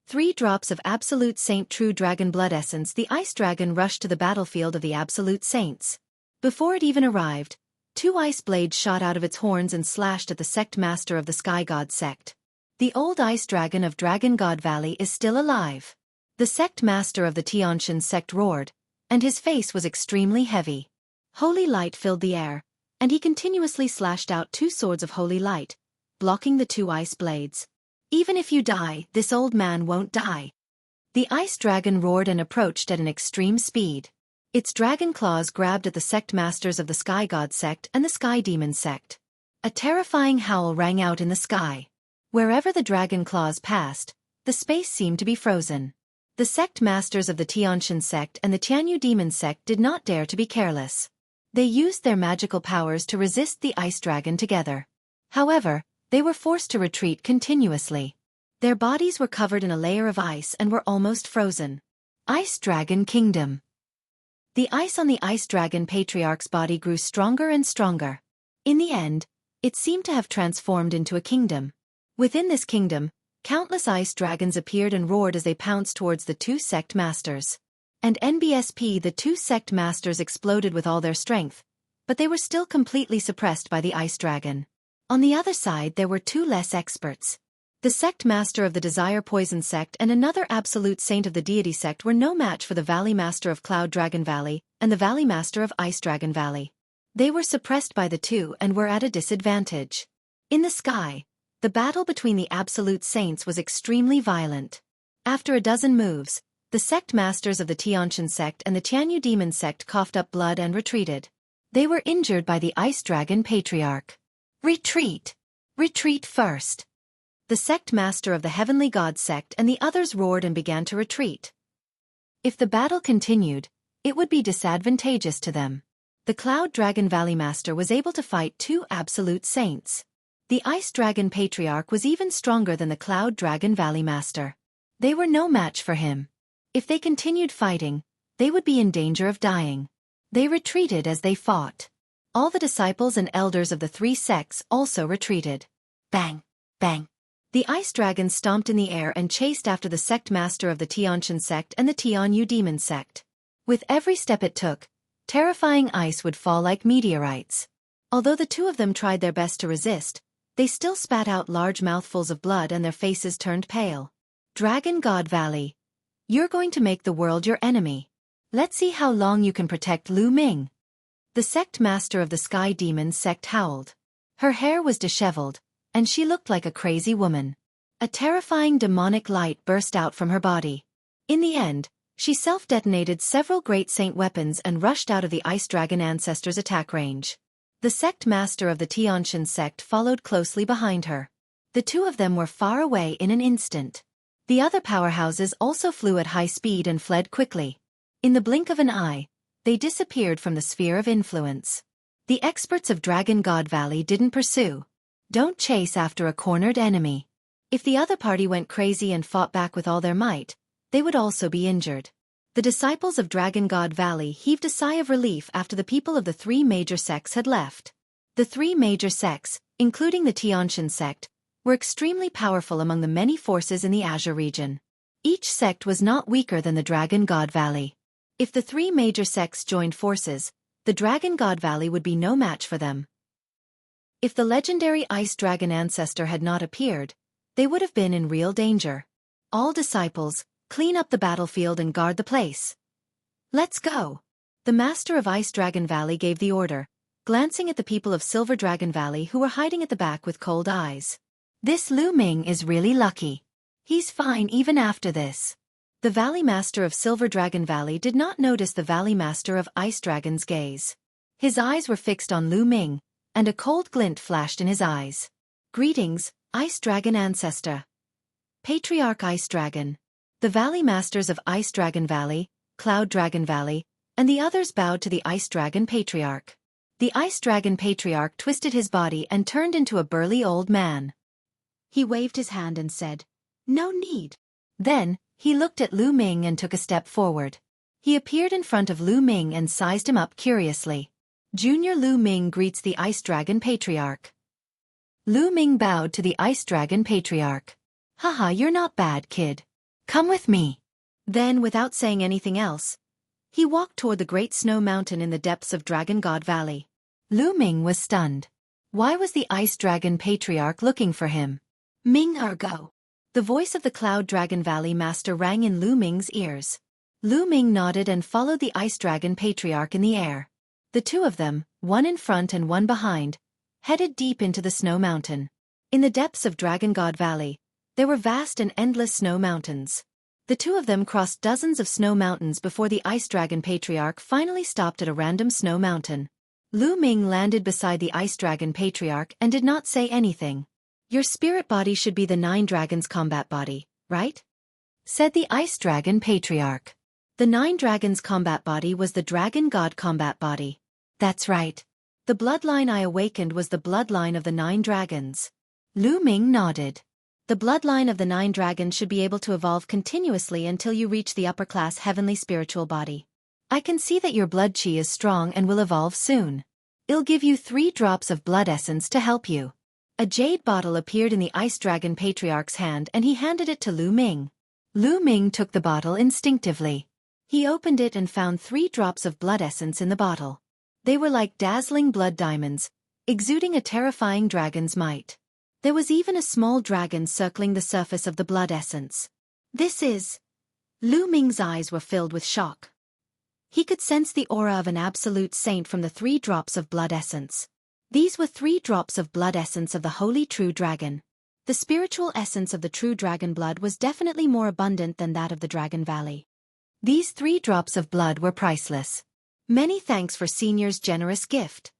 3 drops of Absolute Saint True Dragon Blood Essence. The ice dragon rushed to the battlefield of the Absolute Saints. Before it even arrived, 2 ice blades shot out of its horns and slashed at the sect master of the Sky God sect. The old ice dragon of Dragon God Valley is still alive. The sect master of the Tianshan sect roared, and his face was extremely heavy. Holy light filled the air, and he continuously slashed out 2 swords of holy light, blocking the 2 ice blades. Even if you die, this old man won't die. The ice dragon roared and approached at an extreme speed. Its dragon claws grabbed at the sect masters of the Sky God sect and the Sky Demon sect. A terrifying howl rang out in the sky. Wherever the dragon claws passed, the space seemed to be frozen. The sect masters of the Tianshan sect and the Tianyu Demon sect did not dare to be careless. They used their magical powers to resist the ice dragon together. However, they were forced to retreat continuously. Their bodies were covered in a layer of ice and were almost frozen. Ice Dragon Kingdom. The ice on the Ice Dragon Patriarch's body grew stronger and stronger. In the end, it seemed to have transformed into a kingdom. Within this kingdom, countless ice dragons appeared and roared as they pounced towards the 2 sect masters. And NBSP, the 2 sect masters exploded with all their strength, but they were still completely suppressed by the ice dragon. On the other side there were 2 less experts. The sect master of the Desire Poison sect and another absolute saint of the Deity sect were no match for the Valley Master of Cloud Dragon Valley and the Valley Master of Ice Dragon Valley. They were suppressed by the 2 and were at a disadvantage. In the sky, the battle between the absolute saints was extremely violent. After a dozen moves, the sect masters of the Tianshan sect and the Tianyu Demon sect coughed up blood and retreated. They were injured by the Ice Dragon Patriarch. Retreat! Retreat first! The sect master of the Heavenly God sect and the others roared and began to retreat. If the battle continued, it would be disadvantageous to them. The Cloud Dragon Valley Master was able to fight 2 absolute saints. The Ice Dragon Patriarch was even stronger than the Cloud Dragon Valley Master. They were no match for him. If they continued fighting, they would be in danger of dying. They retreated as they fought. All the disciples and elders of the 3 sects also retreated. Bang! Bang! The ice dragon stomped in the air and chased after the sect master of the Tianshan sect and the Tianyu Demon sect. With every step it took, terrifying ice would fall like meteorites. Although the 2 of them tried their best to resist, they still spat out large mouthfuls of blood and their faces turned pale. Dragon God Valley. You're going to make the world your enemy. Let's see how long you can protect Lu Ming. The sect master of the Sky Demon sect howled. Her hair was disheveled, and she looked like a crazy woman. A terrifying demonic light burst out from her body. In the end, she self-detonated several great saint weapons and rushed out of the Ice Dragon Ancestor's attack range. The sect master of the Tianshan sect followed closely behind her. The 2 of them were far away in an instant. The other powerhouses also flew at high speed and fled quickly. In the blink of an eye, they disappeared from the sphere of influence. The experts of Dragon God Valley didn't pursue. Don't chase after a cornered enemy. If the other party went crazy and fought back with all their might, they would also be injured. The disciples of Dragon God Valley heaved a sigh of relief after the people of the 3 major sects had left. The 3 major sects, including the Tianshan sect, were extremely powerful among the many forces in the Azure region. Each sect was not weaker than the Dragon God Valley. If the 3 major sects joined forces, the Dragon God Valley would be no match for them. If the legendary Ice Dragon Ancestor had not appeared, they would have been in real danger. All disciples, clean up the battlefield and guard the place. Let's go! The Master of Ice Dragon Valley gave the order, glancing at the people of Silver Dragon Valley who were hiding at the back with cold eyes. This Lu Ming is really lucky. He's fine even after this. The Valley Master of Silver Dragon Valley did not notice the Valley Master of Ice Dragon's gaze. His eyes were fixed on Lu Ming, and a cold glint flashed in his eyes. Greetings, Ice Dragon Ancestor. Patriarch Ice Dragon. The Valley Masters of Ice Dragon Valley, Cloud Dragon Valley, and the others bowed to the Ice Dragon Patriarch. The Ice Dragon Patriarch twisted his body and turned into a burly old man. He waved his hand and said, "No need." Then, he looked at Lu Ming and took a step forward. He appeared in front of Lu Ming and sized him up curiously. Junior Lu Ming greets the Ice Dragon Patriarch. Lu Ming bowed to the Ice Dragon Patriarch. Haha, you're not bad, kid. Come with me. Then, without saying anything else, he walked toward the great snow mountain in the depths of Dragon God Valley. Lu Ming was stunned. Why was the Ice Dragon Patriarch looking for him? Ming Ergo. The voice of the Cloud Dragon Valley Master rang in Lu Ming's ears. Lu Ming nodded and followed the Ice Dragon Patriarch in the air. The two of them, one in front and one behind, headed deep into the snow mountain. In the depths of Dragon God Valley, there were vast and endless snow mountains. The two of them crossed dozens of snow mountains before the Ice Dragon Patriarch finally stopped at a random snow mountain. Lu Ming landed beside the Ice Dragon Patriarch and did not say anything. Your spirit body should be the 9 dragons' combat body, right? Said the Ice Dragon Patriarch. The 9 dragons' combat body was the Dragon God combat body. That's right. The bloodline I awakened was the bloodline of the 9 dragons. Lu Ming nodded. The bloodline of the 9 dragons should be able to evolve continuously until you reach the upper-class heavenly spiritual body. I can see that your blood chi is strong and will evolve soon. I'll give you 3 drops of blood essence to help you. A jade bottle appeared in the Ice Dragon Patriarch's hand and he handed it to Lu Ming. Lu Ming took the bottle instinctively. He opened it and found 3 drops of blood essence in the bottle. They were like dazzling blood diamonds, exuding a terrifying dragon's might. There was even a small dragon circling the surface of the blood essence. This is... Lu Ming's eyes were filled with shock. He could sense the aura of an absolute saint from the 3 drops of blood essence. These were 3 drops of blood essence of the holy true dragon. The spiritual essence of the true dragon blood was definitely more abundant than that of the Dragon Valley. These 3 drops of blood were priceless. Many thanks for Senior's generous gift.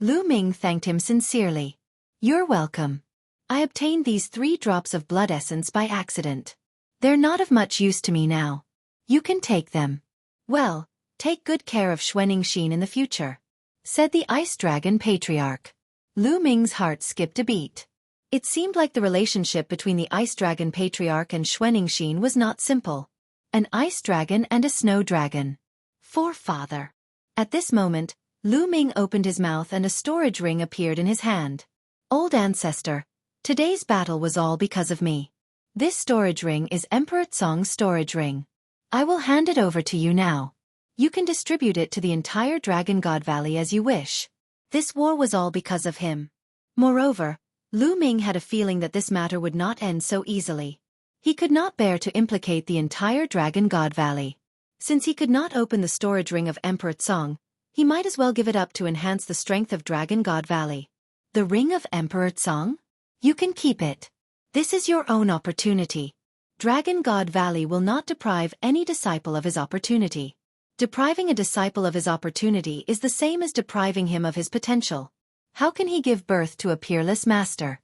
Lu Ming thanked him sincerely. You're welcome. I obtained these 3 drops of blood essence by accident. They're not of much use to me now. You can take them. Well, take good care of Xuanixin in the future, said the Ice Dragon Patriarch. Lu Ming's heart skipped a beat. It seemed like the relationship between the Ice Dragon Patriarch and Xuanixin was not simple. An ice dragon and a snow dragon. Forefather. At this moment, Lu Ming opened his mouth and a storage ring appeared in his hand. Old ancestor, today's battle was all because of me. This storage ring is Emperor Tsong's storage ring. I will hand it over to you now. You can distribute it to the entire Dragon God Valley as you wish. This war was all because of him. Moreover, Lu Ming had a feeling that this matter would not end so easily. He could not bear to implicate the entire Dragon God Valley. Since he could not open the storage ring of Emperor Tsong, he might as well give it up to enhance the strength of Dragon God Valley. The ring of Emperor Tsong? You can keep it. This is your own opportunity. Dragon God Valley will not deprive any disciple of his opportunity. Depriving a disciple of his opportunity is the same as depriving him of his potential. How can he give birth to a peerless master?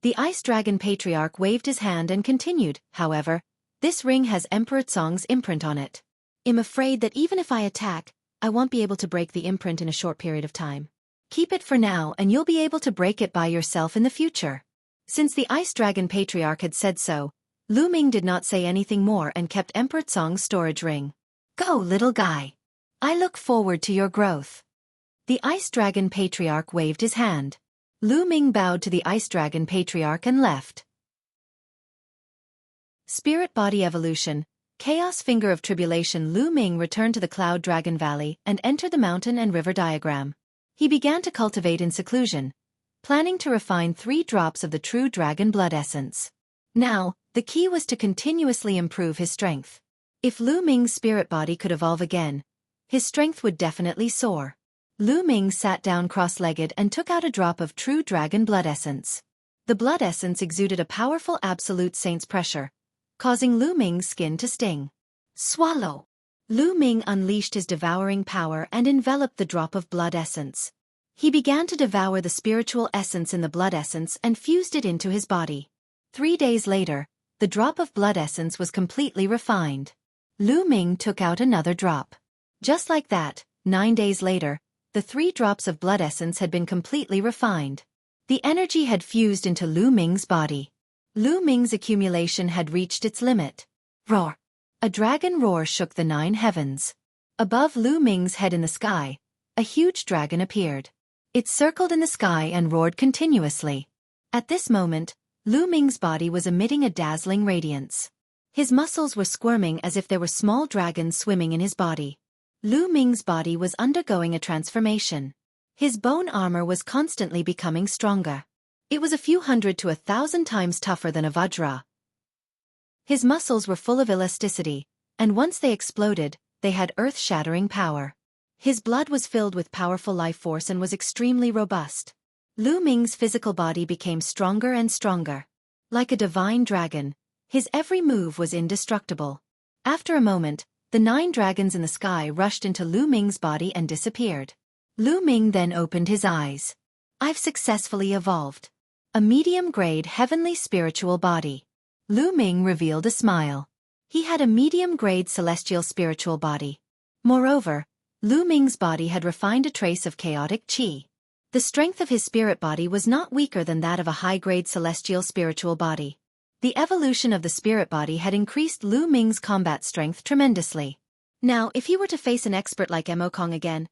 The Ice Dragon Patriarch waved his hand and continued, however, this ring has Emperor Tsong's imprint on it. I'm afraid that even if I attack, I won't be able to break the imprint in a short period of time. Keep it for now and you'll be able to break it by yourself in the future. Since the Ice Dragon Patriarch had said so, Lu Ming did not say anything more and kept Emperor Tsong's storage ring. Go, little guy. I look forward to your growth. The Ice Dragon Patriarch waved his hand. Lu Ming bowed to the Ice Dragon Patriarch and left. Spirit Body Evolution, Chaos Finger of Tribulation. Lu Ming returned to the Cloud Dragon Valley and entered the mountain and river diagram. He began to cultivate in seclusion, planning to refine 3 drops of the true dragon blood essence. Now, the key was to continuously improve his strength. If Lu Ming's spirit body could evolve again, his strength would definitely soar. Lu Ming sat down cross-legged and took out a drop of true dragon blood essence. The blood essence exuded a powerful absolute saint's pressure, causing Lu Ming's skin to sting. Swallow! Lu Ming unleashed his devouring power and enveloped the drop of blood essence. He began to devour the spiritual essence in the blood essence and fused it into his body. 3 days later, the drop of blood essence was completely refined. Lu Ming took out another drop. Just like that, 9 days later, the 3 drops of blood essence had been completely refined. The energy had fused into Lu Ming's body. Lu Ming's accumulation had reached its limit. Roar! A dragon roar shook the 9 heavens. Above Lu Ming's head in the sky, a huge dragon appeared. It circled in the sky and roared continuously. At this moment, Lu Ming's body was emitting a dazzling radiance. His muscles were squirming as if there were small dragons swimming in his body. Lu Ming's body was undergoing a transformation. His bone armor was constantly becoming stronger. It was a few hundred to 1,000 times tougher than a Vajra. His muscles were full of elasticity, and once they exploded, they had earth-shattering power. His blood was filled with powerful life force and was extremely robust. Lu Ming's physical body became stronger and stronger. Like a divine dragon, his every move was indestructible. After a moment, the 9 dragons in the sky rushed into Lu Ming's body and disappeared. Lu Ming then opened his eyes. I've successfully evolved. A medium-grade heavenly spiritual body. Lu Ming revealed a smile. He had a medium-grade celestial spiritual body. Moreover, Lu Ming's body had refined a trace of chaotic qi. The strength of his spirit body was not weaker than that of a high-grade celestial spiritual body. The evolution of the spirit body had increased Lu Ming's combat strength tremendously. Now, if he were to face an expert like Mo Kong again,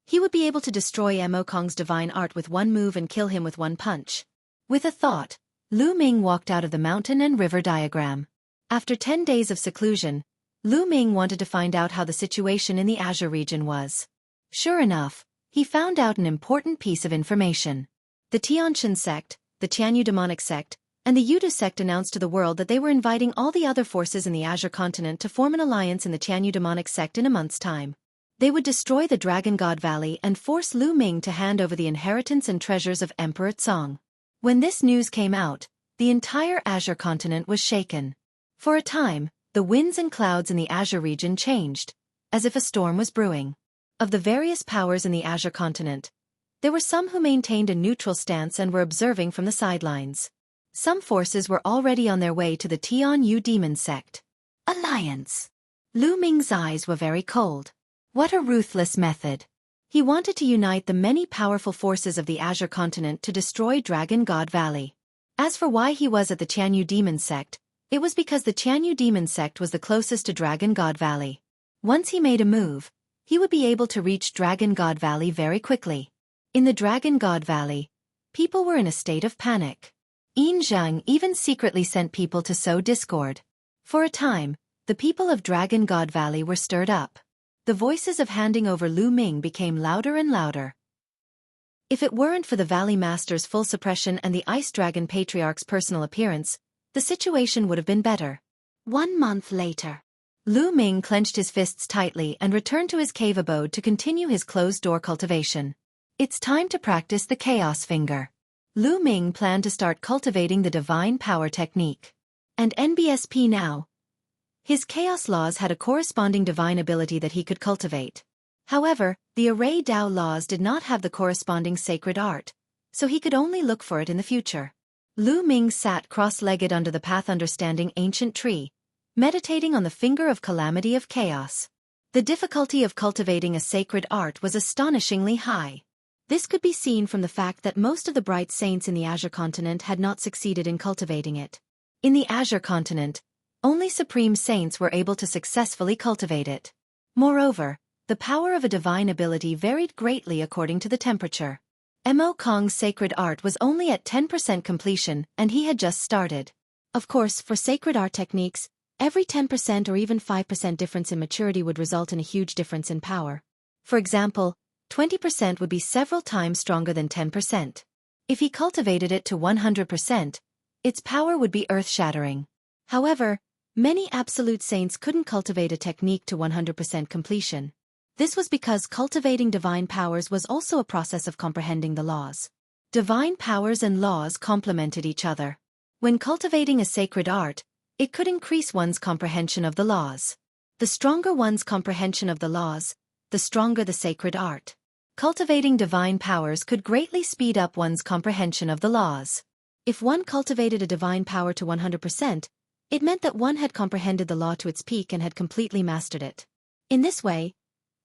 he would be able to destroy Mo Kong's divine art with one move and kill him with one punch. With a thought, Lu Ming walked out of the mountain and river diagram. After 10 days of seclusion, Lu Ming wanted to find out how the situation in the Azure region was. Sure enough, he found out an important piece of information. The Tianshan sect, the Tianyu demonic sect, and the Yudu sect announced to the world that they were inviting all the other forces in the Azure continent to form an alliance in the Tianyu demonic sect in a month's time. They would destroy the Dragon God Valley and force Lu Ming to hand over the inheritance and treasures of Emperor Tsong. When this news came out, the entire Azure continent was shaken. For a time, the winds and clouds in the Azure region changed, as if a storm was brewing. Of the various powers in the Azure continent, there were some who maintained a neutral stance and were observing from the sidelines. Some forces were already on their way to the Tianyu demon sect. Alliance. Lu Ming's eyes were very cold. What a ruthless method. He wanted to unite the many powerful forces of the Azure continent to destroy Dragon God Valley. As for why he was at the Tianyu demon sect, it was because the Tianyu demon sect was the closest to Dragon God Valley. Once he made a move, he would be able to reach Dragon God Valley very quickly. In the Dragon God Valley, people were in a state of panic. Yin Zheng even secretly sent people to sow discord. For a time, the people of Dragon God Valley were stirred up. The voices of handing over Lu Ming became louder and louder. If it weren't for the Valley Master's full suppression and the Ice Dragon Patriarch's personal appearance, the situation would have been better. 1 month later, Lu Ming clenched his fists tightly and returned to his cave abode to continue his closed-door cultivation. It's time to practice the Chaos Finger. Lu Ming planned to start cultivating the Divine Power technique. And NBSP now. His Chaos Laws had a corresponding divine ability that he could cultivate. However, the Array Dao Laws did not have the corresponding sacred art, so he could only look for it in the future. Lu Ming sat cross-legged under the path understanding ancient tree, meditating on the finger of calamity of chaos. The difficulty of cultivating a sacred art was astonishingly high. This could be seen from the fact that most of the bright saints in the Azure continent had not succeeded in cultivating it. In the Azure continent, only supreme saints were able to successfully cultivate it. Moreover, the power of a divine ability varied greatly according to the temperature. Mo Kong's sacred art was only at 10% completion and he had just started. Of course, for sacred art techniques, every 10% or even 5% difference in maturity would result in a huge difference in power. For example, 20% would be several times stronger than 10%. If he cultivated it to 100%, its power would be earth-shattering. However, many absolute saints couldn't cultivate a technique to 100% completion. This was because cultivating divine powers was also a process of comprehending the laws. Divine powers and laws complemented each other. When cultivating a sacred art, it could increase one's comprehension of the laws. The stronger one's comprehension of the laws, the stronger the sacred art. Cultivating divine powers could greatly speed up one's comprehension of the laws. If one cultivated a divine power to 100%, it meant that one had comprehended the law to its peak and had completely mastered it. In this way,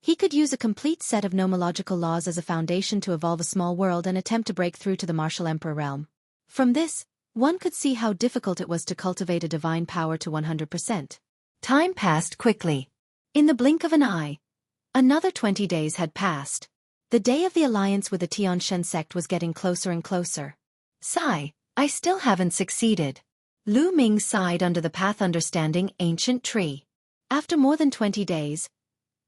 he could use a complete set of nomological laws as a foundation to evolve a small world and attempt to break through to the martial emperor realm. From this, one could see how difficult it was to cultivate a divine power to 100%. Time passed quickly. In the blink of an eye, another 20 days had passed. The day of the alliance with the Tianshan sect was getting closer and closer. Sigh, I still haven't succeeded. Lu Ming sighed under the path understanding ancient tree. After more than 20 days,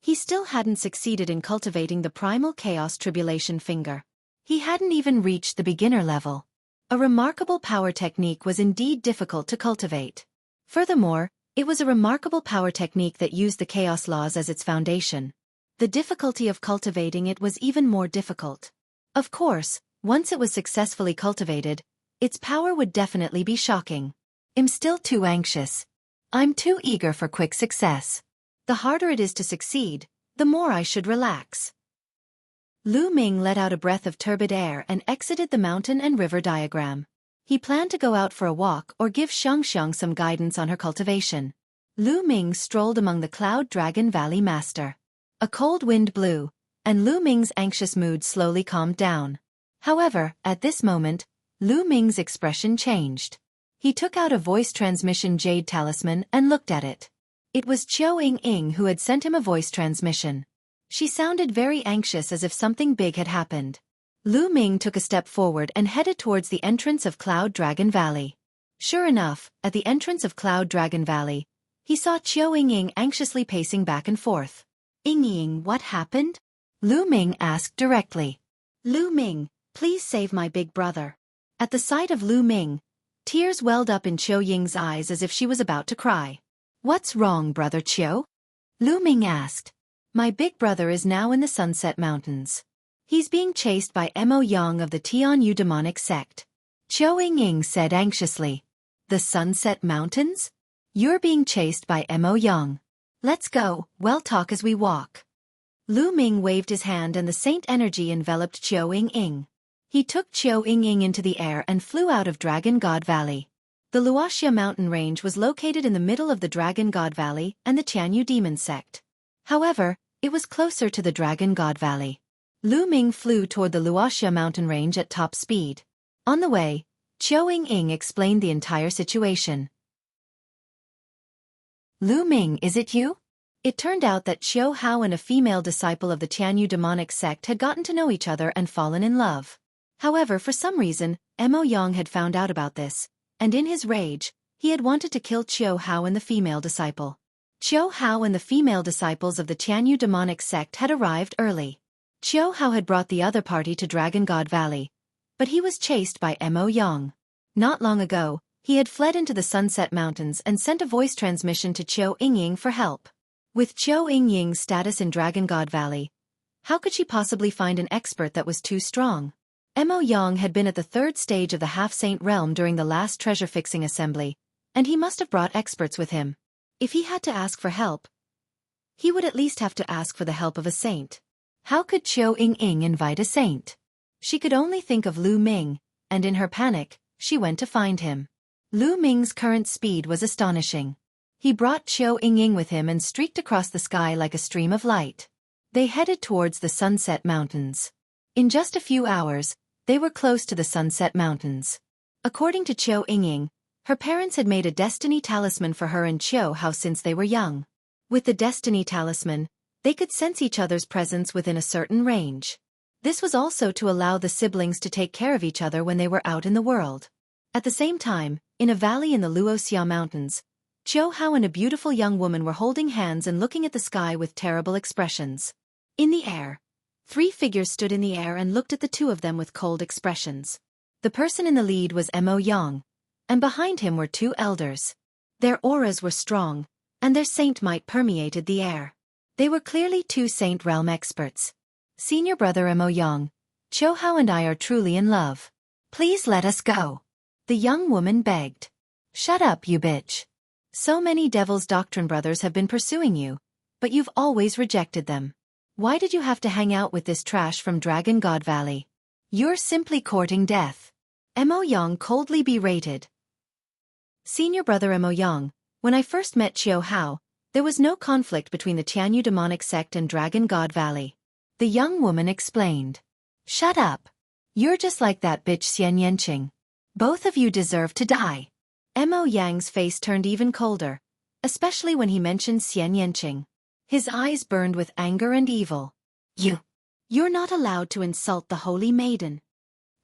he still hadn't succeeded in cultivating the primal chaos tribulation finger. He hadn't even reached the beginner level. A remarkable power technique was indeed difficult to cultivate. Furthermore, it was a remarkable power technique that used the chaos laws as its foundation. The difficulty of cultivating it was even more difficult. Of course, once it was successfully cultivated, its power would definitely be shocking. I'm still too anxious. I'm too eager for quick success. The harder it is to succeed, the more I should relax. Lu Ming let out a breath of turbid air and exited the mountain and river diagram. He planned to go out for a walk or give Xiang some guidance on her cultivation. Lu Ming strolled among the Cloud Dragon Valley Master. A cold wind blew, and Lu Ming's anxious mood slowly calmed down. However, at this moment, Lu Ming's expression changed. He took out a voice transmission jade talisman and looked at it. It was Qiao Ying who had sent him a voice transmission. She sounded very anxious as if something big had happened. Lu Ming took a step forward and headed towards the entrance of Cloud Dragon Valley. Sure enough, at the entrance of Cloud Dragon Valley, he saw Qiao Ying anxiously pacing back and forth. Ying, what happened? Lu Ming asked directly. Lu Ming, please save my big brother. At the sight of Lu Ming, tears welled up in Qiao Ying's eyes as if she was about to cry. What's wrong, brother Qiao? Lu Ming asked. My big brother is now in the Sunset Mountains. He's being chased by Mo Yang of the Tianyu demonic sect. Qiao Ying said anxiously. The Sunset Mountains? You're being chased by Mo Yang. Let's go, we'll talk as we walk. Lu Ming waved his hand and the saint energy enveloped Qiao Ying. He took Qiao Ying into the air and flew out of Dragon God Valley. The Wuxia mountain range was located in the middle of the Dragon God Valley and the Tianyu demon sect. However, it was closer to the Dragon God Valley. Lu Ming flew toward the Wuxia mountain range at top speed. On the way, Qiao Ying explained the entire situation. Lu Ming, is it you? It turned out that Xiao Hao and a female disciple of the Tianyu demonic sect had gotten to know each other and fallen in love. However, for some reason, Mo Yang had found out about this, and in his rage, he had wanted to kill Xiao Hao and the female disciple. Xiao Hao and the female disciples of the Tianyu demonic sect had arrived early. Xiao Hao had brought the other party to Dragon God Valley, but he was chased by Mo Yang. Not long ago, he had fled into the Sunset Mountains and sent a voice transmission to Qiao Ying for help. With Qiao Ying's status in Dragon God Valley, how could she possibly find an expert that was too strong? Mo Yang had been at the third stage of the half-saint realm during the last treasure-fixing assembly, and he must have brought experts with him. If he had to ask for help, he would at least have to ask for the help of a saint. How could Qiao Ying invite a saint? She could only think of Lu Ming, and in her panic, she went to find him. Lu Ming's current speed was astonishing. He brought Qiao Ying with him and streaked across the sky like a stream of light. They headed towards the Sunset Mountains. In just a few hours, they were close to the Sunset Mountains. According to Qiao Ying, her parents had made a destiny talisman for her and Qiao Hao since they were young. With the destiny talisman, they could sense each other's presence within a certain range. This was also to allow the siblings to take care of each other when they were out in the world. At the same time, in a valley in the Wuxia Mountains, Qiao Hao and a beautiful young woman were holding hands and looking at the sky with terrible expressions. In the air, 3 figures stood in the air and looked at the two of them with cold expressions. The person in the lead was Mo Yang, and behind him were 2 elders. Their auras were strong, and their saint might permeated the air. They were clearly 2 saint realm experts. Senior brother Mo Yang, Qiao Hao and I are truly in love. Please let us go. The young woman begged. Shut up, you bitch. So many Devil's Doctrine brothers have been pursuing you, but you've always rejected them. Why did you have to hang out with this trash from Dragon God Valley? You're simply courting death. Mo Yang coldly berated. Senior brother Mo Yang, when I first met Qiao Hao, there was no conflict between the Tianyu demonic sect and Dragon God Valley. The young woman explained. Shut up. You're just like that bitch Xian Yanqing. Both of you deserve to die. Mo Yang's face turned even colder, especially when he mentioned Xian Yanqing. His eyes burned with anger and evil. You're not allowed to insult the holy maiden.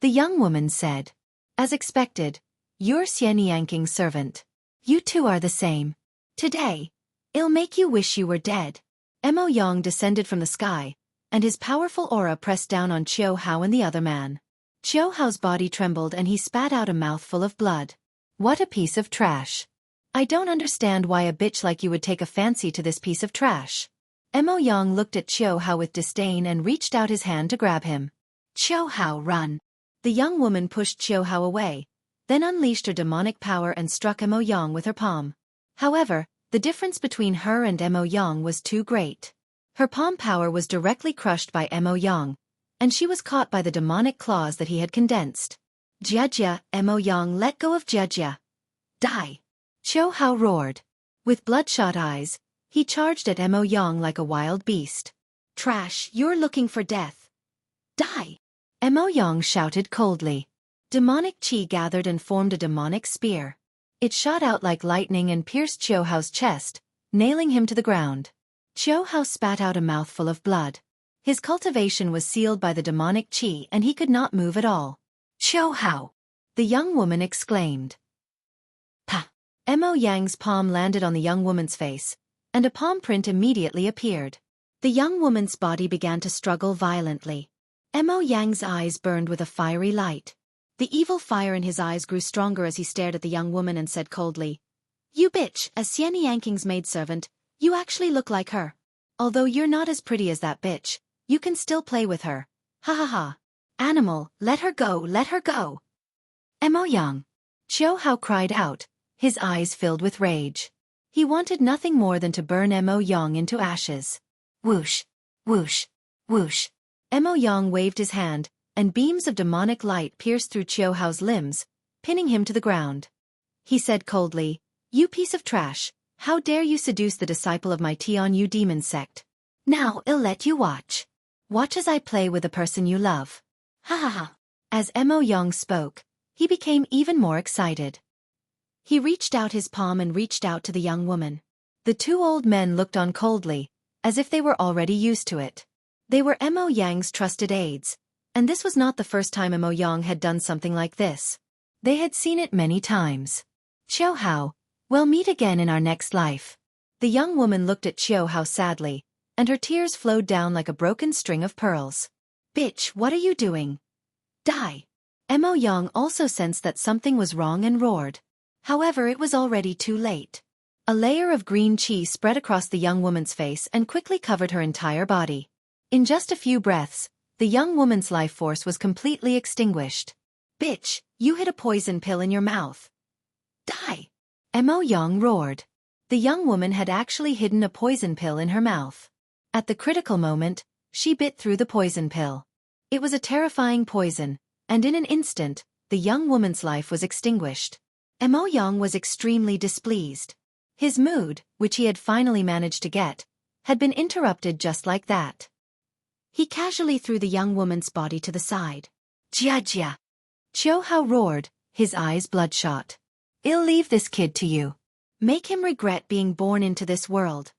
The young woman said. As expected, you're Xian Yanking's servant. You two are the same. Today, it'll make you wish you were dead. Mo Yang descended from the sky, and his powerful aura pressed down on Qiu Hao and the other man. Qiu Hao's body trembled and he spat out a mouthful of blood. What a piece of trash. I don't understand why a bitch like you would take a fancy to this piece of trash. Mo Yang looked at Qiu Hao with disdain and reached out his hand to grab him. Qiu Hao, run. The young woman pushed Qiu Hao away, then unleashed her demonic power and struck Mo Yang with her palm. However, the difference between her and Mo Yang was too great. Her palm power was directly crushed by Mo Yang, and she was caught by the demonic claws that he had condensed. Jia, Mo Yang let go of Jia. Die! Qiu Hao roared. With bloodshot eyes, he charged at Mo Yang like a wild beast. Trash, you're looking for death. Die! Mo Yang shouted coldly. Demonic chi gathered and formed a demonic spear. It shot out like lightning and pierced Qiu Hao's chest, nailing him to the ground. Qiu Hao spat out a mouthful of blood. His cultivation was sealed by the demonic chi and he could not move at all. Qiu Hao! The young woman exclaimed. Pa! Mo Yang's palm landed on the young woman's face, and a palm print immediately appeared. The young woman's body began to struggle violently. Mo Yang's eyes burned with a fiery light. The evil fire in his eyes grew stronger as he stared at the young woman and said coldly, You bitch, as Xian Yanking's maidservant, you actually look like her. Although you're not as pretty as that bitch, you can still play with her. Ha ha ha. Animal, let her go, let her go. Mo Yang. Qiu Hao cried out, his eyes filled with rage. He wanted nothing more than to burn Mo Yang into ashes. Whoosh, whoosh, whoosh. Mo Yang waved his hand, and beams of demonic light pierced through Qiu Hao's limbs, pinning him to the ground. He said coldly, You piece of trash, how dare you seduce the disciple of my Tianyu demon sect? Now I'll let you watch. Watch as I play with the person you love. Ha ha ha. As Mo Yang spoke, he became even more excited. He reached out his palm and reached out to the young woman. The two old men looked on coldly, as if they were already used to it. They were Mo Yang's trusted aides, and this was not the first time Mo Yang had done something like this. They had seen it many times. Qiu Hao, we'll meet again in our next life. The young woman looked at Qiu Hao sadly, and her tears flowed down like a broken string of pearls. Bitch, what are you doing? Die! Mo Yang also sensed that something was wrong and roared. However, it was already too late. A layer of green chi spread across the young woman's face and quickly covered her entire body. In just a few breaths, the young woman's life force was completely extinguished. Bitch, you hid a poison pill in your mouth. Die! Mo Yang roared. The young woman had actually hidden a poison pill in her mouth. At the critical moment, she bit through the poison pill. It was a terrifying poison, and in an instant, the young woman's life was extinguished. Mo Yang was extremely displeased. His mood, which he had finally managed to get, had been interrupted just like that. He casually threw the young woman's body to the side. Jia! Qiu Hao roared, his eyes bloodshot. I'll leave this kid to you. Make him regret being born into this world.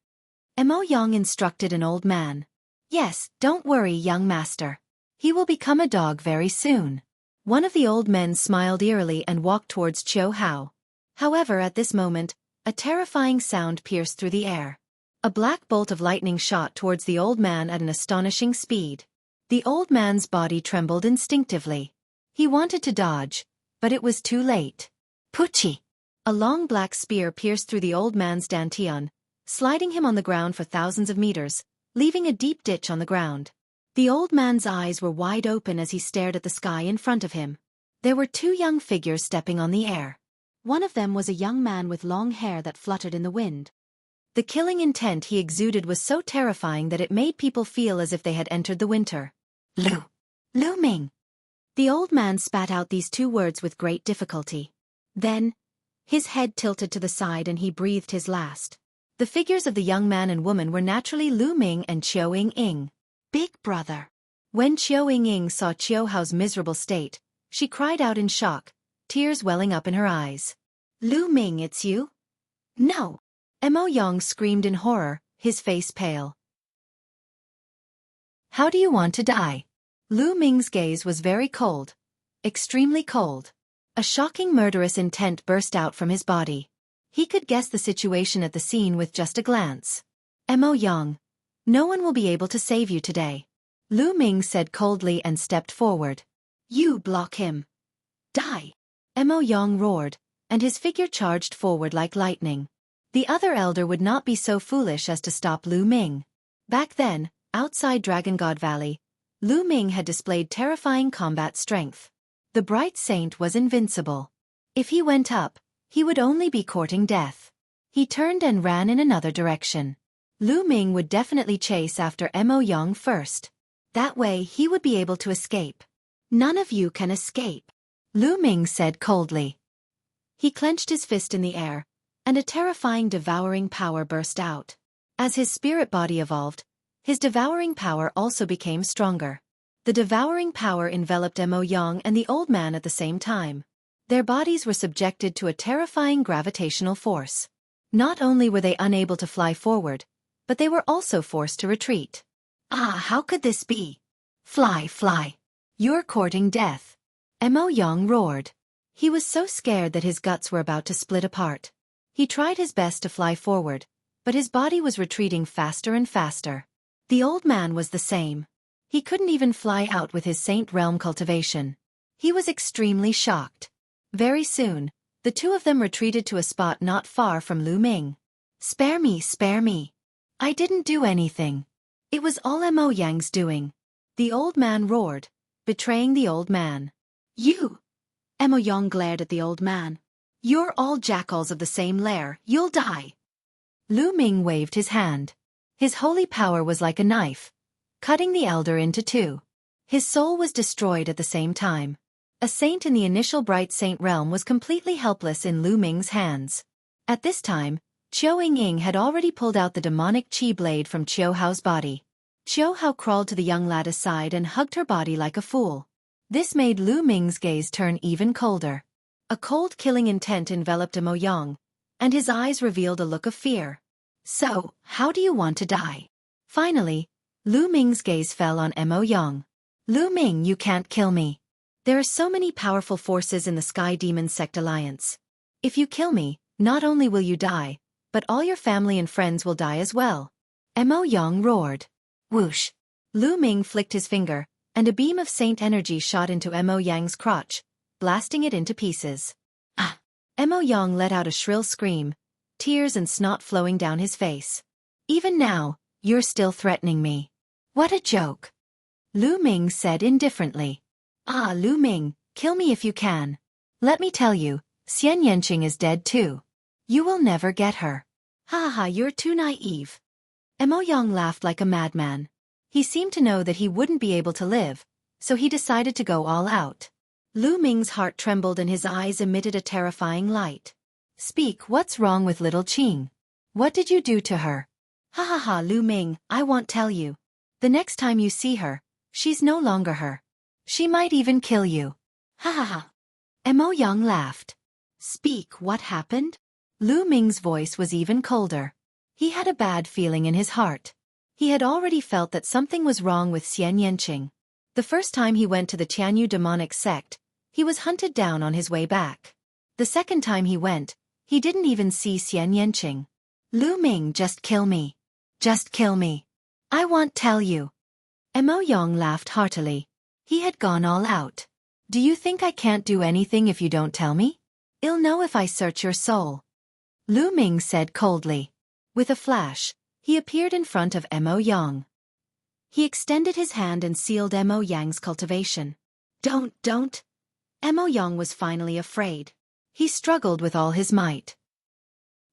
Mo Yang instructed an old man. Yes, don't worry, young master. He will become a dog very soon. One of the old men smiled eerily and walked towards Qiu Hao. However, at this moment, a terrifying sound pierced through the air. A black bolt of lightning shot towards the old man at an astonishing speed. The old man's body trembled instinctively. He wanted to dodge, but it was too late. Puchi! A long black spear pierced through the old man's dantian, sliding him on the ground for thousands of meters, leaving a deep ditch on the ground. The old man's eyes were wide open as he stared at the sky in front of him. There were two young figures stepping on the air. One of them was a young man with long hair that fluttered in the wind. The killing intent he exuded was so terrifying that it made people feel as if they had entered the winter. Lu Ming. The old man spat out these two words with great difficulty. Then, his head tilted to the side and he breathed his last. The figures of the young man and woman were naturally Lu Ming and Qiu Ying. Big brother. When Qiu Ying saw Qiu Hao's miserable state, she cried out in shock, tears welling up in her eyes. Lu Ming, it's you? No. Mo Yang screamed in horror, his face pale. How do you want to die? Lu Ming's gaze was very cold. Extremely cold. A shocking murderous intent burst out from his body. He could guess the situation at the scene with just a glance. Mo Yang, no one will be able to save you today, Lu Ming said coldly and stepped forward. You block him. Die! Mo Yang roared, and his figure charged forward like lightning. The other elder would not be so foolish as to stop Lu Ming. Back then, outside Dragon God Valley, Lu Ming had displayed terrifying combat strength. The bright saint was invincible. If he went up, he would only be courting death. He turned and ran in another direction. Lu Ming would definitely chase after Mo Yang first. That way he would be able to escape. None of you can escape, Lu Ming said coldly. He clenched his fist in the air, and a terrifying devouring power burst out. As his spirit body evolved, his devouring power also became stronger. The devouring power enveloped Mo Yang and the old man at the same time. Their bodies were subjected to a terrifying gravitational force. Not only were they unable to fly forward, but they were also forced to retreat. Ah, how could this be? Fly, fly. You're courting death. Mo Yang roared. He was so scared that his guts were about to split apart. He tried his best to fly forward, but his body was retreating faster and faster. The old man was the same. He couldn't even fly out with his Saint Realm cultivation. He was extremely shocked. Very soon, the two of them retreated to a spot not far from Lu Ming. Spare me, spare me. I didn't do anything. It was all Mo Yang's doing. The old man roared, betraying the old man. You! Mo Yang glared at the old man. You're all jackals of the same lair, you'll die. Lu Ming waved his hand. His holy power was like a knife, cutting the elder into two. His soul was destroyed at the same time. A saint in the initial bright saint realm was completely helpless in Lu Ming's hands. At this time, Chiao Ying had already pulled out the demonic chi blade from Chiao Hao's body. Chiao Hao crawled to the young lad's side and hugged her body like a fool. This made Lu Ming's gaze turn even colder. A cold killing intent enveloped Mo Yang, and his eyes revealed a look of fear. So, how do you want to die? Finally, Lu Ming's gaze fell on Mo Yang. Lu Ming, you can't kill me. There are so many powerful forces in the Sky Demon Sect Alliance. If you kill me, not only will you die, but all your family and friends will die as well. Mo Yang roared. Whoosh! Lu Ming flicked his finger, and a beam of saint energy shot into Mo Yang's crotch, blasting it into pieces. Ah! Mo Yang let out a shrill scream, tears and snot flowing down his face. Even now, you're still threatening me. What a joke! Lu Ming said indifferently. Ah, Lu Ming, kill me if you can. Let me tell you, Xian Yanqing is dead too. You will never get her. Ha ha, you're too naive. Mo Yang laughed like a madman. He seemed to know that he wouldn't be able to live, so he decided to go all out. Lu Ming's heart trembled and his eyes emitted a terrifying light. Speak, what's wrong with little Qing? What did you do to her? Ha ha ha, Lu Ming, I won't tell you. The next time you see her, she's no longer her. She might even kill you. Ha ha ha. Mo Yang laughed. Speak, what happened? Lu Ming's voice was even colder. He had a bad feeling in his heart. He had already felt that something was wrong with Xian Yanqing. The first time he went to the Tianyu demonic sect, he was hunted down on his way back. The second time he went, he didn't even see Xian Yanqing. Lu Ming, just kill me. Just kill me. I won't tell you. Mo Yang laughed heartily. He had gone all out. Do you think I can't do anything if you don't tell me? I'll know if I search your soul. Lu Ming said coldly. With a flash, he appeared in front of Mo Yang. He extended his hand and sealed Mo Yang's cultivation. Don't. Mo Yang was finally afraid. He struggled with all his might.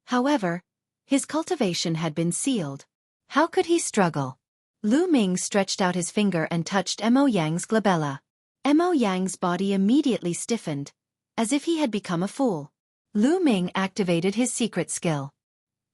However, his cultivation had been sealed. How could he struggle? Lu Ming stretched out his finger and touched Mo Yang's glabella. Mo Yang's body immediately stiffened, as if he had become a fool. Lu Ming activated his secret skill.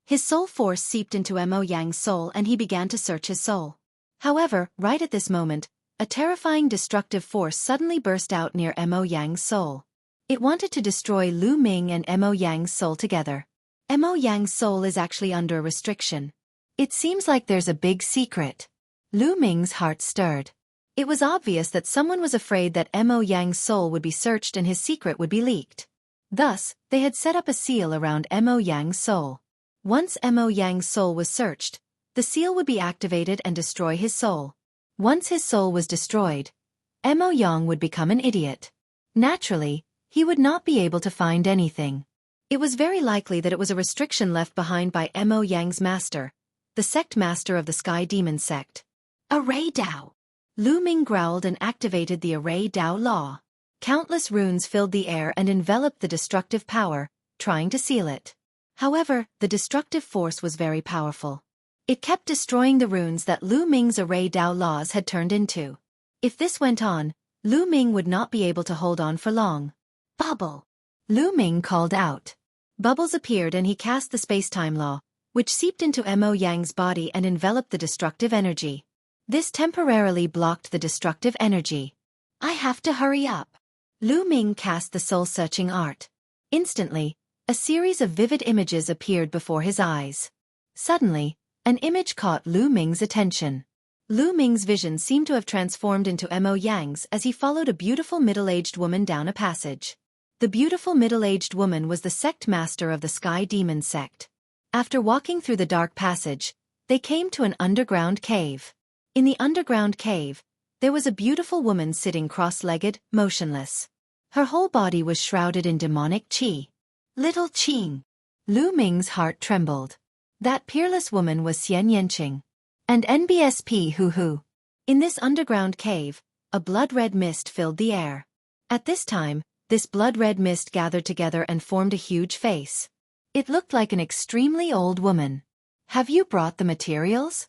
His soul force seeped into Mo Yang's soul and he began to search his soul. However, right at this moment, a terrifying destructive force suddenly burst out near Mo Yang's soul. It wanted to destroy Lu Ming and Mo Yang's soul together. Mo Yang's soul is actually under a restriction. It seems like there's a big secret. Lu Ming's heart stirred. It was obvious that someone was afraid that Mo Yang's soul would be searched and his secret would be leaked. Thus, they had set up a seal around Mo Yang's soul. Once Mo Yang's soul was searched, the seal would be activated and destroy his soul. Once his soul was destroyed, Mo Yang would become an idiot. Naturally, he would not be able to find anything. It was very likely that it was a restriction left behind by Mo Yang's master, the sect master of the Sky Demon sect. Array Dao. Lu Ming growled and activated the Array Dao law. Countless runes filled the air and enveloped the destructive power, trying to seal it. However, the destructive force was very powerful. It kept destroying the runes that Lu Ming's Array Dao laws had turned into. If this went on, Lu Ming would not be able to hold on for long. Bubble! Lu Ming called out. Bubbles appeared and he cast the space-time law, which seeped into Mo Yang's body and enveloped the destructive energy. This temporarily blocked the destructive energy. I have to hurry up. Lu Ming cast the soul-searching art. Instantly, a series of vivid images appeared before his eyes. Suddenly, an image caught Lu Ming's attention. Lu Ming's vision seemed to have transformed into Mo Yang's as he followed a beautiful middle-aged woman down a passage. The beautiful middle-aged woman was the sect master of the Sky Demon sect. After walking through the dark passage, they came to an underground cave. In the underground cave, there was a beautiful woman sitting cross-legged, motionless. Her whole body was shrouded in demonic qi. Little Qing. Lu Ming's heart trembled. That peerless woman was Xian Yanqing. And NBSP Hu Hu. In this underground cave, a blood-red mist filled the air. At this time, this blood-red mist gathered together and formed a huge face. It looked like an extremely old woman. Have you brought the materials?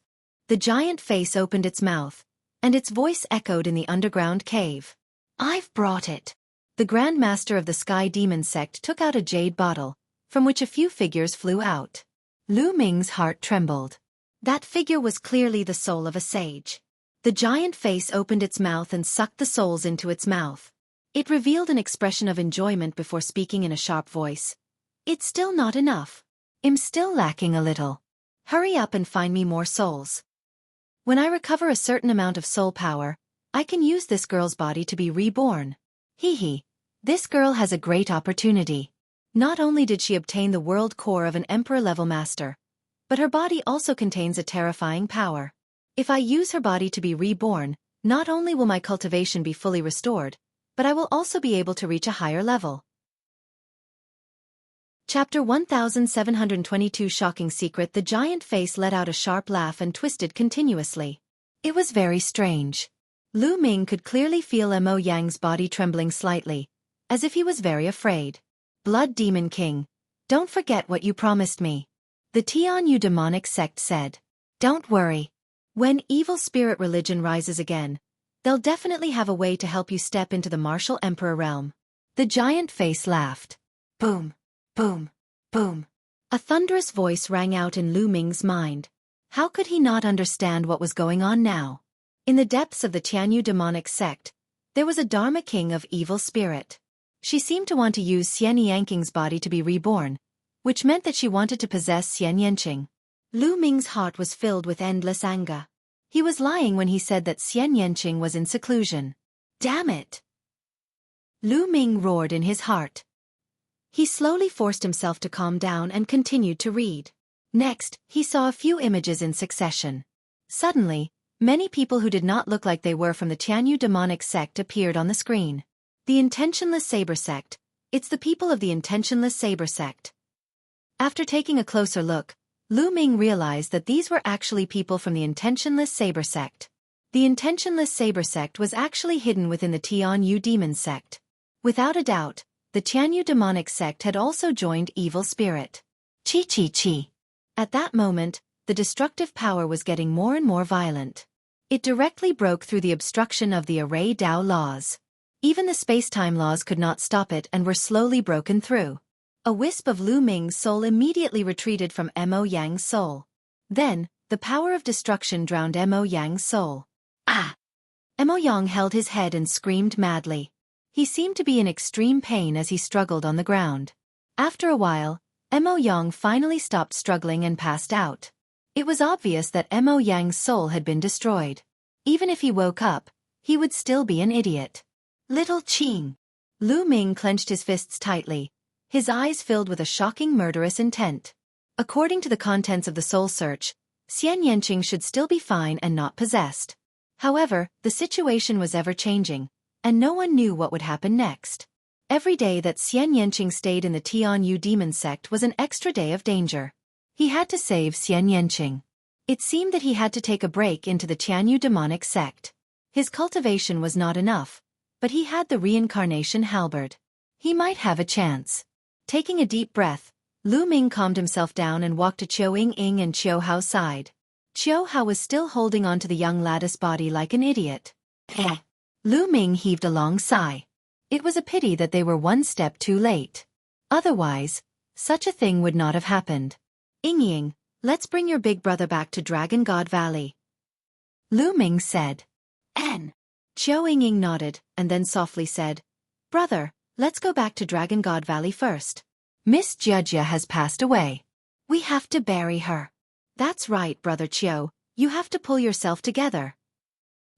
The giant face opened its mouth, and its voice echoed in the underground cave. I've brought it. The Grand Master of the Sky Demon sect took out a jade bottle, from which a few figures flew out. Lu Ming's heart trembled. That figure was clearly the soul of a sage. The giant face opened its mouth and sucked the souls into its mouth. It revealed an expression of enjoyment before speaking in a sharp voice. It's still not enough. I'm still lacking a little. Hurry up and find me more souls. When I recover a certain amount of soul power, I can use this girl's body to be reborn. Hee. This girl has a great opportunity. Not only did she obtain the world core of an emperor-level master, but her body also contains a terrifying power. If I use her body to be reborn, not only will my cultivation be fully restored, but I will also be able to reach a higher level. Chapter 1722 Shocking Secret. The giant face let out a sharp laugh and twisted continuously. It was very strange. Lu Ming could clearly feel Mo Yang's body trembling slightly, as if he was very afraid. Blood Demon King, don't forget what you promised me. The Tianyu demonic sect said. Don't worry. When evil spirit religion rises again, they'll definitely have a way to help you step into the martial emperor realm. The giant face laughed. Boom. Boom. Boom. A thunderous voice rang out in Lu Ming's mind. How could he not understand what was going on now? In the depths of the Tianyu demonic sect, there was a Dharma king of evil spirit. She seemed to want to use Xian Yanqing's body to be reborn, which meant that she wanted to possess Xian Yanqing. Lu Ming's heart was filled with endless anger. He was lying when he said that Xian Yanqing was in seclusion. Damn it! Lu Ming roared in his heart. He slowly forced himself to calm down and continued to read. Next, he saw a few images in succession. Suddenly, many people who did not look like they were from the Tianyu demonic sect appeared on the screen. The Intentionless Saber sect. It's the people of the Intentionless Saber sect. After taking a closer look, Lu Ming realized that these were actually people from the Intentionless Saber sect. The Intentionless Saber sect was actually hidden within the Tianyu demon sect. Without a doubt, the Tianyu demonic sect had also joined evil spirit. Chi. At that moment, the destructive power was getting more and more violent. It directly broke through the obstruction of the Array Dao laws. Even the space-time laws could not stop it and were slowly broken through. A wisp of Lu Ming's soul immediately retreated from Mo Yang's soul. Then, the power of destruction drowned Mo Yang's soul. Ah! Mo Yang held his head and screamed madly. He seemed to be in extreme pain as he struggled on the ground. After a while, Mo Yang finally stopped struggling and passed out. It was obvious that Mo Yang's soul had been destroyed. Even if he woke up, he would still be an idiot. Little Qing. Lu Ming clenched his fists tightly, his eyes filled with a shocking murderous intent. According to the contents of the soul search, Xian Yanqing should still be fine and not possessed. However, the situation was ever-changing, and no one knew what would happen next. Every day that Xian Yanqing stayed in the Tianyu demon sect was an extra day of danger. He had to save Xian Yanqing. It seemed that he had to take a break into the Tianyu demonic sect. His cultivation was not enough, but he had the reincarnation halberd. He might have a chance. Taking a deep breath, Lu Ming calmed himself down and walked to Qiu Ying and Qiu Hao's side. Qiu Hao was still holding on to the young lattice body like an idiot. Lu Ming heaved a long sigh. It was a pity that they were one step too late. Otherwise, such a thing would not have happened. Ying, let's bring your big brother back to Dragon God Valley. Lu Ming said. Qiu Ying nodded, and then softly said, Brother, let's go back to Dragon God Valley first. Miss Jiajia has passed away. We have to bury her. That's right, Brother Qiu, you have to pull yourself together.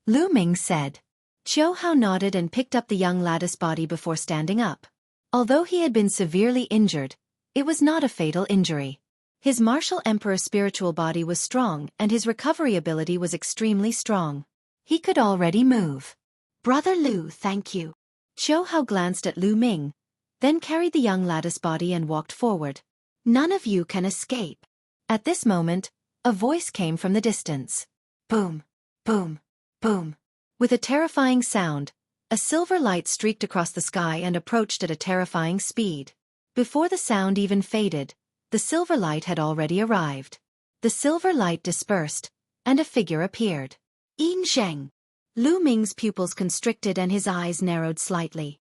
Lu Ming said. Qiu Hao nodded and picked up the young lattice body before standing up. Although he had been severely injured, it was not a fatal injury. His martial emperor spiritual body was strong and his recovery ability was extremely strong. He could already move. Brother Lu, thank you. Qiu Hao glanced at Lu Ming, then carried the young lattice body and walked forward. None of you can escape. At this moment, a voice came from the distance. Boom, boom, boom. With a terrifying sound, a silver light streaked across the sky and approached at a terrifying speed. Before the sound even faded, the silver light had already arrived. The silver light dispersed, and a figure appeared. Yin Zheng. Lu Ming's pupils constricted and his eyes narrowed slightly.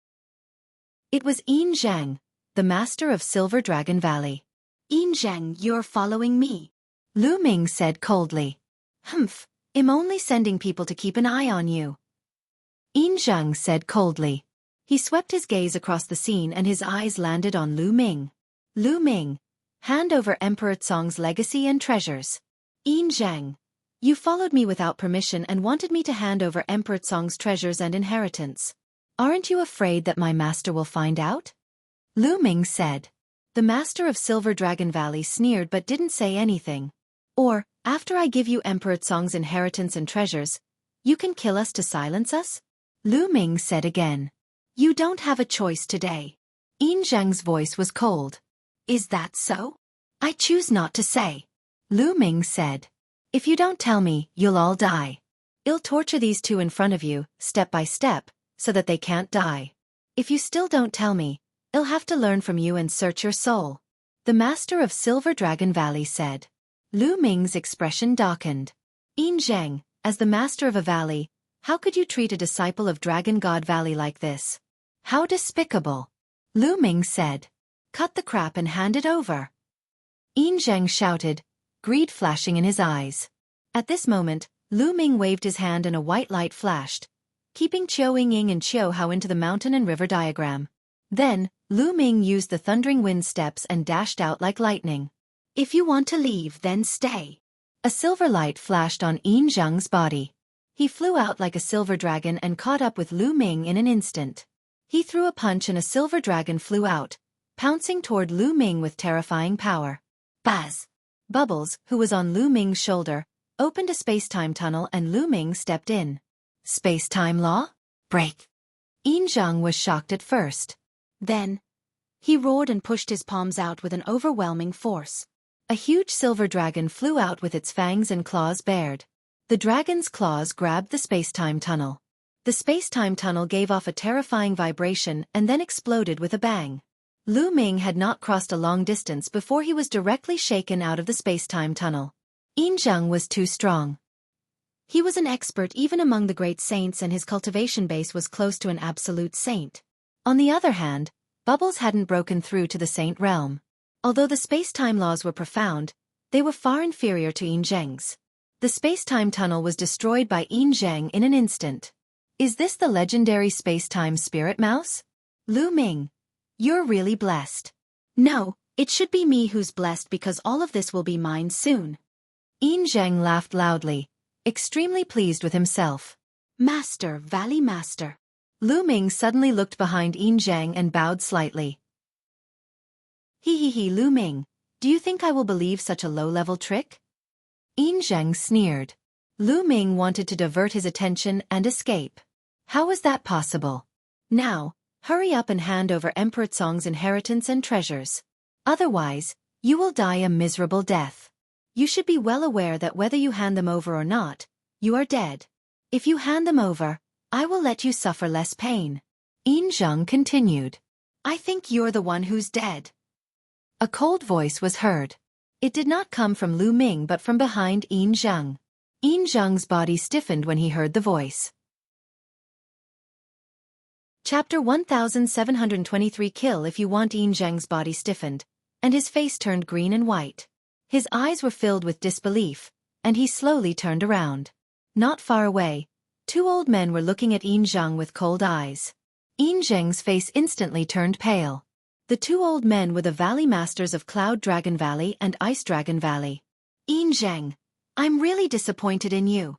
It was Yin Zheng, the master of Silver Dragon Valley. Yin Zheng, you're following me. Lu Ming said coldly. Humph, I'm only sending people to keep an eye on you. Yin Zheng said coldly. He swept his gaze across the scene and his eyes landed on Lu Ming. Lu Ming, hand over Emperor Cong's legacy and treasures. Yin Zheng, you followed me without permission and wanted me to hand over Emperor Cong's treasures and inheritance. Aren't you afraid that my master will find out? Lu Ming said. The master of Silver Dragon Valley sneered but didn't say anything. Or, after I give you Emperor Cong's inheritance and treasures, you can kill us to silence us? Lu Ming said again. You don't have a choice today. Yin Zheng's voice was cold. Is that so? I choose not to say. Lu Ming said. If you don't tell me, you'll all die. I'll torture these two in front of you, step by step, so that they can't die. If you still don't tell me, I'll have to learn from you and search your soul. The master of Silver Dragon Valley said. Lu Ming's expression darkened. Yin Zheng, as the master of a valley, how could you treat a disciple of Dragon God Valley like this? How despicable. Lu Ming said. Cut the crap and hand it over. Yin Zheng shouted, greed flashing in his eyes. At this moment, Lu Ming waved his hand and a white light flashed, keeping Qiu Ying and Qiu Hao into the mountain and river diagram. Then, Lu Ming used the thundering wind steps and dashed out like lightning. If you want to leave, then stay. A silver light flashed on Yin Zheng's body. He flew out like a silver dragon and caught up with Lu Ming in an instant. He threw a punch and a silver dragon flew out, pouncing toward Lu Ming with terrifying power. Buzz! Bubbles, who was on Lu Ming's shoulder, opened a space-time tunnel and Lu Ming stepped in. Space-time law? Break! Yin Zheng was shocked at first. Then, he roared and pushed his palms out with an overwhelming force. A huge silver dragon flew out with its fangs and claws bared. The dragon's claws grabbed the space-time tunnel. The space-time tunnel gave off a terrifying vibration and then exploded with a bang. Lu Ming had not crossed a long distance before he was directly shaken out of the space-time tunnel. Yin Zheng was too strong. He was an expert even among the great saints and his cultivation base was close to an absolute saint. On the other hand, Bubbles hadn't broken through to the saint realm. Although the space-time laws were profound, they were far inferior to Yin Zheng's. The space-time tunnel was destroyed by Yin Zheng in an instant. Is this the legendary space-time spirit mouse? Lu Ming, you're really blessed. No, it should be me who's blessed because all of this will be mine soon. Yin Zheng laughed loudly, extremely pleased with himself. Master, Valley Master. Lu Ming suddenly looked behind Yin Zhang and bowed slightly. He, Lu Ming, do you think I will believe such a low-level trick? Yin Zhang sneered. Lu Ming wanted to divert his attention and escape. How was that possible? Now, hurry up and hand over Emperor Cong's inheritance and treasures. Otherwise, you will die a miserable death. You should be well aware that whether you hand them over or not, you are dead. If you hand them over, I will let you suffer less pain. Yin Zhang continued. I think you're the one who's dead. A cold voice was heard. It did not come from Lu Ming but from behind Yin Zhang. Yin Zhang's body stiffened when he heard the voice. Chapter 1723. Kill if you want. Yin Zhang's body stiffened, and his face turned green and white. His eyes were filled with disbelief, and he slowly turned around. Not far away, two old men were looking at Yin Zhang with cold eyes. Yin Zhang's face instantly turned pale. The two old men were the Valley Masters of Cloud Dragon Valley and Ice Dragon Valley. Yin Zhang, I'm really disappointed in you.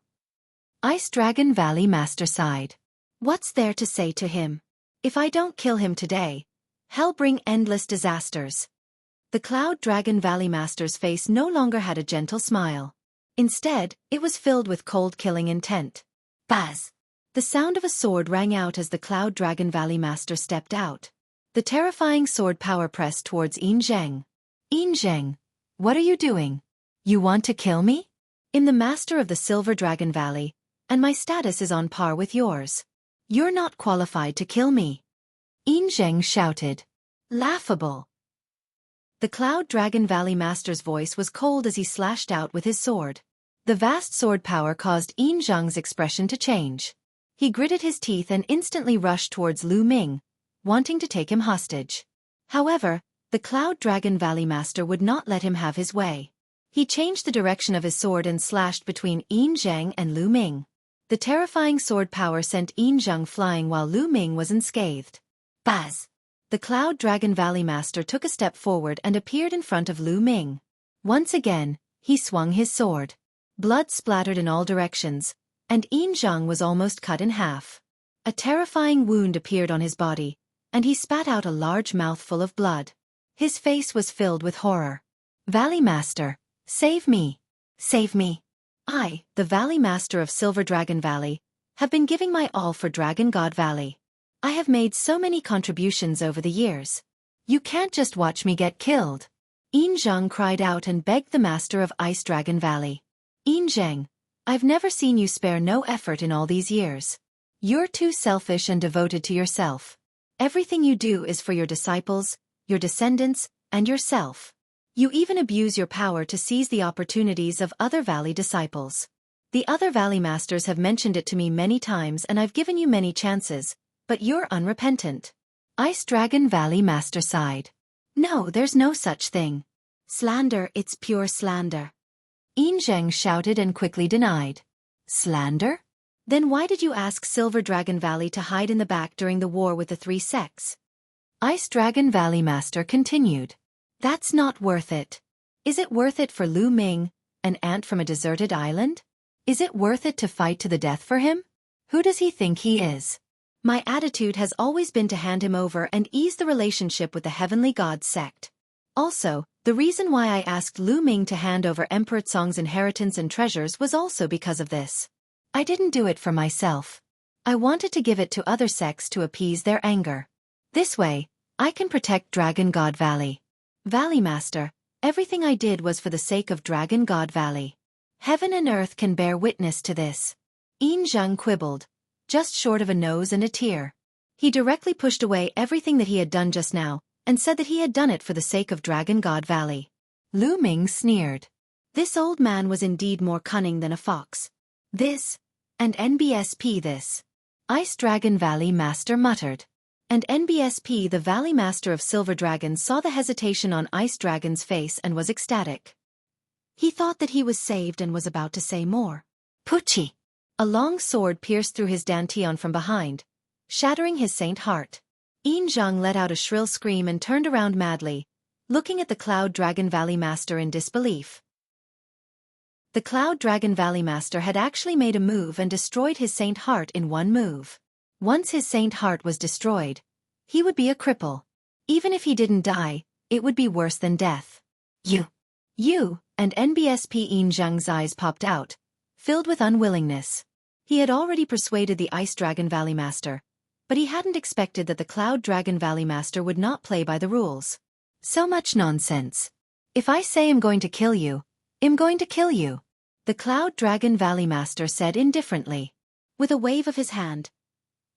Ice Dragon Valley Master sighed. What's there to say to him? If I don't kill him today, hell bring endless disasters. The Cloud Dragon Valley Master's face no longer had a gentle smile. Instead, it was filled with cold killing intent. Buzz! The sound of a sword rang out as the Cloud Dragon Valley Master stepped out. The terrifying sword power pressed towards Yin Zhang. Yin Zhang, what are you doing? You want to kill me? I'm the Master of the Silver Dragon Valley, and my status is on par with yours. You're not qualified to kill me. Yin Zhang shouted. Laughable. The Cloud Dragon Valley Master's voice was cold as he slashed out with his sword. The vast sword power caused Yin Zhang's expression to change. He gritted his teeth and instantly rushed towards Lu Ming, wanting to take him hostage. However, the Cloud Dragon Valley Master would not let him have his way. He changed the direction of his sword and slashed between Yin Zhang and Lu Ming. The terrifying sword power sent Yin Zhang flying while Lu Ming was unscathed. Buzz! The Cloud Dragon Valley Master took a step forward and appeared in front of Lu Ming. Once again, he swung his sword. Blood splattered in all directions, and Yin Zhang was almost cut in half. A terrifying wound appeared on his body, and he spat out a large mouthful of blood. His face was filled with horror. Valley Master, save me! Save me! I, the Valley Master of Silver Dragon Valley, have been giving my all for Dragon God Valley. I have made so many contributions over the years. You can't just watch me get killed. Yin Zhang cried out and begged the Master of Ice Dragon Valley. Yin Zhang, I've never seen you spare no effort in all these years. You're too selfish and devoted to yourself. Everything you do is for your disciples, your descendants, and yourself. You even abuse your power to seize the opportunities of other Valley disciples. The other Valley Masters have mentioned it to me many times and I've given you many chances, but you're unrepentant. Ice Dragon Valley Master sighed. No, there's no such thing. Slander, it's pure slander. Yin Zhang shouted and quickly denied. Slander? Then why did you ask Silver Dragon Valley to hide in the back during the war with the three sects? Ice Dragon Valley Master continued. That's not worth it. Is it worth it for Lu Ming, an ant from a deserted island? Is it worth it to fight to the death for him? Who does he think he is? My attitude has always been to hand him over and ease the relationship with the Heavenly Gods sect. Also, the reason why I asked Lu Ming to hand over Emperor Cong's inheritance and treasures was also because of this. I didn't do it for myself. I wanted to give it to other sects to appease their anger. This way, I can protect Dragon God Valley. Valley Master, everything I did was for the sake of Dragon God Valley. Heaven and earth can bear witness to this. Yin Zhang quibbled, just short of a nose and a tear. He directly pushed away everything that he had done just now, and said that he had done it for the sake of Dragon God Valley. Lu Ming sneered. This old man was indeed more cunning than a fox. This, and NBSP this. Ice Dragon Valley Master muttered. And NBSP, the Valley Master of Silver Dragon, saw the hesitation on Ice Dragon's face and was ecstatic. He thought that he was saved and was about to say more. Pucci! A long sword pierced through his dantian from behind, shattering his saint heart. Yin Zhang let out a shrill scream and turned around madly, looking at the Cloud Dragon Valley Master in disbelief. The Cloud Dragon Valley Master had actually made a move and destroyed his Saint Heart in one move. Once his Saint Heart was destroyed, he would be a cripple. Even if he didn't die, it would be worse than death. You, and NBSP Yin Zhang's eyes popped out, filled with unwillingness. He had already persuaded the Ice Dragon Valley Master, but he hadn't expected that the Cloud Dragon Valley Master would not play by the rules. So much nonsense. If I say I'm going to kill you, I'm going to kill you, the Cloud Dragon Valley Master said indifferently. With a wave of his hand,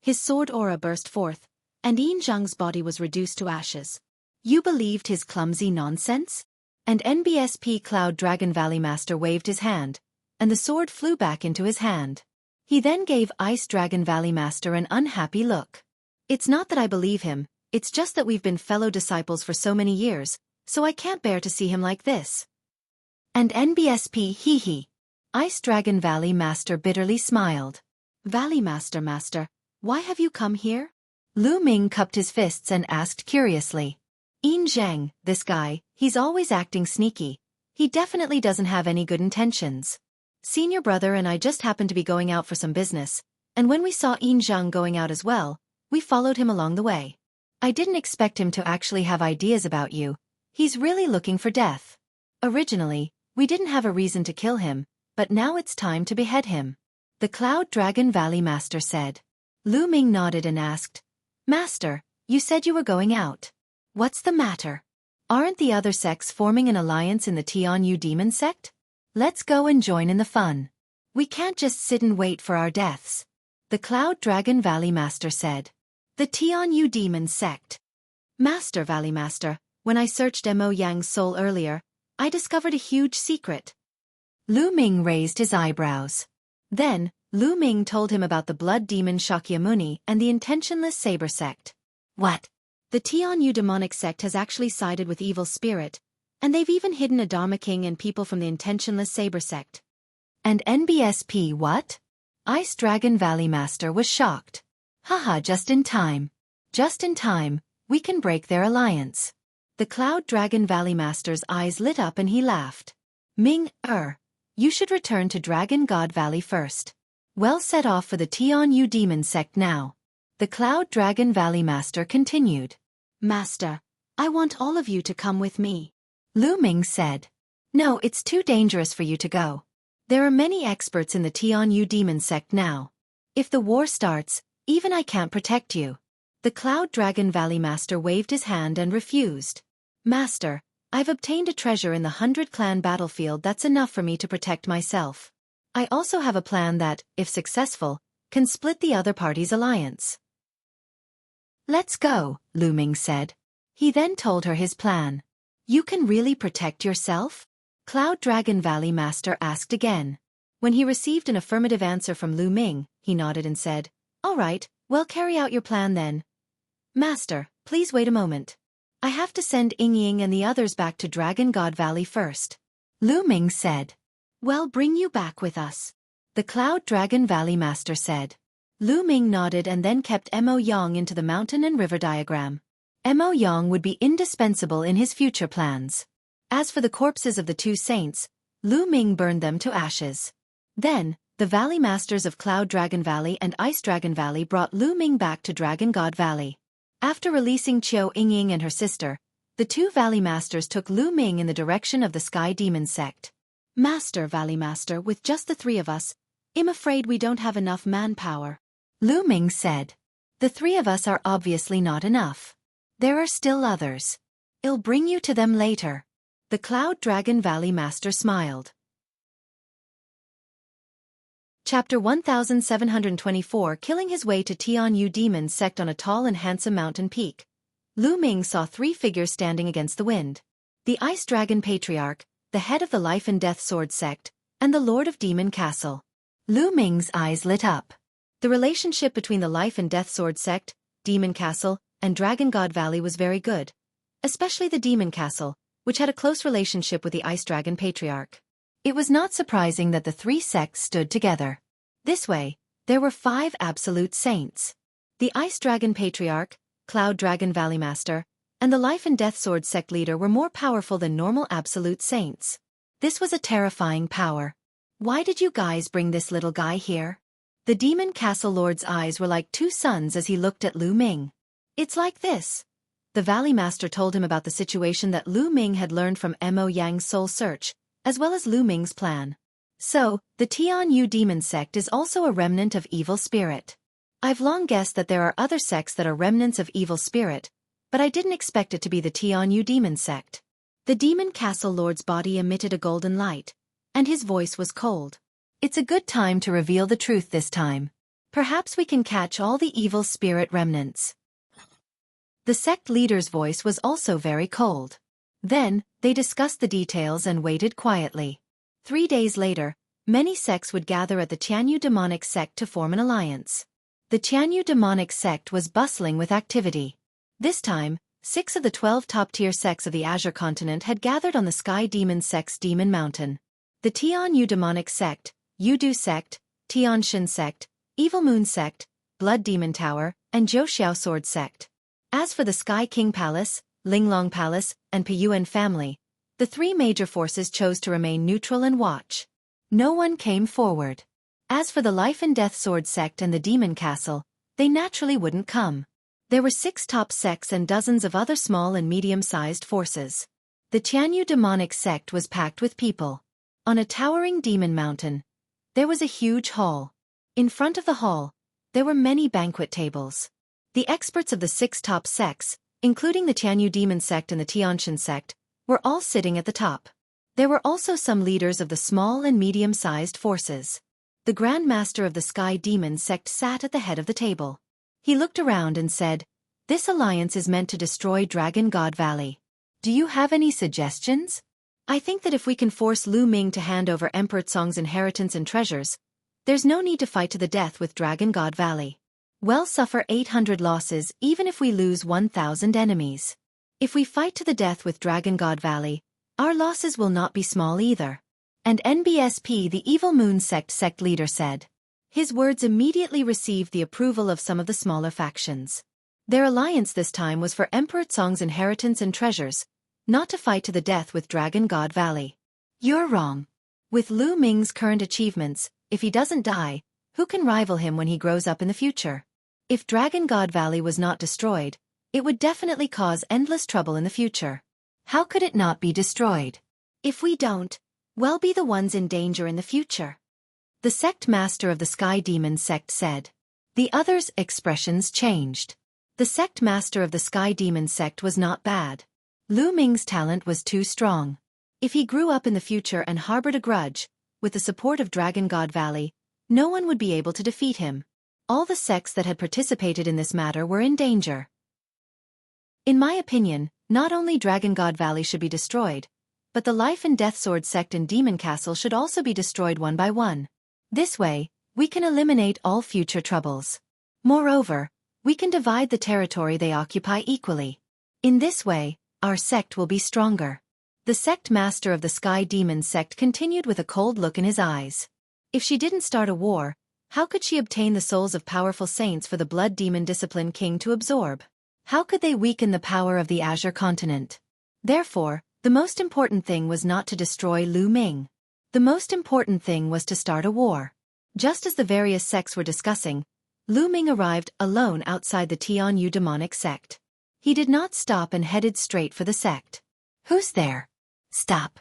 his sword aura burst forth, and Yin Zhang's body was reduced to ashes. You believed his clumsy nonsense? And NBSP Cloud Dragon Valley Master waved his hand, and the sword flew back into his hand. He then gave Ice Dragon Valley Master an unhappy look. It's not that I believe him, it's just that we've been fellow disciples for so many years, so I can't bear to see him like this. And NBSP hee. Ice Dragon Valley Master bitterly smiled. Valley Master, why have you come here? Lu Ming cupped his fists and asked curiously. Yin Zhang, this guy, he's always acting sneaky. He definitely doesn't have any good intentions. Senior brother and I just happened to be going out for some business, and when we saw Yin Zhang going out as well, we followed him along the way. I didn't expect him to actually have ideas about you. He's really looking for death. Originally, we didn't have a reason to kill him, but now it's time to behead him. The Cloud Dragon Valley Master said. Lu Ming nodded and asked, Master, you said you were going out. What's the matter? Aren't the other sects forming an alliance in the Tianyu Demon Sect? Let's go and join in the fun. We can't just sit and wait for our deaths. The Cloud Dragon Valley Master said. The Tianyu Demon Sect. Master Valley Master, when I searched Mo Yang's soul earlier, I discovered a huge secret. Lu Ming raised his eyebrows. Then, Lu Ming told him about the blood demon Shakyamuni and the intentionless saber sect. What? The Tianyu demonic sect has actually sided with evil spirit, and they've even hidden a Dharma King and people from the intentionless saber sect. And NBSP what? Ice Dragon Valley Master was shocked. Haha, just in time. Just in time, we can break their alliance. The Cloud Dragon Valley Master's eyes lit up and he laughed. Ming, you should return to Dragon God Valley first. Well, set off for the Tianyu Demon Sect now. The Cloud Dragon Valley Master continued. Master, I want all of you to come with me. Lu Ming said. No, it's too dangerous for you to go. There are many experts in the Tianyu Demon Sect now. If the war starts, even I can't protect you. The Cloud Dragon Valley Master waved his hand and refused. Master, I've obtained a treasure in the 100 Clan battlefield that's enough for me to protect myself. I also have a plan that, if successful, can split the other party's alliance. Let's go, Lu Ming said. He then told her his plan. You can really protect yourself? Cloud Dragon Valley Master asked again. When he received an affirmative answer from Lu Ming, he nodded and said, All right, well, carry out your plan then. Master, please wait a moment. I have to send Ying and the others back to Dragon God Valley first. Lu Ming said. Well, bring you back with us. The Cloud Dragon Valley Master said. Lu Ming nodded and then kept Mo Yang into the mountain and river diagram. Mo Yang would be indispensable in his future plans. As for the corpses of the two saints, Lu Ming burned them to ashes. Then, the Valley Masters of Cloud Dragon Valley and Ice Dragon Valley brought Lu Ming back to Dragon God Valley. After releasing Qiu Ying and her sister, the two Valley Masters took Lu Ming in the direction of the Sky Demon Sect. Master Valley Master, with just the three of us, I'm afraid we don't have enough manpower. Lu Ming said. The three of us are obviously not enough. There are still others. I'll bring you to them later. The Cloud Dragon Valley Master smiled. Chapter 1724. Killing his way to Tianyu Demon Sect. On a tall and handsome mountain peak, Lu Ming saw three figures standing against the wind. The Ice Dragon Patriarch, the head of the Life and Death Sword Sect, and the Lord of Demon Castle. Lu Ming's eyes lit up. The relationship between the Life and Death Sword Sect, Demon Castle, and Dragon God Valley was very good, especially the Demon Castle, which had a close relationship with the Ice Dragon Patriarch. It was not surprising that the three sects stood together. This way, there were 5 absolute saints. The Ice Dragon Patriarch, Cloud Dragon Valley Master, and the Life and Death Sword Sect leader were more powerful than normal absolute saints. This was a terrifying power. Why did you guys bring this little guy here? The demon castle lord's eyes were like two suns as he looked at Lu Ming. It's like this. The Valley Master told him about the situation that Lu Ming had learned from Mo Yang's soul search, as well as Lu Ming's plan. So, the Tianyu demon sect is also a remnant of evil spirit. I've long guessed that there are other sects that are remnants of evil spirit, but I didn't expect it to be the Tianyu demon sect. The demon castle lord's body emitted a golden light, and his voice was cold. It's a good time to reveal the truth this time. Perhaps we can catch all the evil spirit remnants. The sect leader's voice was also very cold. Then, they discussed the details and waited quietly. 3 days later, many sects would gather at the Tianyu demonic sect to form an alliance. The Tianyu demonic sect was bustling with activity. This time, 6 of the 12 top-tier sects of the Azure continent had gathered on the Sky Demon sect's Demon Mountain. The Tianyu demonic sect, Yudu sect, Tianshan sect, Evil Moon sect, Blood Demon Tower, and Zhouxiao Sword sect. As for the Sky King Palace, Linglong Palace, and Piyuan family, the 3 major forces chose to remain neutral and watch. No one came forward. As for the Life and Death Sword sect and the Demon Castle, they naturally wouldn't come. There were 6 top sects and dozens of other small and medium-sized forces. The Tianyu demonic sect was packed with people. On a towering demon mountain, there was a huge hall. In front of the hall, there were many banquet tables. The experts of the 6 top sects, including the Tianyu demon sect and the Tianshan sect, were all sitting at the top. There were also some leaders of the small and medium-sized forces. The Grand Master of the Sky Demon sect sat at the head of the table. He looked around and said, "This alliance is meant to destroy Dragon God Valley. Do you have any suggestions? I think that if we can force Lu Ming to hand over Emperor Tsong's inheritance and treasures, there's no need to fight to the death with Dragon God Valley. We'll suffer 800 losses even if we lose 1,000 enemies. If we fight to the death with Dragon God Valley, our losses will not be small either." And NBSP, the Evil Moon sect leader, said. His words immediately received the approval of some of the smaller factions. Their alliance this time was for Emperor Tsong's inheritance and treasures, not to fight to the death with Dragon God Valley. You're wrong. With Lu Ming's current achievements, if he doesn't die, who can rival him when he grows up in the future? If Dragon God Valley was not destroyed, it would definitely cause endless trouble in the future. How could it not be destroyed? If we don't, we'll be the ones in danger in the future. The sect master of the Sky Demon sect said. The others' expressions changed. The sect master of the Sky Demon sect was not bad. Lu Ming's talent was too strong. If he grew up in the future and harbored a grudge, with the support of Dragon God Valley, no one would be able to defeat him. All the sects that had participated in this matter were in danger. In my opinion, not only Dragon God Valley should be destroyed, but the Life and Death Sword sect and Demon Castle should also be destroyed one by one. This way, we can eliminate all future troubles. Moreover, we can divide the territory they occupy equally. In this way, our sect will be stronger. The sect master of the Sky Demon sect continued with a cold look in his eyes. If she didn't start a war, how could she obtain the souls of powerful saints for the Blood Demon Discipline King to absorb? How could they weaken the power of the Azure continent? Therefore, the most important thing was not to destroy Lu Ming. The most important thing was to start a war. Just as the various sects were discussing, Lu Ming arrived alone outside the Tianyu demonic sect. He did not stop and headed straight for the sect. "Who's there? Stop!"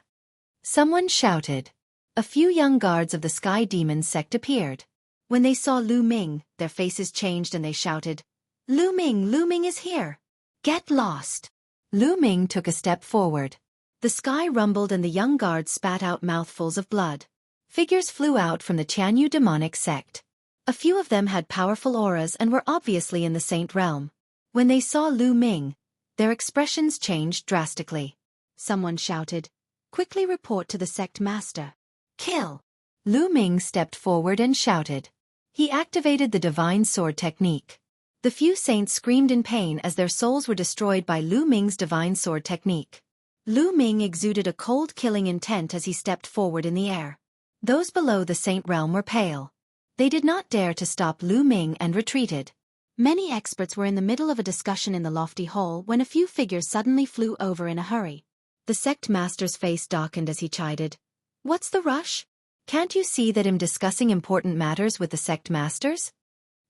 Someone shouted. A few young guards of the Sky Demon sect appeared. When they saw Lu Ming, their faces changed and they shouted, Lu Ming is here! Get lost!" Lu Ming took a step forward. The sky rumbled and the young guards spat out mouthfuls of blood. Figures flew out from the Tianyu demonic sect. A few of them had powerful auras and were obviously in the Saint realm. When they saw Lu Ming, their expressions changed drastically. Someone shouted, "Quickly report to the sect master. Kill!" Lu Ming stepped forward and shouted. He activated the divine sword technique. The few saints screamed in pain as their souls were destroyed by Lu Ming's divine sword technique. Lu Ming exuded a cold killing intent as he stepped forward in the air. Those below the saint realm were pale. They did not dare to stop Lu Ming and retreated. Many experts were in the middle of a discussion in the lofty hall when a few figures suddenly flew over in a hurry. The sect master's face darkened as he chided. "What's the rush? Can't you see that I'm discussing important matters with the sect masters?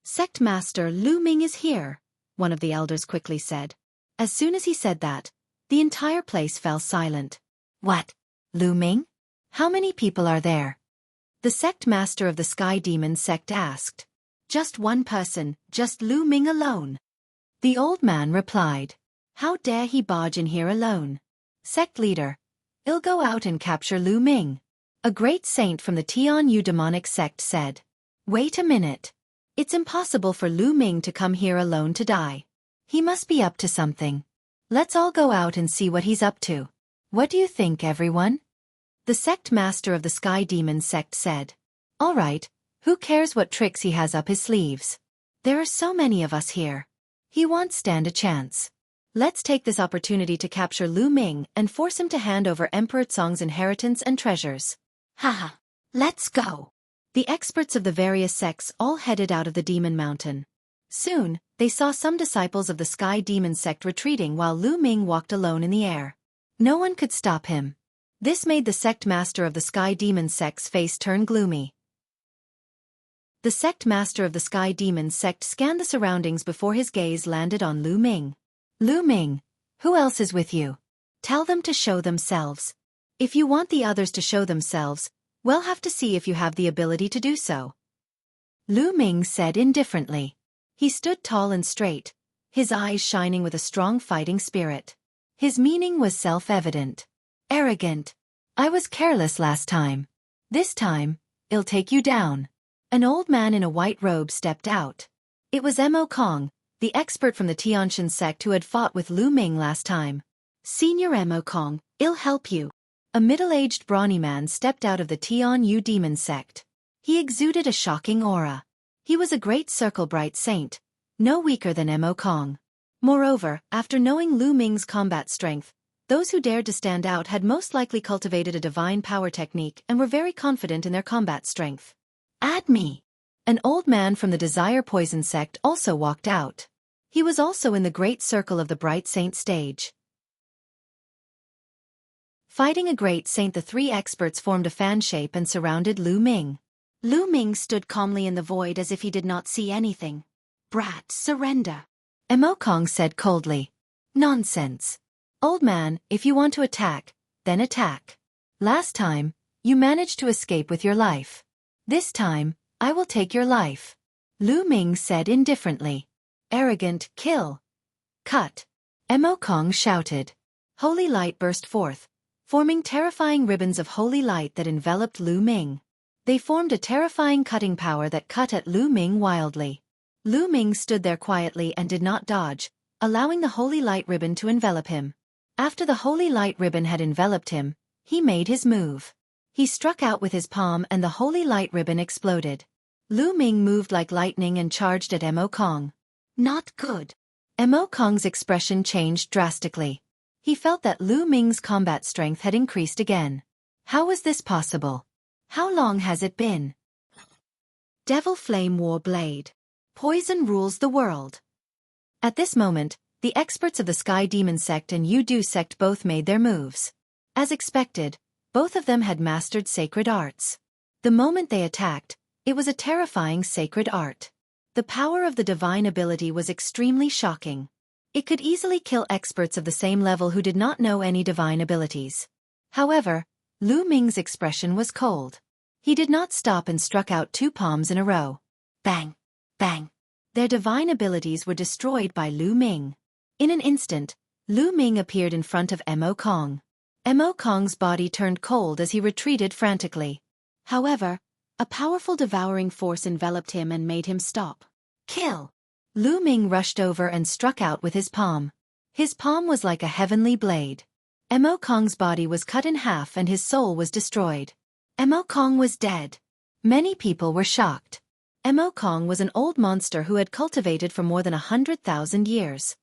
Sect master Lu Ming is here, one of the elders quickly said. As soon as he said that, the entire place fell silent. What? Lu Ming? How many people are there? The sect master of the Sky Demon sect asked. Just one person, just Lu Ming alone. The old man replied. How dare he barge in here alone? Sect leader, I'll go out and capture Lu Ming. A great saint from the Tianyu demonic sect said. Wait a minute. It's impossible for Lu Ming to come here alone to die. He must be up to something. Let's all go out and see what he's up to. What do you think, everyone? The sect master of the Sky Demon sect said. All right, who cares what tricks he has up his sleeves? There are so many of us here. He won't stand a chance. Let's take this opportunity to capture Lu Ming and force him to hand over Emperor Cong's inheritance and treasures. Haha, let's go. The experts of the various sects all headed out of the Demon Mountain. Soon, they saw some disciples of the Sky Demon sect retreating while Lu Ming walked alone in the air. No one could stop him. This made the sect master of the Sky Demon sect's face turn gloomy. The sect master of the Sky Demon sect scanned the surroundings before his gaze landed on Lu Ming. Lu Ming, who else is with you? Tell them to show themselves. If you want the others to show themselves, we'll have to see if you have the ability to do so. Lu Ming said indifferently. He stood tall and straight, his eyes shining with a strong fighting spirit. His meaning was self-evident. Arrogant. I was careless last time. This time, I'll take you down. An old man in a white robe stepped out. It was Mo Kong, the expert from the Tianshan sect who had fought with Lu Ming last time. Senior Mo Kong, I'll help you. A middle-aged brawny man stepped out of the Tianyu demon sect. He exuded a shocking aura. He was a great circle-bright saint, no weaker than Mo Kong. Moreover, after knowing Lu Ming's combat strength, those who dared to stand out had most likely cultivated a divine power technique and were very confident in their combat strength. Add me. An old man from the Desire Poison sect also walked out. He was also in the great circle of the Bright Saint stage. Fighting a great saint, the three experts formed a fan shape and surrounded Lu Ming. Lu Ming stood calmly in the void as if he did not see anything. Brat, surrender. Mo Kong said coldly. Nonsense. Old man, if you want to attack, then attack. Last time, you managed to escape with your life. This time, I will take your life. Lu Ming said indifferently. Arrogant, kill. Cut. Mo Kong shouted. Holy light burst forth, forming terrifying ribbons of holy light that enveloped Lu Ming. They formed a terrifying cutting power that cut at Lu Ming wildly. Lu Ming stood there quietly and did not dodge, allowing the holy light ribbon to envelop him. After the holy light ribbon had enveloped him, he made his move. He struck out with his palm and the holy light ribbon exploded. Lu Ming moved like lightning and charged at Mo Kong. Not good. Mo Kong's expression changed drastically. He felt that Lu Ming's combat strength had increased again. How was this possible? How long has it been? Devil Flame War Blade. Poison rules the world. At this moment, the experts of the Sky Demon sect and Yudu sect both made their moves. As expected, both of them had mastered sacred arts. The moment they attacked, it was a terrifying sacred art. The power of the divine ability was extremely shocking. It could easily kill experts of the same level who did not know any divine abilities. However, Lu Ming's expression was cold. He did not stop and struck out two palms in a row. Bang! Bang! Their divine abilities were destroyed by Lu Ming. In an instant, Lu Ming appeared in front of Mo Kong. Mo Kong's body turned cold as he retreated frantically. However, a powerful devouring force enveloped him and made him stop. Kill! Lu Ming rushed over and struck out with his palm. His palm was like a heavenly blade. Mo Kong's body was cut in half and his soul was destroyed. Mo Kong was dead. Many people were shocked. Mo Kong was an old monster who had cultivated for more than 100,000 years.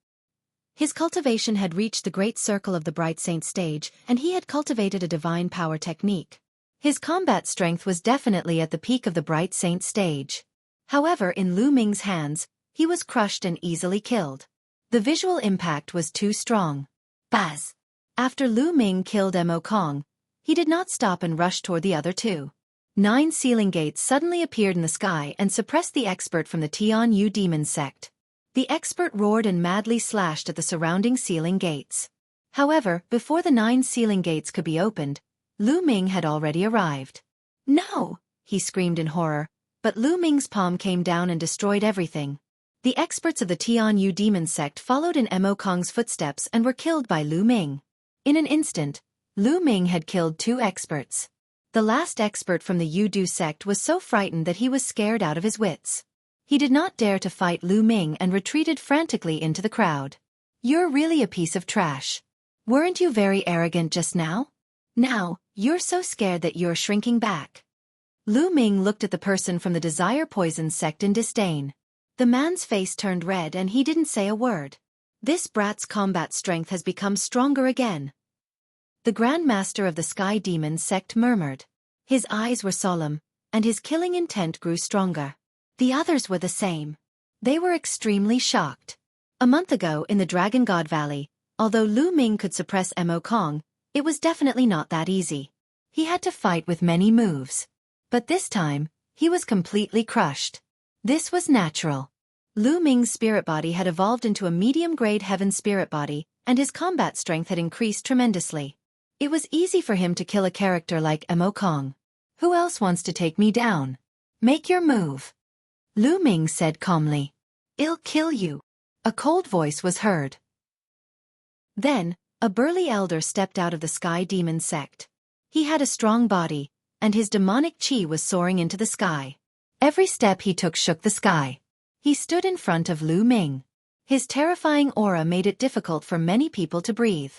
His cultivation had reached the great circle of the Bright Saint stage, and he had cultivated a divine power technique. His combat strength was definitely at the peak of the Bright Saint stage. However, in Lu Ming's hands, he was crushed and easily killed. The visual impact was too strong. Buzz! After Lu Ming killed Mo Kong, he did not stop and rush toward the other two. 9 sealing gates suddenly appeared in the sky and suppressed the expert from the Tianyu demon sect. The expert roared and madly slashed at the surrounding sealing gates. However, before the 9 sealing gates could be opened, Lu Ming had already arrived. "No!" he screamed in horror, but Lu Ming's palm came down and destroyed everything. The experts of the Tianyu demon sect followed in Mo Kong's footsteps and were killed by Lu Ming. In an instant, Lu Ming had killed 2 experts. The last expert from the Yudu sect was so frightened that he was scared out of his wits. He did not dare to fight Lu Ming and retreated frantically into the crowd. "You're really a piece of trash. Weren't you very arrogant just now? Now, you're so scared that you're shrinking back." Lu Ming looked at the person from the Desire Poison sect in disdain. The man's face turned red and he didn't say a word. This brat's combat strength has become stronger again. The Grand Master of the Sky Demon sect murmured. His eyes were solemn, and his killing intent grew stronger. The others were the same. They were extremely shocked. A month ago in the Dragon God Valley, although Lu Ming could suppress Mo Kong, it was definitely not that easy. He had to fight with many moves. But this time, he was completely crushed. This was natural. Lu Ming's spirit body had evolved into a medium-grade heaven spirit body, and his combat strength had increased tremendously. It was easy for him to kill a character like Mo Kong. "Who else wants to take me down? Make your move," Lu Ming said calmly. "I'll kill you." A cold voice was heard. Then, a burly elder stepped out of the Sky Demon sect. He had a strong body, and his demonic chi was soaring into the sky. Every step he took shook the sky. He stood in front of Lu Ming. His terrifying aura made it difficult for many people to breathe.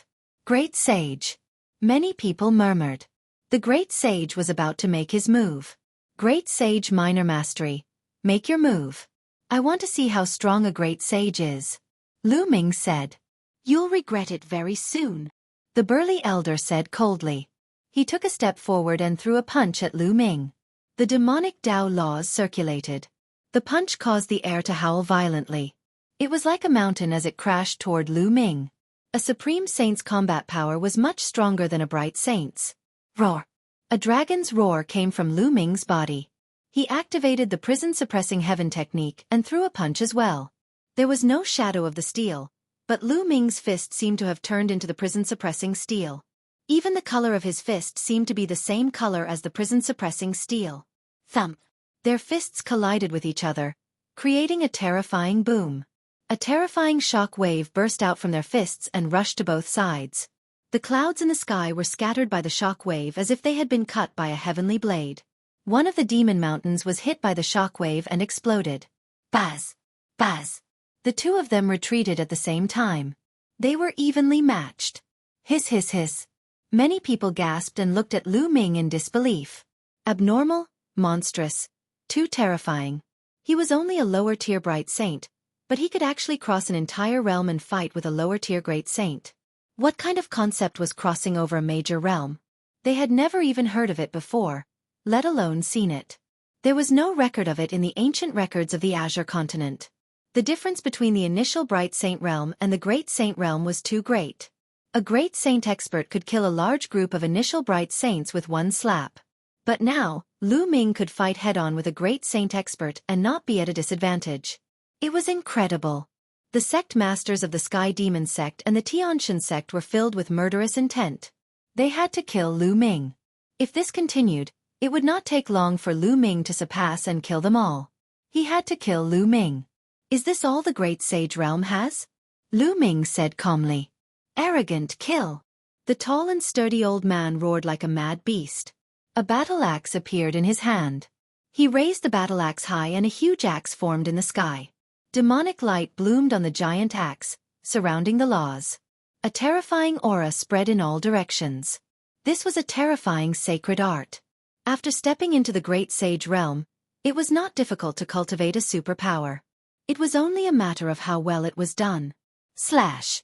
"Great Sage." Many people murmured. The Great Sage was about to make his move. "Great Sage Minor Mastery. Make your move. I want to see how strong a Great Sage is," Lu Ming said. "You'll regret it very soon," the burly elder said coldly. He took a step forward and threw a punch at Lu Ming. The demonic Tao laws circulated. The punch caused the air to howl violently. It was like a mountain as it crashed toward Lu Ming. A Supreme Saint's combat power was much stronger than a Bright Saint's. Roar! A dragon's roar came from Lu Ming's body. He activated the prison-suppressing heaven technique and threw a punch as well. There was no shadow of the steel, but Lu Ming's fist seemed to have turned into the prison-suppressing steel. Even the color of his fist seemed to be the same color as the prison-suppressing steel. Thump! Their fists collided with each other, creating a terrifying boom. A terrifying shock wave burst out from their fists and rushed to both sides. The clouds in the sky were scattered by the shock wave as if they had been cut by a heavenly blade. One of the demon mountains was hit by the shock wave and exploded. Buzz! Buzz! The two of them retreated at the same time. They were evenly matched. Hiss hiss hiss. Many people gasped and looked at Lu Ming in disbelief. Abnormal, monstrous, too terrifying. He was only a lower-tier Bright Saint, but he could actually cross an entire realm and fight with a lower-tier Great Saint. What kind of concept was crossing over a major realm? They had never even heard of it before, let alone seen it. There was no record of it in the ancient records of the Azure continent. The difference between the initial Bright Saint realm and the Great Saint realm was too great. A Great Saint expert could kill a large group of initial Bright Saints with one slap. But now, Lu Ming could fight head-on with a Great Saint expert and not be at a disadvantage. It was incredible. The sect masters of the Sky Demon sect and the Tianshan sect were filled with murderous intent. They had to kill Lu Ming. If this continued, it would not take long for Lu Ming to surpass and kill them all. He had to kill Lu Ming. "Is this all the Great Sage realm has?" Lu Ming said calmly. "Arrogant kill." The tall and sturdy old man roared like a mad beast. A battle axe appeared in his hand. He raised the battle axe high and a huge axe formed in the sky. Demonic light bloomed on the giant axe, surrounding the laws. A terrifying aura spread in all directions. This was a terrifying sacred art. After stepping into the Great Sage realm, it was not difficult to cultivate a superpower. It was only a matter of how well it was done. Slash!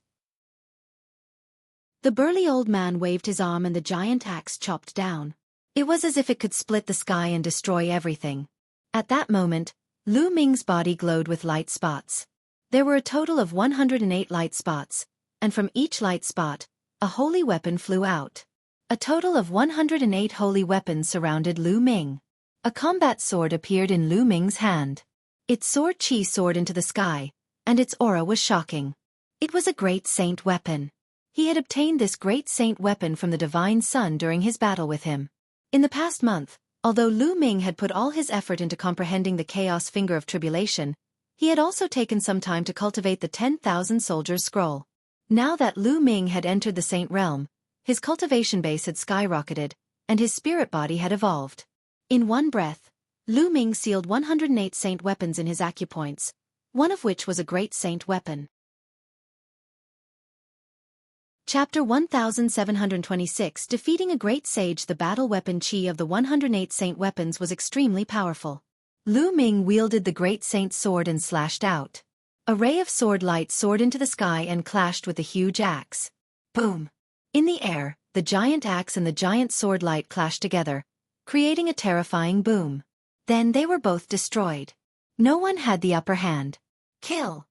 The burly old man waved his arm and the giant axe chopped down. It was as if it could split the sky and destroy everything. At that moment, Lu Ming's body glowed with light spots. There were a total of 108 light spots, and from each light spot, a holy weapon flew out. A total of 108 holy weapons surrounded Lu Ming. A combat sword appeared in Lu Ming's hand. Its sword chi soared into the sky, and its aura was shocking. It was a great saint weapon. He had obtained this great saint weapon from the Divine Sun during his battle with him. In the past month, although Lu Ming had put all his effort into comprehending the Chaos Finger of Tribulation, he had also taken some time to cultivate the 10,000 Soldiers Scroll. Now that Lu Ming had entered the Saint Realm, his cultivation base had skyrocketed, and his spirit body had evolved. In one breath, Lu Ming sealed 108 saint weapons in his acupoints, one of which was a great saint weapon. Chapter 1726. Defeating a great sage. The battle weapon chi of the 108 saint weapons was extremely powerful. Lu Ming wielded the great saint sword and slashed out. A ray of sword light soared into the sky and clashed with the huge axe. Boom! In the air, the giant axe and the giant sword light clashed together, creating a terrifying boom. Then they were both destroyed. No one had the upper hand. Kill!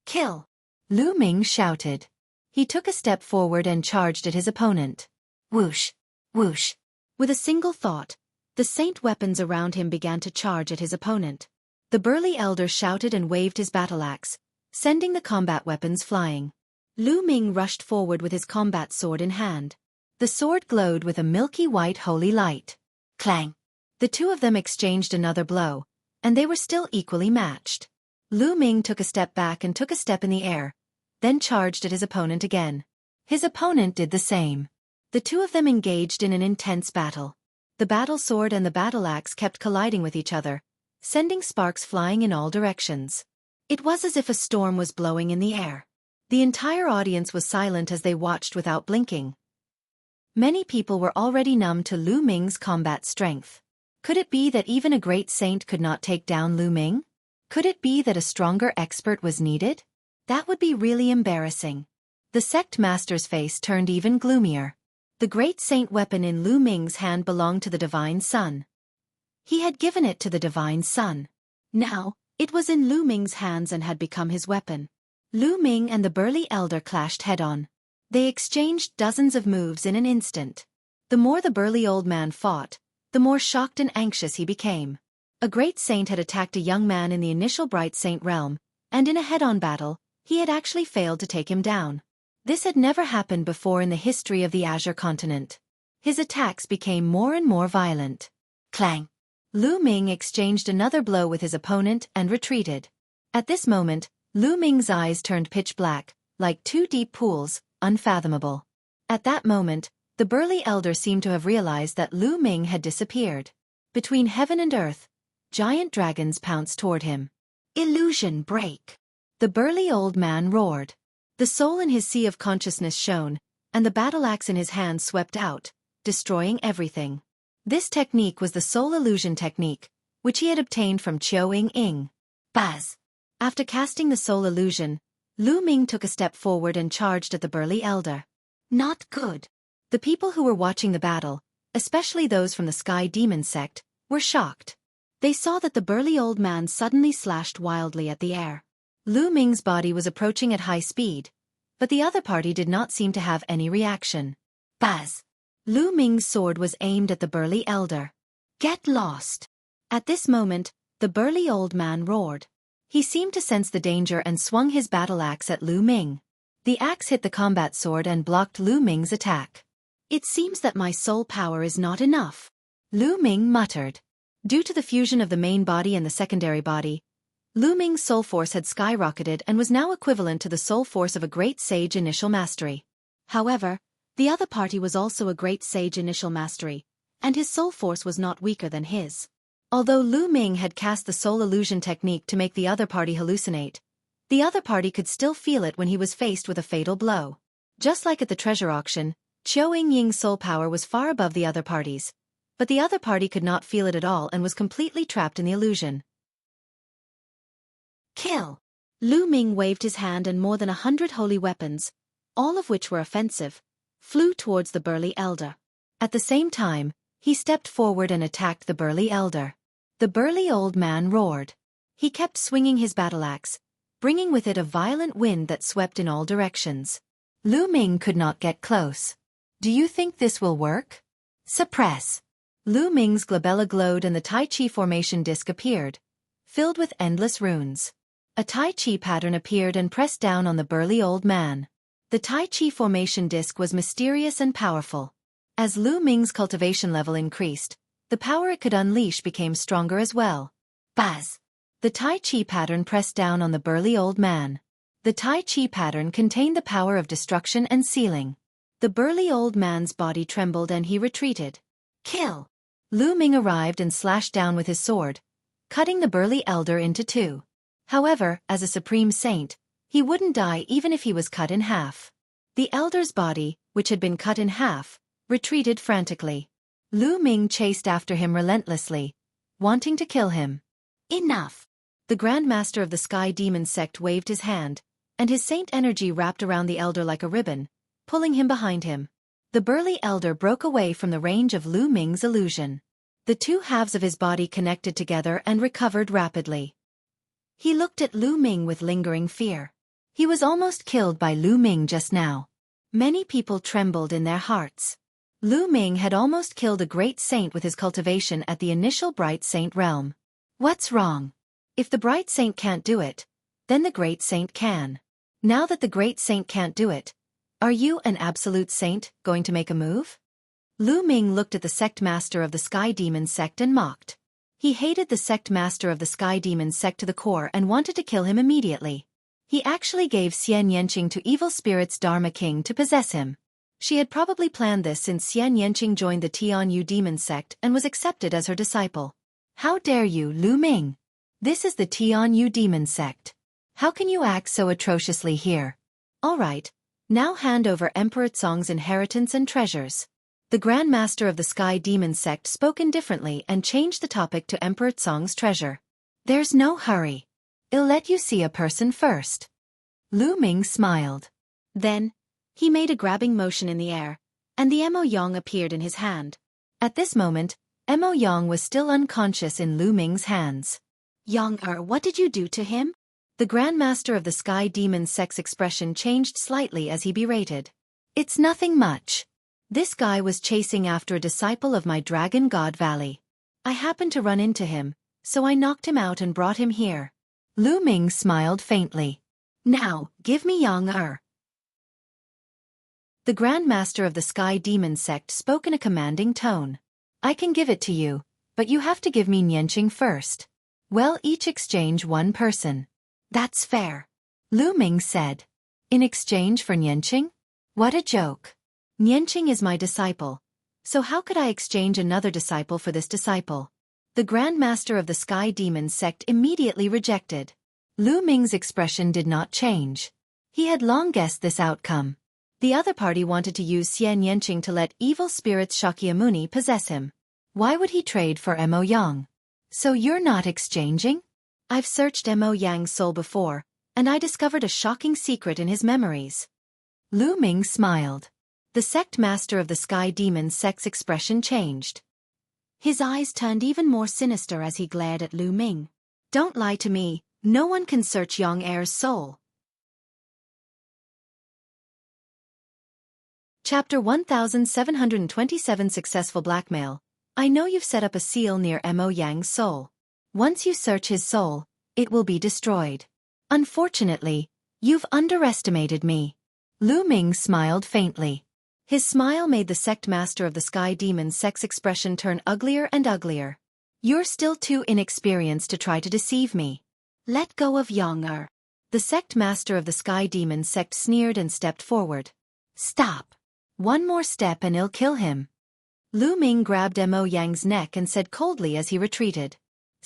Kill! Lu Ming shouted. He took a step forward and charged at his opponent. Whoosh! Whoosh! With a single thought, the saint weapons around him began to charge at his opponent. The burly elder shouted and waved his battle axe, sending the combat weapons flying. Lu Ming rushed forward with his combat sword in hand. The sword glowed with a milky white holy light. Clang! The two of them exchanged another blow, and they were still equally matched. Lu Ming took a step back and took a step in the air, then charged at his opponent again. His opponent did the same. The two of them engaged in an intense battle. The battle sword and the battle axe kept colliding with each other, sending sparks flying in all directions. It was as if a storm was blowing in the air. The entire audience was silent as they watched without blinking. Many people were already numb to Lu Ming's combat strength. Could it be that even a great saint could not take down Lu Ming? Could it be that a stronger expert was needed? That would be really embarrassing. The sect master's face turned even gloomier. The great saint weapon in Lu Ming's hand belonged to the Divine Sun. He had given it to the Divine Sun. Now, it was in Lu Ming's hands and had become his weapon. Lu Ming and the burly elder clashed head-on. They exchanged dozens of moves in an instant. The more the burly old man fought, the more shocked and anxious he became. A great saint had attacked a young man in the initial bright saint realm, and in a head-on battle, he had actually failed to take him down. This had never happened before in the history of the Azure continent. His attacks became more and more violent. Clang! Lu Ming exchanged another blow with his opponent and retreated. At this moment, Lu Ming's eyes turned pitch black, like two deep pools, unfathomable. At that moment, the burly elder seemed to have realized that Lu Ming had disappeared. Between heaven and earth, giant dragons pounced toward him. Illusion break! The burly old man roared. The soul in his sea of consciousness shone, and the battle axe in his hand swept out, destroying everything. This technique was the soul illusion technique, which he had obtained from Chiao Ying. Buzz! After casting the soul illusion, Lu Ming took a step forward and charged at the burly elder. Not good. The people who were watching the battle, especially those from the Sky Demon sect, were shocked. They saw that the burly old man suddenly slashed wildly at the air. Lu Ming's body was approaching at high speed, but the other party did not seem to have any reaction. Buzz! Lu Ming's sword was aimed at the burly elder. Get lost! At this moment, the burly old man roared. He seemed to sense the danger and swung his battle axe at Lu Ming. The axe hit the combat sword and blocked Lu Ming's attack. It seems that my soul power is not enough, Lu Ming muttered. Due to the fusion of the main body and the secondary body, Lu Ming's soul force had skyrocketed and was now equivalent to the soul force of a great sage initial mastery. However, the other party was also a great sage initial mastery, and his soul force was not weaker than his. Although Lu Ming had cast the soul illusion technique to make the other party hallucinate, the other party could still feel it when he was faced with a fatal blow. Just like at the treasure auction, Chiao Ying's soul power was far above the other party's, but the other party could not feel it at all and was completely trapped in the illusion. Kill! Lu Ming waved his hand and more than 100 holy weapons, all of which were offensive, flew towards the burly elder. At the same time, he stepped forward and attacked the burly elder. The burly old man roared. He kept swinging his battle axe, bringing with it a violent wind that swept in all directions. Lu Ming could not get close. Do you think this will work? Suppress. Lu Ming's glabella glowed and the Tai Chi formation disc appeared, filled with endless runes. A Tai Chi pattern appeared and pressed down on the burly old man. The Tai Chi formation disc was mysterious and powerful. As Lu Ming's cultivation level increased, the power it could unleash became stronger as well. Buzz! The Tai Chi pattern pressed down on the burly old man. The Tai Chi pattern contained the power of destruction and sealing. The burly old man's body trembled and he retreated. Kill! Lu Ming arrived and slashed down with his sword, cutting the burly elder into two. However, as a supreme saint, he wouldn't die even if he was cut in half. The elder's body, which had been cut in half, retreated frantically. Lu Ming chased after him relentlessly, wanting to kill him. Enough! The Grand Master of the Sky Demon sect waved his hand, and his saint energy wrapped around the elder like a ribbon, pulling him behind him. The burly elder broke away from the range of Lu Ming's illusion. The two halves of his body connected together and recovered rapidly. He looked at Lu Ming with lingering fear. He was almost killed by Lu Ming just now. Many people trembled in their hearts. Lu Ming had almost killed a great saint with his cultivation at the initial Bright Saint realm. What's wrong? If the Bright Saint can't do it, then the Great Saint can. Now that the Great Saint can't do it, are you, an absolute saint, going to make a move? Lu Ming looked at the sect master of the Sky Demon sect and mocked. He hated the sect master of the Sky Demon sect to the core and wanted to kill him immediately. He actually gave Xian Yanqing to Evil Spirit's Dharma King to possess him. She had probably planned this since Xian Yanqing joined the Tianyu Demon sect and was accepted as her disciple. How dare you, Lu Ming? This is the Tianyu Demon sect. How can you act so atrociously here? All right, now hand over Emperor Tsong's inheritance and treasures. The Grand Master of the Sky Demon sect spoke indifferently and changed the topic to Emperor Tsong's treasure. There's no hurry. I'll let you see a person first. Lu Ming smiled. Then, he made a grabbing motion in the air, and the Mo Yang appeared in his hand. At this moment, Mo Yang was still unconscious in Lu Ming's hands. Yang-er, what did you do to him? The Grand Master of the Sky Demon sect's expression changed slightly as he berated. It's nothing much. This guy was chasing after a disciple of my Dragon God Valley. I happened to run into him, so I knocked him out and brought him here. Lu Ming smiled faintly. Now, give me Yang-er. The Grand Master of the Sky Demon sect spoke in a commanding tone. I can give it to you, but you have to give me Nianqing first. Well, each exchange one person. That's fair. Lu Ming said. In exchange for Nianqing? What a joke. Nianqing is my disciple, so how could I exchange another disciple for this disciple? The Grand Master of the Sky Demon sect immediately rejected. Lu Ming's expression did not change. He had long guessed this outcome. The other party wanted to use Xian Yanqing to let evil spirits Shakyamuni possess him. Why would he trade for Mo Yang? So you're not exchanging? I've searched Mo Yang's soul before, and I discovered a shocking secret in his memories. Lu Ming smiled. The sect master of the Sky Demon sect's expression changed. His eyes turned even more sinister as he glared at Lu Ming. Don't lie to me, no one can search Yang-er's soul. Chapter 1727 Successful Blackmail. I know you've set up a seal near Mo Yang's soul. Once you search his soul, it will be destroyed. Unfortunately, you've underestimated me. Lu Ming smiled faintly. His smile made the sect master of the Sky Demon sect's expression turn uglier and uglier. You're still too inexperienced to try to deceive me. Let go of Yang-er. The sect master of the Sky Demon sect sneered and stepped forward. Stop. One more step and I'll kill him. Lu Ming grabbed Mo Yang's neck and said coldly as he retreated.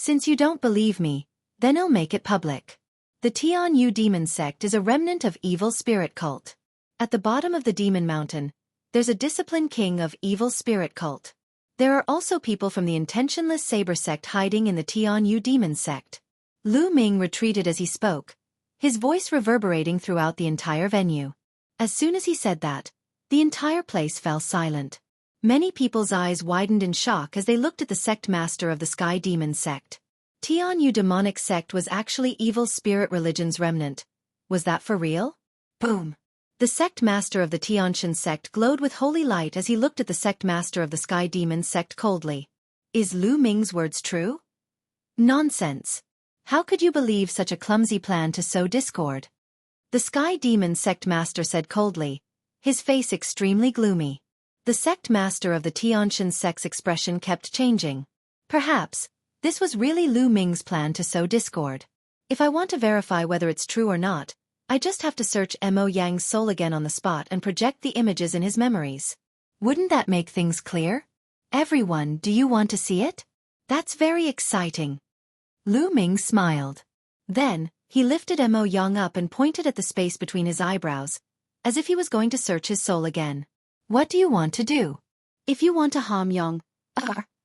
Since you don't believe me, then I'll make it public. The Tianyu Demon sect is a remnant of evil spirit cult. At the bottom of the Demon Mountain, there's a disciplined king of evil spirit cult. There are also people from the intentionless Saber sect hiding in the Tianyu Demon sect. Lu Ming retreated as he spoke, his voice reverberating throughout the entire venue. As soon as he said that, the entire place fell silent. Many people's eyes widened in shock as they looked at the sect master of the Sky Demon sect. Tianyu demonic sect was actually evil spirit religion's remnant. Was that for real? Boom! The sect master of the Tianshan sect glowed with holy light as he looked at the sect master of the Sky Demon sect coldly. Is Lu Ming's words true? Nonsense. How could you believe such a clumsy plan to sow discord? The Sky Demon sect master said coldly, his face extremely gloomy. The sect master of the Tianshan sect's expression kept changing. Perhaps, this was really Lu Ming's plan to sow discord. If I want to verify whether it's true or not, I just have to search Mo Yang's soul again on the spot and project the images in his memories. Wouldn't that make things clear? Everyone, do you want to see it? That's very exciting. Lu Ming smiled. Then, he lifted Mo Yang up and pointed at the space between his eyebrows, as if he was going to search his soul again. What do you want to do? If you want to harm Yang,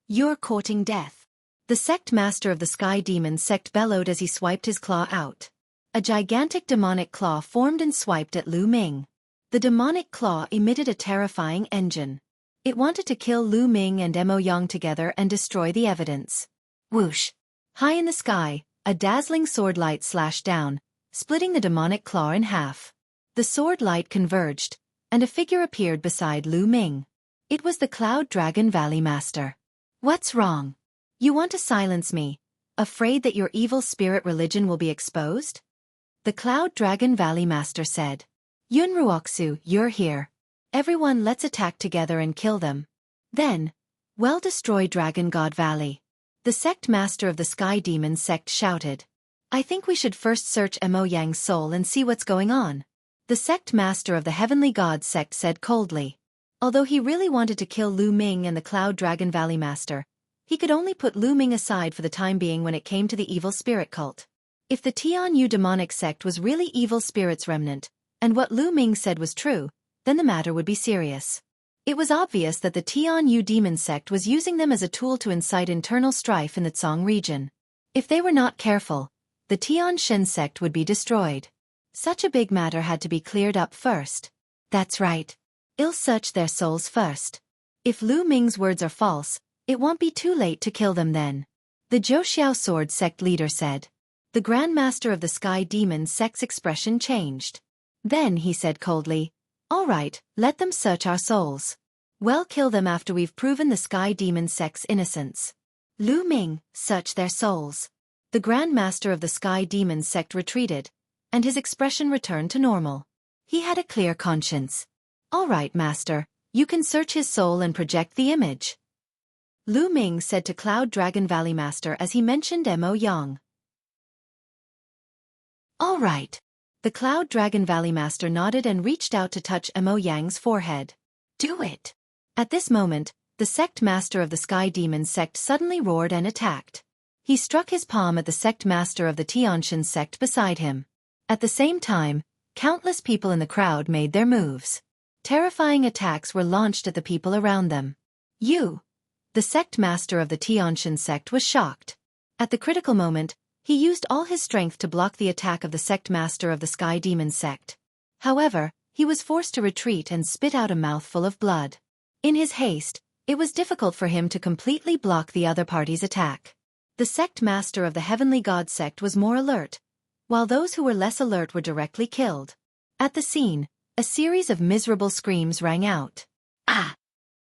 you're courting death. The sect master of the Sky Demon sect bellowed as he swiped his claw out. A gigantic demonic claw formed and swiped at Lu Ming. The demonic claw emitted a terrifying engine. It wanted to kill Lu Ming and Mo Yang together and destroy the evidence. Whoosh! High in the sky, a dazzling sword light slashed down, splitting the demonic claw in half. The sword light converged, and a figure appeared beside Lu Ming. It was the Cloud Dragon Valley Master. What's wrong? You want to silence me, afraid that your evil spirit religion will be exposed? The Cloud Dragon Valley Master said. Yunruoxu, you're here. Everyone, let's attack together and kill them. Then, we'll destroy Dragon God Valley. The sect master of the Sky Demon sect shouted. I think we should first search Mo Yang's soul and see what's going on. The sect master of the Heavenly God sect said coldly. Although he really wanted to kill Lu Ming and the Cloud Dragon Valley Master, he could only put Lu Ming aside for the time being when it came to the evil spirit cult. If the Tian Yu demonic sect was really evil spirits remnant, and what Lu Ming said was true, then the matter would be serious. It was obvious that the Tian Yu demon sect was using them as a tool to incite internal strife in the Tsang region. If they were not careful, the Tian Shen sect would be destroyed. Such a big matter had to be cleared up first. That's right. I'll search their souls first. If Lu Ming's words are false, it won't be too late to kill them then. The Zhou Sword sect leader said. The Grand Master of the Sky Demon sect's expression changed. Then he said coldly, all right, let them search our souls. We'll kill them after we've proven the Sky Demon sect's innocence. Lu Ming, search their souls. The Grand Master of the Sky Demon sect retreated, and his expression returned to normal. He had a clear conscience. All right, Master, you can search his soul and project the image. Lu Ming said to Cloud Dragon Valley Master as he mentioned Mo Yang. All right. The Cloud Dragon Valley Master nodded and reached out to touch Mo Yang's forehead. Do it. At this moment, the sect master of the Sky Demon sect suddenly roared and attacked. He struck his palm at the sect master of the Tianshan sect beside him. At the same time, countless people in the crowd made their moves. Terrifying attacks were launched at the people around them. The sect master of the Tianshan sect was shocked. At the critical moment, he used all his strength to block the attack of the sect master of the Sky Demon sect. However, he was forced to retreat and spit out a mouthful of blood. In his haste, it was difficult for him to completely block the other party's attack. The sect master of the Heavenly God sect was more alert, while those who were less alert were directly killed. At the scene, a series of miserable screams rang out. Ah!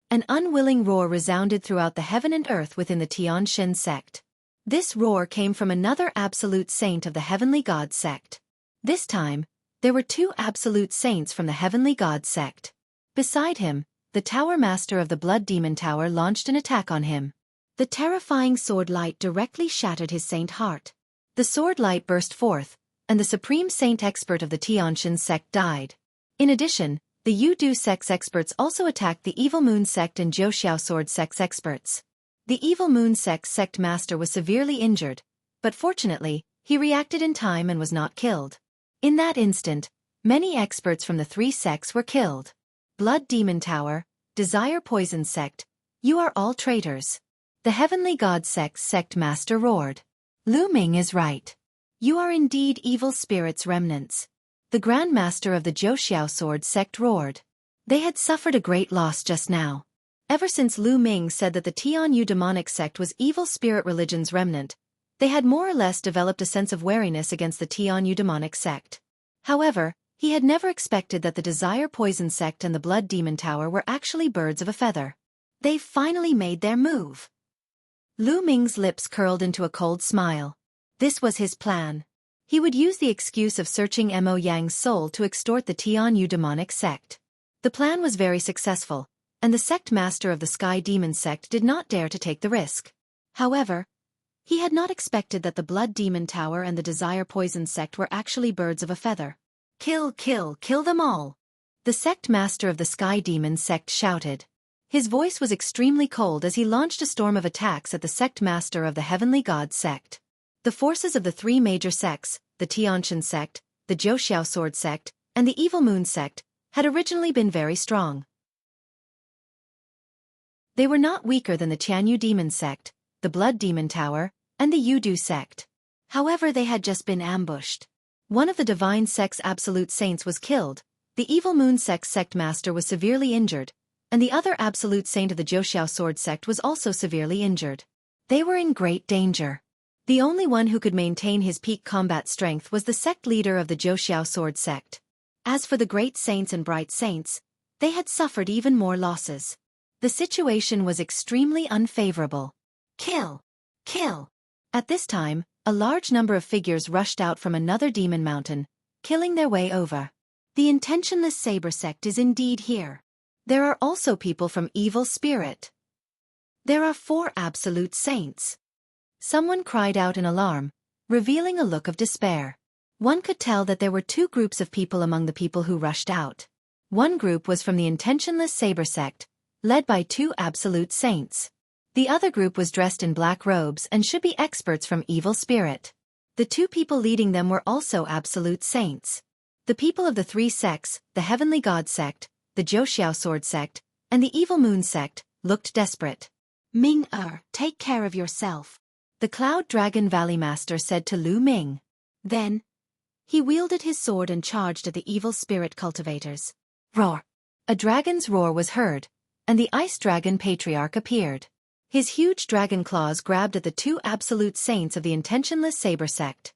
An unwilling roar resounded throughout the heaven and earth within the Tianshan sect. This roar came from another absolute saint of the Heavenly God sect. This time, there were two absolute saints from the Heavenly God sect. Beside him, the Tower Master of the Blood Demon Tower launched an attack on him. The terrifying sword light directly shattered his saint heart. The sword light burst forth, and the Supreme Saint Expert of the Tianshan sect died. In addition, the Yudu sect's experts also attacked the Evil Moon sect and Zhou Sword sect's experts. The Evil Moon sect's sect master was severely injured, but fortunately, he reacted in time and was not killed. In that instant, many experts from the three sects were killed. Blood Demon Tower, Desire Poison sect, you are all traitors. The Heavenly God sect's sect master roared. Lu Ming is right. You are indeed evil spirits' remnants. The Grand Master of the Zhou Sword sect roared. They had suffered a great loss just now. Ever since Lu Ming said that the Tian Yu demonic sect was evil spirit religion's remnant, they had more or less developed a sense of wariness against the Tian Yu demonic sect. However, He had never expected that the Desire Poison Sect and the Blood Demon Tower were actually birds of a feather. They finally made their move. Lu Ming's lips curled into a cold smile. This was his plan. He would use the excuse of searching Mo Yang's soul to extort the Tianyu demonic sect. The plan was very successful, and the sect master of the Sky Demon sect did not dare to take the risk. However, he had not expected that the Blood Demon Tower and the Desire Poison sect were actually birds of a feather. Kill them all! The sect master of the Sky Demon sect shouted. His voice was extremely cold as he launched a storm of attacks at the sect master of the Heavenly God sect. The forces of the three major sects, the Tianshan sect, the Zhou Sword sect, and the Evil Moon sect, had originally been very strong. They were not weaker than the Tianyu Demon sect, the Blood Demon Tower, and the Yudu sect. However, they had just been ambushed. One of the Divine Sect's Absolute Saints was killed, the Evil Moon sect's sect master was severely injured, and the other Absolute Saint of the Zhou Sword sect was also severely injured. They were in great danger. The only one who could maintain his peak combat strength was the sect leader of the Zhou Sword sect. As for the Great Saints and Bright Saints, they had suffered even more losses. The situation was extremely unfavorable. Kill! At this time, a large number of figures rushed out from another demon mountain, killing their way over. The Intentionless Saber sect is indeed here. There are also people from Evil Spirit. There are 4 Absolute Saints. Someone cried out in alarm, revealing a look of despair. One could tell that there were 2 groups of people among the people who rushed out. One group was from the Intentionless Saber sect, led by 2 Absolute Saints. The other group was dressed in black robes and should be experts from Evil Spirit. The 2 people leading them were also Absolute Saints. The people of the 3 sects, the Heavenly God sect, the Zhou Sword sect, and the Evil Moon sect, looked desperate. Ming-er, take care of yourself, the Cloud Dragon Valley Master said to Lu Ming. Then, he wielded his sword and charged at the Evil Spirit cultivators. Roar! A dragon's roar was heard, and the Ice Dragon Patriarch appeared. His huge dragon claws grabbed at the 2 Absolute Saints of the Intentionless Saber sect.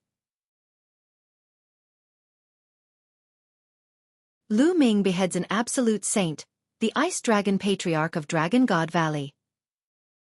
Lu Ming beheads an Absolute Saint, the Ice Dragon Patriarch of Dragon God Valley.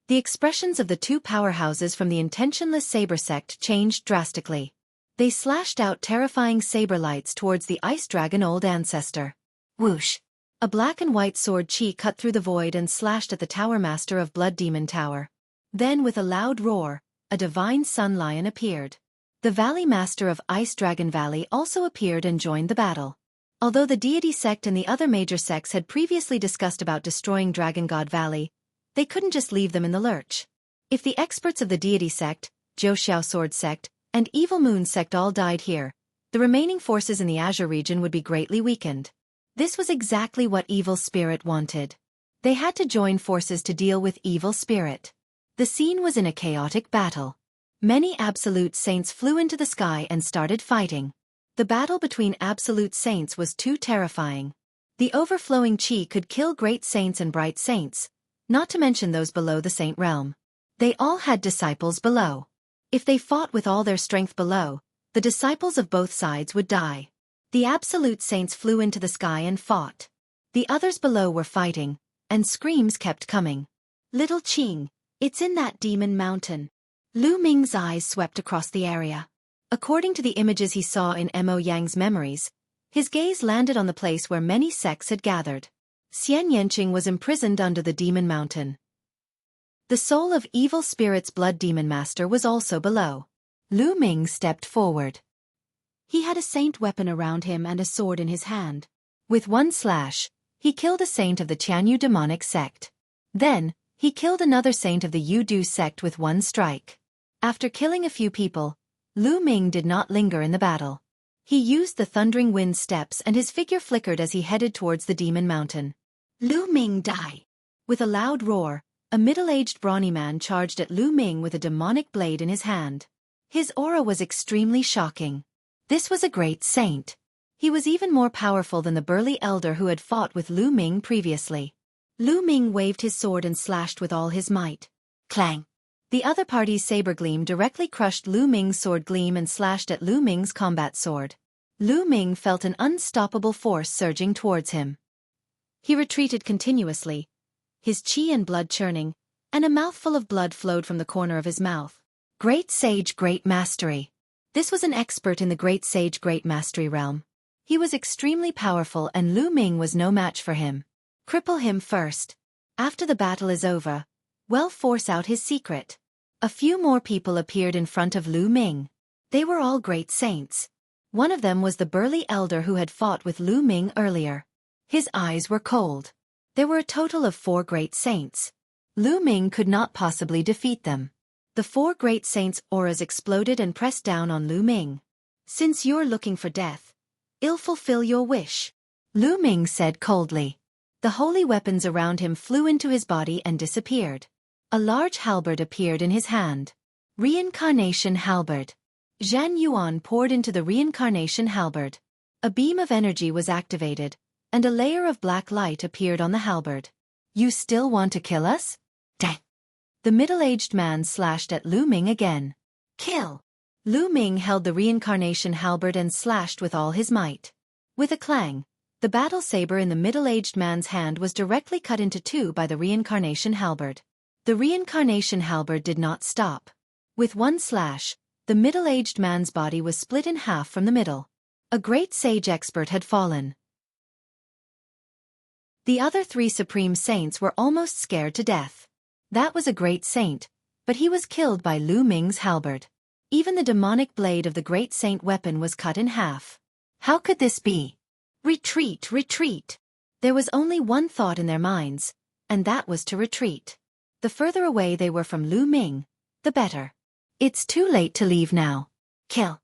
The expressions of the 2 powerhouses from the Intentionless Saber sect changed drastically. They slashed out terrifying saber lights towards the Ice Dragon Old Ancestor. Whoosh! A black and white sword chi cut through the void and slashed at the Tower Master of Blood Demon Tower. Then with a loud roar, a divine sun lion appeared. The Valley Master of Ice Dragon Valley also appeared and joined the battle. Although the Deity Sect and the other major sects had previously discussed about destroying Dragon God Valley, they couldn't just leave them in the lurch. If the experts of the Deity Sect, Zhou Sword sect, and Evil Moon sect all died here, the remaining forces in the Azure region would be greatly weakened. This was exactly what Evil Spirit wanted. They had to join forces to deal with Evil Spirit. The scene was in a chaotic battle. Many Absolute Saints flew into the sky and started fighting. The battle between Absolute Saints was too terrifying. The overflowing chi could kill Great Saints and Bright Saints, not to mention those below the Saint realm. They all had disciples below. If they fought with all their strength below, the disciples of both sides would die. The Absolute Saints flew into the sky and fought. The others below were fighting, and screams kept coming. Little Qing, it's in that demon mountain. Lu Ming's eyes swept across the area. According to the images he saw in Mo Yang's memories, his gaze landed on the place where many sects had gathered. Xian Yanqing was imprisoned under the demon mountain. The soul of Evil Spirit's Blood Demon Master was also below. Lu Ming stepped forward. He had a saint weapon around him and a sword in his hand. With one slash, he killed a saint of the Tianyu demonic sect. Then, he killed another saint of the Yudu sect with one strike. After killing a few people, Lu Ming did not linger in the battle. He used the Thundering Wind steps and his figure flickered as he headed towards the demon mountain. Lu Ming die! With a loud roar, a middle-aged brawny man charged at Lu Ming with a demonic blade in his hand. His aura was extremely shocking. This was a great saint. He was even more powerful than the burly elder who had fought with Lu Ming previously. Lu Ming waved his sword and slashed with all his might. Clang! The other party's saber gleam directly crushed Lu Ming's sword gleam and slashed at Lu Ming's combat sword. Lu Ming felt an unstoppable force surging towards him. He retreated continuously, his qi and blood churning, and a mouthful of blood flowed from the corner of his mouth. Great Sage Great Mastery. This was an expert in the Great Sage Great Mastery realm. He was extremely powerful and Lu Ming was no match for him. Cripple him first. After the battle is over, we'll force out his secret. A few more people appeared in front of Lu Ming. They were all great saints. One of them was the burly elder who had fought with Lu Ming earlier. His eyes were cold. There were a total of 4 great saints. Lu Ming could not possibly defeat them. The 4 great saints' auras exploded and pressed down on Lu Ming. Since you're looking for death, I'll fulfill your wish, Lu Ming said coldly. The holy weapons around him flew into his body and disappeared. A large halberd appeared in his hand. Reincarnation halberd. Zhan Yuan poured into the reincarnation halberd. A beam of energy was activated, and a layer of black light appeared on the halberd. You still want to kill us? Dang! The middle-aged man slashed at Lu Ming again. Kill! Lu Ming held the reincarnation halberd and slashed with all his might. With a clang, the battle saber in the middle-aged man's hand was directly cut into 2 by the reincarnation halberd. The reincarnation halberd did not stop. With one slash, the middle-aged man's body was split in half from the middle. A great sage expert had fallen. The other 3 supreme saints were almost scared to death. That was a great saint, but he was killed by Lu Ming's halberd. Even the demonic blade of the great saint weapon was cut in half. How could this be? Retreat, retreat! There was only one thought in their minds, and that was to retreat. The further away they were from Lu Ming, the better. It's too late to leave now. Kill!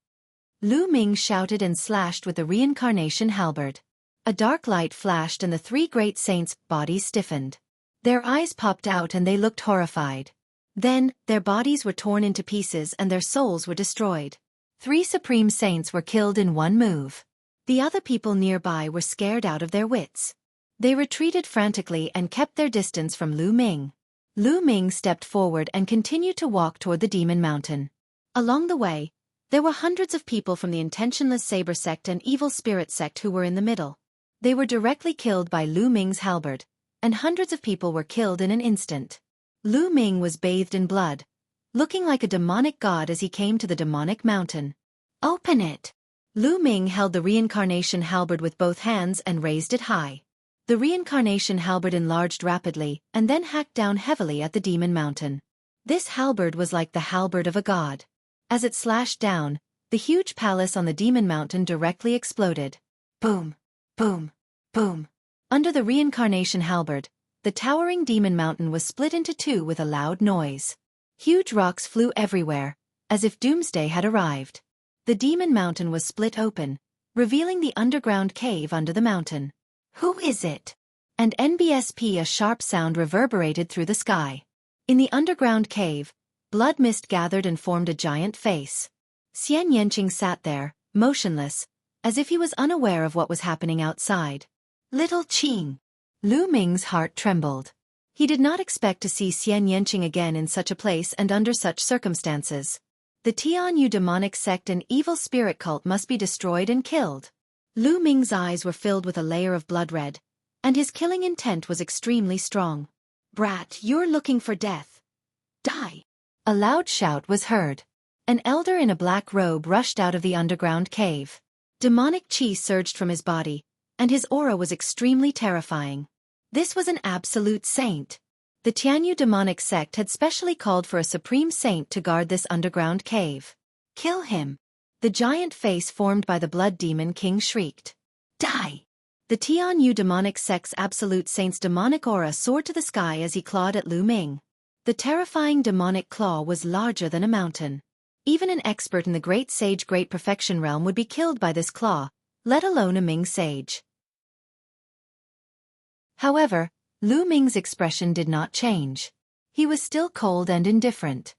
Lu Ming shouted and slashed with the reincarnation halberd. A dark light flashed and the 3 great saints' bodies stiffened. Their eyes popped out and they looked horrified. Then, their bodies were torn into pieces and their souls were destroyed. 3 supreme saints were killed in one move. The other people nearby were scared out of their wits. They retreated frantically and kept their distance from Lu Ming. Lu Ming stepped forward and continued to walk toward the Demon Mountain. Along the way, there were hundreds of people from the Intentionless Saber sect and Evil Spirit sect who were in the middle. They were directly killed by Lu Ming's halberd, and hundreds of people were killed in an instant. Lu Ming was bathed in blood, looking like a demonic god as he came to the demonic mountain. Open it! Lu Ming held the reincarnation halberd with both hands and raised it high. The reincarnation halberd enlarged rapidly and then hacked down heavily at the demon mountain. This halberd was like the halberd of a god. As it slashed down, the huge palace on the demon mountain directly exploded. Boom! Boom! Boom! Under the reincarnation halberd, the towering demon mountain was split into 2 with a loud noise. Huge rocks flew everywhere, as if doomsday had arrived. The demon mountain was split open, revealing the underground cave under the mountain. Who is it? And NBSP, a sharp sound reverberated through the sky. In the underground cave, blood mist gathered and formed a giant face. Xian Yanqing sat there, motionless, as if he was unaware of what was happening outside. Little Qing! Lu Ming's heart trembled. He did not expect to see Xian Yanqing again in such a place and under such circumstances. The Tianyu demonic sect and evil spirit cult must be destroyed and killed. Lu Ming's eyes were filled with a layer of blood red, and his killing intent was extremely strong. Brat, you're looking for death. Die! A loud shout was heard. An elder in a black robe rushed out of the underground cave. Demonic chi surged from his body, and his aura was extremely terrifying. This was an absolute saint. The Tianyu demonic sect had specially called for a supreme saint to guard this underground cave. Kill him! The giant face formed by the blood demon king shrieked. Die! The Tianyu demonic sect's absolute saint's demonic aura soared to the sky as he clawed at Lu Ming. The terrifying demonic claw was larger than a mountain. Even an expert in the Great Sage Great Perfection realm would be killed by this claw, let alone a Ming sage. However, Lu Ming's expression did not change. He was still cold and indifferent.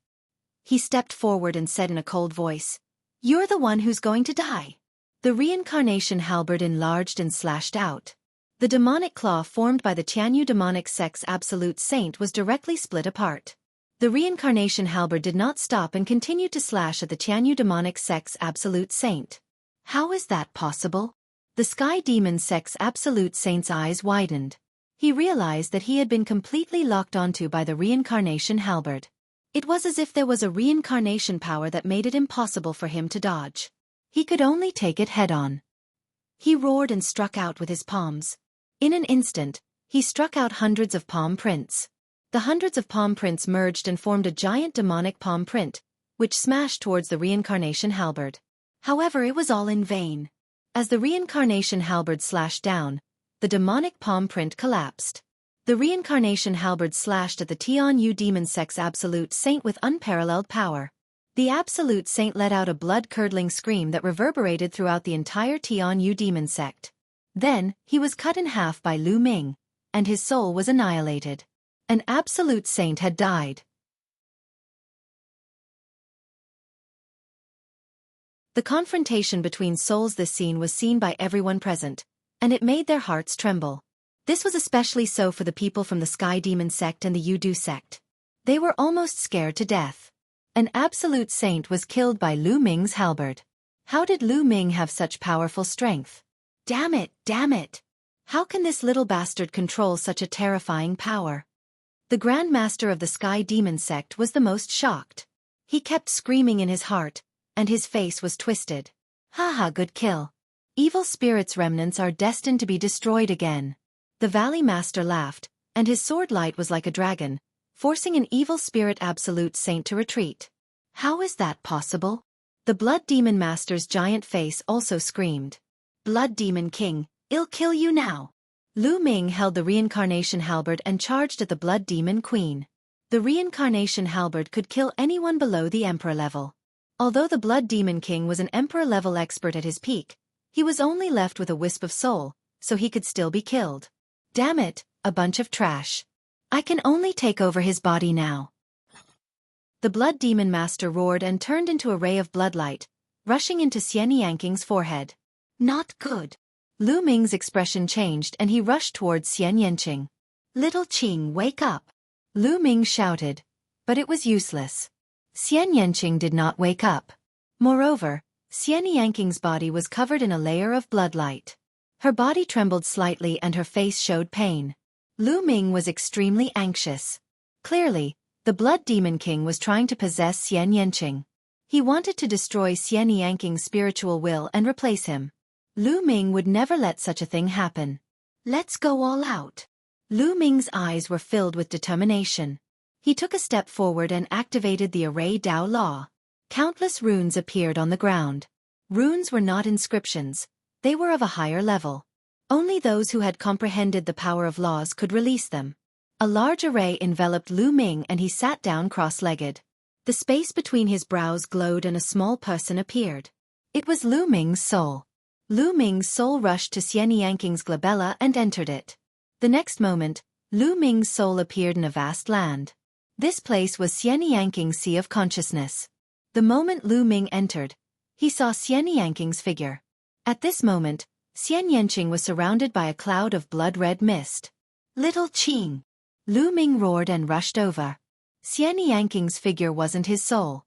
He stepped forward and said in a cold voice, "You're the one who's going to die." The reincarnation halberd enlarged and slashed out. The demonic claw formed by the Tianyu demonic sect's absolute saint was directly split apart. The reincarnation halberd did not stop and continued to slash at the Tianyu demonic sect's absolute saint. How is that possible? The Sky Demon Sect's Absolute Saint's eyes widened. He realized that he had been completely locked onto by the reincarnation halberd. It was as if there was a reincarnation power that made it impossible for him to dodge. He could only take it head-on. He roared and struck out with his palms. In an instant, he struck out hundreds of palm prints. The hundreds of palm prints merged and formed a giant demonic palm print, which smashed towards the reincarnation halberd. However, it was all in vain. As the reincarnation halberd slashed down, the demonic palm print collapsed. The reincarnation halberd slashed at the Tianyu Demon Sect's Absolute Saint with unparalleled power. The Absolute Saint let out a blood-curdling scream that reverberated throughout the entire Tianyu Demon Sect. Then, he was cut in half by Lu Ming, and his soul was annihilated. An Absolute Saint had died. The confrontation between souls. This scene was seen by everyone present, and it made their hearts tremble. This was especially so for the people from the Sky Demon Sect and the Yudu Sect. They were almost scared to death. An Absolute Saint was killed by Lu Ming's halberd. How did Lu Ming have such powerful strength? Damn it, damn it! How can this little bastard control such a terrifying power? The Grand Master of the Sky Demon Sect was the most shocked. He kept screaming in his heart, and his face was twisted. Haha, good kill. Evil spirits' remnants are destined to be destroyed again. The Valley Master laughed, and his sword light was like a dragon, forcing an evil spirit Absolute Saint to retreat. How is that possible? The Blood Demon Master's giant face also screamed. Blood Demon King, I'll kill you now. Lu Ming held the reincarnation halberd and charged at the Blood Demon Queen. The reincarnation halberd could kill anyone below the Emperor level. Although the Blood Demon King was an Emperor-level expert at his peak, he was only left with a wisp of soul, so he could still be killed. Damn it, a bunch of trash. I can only take over his body now. The Blood Demon Master roared and turned into a ray of bloodlight, rushing into Xian Yanking's forehead. Not good. Lu Ming's expression changed and he rushed towards Xian Yanqing. Little Qing, wake up! Lu Ming shouted, but it was useless. Xian Yanqing did not wake up. Moreover, Xian Yanking's body was covered in a layer of bloodlight. Her body trembled slightly and her face showed pain. Lu Ming was extremely anxious. Clearly, the Blood Demon King was trying to possess Xian Yanqing. He wanted to destroy Xian Yanking's spiritual will and replace him. Lu Ming would never let such a thing happen. Let's go all out. Lu Ming's eyes were filled with determination. He took a step forward and activated the Array Dao Law. Countless runes appeared on the ground. Runes were not inscriptions. They were of a higher level. Only those who had comprehended the power of laws could release them. A large array enveloped Lu Ming and he sat down cross-legged. The space between his brows glowed and a small person appeared. It was Lu Ming's soul. Lu Ming's soul rushed to Xian Yanking's glabella and entered it. The next moment, Lu Ming's soul appeared in a vast land. This place was Xian Yanking's Sea of Consciousness. The moment Lu Ming entered, he saw Xian Yanking's figure. At this moment, Xian Yanqing was surrounded by a cloud of blood-red mist. Little Qing! Lu Ming roared and rushed over. Xian Yanking's figure wasn't his soul.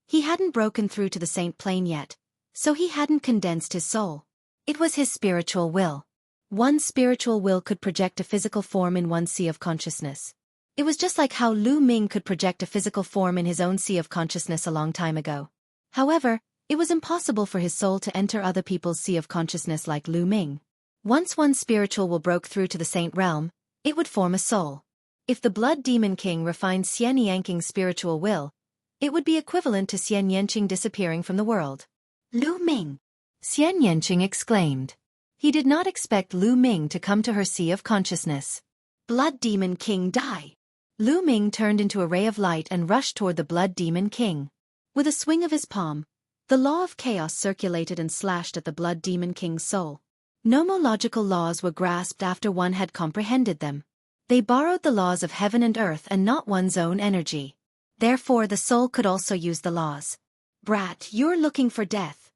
He hadn't broken through to the Saint Plane yet, so he hadn't condensed his soul. It was his spiritual will. One spiritual will could project a physical form in one sea of consciousness. It was just like how Lu Ming could project a physical form in his own sea of consciousness a long time ago. However, it was impossible for his soul to enter other people's sea of consciousness like Lu Ming. Once one spiritual will broke through to the Saint realm, it would form a soul. If the Blood Demon King refined Xian Yanking's spiritual will, it would be equivalent to Xian Yanqing disappearing from the world. Lu Ming! Xian Yanqing exclaimed. He did not expect Lu Ming to come to her sea of consciousness. Blood Demon King, die! Lu Ming turned into a ray of light and rushed toward the Blood Demon King. With a swing of his palm, the law of chaos circulated and slashed at the Blood Demon King's soul. Nomological laws were grasped after one had comprehended them. They borrowed the laws of heaven and earth and not one's own energy. Therefore the soul could also use the laws. Brat, you're looking for death.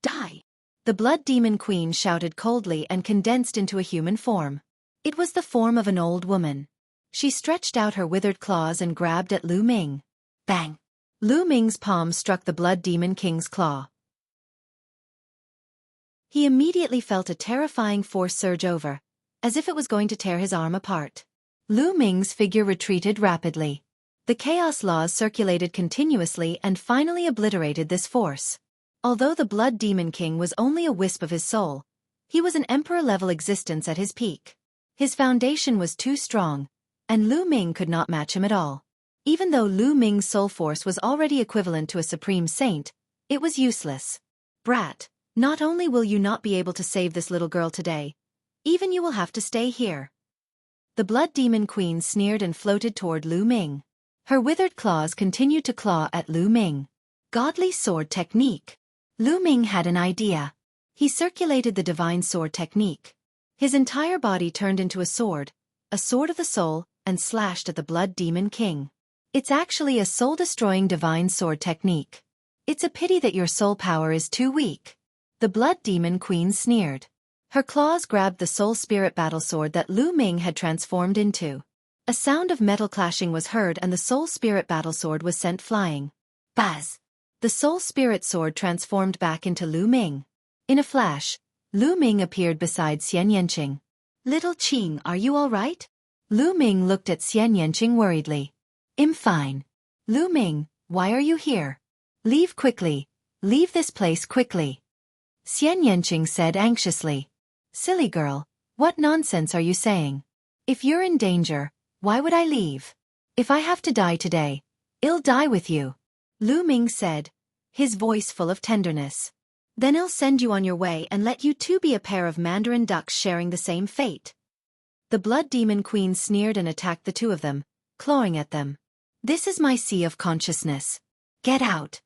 Die! The Blood Demon Queen shouted coldly and condensed into a human form. It was the form of an old woman. She stretched out her withered claws and grabbed at Lu Ming. Bang! Lu Ming's palm struck the Blood Demon King's claw. He immediately felt a terrifying force surge over, as if it was going to tear his arm apart. Lu Ming's figure retreated rapidly. The chaos laws circulated continuously and finally obliterated this force. Although the Blood Demon King was only a wisp of his soul, he was an emperor-level existence at his peak. His foundation was too strong, and Lu Ming could not match him at all. Even though Lu Ming's soul force was already equivalent to a supreme saint, it was useless. Brat, not only will you not be able to save this little girl today, even you will have to stay here. The Blood Demon Queen sneered and floated toward Lu Ming. Her withered claws continued to claw at Lu Ming. Godly sword technique. Lu Ming had an idea. He circulated the divine sword technique. His entire body turned into a sword of the soul, and slashed at the Blood Demon King. It's actually a soul-destroying divine sword technique. It's a pity that your soul power is too weak. The Blood Demon Queen sneered. Her claws grabbed the soul spirit battle sword that Lu Ming had transformed into. A sound of metal clashing was heard and the soul spirit battle sword was sent flying. Buzz! The soul spirit sword transformed back into Lu Ming. In a flash, Lu Ming appeared beside Xian Yanqing. Little Qing, are you all right? Lu Ming looked at Xian Yanqing worriedly. I'm fine. Lu Ming, why are you here? Leave quickly. Leave this place quickly. Xian Yanqing said anxiously. Silly girl, what nonsense are you saying? If you're in danger, why would I leave? If I have to die today, I'll die with you. Lu Ming said, his voice full of tenderness. Then I'll send you on your way and let you two be a pair of mandarin ducks sharing the same fate. The Blood Demon Queen sneered and attacked the two of them, clawing at them. This is my sea of consciousness. Get out!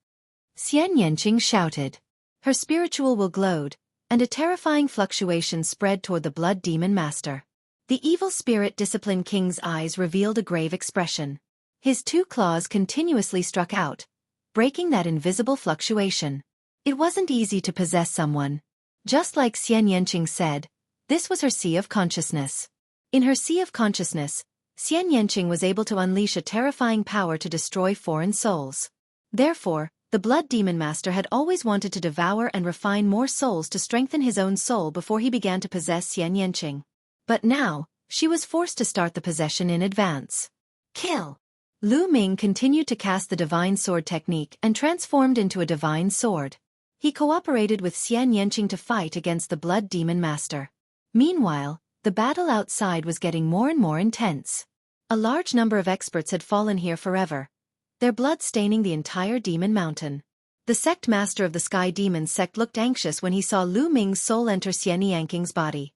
Xian Yanqing shouted. Her spiritual will glowed, and a terrifying fluctuation spread toward the Blood Demon Master. The evil spirit Discipline King's eyes revealed a grave expression. His two claws continuously struck out, breaking that invisible fluctuation. It wasn't easy to possess someone. Just like Xian Yanqing said, this was her sea of consciousness. In her sea of consciousness, Xian Yanqing was able to unleash a terrifying power to destroy foreign souls. Therefore, the Blood Demon Master had always wanted to devour and refine more souls to strengthen his own soul before he began to possess Xian Yanqing. But now, she was forced to start the possession in advance. Kill! Lu Ming continued to cast the divine sword technique and transformed into a divine sword. He cooperated with Xian Yanqing to fight against the Blood Demon Master. Meanwhile, the battle outside was getting more and more intense. A large number of experts had fallen here forever, their blood staining the entire demon mountain. The sect master of the Sky Demon sect looked anxious when he saw Lu Ming's soul enter Xian Yanqing's body.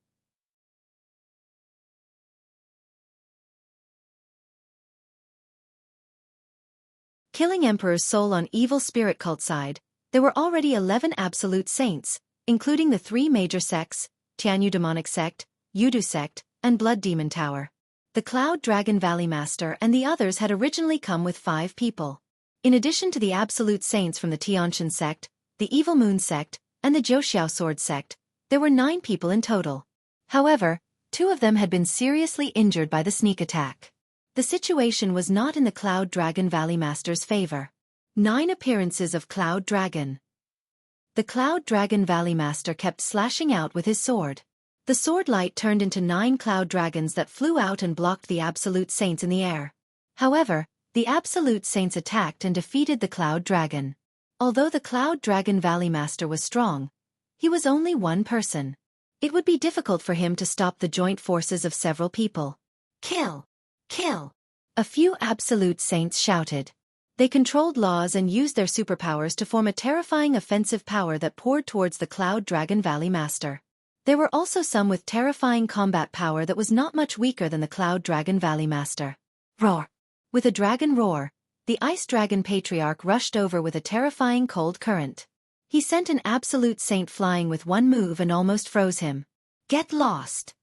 Killing Emperor's soul on evil spirit cult side, there were already 11 absolute saints, including the 3 major sects, Tianyu Demonic Sect, Yudu Sect, and Blood Demon Tower. The Cloud Dragon Valley Master and the others had originally come with 5 people. In addition to the absolute saints from the Tianshan Sect, the Evil Moon Sect, and the Jiuxiao Sword Sect, there were 9 people in total. However, 2 of them had been seriously injured by the sneak attack. The situation was not in the Cloud Dragon Valley Master's favor. 9 appearances of Cloud Dragon. The Cloud Dragon Valley Master kept slashing out with his sword. The sword light turned into 9 cloud dragons that flew out and blocked the Absolute Saints in the air. However, the Absolute Saints attacked and defeated the Cloud Dragon. Although the Cloud Dragon Valley Master was strong, he was only one person. It would be difficult for him to stop the joint forces of several people. Kill! Kill! A few Absolute Saints shouted. They controlled laws and used their superpowers to form a terrifying offensive power that poured towards the Cloud Dragon Valley Master. There were also some with terrifying combat power that was not much weaker than the Cloud Dragon Valley Master. Roar! With a dragon roar, the Ice Dragon Patriarch rushed over with a terrifying cold current. He sent an Absolute Saint flying with one move and almost froze him. Get lost!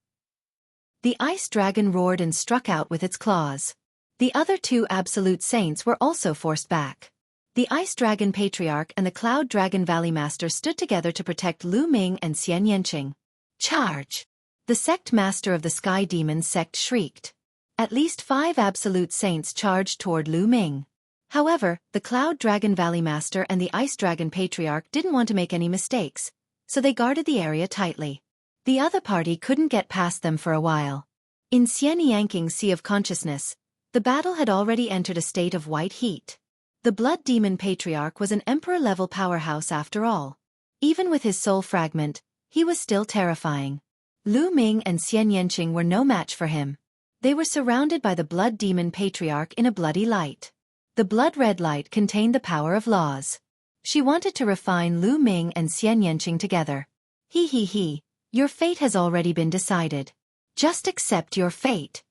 The Ice Dragon roared and struck out with its claws. The other 2 Absolute Saints were also forced back. The Ice Dragon Patriarch and the Cloud Dragon Valley Master stood together to protect Lu Ming and Xian Yanqing. Charge! The sect master of the Sky Demon sect shrieked. At least 5 Absolute Saints charged toward Lu Ming. However, the Cloud Dragon Valley Master and the Ice Dragon Patriarch didn't want to make any mistakes, so they guarded the area tightly. The other party couldn't get past them for a while. In Xian Yanking's Sea of Consciousness, the battle had already entered a state of white heat. The Blood Demon Patriarch was an Emperor-level powerhouse after all. Even with his soul fragment, he was still terrifying. Lu Ming and Xian Yanqing were no match for him. They were surrounded by the Blood Demon Patriarch in a bloody light. The blood-red light contained the power of laws. She wanted to refine Lu Ming and Xian Yanqing together. He, your fate has already been decided. Just accept your fate.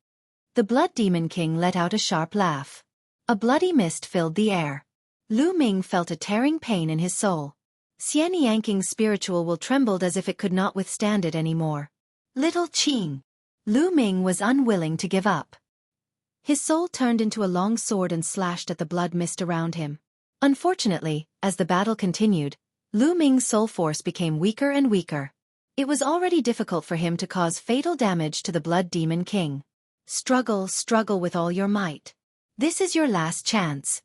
The Blood Demon King let out a sharp laugh. A bloody mist filled the air. Lu Ming felt a tearing pain in his soul. Xian Yanking's spiritual will trembled as if it could not withstand it anymore. Little Qing. Lu Ming was unwilling to give up. His soul turned into a long sword and slashed at the blood mist around him. Unfortunately, as the battle continued, Lu Ming's soul force became weaker and weaker. It was already difficult for him to cause fatal damage to the Blood Demon King. Struggle with all your might. This is your last chance.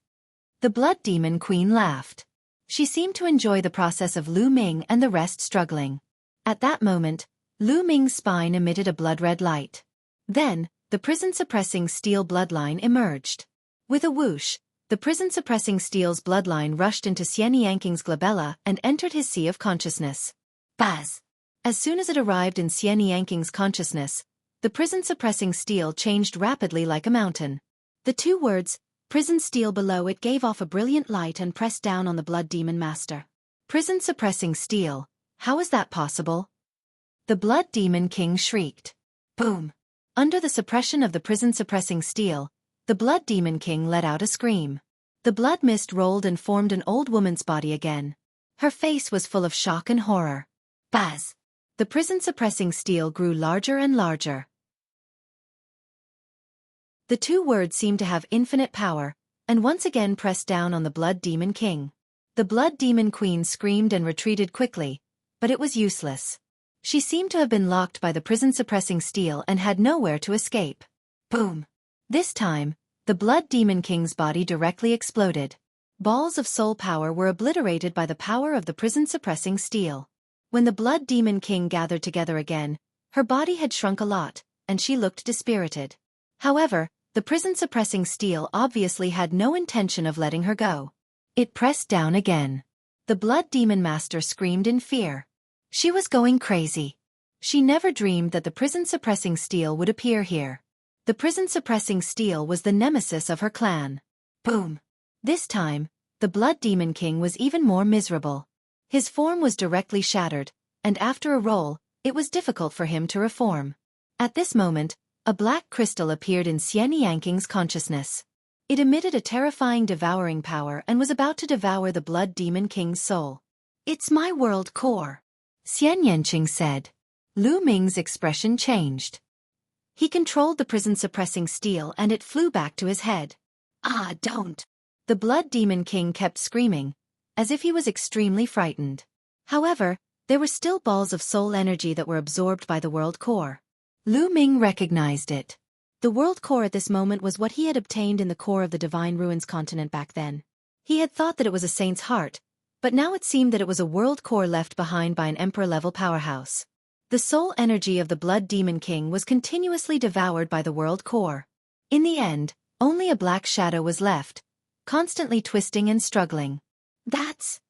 The Blood Demon Queen laughed. She seemed to enjoy the process of Lu Ming and the rest struggling. At that moment, Lu Ming's spine emitted a blood-red light. Then, the prison-suppressing steel bloodline emerged. With a whoosh, the prison-suppressing steel's bloodline rushed into Xian Yanking's glabella and entered his sea of consciousness. Buzz! As soon as it arrived in Xian Yanking's consciousness, the prison-suppressing steel changed rapidly like a mountain. The two words, prison steel below it gave off a brilliant light and pressed down on the Blood Demon Master. Prison-suppressing steel, how is that possible? The Blood Demon King shrieked. Boom! Under the suppression of the prison-suppressing steel, the Blood Demon King let out a scream. The blood mist rolled and formed an old woman's body again. Her face was full of shock and horror. Buzz! The prison-suppressing steel grew larger and larger. The two words seemed to have infinite power, and once again pressed down on the Blood Demon King. The Blood Demon Queen screamed and retreated quickly, but it was useless. She seemed to have been locked by the prison-suppressing steel and had nowhere to escape. Boom! This time, the Blood Demon King's body directly exploded. Balls of soul power were obliterated by the power of the prison-suppressing steel. When the Blood Demon King gathered together again, her body had shrunk a lot, and she looked dispirited. However, the prison-suppressing steel obviously had no intention of letting her go. It pressed down again. The Blood Demon Master screamed in fear. She was going crazy. She never dreamed that the prison-suppressing steel would appear here. The prison-suppressing steel was the nemesis of her clan. Boom! This time, the Blood Demon King was even more miserable. His form was directly shattered, and after a roll, it was difficult for him to reform. At this moment, a black crystal appeared in Xian Yanking's consciousness. It emitted a terrifying devouring power and was about to devour the Blood Demon King's soul. It's my world core, Xian Yanqing said. Lu Ming's expression changed. He controlled the prison-suppressing steel and it flew back to his head. Ah, don't! The Blood Demon King kept screaming, as if he was extremely frightened. However, there were still balls of soul energy that were absorbed by the world core. Lu Ming recognized it. The world core at this moment was what he had obtained in the core of the Divine Ruins continent back then. He had thought that it was a saint's heart, but now it seemed that it was a world core left behind by an emperor-level powerhouse. The soul energy of the Blood Demon King was continuously devoured by the world core. In the end, only a black shadow was left, constantly twisting and struggling. That's...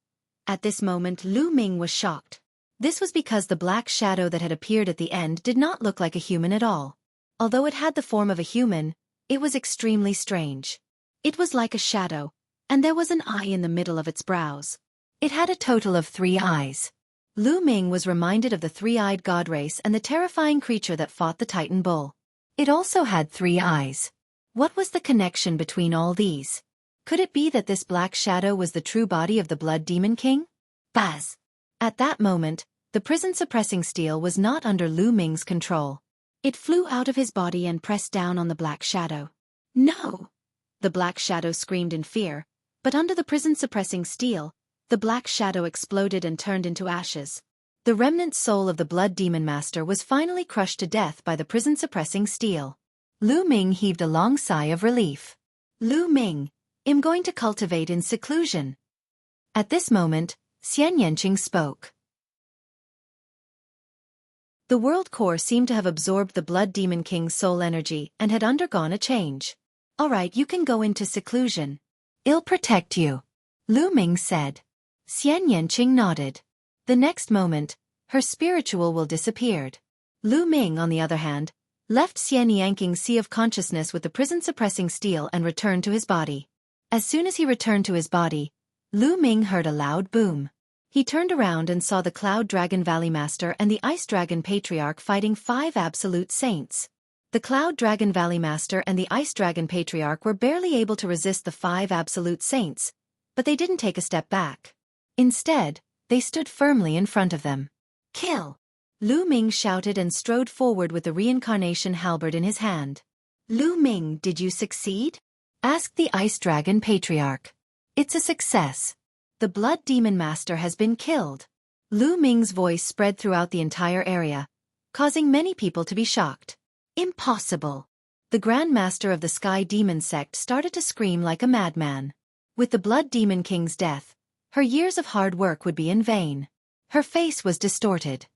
At this moment Lu Ming was shocked. This was because the black shadow that had appeared at the end did not look like a human at all. Although it had the form of a human, it was extremely strange. It was like a shadow, and there was an eye in the middle of its brows. It had a total of 3 eyes. Lu Ming was reminded of the 3-eyed god race and the terrifying creature that fought the Titan Bull. It also had 3 eyes. What was the connection between all these? Could it be that this black shadow was the true body of the Blood Demon King? Buzz! At that moment, the prison-suppressing steel was not under Lu Ming's control. It flew out of his body and pressed down on the black shadow. No! The black shadow screamed in fear, but under the prison-suppressing steel, the black shadow exploded and turned into ashes. The remnant soul of the Blood Demon Master was finally crushed to death by the prison-suppressing steel. Lu Ming heaved a long sigh of relief. Lu Ming, I'm going to cultivate in seclusion. At this moment, Xian Yanqing spoke. The world core seemed to have absorbed the Blood Demon King's soul energy and had undergone a change. "Alright, you can go into seclusion. I'll protect you," Lu Ming said. Xian Yanqing nodded. The next moment, her spiritual will disappeared. Lu Ming, on the other hand, left Xian Yanqing's sea of consciousness with the prison-suppressing steel and returned to his body. As soon as he returned to his body, Lu Ming heard a loud boom. He turned around and saw the Cloud Dragon Valley Master and the Ice Dragon Patriarch fighting 5 absolute saints. The Cloud Dragon Valley Master and the Ice Dragon Patriarch were barely able to resist the 5 absolute saints, but they didn't take a step back. Instead, they stood firmly in front of them. "Kill!" Lu Ming shouted and strode forward with the reincarnation halberd in his hand. "Lu Ming, did you succeed?" asked the Ice Dragon Patriarch. "It's a success. The Blood Demon Master has been killed." Lu Ming's voice spread throughout the entire area, causing many people to be shocked. "Impossible!" The Grand Master of the Sky Demon sect started to scream like a madman. With the Blood Demon King's death, her years of hard work would be in vain. Her face was distorted.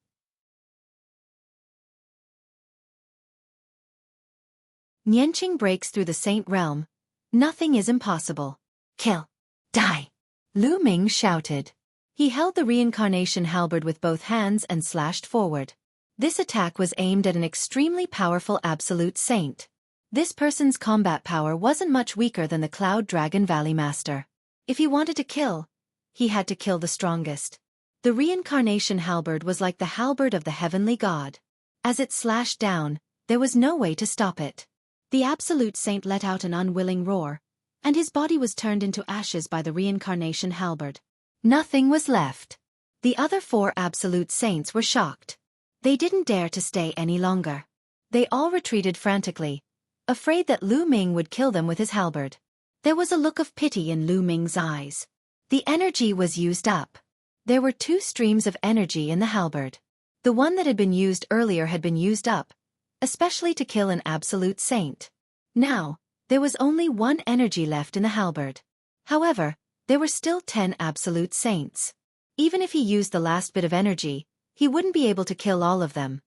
Nianqing breaks through the Saint Realm. Nothing is impossible. "Kill! Die!" Lu Ming shouted. He held the reincarnation halberd with both hands and slashed forward. This attack was aimed at an extremely powerful absolute saint. This person's combat power wasn't much weaker than the Cloud Dragon Valley Master. If he wanted to kill, he had to kill the strongest. The reincarnation halberd was like the halberd of the heavenly god. As it slashed down, there was no way to stop it. The absolute saint let out an unwilling roar, and his body was turned into ashes by the reincarnation halberd. Nothing was left. The other 4 absolute saints were shocked. They didn't dare to stay any longer. They all retreated frantically, afraid that Lu Ming would kill them with his halberd. There was a look of pity in Lu Ming's eyes. The energy was used up. There were 2 streams of energy in the halberd. The one that had been used earlier had been used up, especially to kill an absolute saint. Now, there was only 1 energy left in the halberd. However, there were still 10 absolute saints. Even if he used the last bit of energy, he wouldn't be able to kill all of them.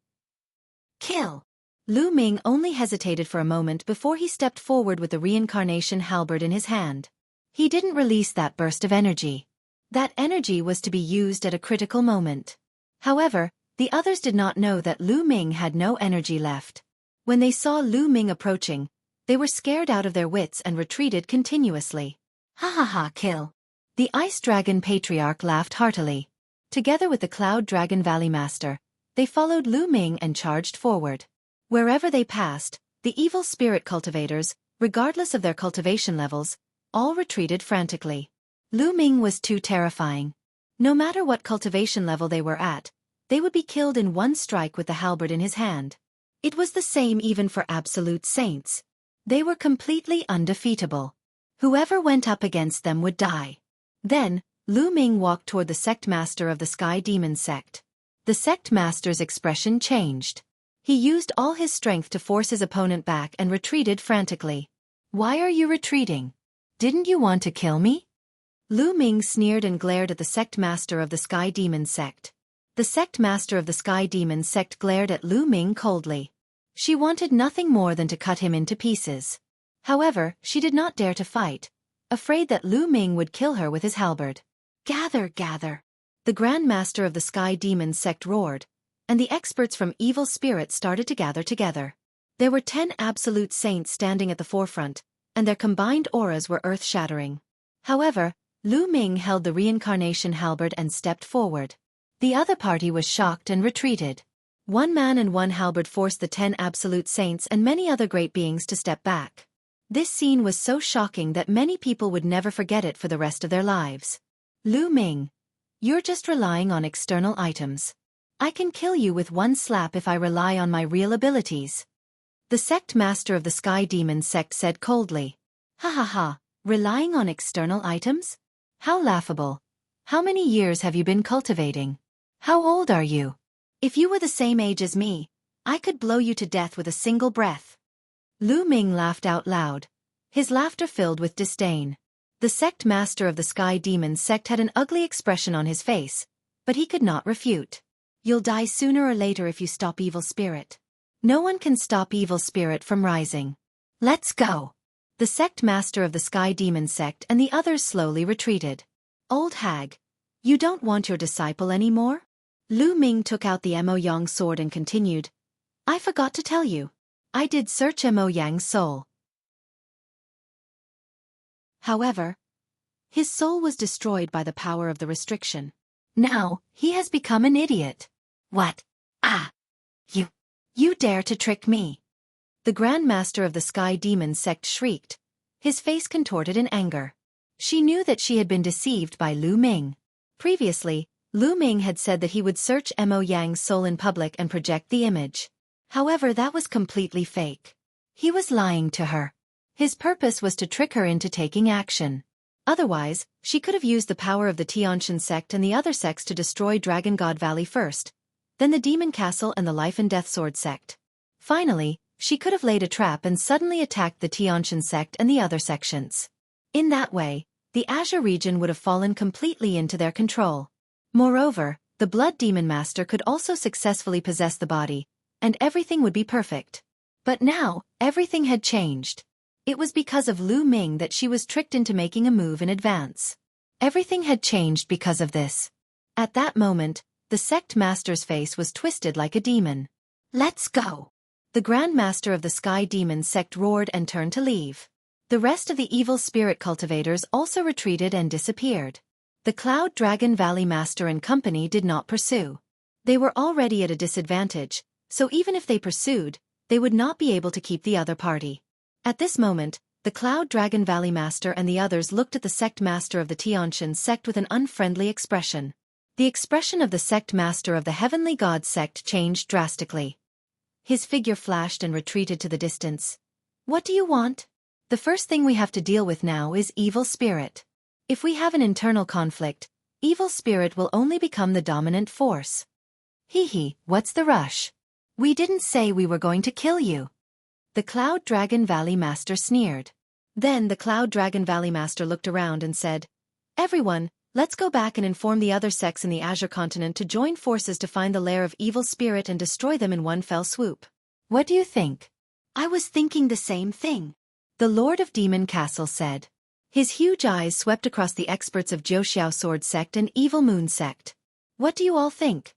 "Kill!" Lu Ming only hesitated for a moment before he stepped forward with the reincarnation halberd in his hand. He didn't release that burst of energy. That energy was to be used at a critical moment. However, the others did not know that Lu Ming had no energy left. When they saw Lu Ming approaching, they were scared out of their wits and retreated continuously. "Ha ha ha, kill!" The Ice Dragon Patriarch laughed heartily. Together with the Cloud Dragon Valley Master, they followed Lu Ming and charged forward. Wherever they passed, the evil spirit cultivators, regardless of their cultivation levels, all retreated frantically. Lu Ming was too terrifying. No matter what cultivation level they were at, they would be killed in 1 strike with the halberd in his hand. It was the same even for absolute saints. They were completely undefeatable. Whoever went up against them would die. Then, Lu Ming walked toward the sect master of the Sky Demon sect. The sect master's expression changed. He used all his strength to force his opponent back and retreated frantically. "Why are you retreating? Didn't you want to kill me?" Lu Ming sneered and glared at the sect master of the Sky Demon sect. The sect master of the Sky Demon sect glared at Lu Ming coldly. She wanted nothing more than to cut him into pieces. However, she did not dare to fight, afraid that Lu Ming would kill her with his halberd. "Gather, gather!" The Grand Master of the Sky Demon sect roared, and the experts from evil spirits started to gather together. There were 10 absolute saints standing at the forefront, and their combined auras were earth-shattering. However, Lu Ming held the reincarnation halberd and stepped forward. The other party was shocked and retreated. 1 man and 1 halberd forced the 10 absolute saints and many other great beings to step back. This scene was so shocking that many people would never forget it for the rest of their lives. "Lu Ming, you're just relying on external items. I can kill you with 1 slap if I rely on my real abilities." The sect master of the Sky Demon sect said coldly. "Ha ha ha, relying on external items? How laughable. How many years have you been cultivating? How old are you? If you were the same age as me, I could blow you to death with a single breath." Lu Ming laughed out loud, his laughter filled with disdain. The sect master of the Sky Demon sect had an ugly expression on his face, but he could not refute. You'll die sooner or later if you stop evil spirit. No one can stop evil spirit from rising. Let's go. The sect master of the Sky Demon sect and the others slowly retreated. Old hag, you don't want your disciple anymore? Lu Ming took out the Mo Yang sword and continued. I forgot to tell you. I did search Mo Yang's soul. However, his soul was destroyed by the power of the restriction. Now, he has become an idiot. What? Ah! You dare to trick me? The Grand Master of the Sky Demon sect shrieked, his face contorted in anger. She knew that she had been deceived by Lu Ming. Previously, Lu Ming had said that he would search Mo Yang's soul in public and project the image. However, that was completely fake. He was lying to her. His purpose was to trick her into taking action. Otherwise, she could have used the power of the Tianshan sect and the other sects to destroy Dragon God Valley first, then the Demon Castle and the Life and Death Sword sect. Finally, she could have laid a trap and suddenly attacked the Tianshan sect and the other sections. In that way, the Azure region would have fallen completely into their control. Moreover, the Blood Demon Master could also successfully possess the body, and everything would be perfect. But now, everything had changed. It was because of Lu Ming that she was tricked into making a move in advance. Everything had changed because of this. At that moment, the sect master's face was twisted like a demon. Let's go! The Grand Master of the Sky Demon sect roared and turned to leave. The rest of the evil spirit cultivators also retreated and disappeared. The Cloud Dragon Valley Master and company did not pursue. They were already at a disadvantage, so even if they pursued, they would not be able to keep the other party. At this moment, the Cloud Dragon Valley Master and the others looked at the sect master of the Tianshan sect with an unfriendly expression. The expression of the sect master of the Heavenly God sect changed drastically. His figure flashed and retreated to the distance. What do you want? The first thing we have to deal with now is evil spirit. If we have an internal conflict, evil spirit will only become the dominant force. What's the rush? We didn't say we were going to kill you. The Cloud Dragon Valley Master sneered. Then the Cloud Dragon Valley Master looked around and said, Everyone, let's go back and inform the other sects in the Azure continent to join forces to find the lair of evil spirit and destroy them in one fell swoop. What do you think? I was thinking the same thing. The Lord of Demon Castle said. His huge eyes swept across the experts of Wuxia Sword Sect and Evil Moon Sect. What do you all think?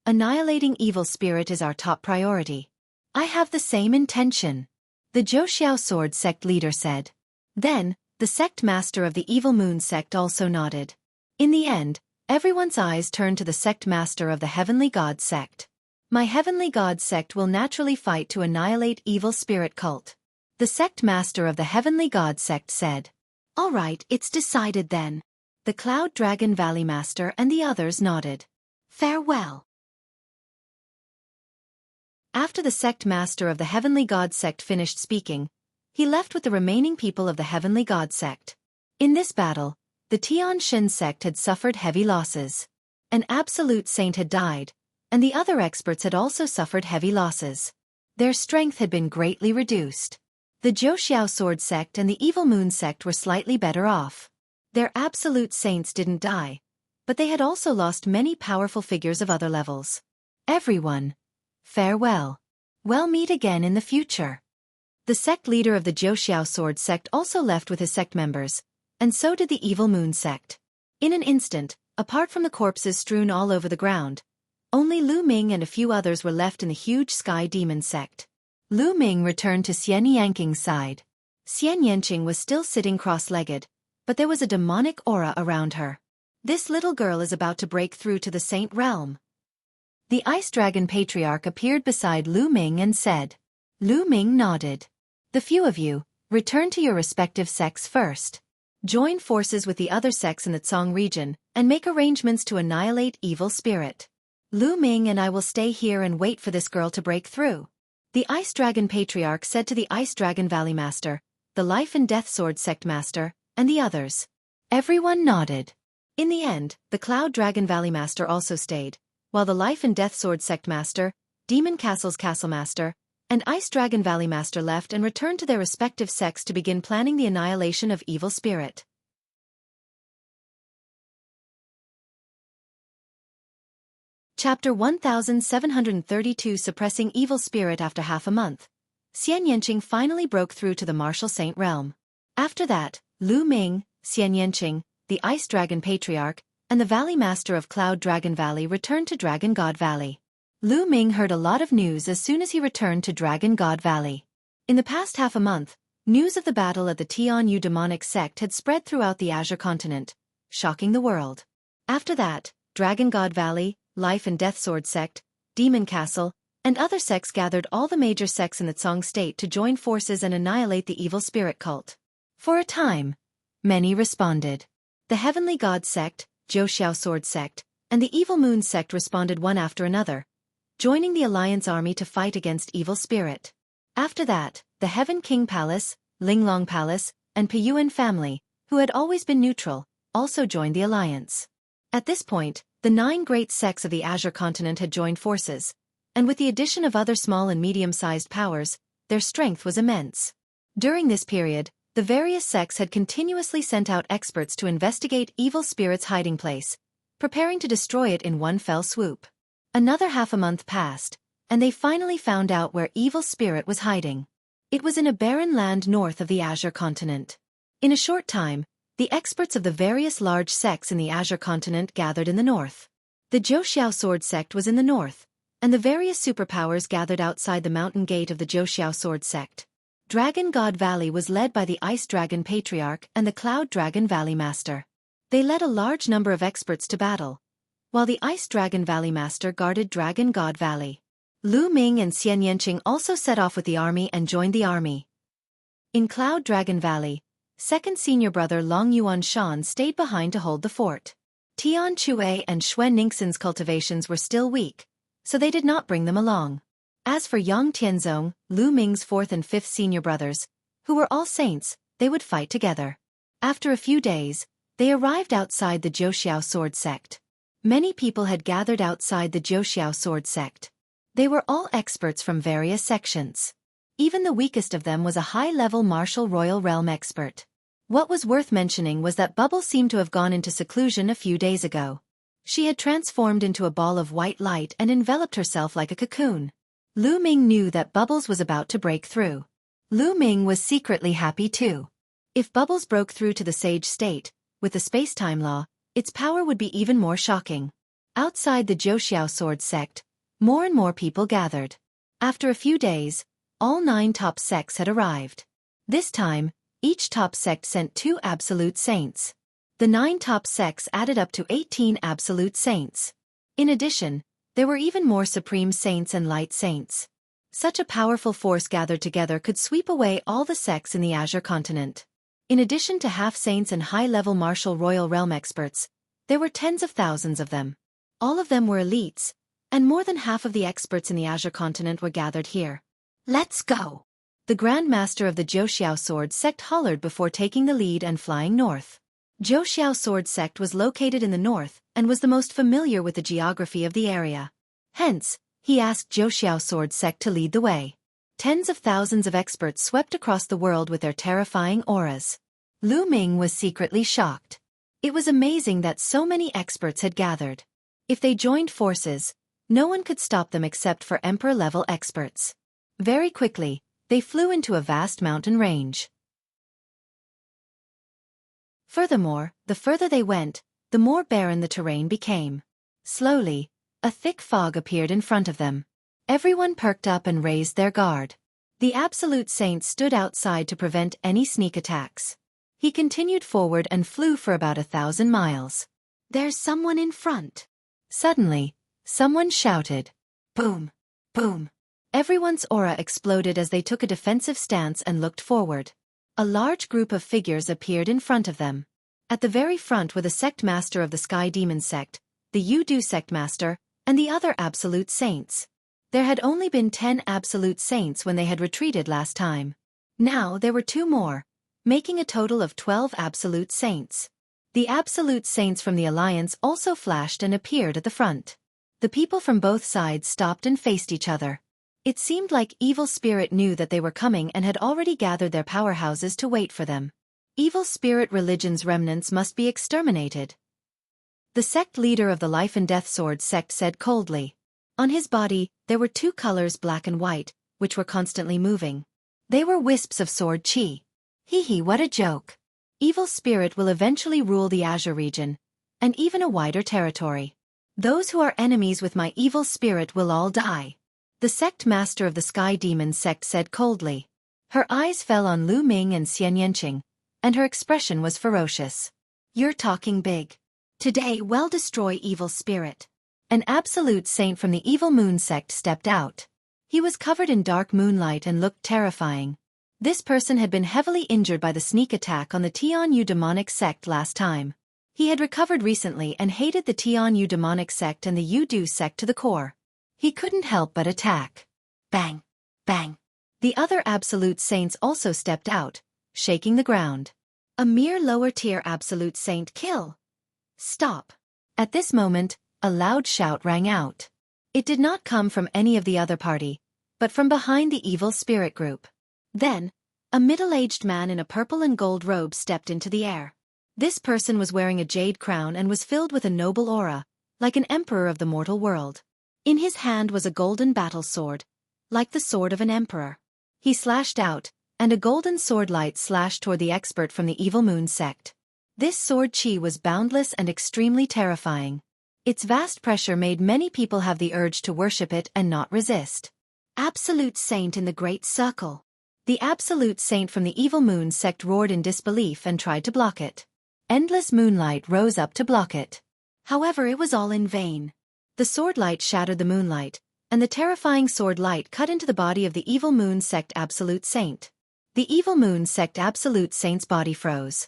Annihilating evil spirit is our top priority. I have the same intention. The Wuxia Sword Sect leader said. Then, the sect master of the Evil Moon Sect also nodded. In the end, everyone's eyes turned to the sect master of the Heavenly God sect. My Heavenly God sect will naturally fight to annihilate evil spirit cult. The sect master of the Heavenly God sect said. All right, it's decided then. The Cloud Dragon Valley Master and the others nodded. Farewell. After the sect master of the Heavenly God sect finished speaking, he left with the remaining people of the Heavenly God sect. In this battle, the Tianshan sect had suffered heavy losses. An absolute saint had died, and the other experts had also suffered heavy losses. Their strength had been greatly reduced. The Wuxia Sword Sect and the Evil Moon Sect were slightly better off. Their absolute saints didn't die, but they had also lost many powerful figures of other levels. Everyone, farewell. We'll meet again in the future. The sect leader of the Wuxia Sword Sect also left with his sect members, and so did the Evil Moon Sect. In an instant, apart from the corpses strewn all over the ground, only Lu Ming and a few others were left in the huge Sky Demon Sect. Lu Ming returned to Xian Yanqing's side. Xian Yanqing was still sitting cross-legged, but there was a demonic aura around her. This little girl is about to break through to the Saint Realm. The Ice Dragon Patriarch appeared beside Lu Ming and said. Lu Ming nodded. The few of you, return to your respective sects first. Join forces with the other sects in the Tsong region, and make arrangements to annihilate evil spirit. Lu Ming and I will stay here and wait for this girl to break through. The Ice Dragon Patriarch said to the Ice Dragon Valley Master, the Life and Death Sword Sect Master, and the others. Everyone nodded. In the end, the Cloud Dragon Valley Master also stayed, while the Life and Death Sword Sect Master, Demon Castle's Castle Master, and Ice Dragon Valley Master left and returned to their respective sects to begin planning the annihilation of evil spirit. Chapter 1732 Suppressing Evil Spirit. After half a month, Xian Yanqing finally broke through to the martial saint realm. After that, Lu Ming, Xian Yanqing, the Ice Dragon Patriarch, and the Valley Master of Cloud Dragon Valley returned to Dragon God Valley. Lu Ming heard a lot of news as soon as he returned to Dragon God Valley. In the past half a month, news of the battle at the Tianyu demonic sect had spread throughout the Azure continent, shocking the world. After that, Dragon God Valley, Life and Death Sword sect, Demon Castle, and other sects gathered all the major sects in the Tsong state to join forces and annihilate the evil spirit cult. For a time, many responded. The Heavenly God sect, Zhou Sword sect, and the Evil Moon sect responded one after another, joining the Alliance army to fight against evil spirit. After that, the Heaven King Palace, Linglong Palace, and Piyuan family, who had always been neutral, also joined the alliance. At this point, the 9 great sects of the Azure continent had joined forces, and with the addition of other small and medium-sized powers, their strength was immense. During this period, the various sects had continuously sent out experts to investigate evil spirit's hiding place, preparing to destroy it in one fell swoop. Another half a month passed, and they finally found out where evil spirit was hiding. It was in a barren land north of the Azure continent. In a short time, the experts of the various large sects in the Azure continent gathered in the north. The Zhou Sword sect was in the north, and the various superpowers gathered outside the mountain gate of the Zhou Sword sect. Dragon God Valley was led by the Ice Dragon Patriarch and the Cloud Dragon Valley Master. They led a large number of experts to battle, while the Ice Dragon Valley Master guarded Dragon God Valley. Lu Ming and Xian Yanqing also set off with the army and joined the army. In Cloud Dragon Valley, second senior brother Long Yuan Shan stayed behind to hold the fort. Tian Chue and Xuen Ningxin's cultivations were still weak, so they did not bring them along. As for Yang Tianzong, Lu Ming's 4th and 5th senior brothers, who were all saints, they would fight together. After a few days, they arrived outside the Zhou Sword sect. Many people had gathered outside the Zhou Sword sect. They were all experts from various sections. Even the weakest of them was a high-level martial royal realm expert. What was worth mentioning was that Bubble seemed to have gone into seclusion a few days ago. She had transformed into a ball of white light and enveloped herself like a cocoon. Lu Ming knew that Bubbles was about to break through. Lu Ming was secretly happy too. If Bubbles broke through to the Sage State, with the space-time law, its power would be even more shocking. Outside the Zhou Sword sect, more and more people gathered. After a few days, all 9 top sects had arrived. This time, each top sect sent 2 absolute saints. The 9 top sects added up to 18 absolute saints. In addition, there were even more supreme saints and light saints. Such a powerful force gathered together could sweep away all the sects in the Azure continent. In addition to half-saints and high-level martial royal realm experts, there were tens of thousands of them. All of them were elites, and more than half of the experts in the Azure continent were gathered here. "Let's go!" The Grand Master of the Zhou Sword sect hollered before taking the lead and flying north. Zhou Sword sect was located in the north and was the most familiar with the geography of the area. Hence, he asked Zhou Sword sect to lead the way. Tens of thousands of experts swept across the world with their terrifying auras. Lu Ming was secretly shocked. It was amazing that so many experts had gathered. If they joined forces, no one could stop them except for Emperor-level experts. Very quickly, they flew into a vast mountain range. Furthermore, the further they went, the more barren the terrain became. Slowly, a thick fog appeared in front of them. Everyone perked up and raised their guard. The Absolute Saint stood outside to prevent any sneak attacks. He continued forward and flew for about 1,000 miles. "There's someone in front." Suddenly, someone shouted, "Boom! Boom!" Everyone's aura exploded as they took a defensive stance and looked forward. A large group of figures appeared in front of them. At the very front were the sect master of the Sky Demon sect, the Yudu sect master, and the other absolute saints. There had only been 10 absolute saints when they had retreated last time. Now there were 2 more, making a total of 12 absolute saints. The absolute saints from the Alliance also flashed and appeared at the front. The people from both sides stopped and faced each other. It seemed like Evil Spirit knew that they were coming and had already gathered their powerhouses to wait for them. Evil Spirit religion's remnants must be exterminated. The sect leader of the Life and Death Sword sect said coldly. On his body, there were two colors, black and white, which were constantly moving. They were wisps of sword chi. Hee hee, what a joke. Evil spirit will eventually rule the Azure region, and even a wider territory. Those who are enemies with my evil spirit will all die. The sect master of the Sky Demon sect said coldly. Her eyes fell on Lu Ming and Xian Yanqing, and her expression was ferocious. You're talking big. Today we'll destroy evil spirit. An absolute saint from the Evil Moon sect stepped out. He was covered in dark moonlight and looked terrifying. This person had been heavily injured by the sneak attack on the Tianyu demonic sect last time. He had recovered recently and hated the Tianyu demonic sect and the Yudu sect to the core. He couldn't help but attack. Bang! Bang! The other absolute saints also stepped out, shaking the ground. A mere lower-tier absolute saint kill. Stop. At this moment, a loud shout rang out. It did not come from any of the other party, but from behind the evil spirit group. Then, a middle-aged man in a purple and gold robe stepped into the air. This person was wearing a jade crown and was filled with a noble aura, like an emperor of the mortal world. In his hand was a golden battle sword, like the sword of an emperor. He slashed out, and a golden sword light slashed toward the expert from the Evil Moon sect. This sword chi was boundless and extremely terrifying. Its vast pressure made many people have the urge to worship it and not resist. Absolute Saint in the Great Circle. The Absolute Saint from the Evil Moon sect roared in disbelief and tried to block it. Endless moonlight rose up to block it. However, it was all in vain. The sword light shattered the moonlight, and the terrifying sword light cut into the body of the Evil Moon sect Absolute Saint. The Evil Moon sect Absolute Saint's body froze.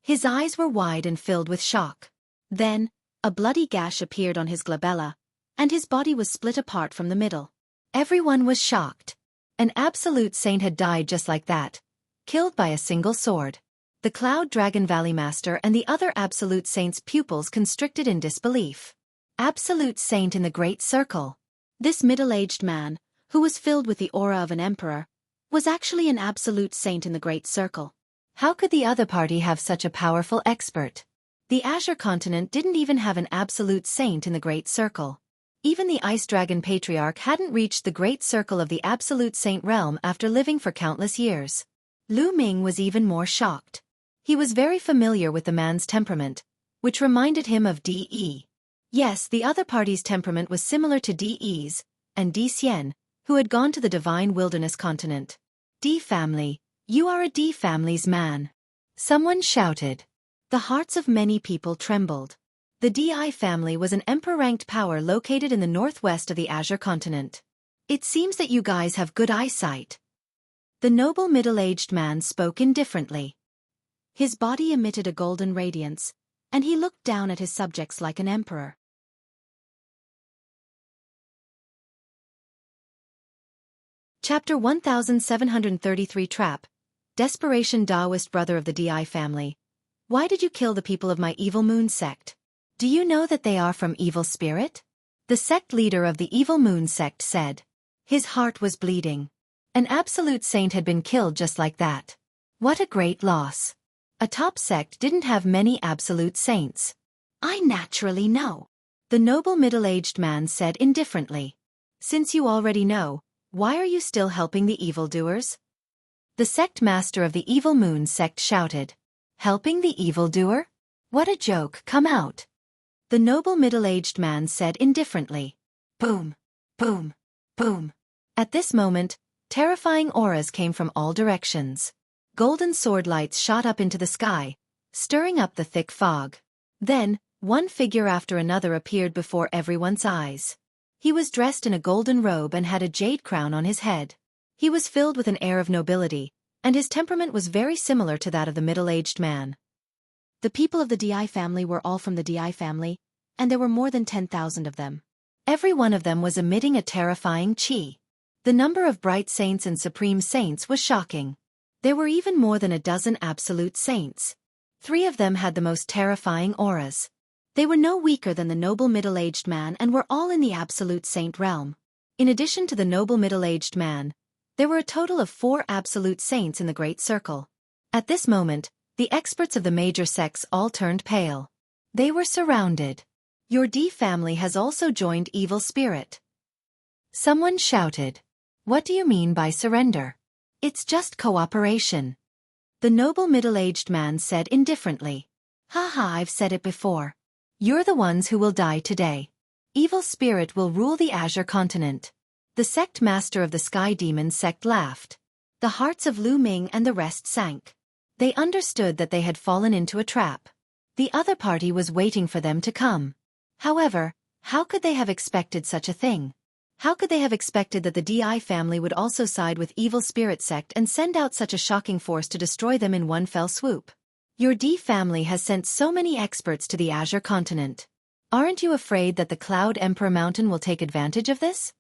His eyes were wide and filled with shock. Then, a bloody gash appeared on his glabella, and his body was split apart from the middle. Everyone was shocked. An Absolute Saint had died just like that, killed by a single sword. The Cloud Dragon Valley Master and the other Absolute Saint's pupils constricted in disbelief. Absolute Saint in the Great Circle. This middle-aged man, who was filled with the aura of an emperor, was actually an Absolute Saint in the Great Circle. How could the other party have such a powerful expert? The Azure continent didn't even have an Absolute Saint in the Great Circle. Even the Ice Dragon Patriarch hadn't reached the Great Circle of the Absolute Saint realm after living for countless years. Lu Ming was even more shocked. He was very familiar with the man's temperament, which reminded him of De. Yes, the other party's temperament was similar to De's, and De Xian, who had gone to the Divine Wilderness continent. D family, you are a D family's man. Someone shouted. The hearts of many people trembled. The Di family was an emperor-ranked power located in the northwest of the Azure continent. It seems that you guys have good eyesight. The noble middle-aged man spoke indifferently. His body emitted a golden radiance, and he looked down at his subjects like an emperor. Chapter 1733 Trap. Desperation Taoist brother of the Di family. Why did you kill the people of my Evil Moon sect? Do you know that they are from evil spirit? The sect leader of the Evil Moon sect said. His heart was bleeding. An Absolute Saint had been killed just like that. What a great loss. A top sect didn't have many Absolute Saints. I naturally know. The noble middle-aged man said indifferently. Since you already know, why are you still helping the evildoers? The sect master of the Evil Moon sect shouted. Helping the evildoer? What a joke, come out. The noble middle-aged man said indifferently. Boom, boom, boom. At this moment, terrifying auras came from all directions. Golden sword lights shot up into the sky, stirring up the thick fog. Then, one figure after another appeared before everyone's eyes. He was dressed in a golden robe and had a jade crown on his head. He was filled with an air of nobility, and his temperament was very similar to that of the middle-aged man. The people of the Di family were all from the Di family, and there were more than 10,000 of them. Every one of them was emitting a terrifying chi. The number of bright saints and supreme saints was shocking. There were even more than a dozen Absolute Saints. 3 of them had the most terrifying auras. They were no weaker than the noble middle-aged man and were all in the Absolute Saint realm. In addition to the noble middle-aged man, there were a total of 4 Absolute Saints in the Great Circle. At this moment, The experts of the major sects all turned pale. They were surrounded. Your D family has also joined Evil Spirit. Someone shouted. What do you mean by surrender? It's just cooperation. The noble middle-aged man said indifferently. Haha, I've said it before. You're the ones who will die today. Evil Spirit will rule the Azure continent. The sect master of the Sky Demon sect laughed. The hearts of Lu Ming and the rest sank. They understood that they had fallen into a trap. The other party was waiting for them to come. However, how could they have expected such a thing? How could they have expected that the DI family would also side with Evil Spirit sect and send out such a shocking force to destroy them in one fell swoop? Your D family has sent so many experts to the Azure continent. Aren't you afraid that the Cloud Emperor Mountain will take advantage of this?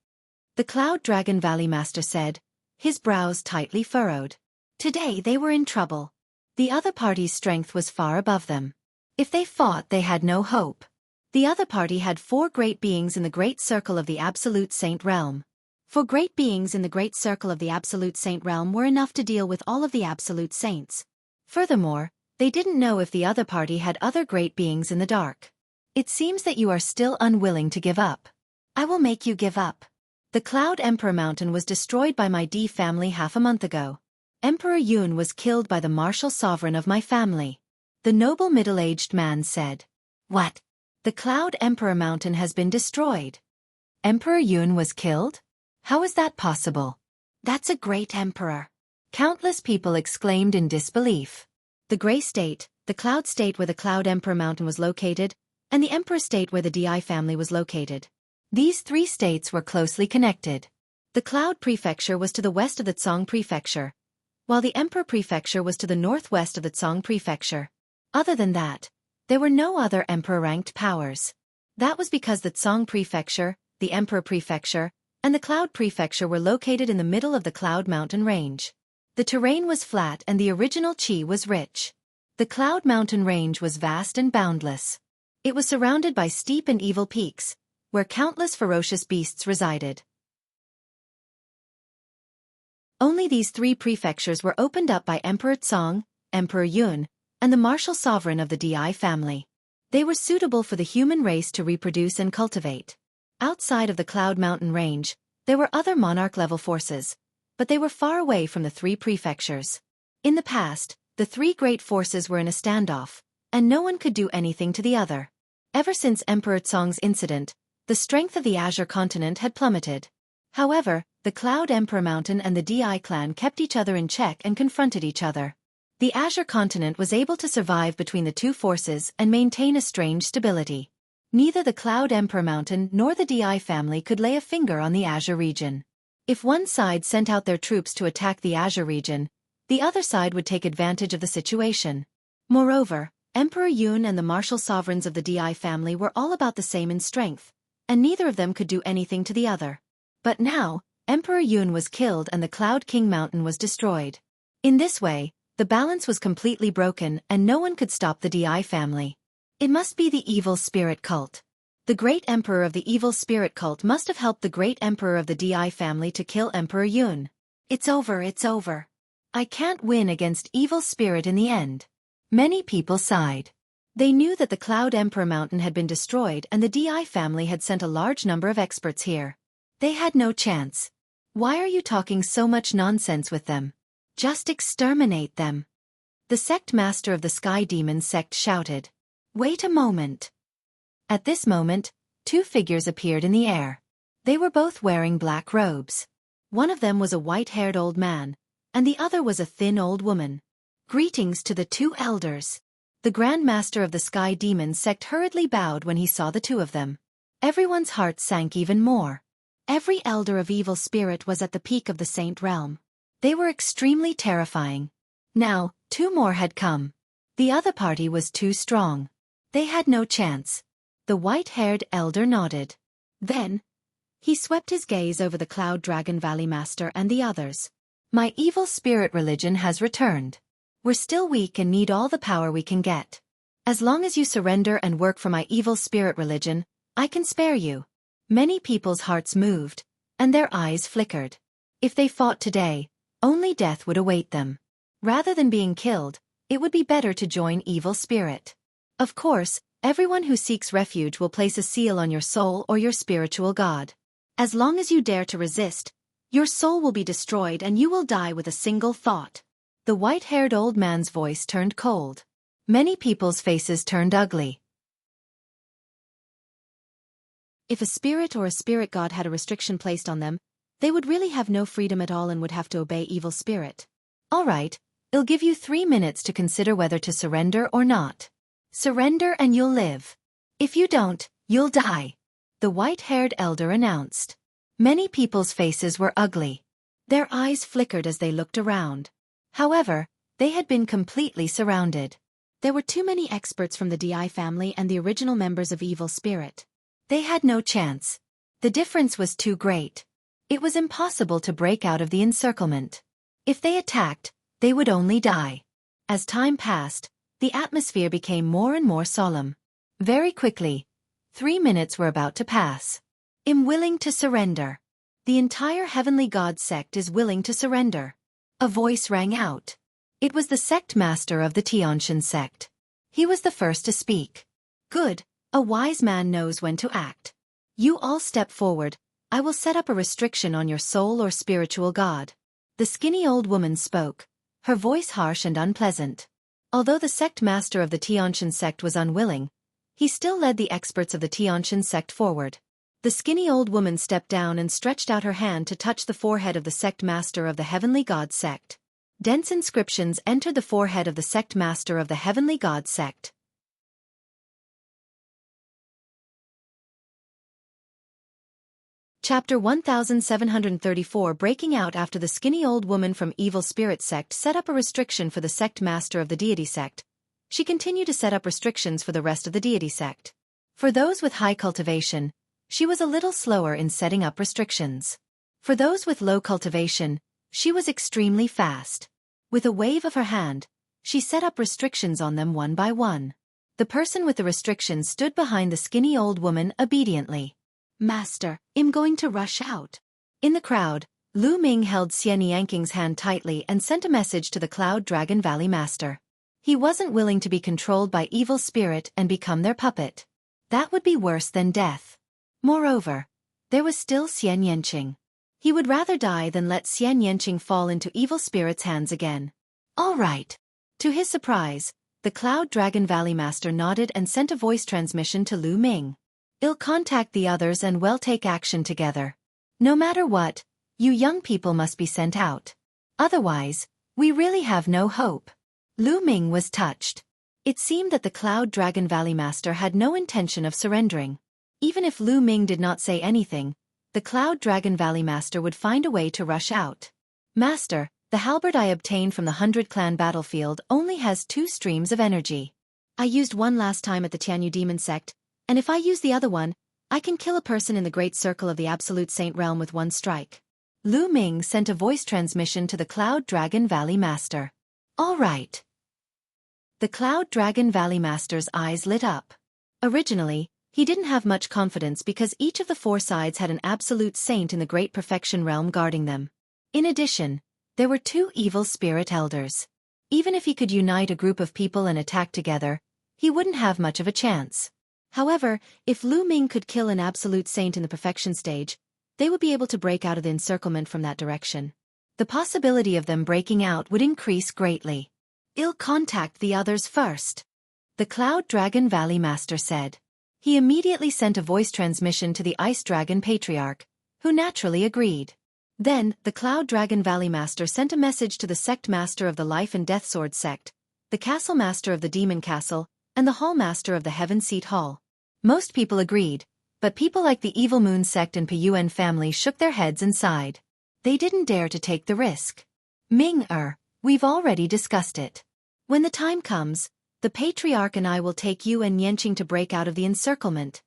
The Cloud Dragon Valley Master said, his brows tightly furrowed. Today they were in trouble. The other party's strength was far above them. If they fought, they had no hope. The other party had 4 great beings in the Great Circle of the Absolute Saint Realm. 4 great beings in the Great Circle of the Absolute Saint Realm were enough to deal with all of the Absolute Saints. Furthermore, they didn't know if the other party had other great beings in the dark. It seems that you are still unwilling to give up. I will make you give up. The Cloud Emperor Mountain was destroyed by my D family half a month ago. Emperor Yun was killed by the martial sovereign of my family. The noble middle-aged man said. What? The Cloud Emperor Mountain has been destroyed. Emperor Yun was killed? How is that possible? That's a great emperor. Countless people exclaimed in disbelief. The Grey State, the Cloud State where the Cloud Emperor Mountain was located, and the Emperor State where the DI family was located. These 3 states were closely connected. The Cloud Prefecture was to the west of the Tsong Prefecture, while the Emperor Prefecture was to the northwest of the Tsong Prefecture. Other than that, there were no other Emperor-ranked powers. That was because the Tsong Prefecture, the Emperor Prefecture, and the Cloud Prefecture were located in the middle of the Cloud Mountain Range. The terrain was flat and the original Qi was rich. The Cloud Mountain Range was vast and boundless. It was surrounded by steep and evil peaks, where countless ferocious beasts resided. Only these 3 prefectures were opened up by Emperor Tsong, Emperor Yun, and the martial sovereign of the DI family. They were suitable for the human race to reproduce and cultivate. Outside of the Cloud Mountain Range, there were other monarch-level forces, but they were far away from the 3 prefectures. In the past, the 3 great forces were in a standoff, and no one could do anything to the other. Ever since Emperor Tsong's incident, the strength of the Azure continent had plummeted. However, the Cloud Emperor Mountain and the DI clan kept each other in check and confronted each other. The Azure continent was able to survive between the 2 forces and maintain a strange stability. Neither the Cloud Emperor Mountain nor the DI family could lay a finger on the Azure region. If one side sent out their troops to attack the Azure region, the other side would take advantage of the situation. Moreover, Emperor Yun and the martial sovereigns of the DI family were all about the same in strength, and neither of them could do anything to the other. But now, Emperor Yun was killed and the Cloud King Mountain was destroyed. In this way, the balance was completely broken and no one could stop the DI family. It must be the Evil Spirit cult. The great emperor of the Evil Spirit cult must have helped the great emperor of the DI family to kill Emperor Yun. It's over, it's over. I can't win against Evil Spirit in the end. Many people sighed. They knew that the Cloud Emperor Mountain had been destroyed and the DI family had sent a large number of experts here. They had no chance. Why are you talking so much nonsense with them? Just exterminate them. The sect master of the Sky Demon sect shouted. Wait a moment. At this moment, 2 figures appeared in the air. They were both wearing black robes. One of them was a white-haired old man, and the other was a thin old woman. Greetings to the 2 elders. The Grand Master of the Sky Demon sect hurriedly bowed when he saw the 2 of them. Everyone's heart sank even more. Every elder of Evil Spirit was at the peak of the Saint Realm. They were extremely terrifying. Now, 2 more had come. The other party was too strong. They had no chance. The white-haired elder nodded. Then, he swept his gaze over the Cloud Dragon Valley Master and the others. My Evil Spirit religion has returned. We're still weak and need all the power we can get. As long as you surrender and work for my Evil Spirit religion, I can spare you. Many people's hearts moved, and their eyes flickered. If they fought today, only death would await them. Rather than being killed, it would be better to join evil spirit. Of course, everyone who seeks refuge will place a seal on your soul or your spiritual god. As long as you dare to resist, your soul will be destroyed and you will die with a single thought. The white-haired old man's voice turned cold. Many people's faces turned ugly. If a spirit or a spirit god had a restriction placed on them, they would really have no freedom at all and would have to obey evil spirit. All right, I'll give you 3 minutes to consider whether to surrender or not. Surrender and you'll live. If you don't, you'll die, the white-haired elder announced. Many people's faces were ugly. Their eyes flickered as they looked around. However, they had been completely surrounded. There were too many experts from the DI family and the original members of Evil Spirit. They had no chance. The difference was too great. It was impossible to break out of the encirclement. If they attacked, they would only die. As time passed, the atmosphere became more and more solemn. Very quickly, 3 minutes were about to pass. I'm willing to surrender. The entire Heavenly God sect is willing to surrender. A voice rang out. It was the sect master of the Tiantian sect. He was the first to speak. Good, a wise man knows when to act. You all step forward, I will set up a restriction on your soul or spiritual god. The skinny old woman spoke, her voice harsh and unpleasant. Although the sect master of the Tiantian sect was unwilling, he still led the experts of the Tiantian sect forward. The skinny old woman stepped down and stretched out her hand to touch the forehead of the sect master of the Heavenly God sect. Dense inscriptions entered the forehead of the sect master of the Heavenly God sect. Chapter 1734 Breaking out after the skinny old woman from Evil Spirit sect set up a restriction for the sect master of the Deity sect. She continued to set up restrictions for the rest of the Deity sect. For those with high cultivation, she was a little slower in setting up restrictions. For those with low cultivation, she was extremely fast. With a wave of her hand, she set up restrictions on them one by one. The person with the restrictions stood behind the skinny old woman obediently. Master, I'm going to rush out. In the crowd, Lu Ming held Xian Yanking's hand tightly and sent a message to the Cloud Dragon Valley Master. He wasn't willing to be controlled by evil spirit and become their puppet. That would be worse than death. Moreover, there was still Xian Yanqing. He would rather die than let Xian Yanqing fall into evil spirit's hands again. All right. To his surprise, the Cloud Dragon Valley Master nodded and sent a voice transmission to Lu Ming. I'll contact the others and we'll take action together. No matter what, you young people must be sent out. Otherwise, we really have no hope. Lu Ming was touched. It seemed that the Cloud Dragon Valley Master had no intention of surrendering. Even if Lu Ming did not say anything, the Cloud Dragon Valley Master would find a way to rush out. Master, the halberd I obtained from the 100-clan battlefield only has 2 streams of energy. I used one last time at the Tianyu Demon Sect, and if I use the other one, I can kill a person in the Great Circle of the Absolute Saint Realm with one strike. Lu Ming sent a voice transmission to the Cloud Dragon Valley Master. All right. The Cloud Dragon Valley Master's eyes lit up. Originally, he didn't have much confidence because each of the 4 sides had an absolute saint in the Great Perfection Realm guarding them. In addition, there were 2 evil spirit elders. Even if he could unite a group of people and attack together, he wouldn't have much of a chance. However, if Lu Ming could kill an absolute saint in the perfection stage, they would be able to break out of the encirclement from that direction. The possibility of them breaking out would increase greatly. I'll contact the others first, the Cloud Dragon Valley Master said. He immediately sent a voice transmission to the Ice Dragon Patriarch, who naturally agreed. Then, the Cloud Dragon Valley Master sent a message to the Sect Master of the Life and Death Sword Sect, the Castle Master of the Demon Castle, and the Hall Master of the Heaven Seat Hall. Most people agreed, but people like the Evil Moon Sect and Piyuan family shook their heads and sighed. They didn't dare to take the risk. Ming-er, we've already discussed it. When the time comes, the Patriarch and I will take you and Yanqing to break out of the encirclement.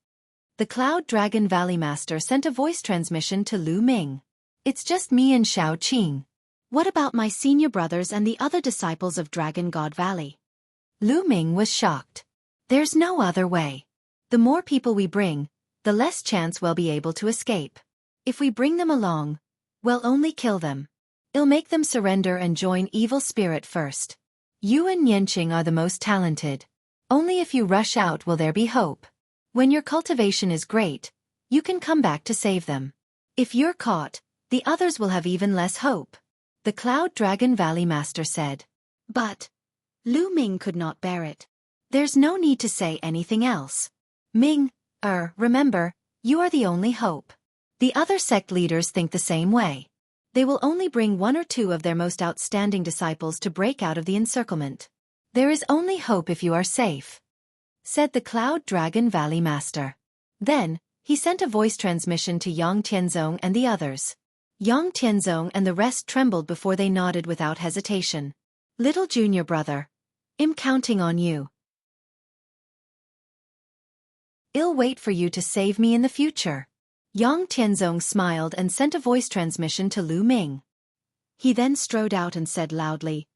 The Cloud Dragon Valley Master sent a voice transmission to Lu Ming. It's just me and Xiao Qing. What about my senior brothers and the other disciples of Dragon God Valley? Lu Ming was shocked. There's no other way. The more people we bring, the less chance we'll be able to escape. If we bring them along, we'll only kill them. I'll make them surrender and join evil spirit first. You and Yanqing are the most talented. Only if you rush out will there be hope. When your cultivation is great, you can come back to save them. If you're caught, the others will have even less hope. The Cloud Dragon Valley Master said. But Lu Ming could not bear it. There's no need to say anything else. Ming, remember, you are the only hope. The other sect leaders think the same way. They will only bring 1 or 2 of their most outstanding disciples to break out of the encirclement. There is only hope if you are safe, said the Cloud Dragon Valley Master. Then, he sent a voice transmission to Yang Tianzong and the others. Yang Tianzong and the rest trembled before they nodded without hesitation. Little junior brother, I'm counting on you. I'll wait for you to save me in the future. Yang Tianzong smiled and sent a voice transmission to Lu Ming. He then strode out and said loudly,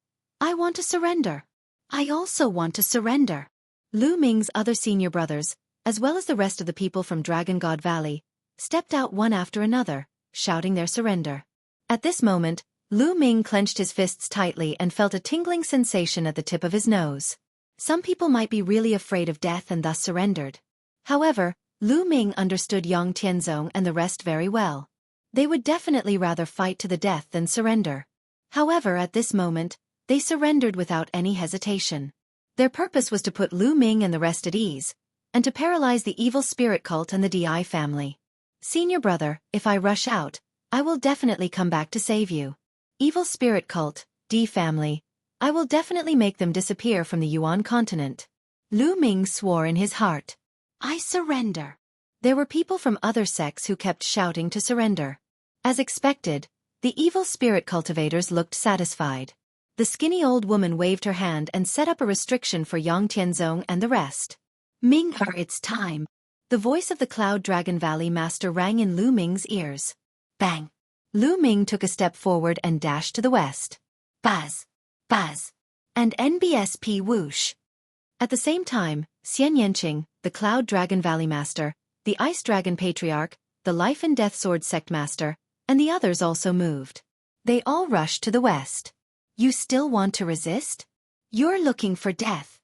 I want to surrender. I also want to surrender. Lu Ming's other senior brothers, as well as the rest of the people from Dragon God Valley, stepped out one after another, shouting their surrender. At this moment, Lu Ming clenched his fists tightly and felt a tingling sensation at the tip of his nose. Some people might be really afraid of death and thus surrendered. However, Lu Ming understood Yang Tianzong and the rest very well. They would definitely rather fight to the death than surrender. However, at this moment, they surrendered without any hesitation. Their purpose was to put Lu Ming and the rest at ease, and to paralyze the evil spirit cult and the DI family. Senior brother, if I rush out, I will definitely come back to save you. Evil spirit cult, D family, I will definitely make them disappear from the Yuan continent. Lu Ming swore in his heart. I surrender. There were people from other sects who kept shouting to surrender. As expected, the evil spirit cultivators looked satisfied. The skinny old woman waved her hand and set up a restriction for Yang Tianzong and the rest. Ming, it's time. The voice of the Cloud Dragon Valley Master rang in Lu Ming's ears. Bang! Lu Ming took a step forward and dashed to the west. Buzz! Buzz! And NBSP whoosh! At the same time, Xian Yanqing, the Cloud Dragon Valley Master, the Ice Dragon Patriarch, the Life and Death Sword Sect Master, and the others also moved. They all rushed to the west. You still want to resist? You're looking for death.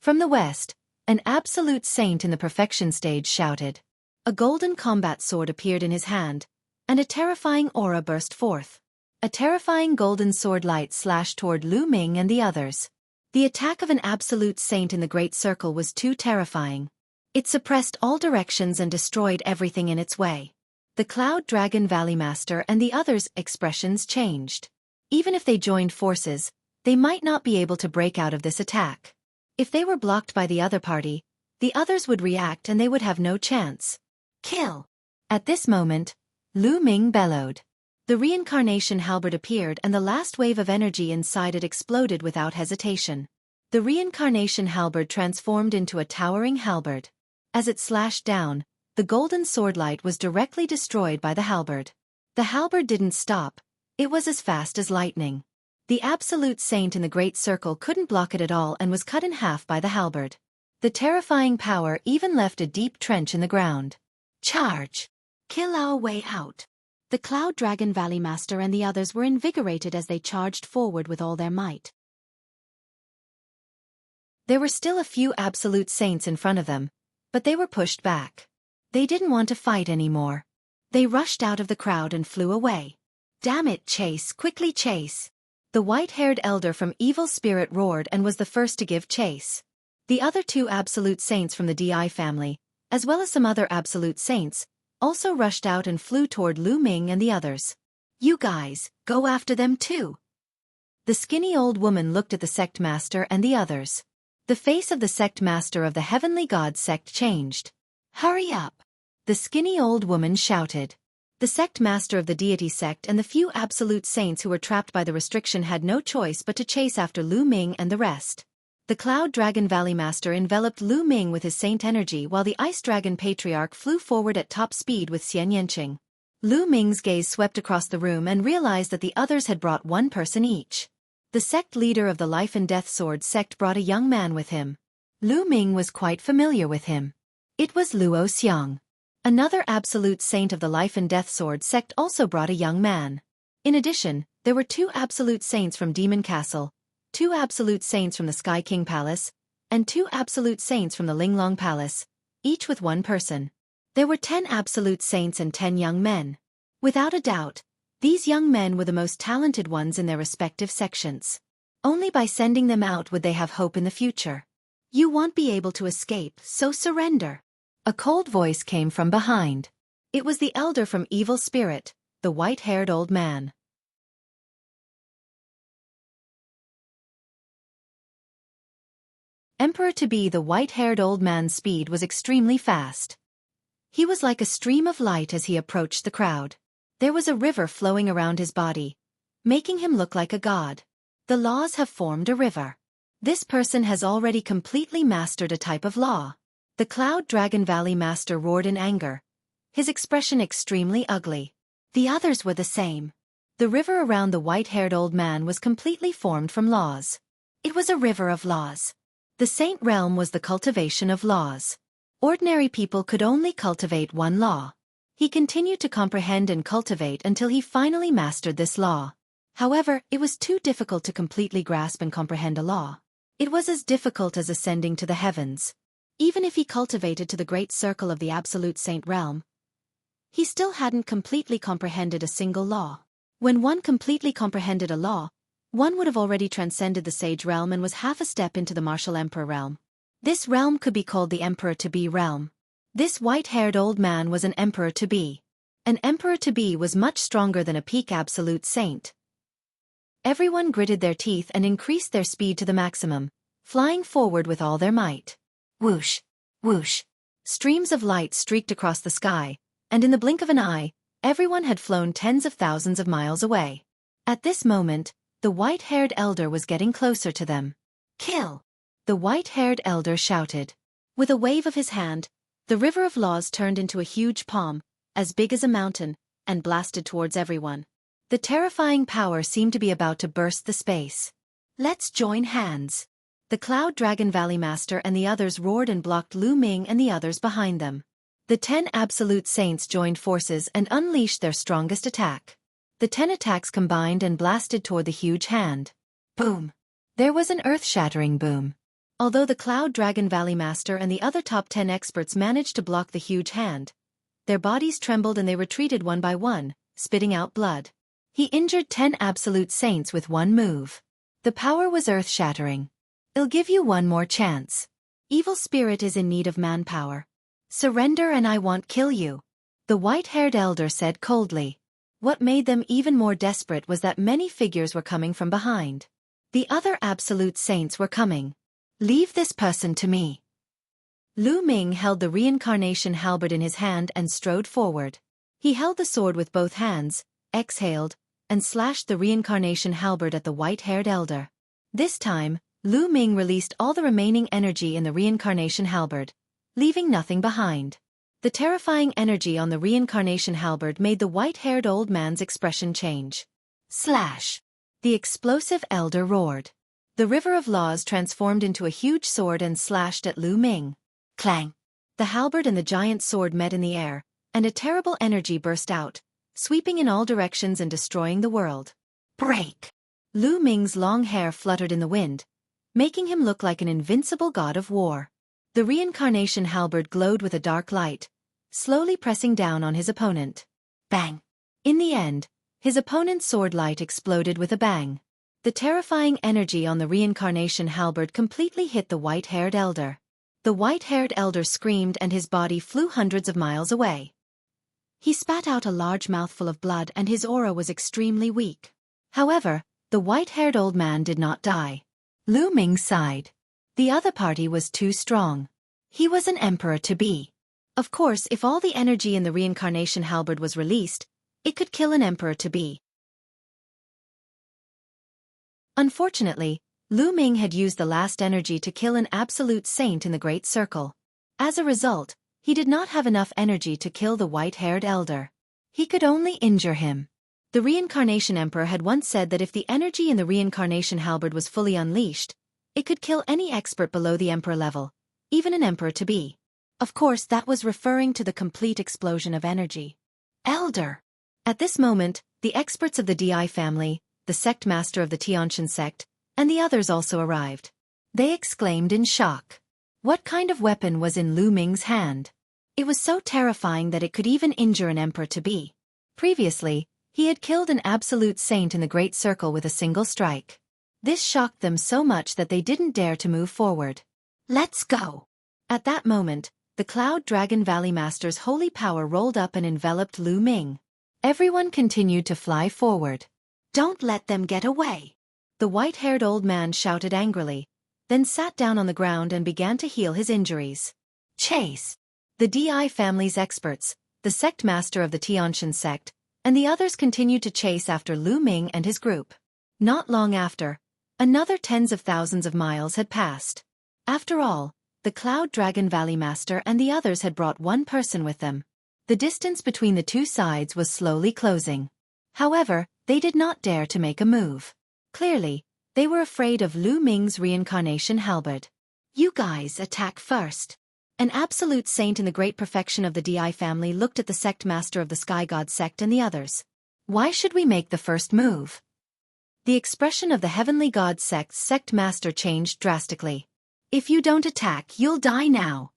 From the west, an absolute saint in the perfection stage shouted. A golden combat sword appeared in his hand, and a terrifying aura burst forth. A terrifying golden sword light slashed toward Lu Ming and the others. The attack of an absolute saint in the Great Circle was too terrifying. It suppressed all directions and destroyed everything in its way. The Cloud Dragon Valley Master and the others' expressions changed. Even if they joined forces, they might not be able to break out of this attack. If they were blocked by the other party, the others would react and they would have no chance. Kill! At this moment, Lu Ming bellowed. The reincarnation halberd appeared and the last wave of energy inside it exploded without hesitation. The reincarnation halberd transformed into a towering halberd. As it slashed down, the golden sword light was directly destroyed by the halberd. The halberd didn't stop, it was as fast as lightning. The absolute saint in the Great Circle couldn't block it at all and was cut in half by the halberd. The terrifying power even left a deep trench in the ground. Charge! Kill our way out. The Cloud Dragon Valley Master and the others were invigorated as they charged forward with all their might. There were still a few absolute saints in front of them, but they were pushed back. They didn't want to fight anymore. They rushed out of the crowd and flew away. Damn it, chase, quickly chase! The white-haired elder from Evil Spirit roared and was the first to give chase. The other 2 absolute saints from the DI family, as well as some other absolute saints, also rushed out and flew toward Lu Ming and the others. You guys, go after them too. The skinny old woman looked at the sect master and the others. The face of the sect master of the Heavenly God sect changed. Hurry up! The skinny old woman shouted. The sect master of the deity sect and the few absolute saints who were trapped by the restriction had no choice but to chase after Lu Ming and the rest. The Cloud Dragon Valley Master enveloped Lu Ming with his saint energy while the Ice Dragon Patriarch flew forward at top speed with Xian Yanqing. Lu Ming's gaze swept across the room and realized that the others had brought 1 person each. The sect leader of the Life and Death Sword sect brought a young man with him. Lu Ming was quite familiar with him. It was Luo Xiang. Another absolute saint of the Life and Death Sword sect also brought a young man. In addition, there were 2 absolute saints from Demon Castle, 2 absolute saints from the Sky King Palace, and 2 absolute saints from the Linglong Palace, each with 1 person. There were 10 absolute saints and 10 young men. Without a doubt, these young men were the most talented ones in their respective sections. Only by sending them out would they have hope in the future. You won't be able to escape, so surrender. A cold voice came from behind. It was the elder from Evil Spirit, the white-haired old man. Emperor-to-be, the white-haired old man's speed was extremely fast. He was like a stream of light as he approached the crowd. There was a river flowing around his body, making him look like a god. The laws have formed a river. This person has already completely mastered a type of law. The Cloud Dragon Valley Master roared in anger, his expression extremely ugly. The others were the same. The river around the white-haired old man was completely formed from laws. It was a river of laws. The Saint Realm was the cultivation of laws. Ordinary people could only cultivate one law. He continued to comprehend and cultivate until he finally mastered this law. However, it was too difficult to completely grasp and comprehend a law. It was as difficult as ascending to the heavens. Even if he cultivated to the great circle of the Absolute Saint Realm, he still hadn't completely comprehended a single law. When one completely comprehended a law, one would have already transcended the Sage Realm and was half a step into the Martial Emperor Realm. This realm could be called the Emperor-to-be realm. This white-haired old man was an Emperor-to-be. An Emperor-to-be was much stronger than a peak Absolute Saint. Everyone gritted their teeth and increased their speed to the maximum, flying forward with all their might. Whoosh! Whoosh! Streams of light streaked across the sky, and in the blink of an eye, everyone had flown tens of thousands of miles away. At this moment, the white-haired elder was getting closer to them. Kill! The white-haired elder shouted. With a wave of his hand, the river of laws turned into a huge palm, as big as a mountain, and blasted towards everyone. The terrifying power seemed to be about to burst the space. Let's join hands. The Cloud Dragon Valley Master and the others roared and blocked Lu Ming and the others behind them. The 10 Absolute Saints joined forces and unleashed their strongest attack. The 10 attacks combined and blasted toward the huge hand. Boom! There was an earth-shattering boom. Although the Cloud Dragon Valley Master and the other top 10 experts managed to block the huge hand, their bodies trembled and they retreated one by one, spitting out blood. He injured 10 Absolute Saints with one move. The power was earth-shattering. I'll give you one more chance. Evil Spirit is in need of manpower. Surrender and I won't kill you. The white-haired elder said coldly. What made them even more desperate was that many figures were coming from behind. The other Absolute Saints were coming. Leave this person to me. Lu Ming held the reincarnation halberd in his hand and strode forward. He held the sword with both hands, exhaled, and slashed the reincarnation halberd at the white-haired elder. This time, Lu Ming released all the remaining energy in the reincarnation halberd, leaving nothing behind. The terrifying energy on the reincarnation halberd made the white-haired old man's expression change. Slash! The explosive elder roared. The river of laws transformed into a huge sword and slashed at Lu Ming. Clang! The halberd and the giant sword met in the air, and a terrible energy burst out, sweeping in all directions and destroying the world. Break! Lu Ming's long hair fluttered in the wind, making him look like an invincible god of war. The reincarnation halberd glowed with a dark light, slowly pressing down on his opponent. Bang! In the end, his opponent's sword light exploded with a bang. The terrifying energy on the reincarnation halberd completely hit the white-haired elder. The white-haired elder screamed and his body flew hundreds of miles away. He spat out a large mouthful of blood and his aura was extremely weak. However, the white-haired old man did not die. Lu Ming sighed. The other party was too strong. He was an emperor-to-be. Of course, if all the energy in the reincarnation halberd was released, it could kill an emperor-to-be. Unfortunately, Lu Ming had used the last energy to kill an absolute saint in the Great Circle. As a result, he did not have enough energy to kill the white-haired elder. He could only injure him. The Reincarnation Emperor had once said that if the energy in the reincarnation halberd was fully unleashed, it could kill any expert below the emperor level, even an emperor-to-be. Of course, that was referring to the complete explosion of energy. Elder! At this moment, the experts of the Di family, the sect master of the Tiantian sect, and the others also arrived. They exclaimed in shock. What kind of weapon was in Lu Ming's hand? It was so terrifying that it could even injure an emperor-to-be. Previously, he had killed an absolute saint in the Great Circle with a single strike. This shocked them so much that they didn't dare to move forward. Let's go! At that moment, the Cloud Dragon Valley Master's holy power rolled up and enveloped Lu Ming. Everyone continued to fly forward. Don't let them get away! The white-haired old man shouted angrily, then sat down on the ground and began to heal his injuries. Chase! The Di family's experts, the sect master of the Tianshan sect, and the others continued to chase after Lu Ming and his group. Not long after, another tens of thousands of miles had passed. After all, the Cloud Dragon Valley Master and the others had brought one person with them. The distance between the two sides was slowly closing. However, they did not dare to make a move. Clearly, they were afraid of Lu Ming's reincarnation halberd. You guys attack first. An absolute saint in the great perfection of the Di family looked at the sect master of the Sky God sect and the others. Why should we make the first move? The expression of the Heavenly God sect's sect master changed drastically. If you don't attack, you'll die now.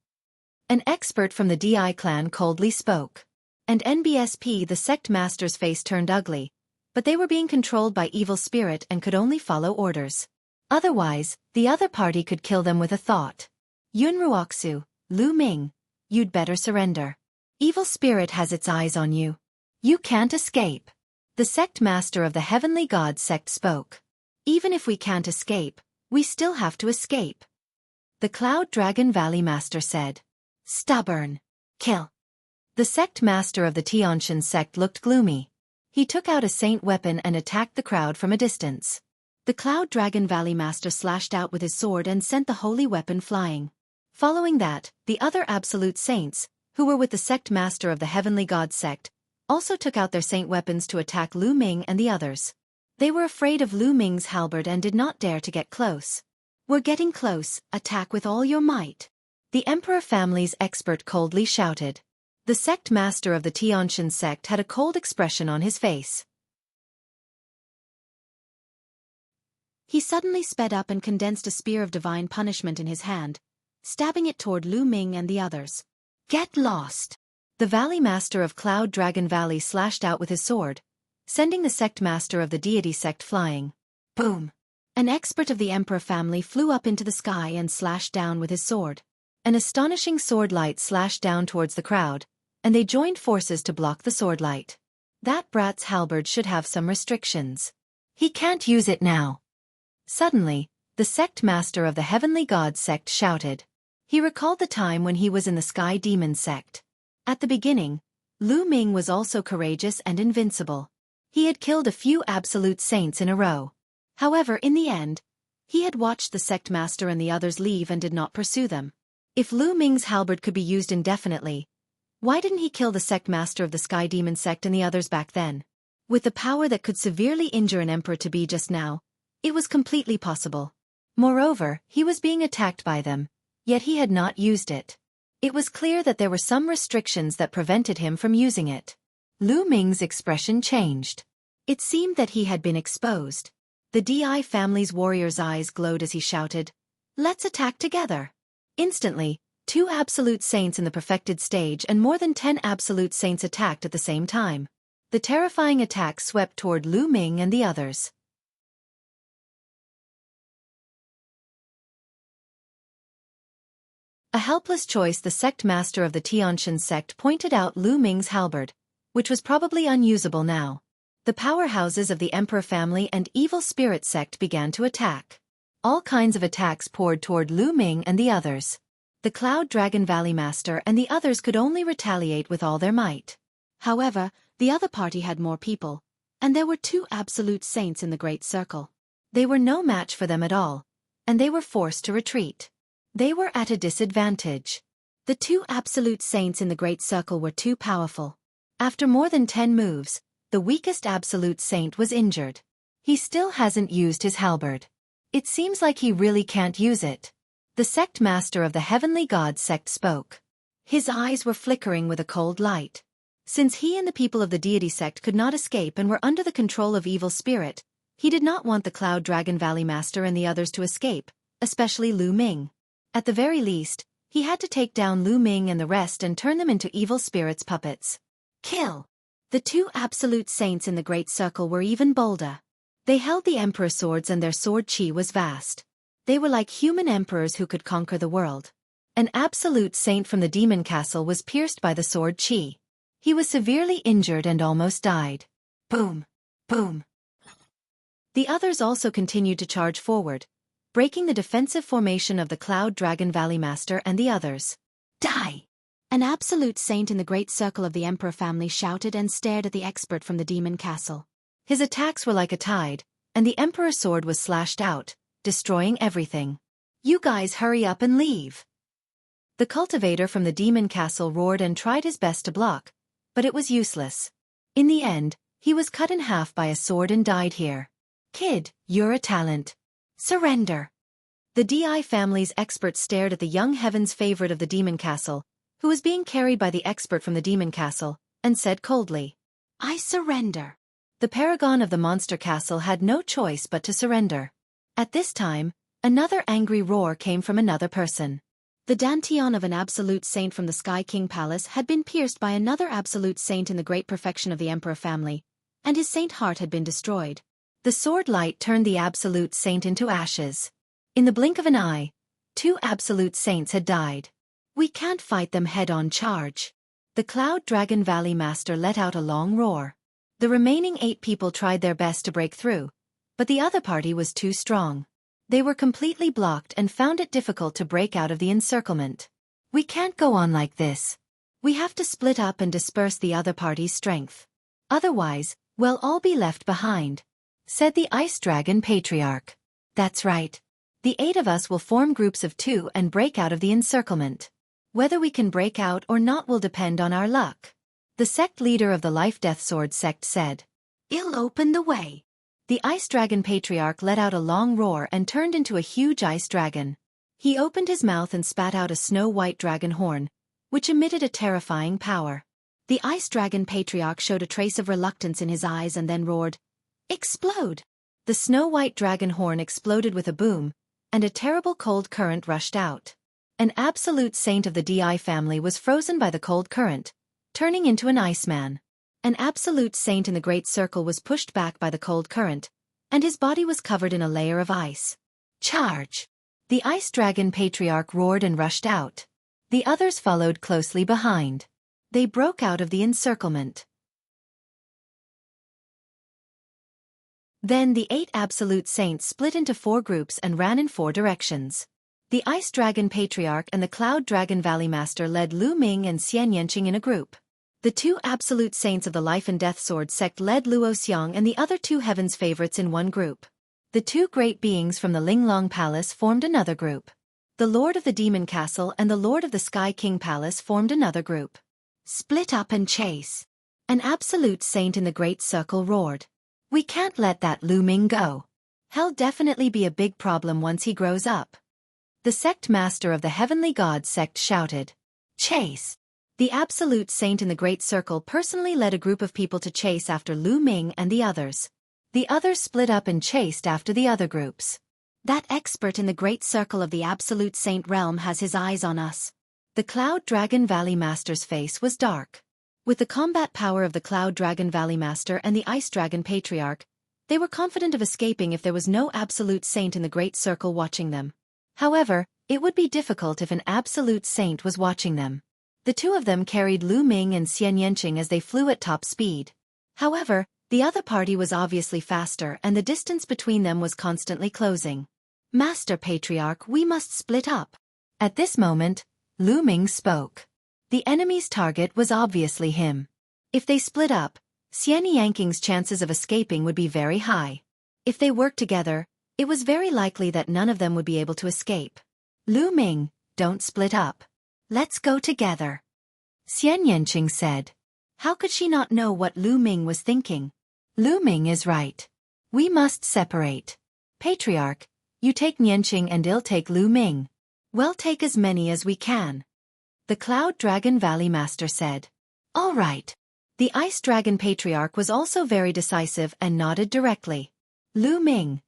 An expert from the Di clan coldly spoke. And NBSP, the sect master's face turned ugly, but they were being controlled by evil spirit and could only follow orders. Otherwise, the other party could kill them with a thought. Yunruoxu, Lu Ming, you'd better surrender. Evil spirit has its eyes on you. You can't escape. The sect master of the Heavenly God sect spoke. Even if we can't escape, we still have to escape. The Cloud Dragon Valley Master said. Stubborn. Kill. The sect master of the Tianshan sect looked gloomy. He took out a saint weapon and attacked the crowd from a distance. The Cloud Dragon Valley Master slashed out with his sword and sent the holy weapon flying. Following that, the other absolute saints, who were with the sect master of the Heavenly God sect, also took out their saint weapons to attack Lu Ming and the others. They were afraid of Lu Ming's halberd and did not dare to get close. We're getting close, attack with all your might. The Emperor family's expert coldly shouted. The sect master of the Tianshan sect had a cold expression on his face. He suddenly sped up and condensed a spear of divine punishment in his hand, stabbing it toward Lu Ming and the others. Get lost! The Valley Master of Cloud Dragon Valley slashed out with his sword, sending the sect master of the deity sect flying. Boom! An expert of the Emperor family flew up into the sky and slashed down with his sword. An astonishing sword light slashed down towards the crowd, and they joined forces to block the sword light. That brat's halberd should have some restrictions. He can't use it now. Suddenly, the sect master of the Heavenly God sect shouted. He recalled the time when he was in the Sky Demon sect. At the beginning, Lu Ming was also courageous and invincible. He had killed a few absolute saints in a row. However, in the end, he had watched the sect master and the others leave and did not pursue them. If Lu Ming's halberd could be used indefinitely, why didn't he kill the sect master of the Sky Demon sect and the others back then? With the power that could severely injure an emperor-to-be just now, it was completely possible. Moreover, he was being attacked by them, yet he had not used it. It was clear that there were some restrictions that prevented him from using it. Lu Ming's expression changed. It seemed that he had been exposed. The Di family's warrior's eyes glowed as he shouted, "Let's attack together!" Instantly, 2 absolute saints in the perfected stage and more than 10 absolute saints attacked at the same time. The terrifying attack swept toward Lu Ming and the others. A helpless choice, the sect master of the Tianshan sect pointed out Lu Ming's halberd, which was probably unusable now. The powerhouses of the Emperor family and Evil Spirit sect began to attack. All kinds of attacks poured toward Lu Ming and the others. The Cloud Dragon Valley Master and the others could only retaliate with all their might. However, the other party had more people, and there were 2 absolute saints in the Great Circle. They were no match for them at all, and they were forced to retreat. They were at a disadvantage. The 2 absolute saints in the Great Circle were too powerful. After more than 10 moves, the weakest absolute saint was injured. He still hasn't used his halberd. It seems like he really can't use it. The sect master of the Heavenly God sect spoke. His eyes were flickering with a cold light. Since he and the people of the deity sect could not escape and were under the control of evil spirit, He did not want the Cloud Dragon Valley Master and the others to escape, especially Lu Ming. At the very least, he had to take down Lu Ming and the rest and turn them into evil spirits' puppets. Kill! The two absolute saints in the Great Circle were even bolder. They held the Emperor swords and their sword chi was vast. They were like human emperors who could conquer the world. An absolute saint from the demon castle was pierced by the sword chi. He was severely injured and almost died. Boom! Boom! The others also continued to charge forward, breaking the defensive formation of the Cloud Dragon Valley Master and the others. Die! An absolute saint in the Great Circle of the Emperor family shouted and stared at the expert from the demon castle. His attacks were like a tide, and the Emperor's sword was slashed out, destroying everything. You guys hurry up and leave! The cultivator from the demon castle roared and tried his best to block, but it was useless. In the end, he was cut in half by a sword and died here. Kid, you're a talent. Surrender! The DI family's expert stared at the young heaven's favorite of the demon castle, who was being carried by the expert from the demon castle, and said coldly, I surrender. The paragon of the monster castle had no choice but to surrender. At this time, another angry roar came from another person. The dantian of an absolute saint from the Sky King Palace had been pierced by another absolute saint in the great perfection of the Emperor family, and his saint heart had been destroyed. The sword light turned the absolute saint into ashes. In the blink of an eye, two absolute saints had died. We can't fight them head-on charge. The Cloud Dragon Valley Master let out a long roar. The remaining 8 people tried their best to break through, but the other party was too strong. They were completely blocked and found it difficult to break out of the encirclement. We can't go on like this. We have to split up and disperse the other party's strength. Otherwise, we'll all be left behind, said the Ice Dragon Patriarch. That's right. The 8 of us will form groups of 2 and break out of the encirclement. Whether we can break out or not will depend on our luck. The sect leader of the Life-Death Sword sect said. I'll open the way. The Ice Dragon Patriarch let out a long roar and turned into a huge ice dragon. He opened his mouth and spat out a snow-white dragon horn, which emitted a terrifying power. The Ice Dragon Patriarch showed a trace of reluctance in his eyes and then roared, Explode! The snow-white dragon horn exploded with a boom, and a terrible cold current rushed out. An absolute saint of the DI family was frozen by the cold current, turning into an iceman. An absolute saint in the Great Circle was pushed back by the cold current, and his body was covered in a layer of ice. Charge! The Ice Dragon Patriarch roared and rushed out. The others followed closely behind. They broke out of the encirclement. Then the 8 absolute saints split into 4 groups and ran in 4 directions. The Ice Dragon Patriarch and the Cloud Dragon Valley Master led Lu Ming and Xian Yanqing in a group. The 2 absolute saints of the Life and Death Sword sect led Luo Xiang and the other 2 heaven's favorites in one group. The 2 great beings from the Linglong Palace formed another group. The Lord of the Demon Castle and the Lord of the Sky King Palace formed another group. Split up and chase! An absolute saint in the Great Circle roared. We can't let that Lu Ming go. He'll definitely be a big problem once he grows up. The sect master of the Heavenly God sect shouted. Chase! The absolute saint in the Great Circle personally led a group of people to chase after Lu Ming and the others. The others split up and chased after the other groups. That expert in the Great Circle of the Absolute Saint realm has his eyes on us. The Cloud Dragon Valley Master's face was dark. With the combat power of the Cloud Dragon Valley Master and the Ice Dragon Patriarch, they were confident of escaping if there was no absolute saint in the Great Circle watching them. However, it would be difficult if an absolute saint was watching them. The 2 of them carried Lu Ming and Xian Yanqing as they flew at top speed. However, the other party was obviously faster and the distance between them was constantly closing. Master Patriarch, we must split up. At this moment, Lu Ming spoke. The enemy's target was obviously him. If they split up, Xian Yanqing's chances of escaping would be very high. If they worked together, it was very likely that none of them would be able to escape. Lu Ming, don't split up. Let's go together. Xian Yanqing said. How could she not know what Lu Ming was thinking? Lu Ming is right. We must separate. Patriarch, you take Yanqing and I'll take Lu Ming. We'll take as many as we can. The Cloud Dragon Valley Master said. All right. The Ice Dragon Patriarch was also very decisive and nodded directly. Lu Ming.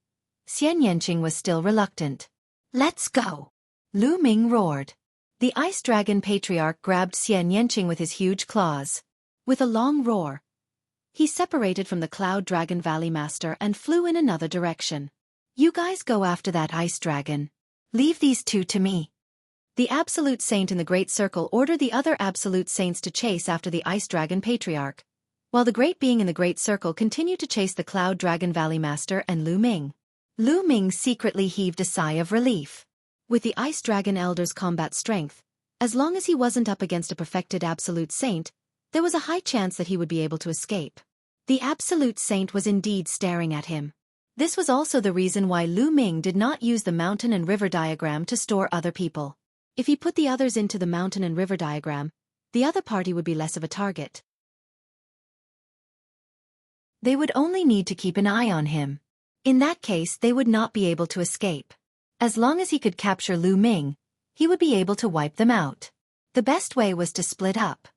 Xian Yanqing was still reluctant. Let's go. Lu Ming roared. The Ice Dragon Patriarch grabbed Xian Yanqing with his huge claws. With a long roar, he separated from the Cloud Dragon Valley Master and flew in another direction. You guys go after that Ice Dragon. Leave these two to me. The Absolute Saint in the Great Circle ordered the other Absolute Saints to chase after the Ice Dragon Patriarch, while the Great Being in the Great Circle continued to chase the Cloud Dragon Valley Master and Lu Ming. Lu Ming secretly heaved a sigh of relief. With the Ice Dragon Elder's combat strength, as long as he wasn't up against a perfected Absolute Saint, there was a high chance that he would be able to escape. The Absolute Saint was indeed staring at him. This was also the reason why Lu Ming did not use the mountain and river diagram to store other people. If he put the others into the mountain and river diagram, the other party would be less of a target. They would only need to keep an eye on him. In that case, they would not be able to escape. As long as he could capture Lu Ming, he would be able to wipe them out. The best way was to split up.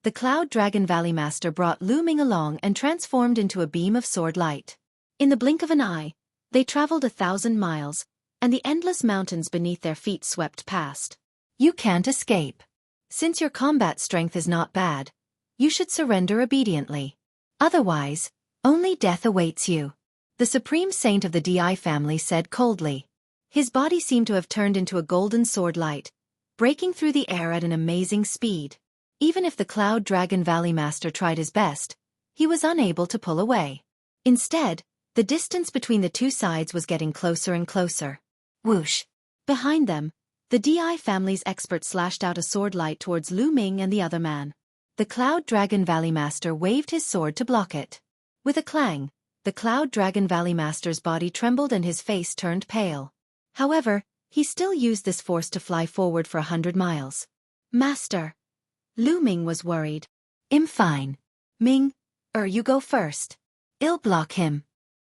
The Cloud Dragon Valley Master brought Lu Ming along and transformed into a beam of sword light. In the blink of an eye, they traveled 1,000 miles, and the endless mountains beneath their feet swept past. You can't escape. Since your combat strength is not bad, you should surrender obediently. Otherwise, only death awaits you. The Supreme Saint of the Di family said coldly. His body seemed to have turned into a golden sword light, breaking through the air at an amazing speed. Even if the Cloud Dragon Valley Master tried his best, he was unable to pull away. Instead, the distance between the two sides was getting closer and closer. Whoosh! Behind them, the Di family's expert slashed out a sword light towards Lu Ming and the other man. The Cloud Dragon Valley Master waved his sword to block it. With a clang, the Cloud Dragon Valley Master's body trembled and his face turned pale. However, he still used this force to fly forward for 100 miles. Master! Lu Ming was worried. Fine. Ming, you go first. I'll block him.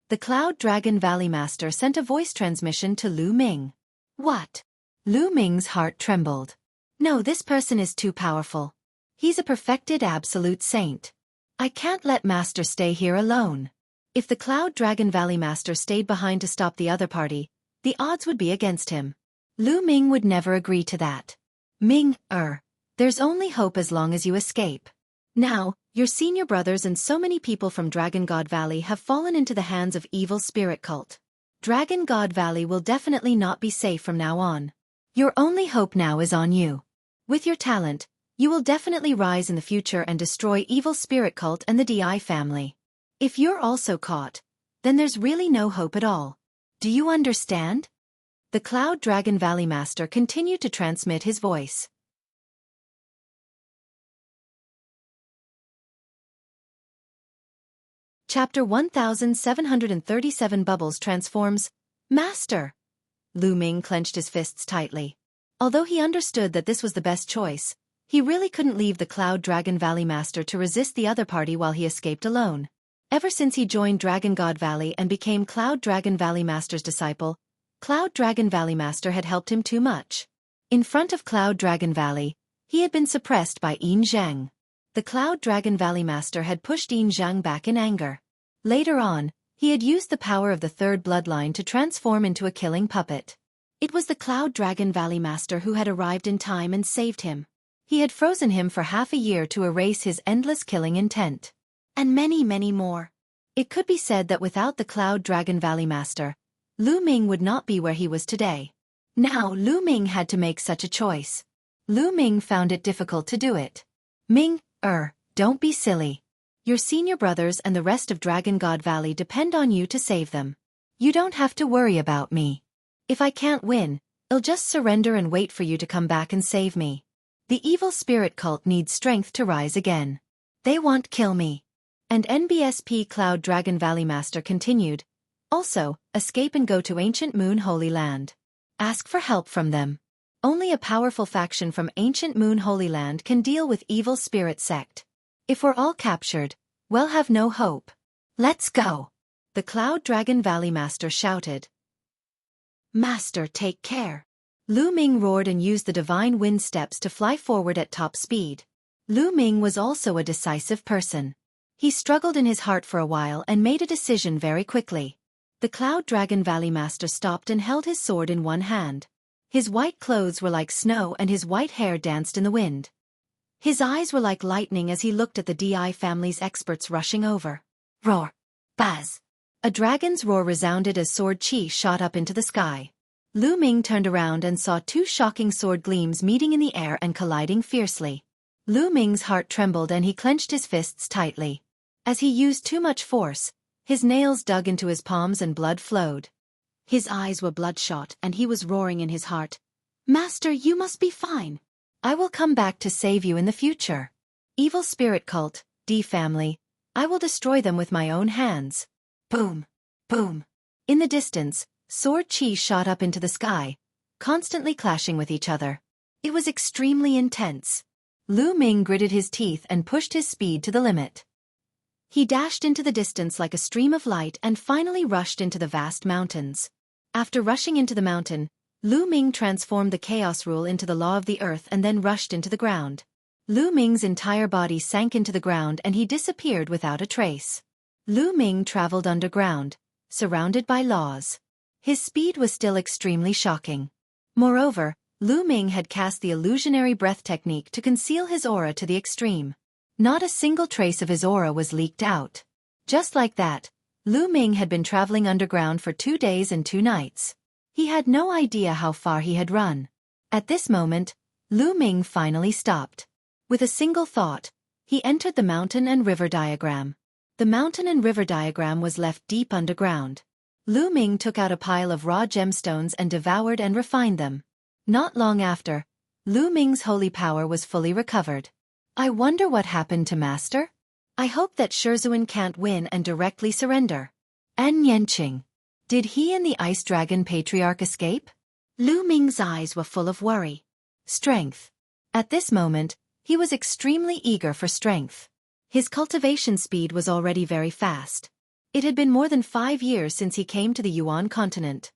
The Cloud Dragon Valley Master sent a voice transmission to Lu Ming. What? Lu Ming's heart trembled. No, this person is too powerful. He's a perfected Absolute Saint. I can't let Master stay here alone. If the Cloud Dragon Valley Master stayed behind to stop the other party, the odds would be against him. Lu Ming would never agree to that. Ming, there's only hope as long as you escape. Now, your senior brothers and so many people from Dragon God Valley have fallen into the hands of evil spirit cult. Dragon God Valley will definitely not be safe from now on. Your only hope now is on you. With your talent, you will definitely rise in the future and destroy evil spirit cult and the Di family. If you're also caught, then there's really no hope at all. Do you understand? The Cloud Dragon Valley Master continued to transmit his voice. Chapter 1737 Bubbles transforms. Master! Lu Ming clenched his fists tightly. Although he understood that this was the best choice, he really couldn't leave the Cloud Dragon Valley Master to resist the other party while he escaped alone. Ever since he joined Dragon God Valley and became Cloud Dragon Valley Master's disciple, Cloud Dragon Valley Master had helped him too much. In front of Cloud Dragon Valley, he had been suppressed by Yin Zhang. The Cloud Dragon Valley Master had pushed Yin Zhang back in anger. Later on, he had used the power of the third bloodline to transform into a killing puppet. It was the Cloud Dragon Valley Master who had arrived in time and saved him. He had frozen him for half a year to erase his endless killing intent. And many, many more. It could be said that without the Cloud Dragon Valley Master, Lu Ming would not be where he was today. Now Lu Ming had to make such a choice. Lu Ming found it difficult to do it. Ming, don't be silly. Your senior brothers and the rest of Dragon God Valley depend on you to save them. You don't have to worry about me. If I can't win, I'll just surrender and wait for you to come back and save me. The evil spirit cult needs strength to rise again. They won't kill me. And NBSP Cloud Dragon Valley Master continued. Also, escape and go to Ancient Moon Holy Land. Ask for help from them. Only a powerful faction from Ancient Moon Holy Land can deal with evil spirit sect. If we're all captured, we'll have no hope. Let's go. The Cloud Dragon Valley Master shouted. Master, take care. Lu Ming roared and used the divine wind steps to fly forward at top speed. Lu Ming was also a decisive person. He struggled in his heart for a while and made a decision very quickly. The Cloud Dragon Valley Master stopped and held his sword in one hand. His white clothes were like snow and his white hair danced in the wind. His eyes were like lightning as he looked at the DI family's experts rushing over. Roar! Buzz! A dragon's roar resounded as sword chi shot up into the sky. Lu Ming turned around and saw two shocking sword gleams meeting in the air and colliding fiercely. Lu Ming's heart trembled and he clenched his fists tightly. As he used too much force, his nails dug into his palms and blood flowed. His eyes were bloodshot and he was roaring in his heart. Master, you must be fine. I will come back to save you in the future. Evil spirit cult, D family. I will destroy them with my own hands. Boom! Boom! In the distance, sword chi shot up into the sky, constantly clashing with each other. It was extremely intense. Lu Ming gritted his teeth and pushed his speed to the limit. He dashed into the distance like a stream of light and finally rushed into the vast mountains. After rushing into the mountain, Lu Ming transformed the chaos rule into the law of the earth and then rushed into the ground. Lu Ming's entire body sank into the ground and he disappeared without a trace. Lu Ming traveled underground, surrounded by laws. His speed was still extremely shocking. Moreover, Lu Ming had cast the illusionary breath technique to conceal his aura to the extreme. Not a single trace of his aura was leaked out. Just like that, Lu Ming had been traveling underground for 2 days and 2 nights. He had no idea how far he had run. At this moment, Lu Ming finally stopped. With a single thought, he entered the mountain and river diagram. The mountain and river diagram was left deep underground. Lu Ming took out a pile of raw gemstones and devoured and refined them. Not long after, Lu Ming's holy power was fully recovered. I wonder what happened to Master? I hope that Shizuan can't win and directly surrender. An Yanqing. Did he and the Ice Dragon Patriarch escape? Lu Ming's eyes were full of worry. Strength. At this moment, he was extremely eager for strength. His cultivation speed was already very fast. It had been more than 5 years since he came to the Yuan continent.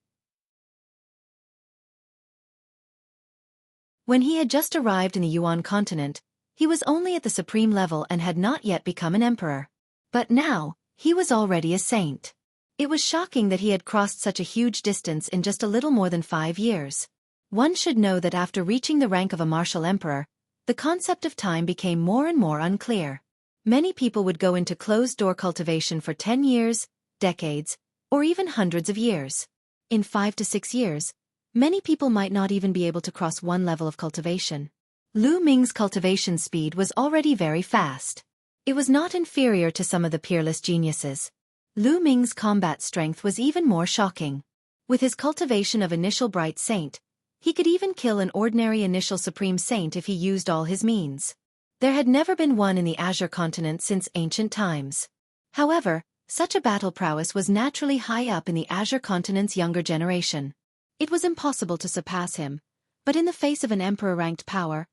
When he had just arrived in the Yuan continent, he was only at the supreme level and had not yet become an emperor. But now, he was already a saint. It was shocking that he had crossed such a huge distance in just a little more than 5 years. One should know that after reaching the rank of a martial emperor, the concept of time became more and more unclear. Many people would go into closed-door cultivation for 10 years, decades, or even hundreds of years. In 5 to 6 years, many people might not even be able to cross one level of cultivation. Lu Ming's cultivation speed was already very fast. It was not inferior to some of the peerless geniuses. Lu Ming's combat strength was even more shocking. With his cultivation of Initial Bright Saint, he could even kill an ordinary Initial Supreme Saint if he used all his means. There had never been one in the Azure continent since ancient times. However, such a battle prowess was naturally high up in the Azure continent's younger generation. It was impossible to surpass him, but in the face of an emperor-ranked power,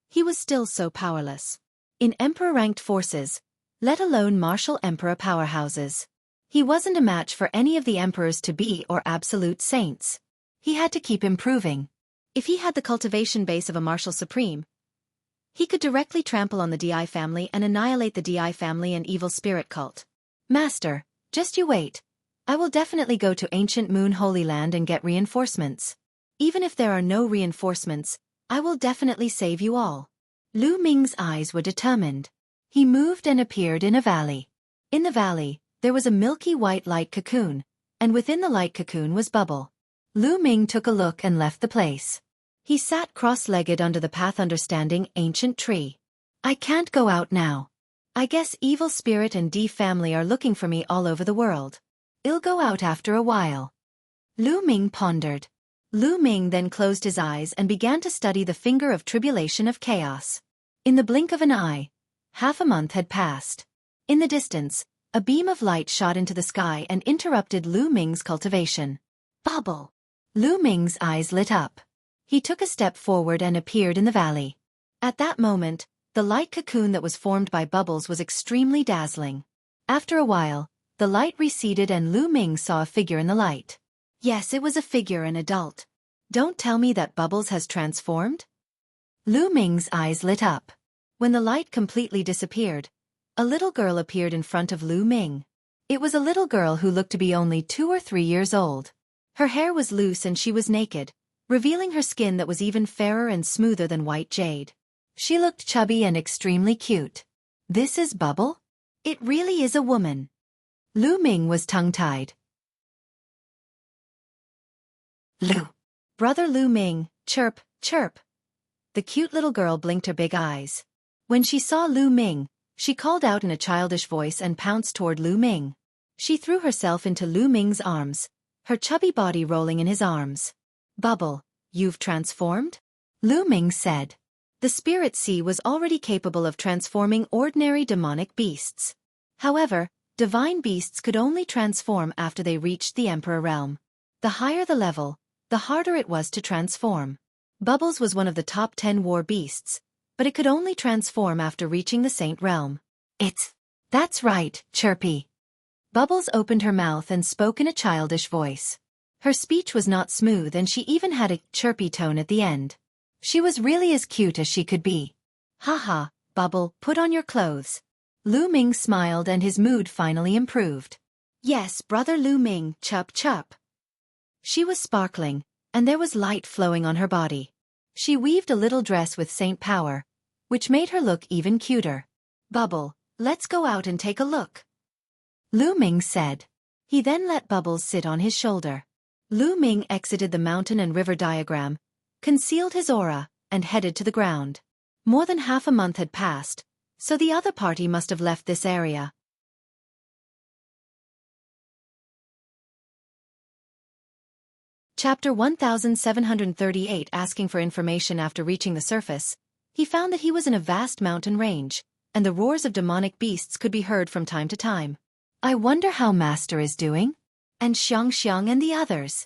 he was still so powerless. In emperor-ranked forces, let alone martial emperor powerhouses, he wasn't a match for any of the emperors to be or absolute saints. He had to keep improving. If he had the cultivation base of a martial supreme, he could directly trample on the DI family and annihilate the DI family and evil spirit cult. Master, just you wait. I will definitely go to ancient Moon Holy Land and get reinforcements. Even if there are no reinforcements, I will definitely save you all. Lu Ming's eyes were determined. He moved and appeared in a valley. In the valley, there was a milky white light cocoon, and within the light cocoon was Bubble. Lu Ming took a look and left the place. He sat cross-legged under the path understanding ancient tree. I can't go out now. I guess Evil Spirit and D family are looking for me all over the world. I'll go out after a while. Lu Ming pondered. Lu Ming then closed his eyes and began to study the finger of tribulation of chaos. In the blink of an eye, half a month had passed. In the distance, a beam of light shot into the sky and interrupted Lu Ming's cultivation. Bubble! Lu Ming's eyes lit up. He took a step forward and appeared in the valley. At that moment, the light cocoon that was formed by bubbles was extremely dazzling. After a while, the light receded and Lu Ming saw a figure in the light. Yes, it was a figure, an adult. Don't tell me that Bubbles has transformed? Lu Ming's eyes lit up. When the light completely disappeared, a little girl appeared in front of Lu Ming. It was a little girl who looked to be only 2 or 3 years old. Her hair was loose and she was naked, revealing her skin that was even fairer and smoother than white jade. She looked chubby and extremely cute. This is Bubble? It really is a woman. Lu Ming was tongue-tied. Lu. Brother Lu Ming, chirp, chirp. The cute little girl blinked her big eyes. When she saw Lu Ming, she called out in a childish voice and pounced toward Lu Ming. She threw herself into Lu Ming's arms, her chubby body rolling in his arms. Bubble, you've transformed? Lu Ming said. The spirit sea was already capable of transforming ordinary demonic beasts. However, divine beasts could only transform after they reached the Emperor realm. The higher the level, the harder it was to transform. Bubbles was one of the top 10 war beasts, but it could only transform after reaching the Saint realm. That's right, Chirpy. Bubbles opened her mouth and spoke in a childish voice. Her speech was not smooth and she even had a chirpy tone at the end. She was really as cute as she could be. Haha, Bubble, put on your clothes. Lu Ming smiled and his mood finally improved. Yes, brother Lu Ming, chup chup. She was sparkling, and there was light flowing on her body. She weaved a little dress with saint power, which made her look even cuter. Bubble, let's go out and take a look. Lu Ming said. He then let Bubbles sit on his shoulder. Lu Ming exited the mountain and river diagram, concealed his aura, and headed to the ground. More than half a month had passed, so the other party must have left this area. Chapter 1738. Asking for information. After reaching the surface, he found that he was in a vast mountain range, and the roars of demonic beasts could be heard from time to time. I wonder how Master is doing? And Xiang and the others?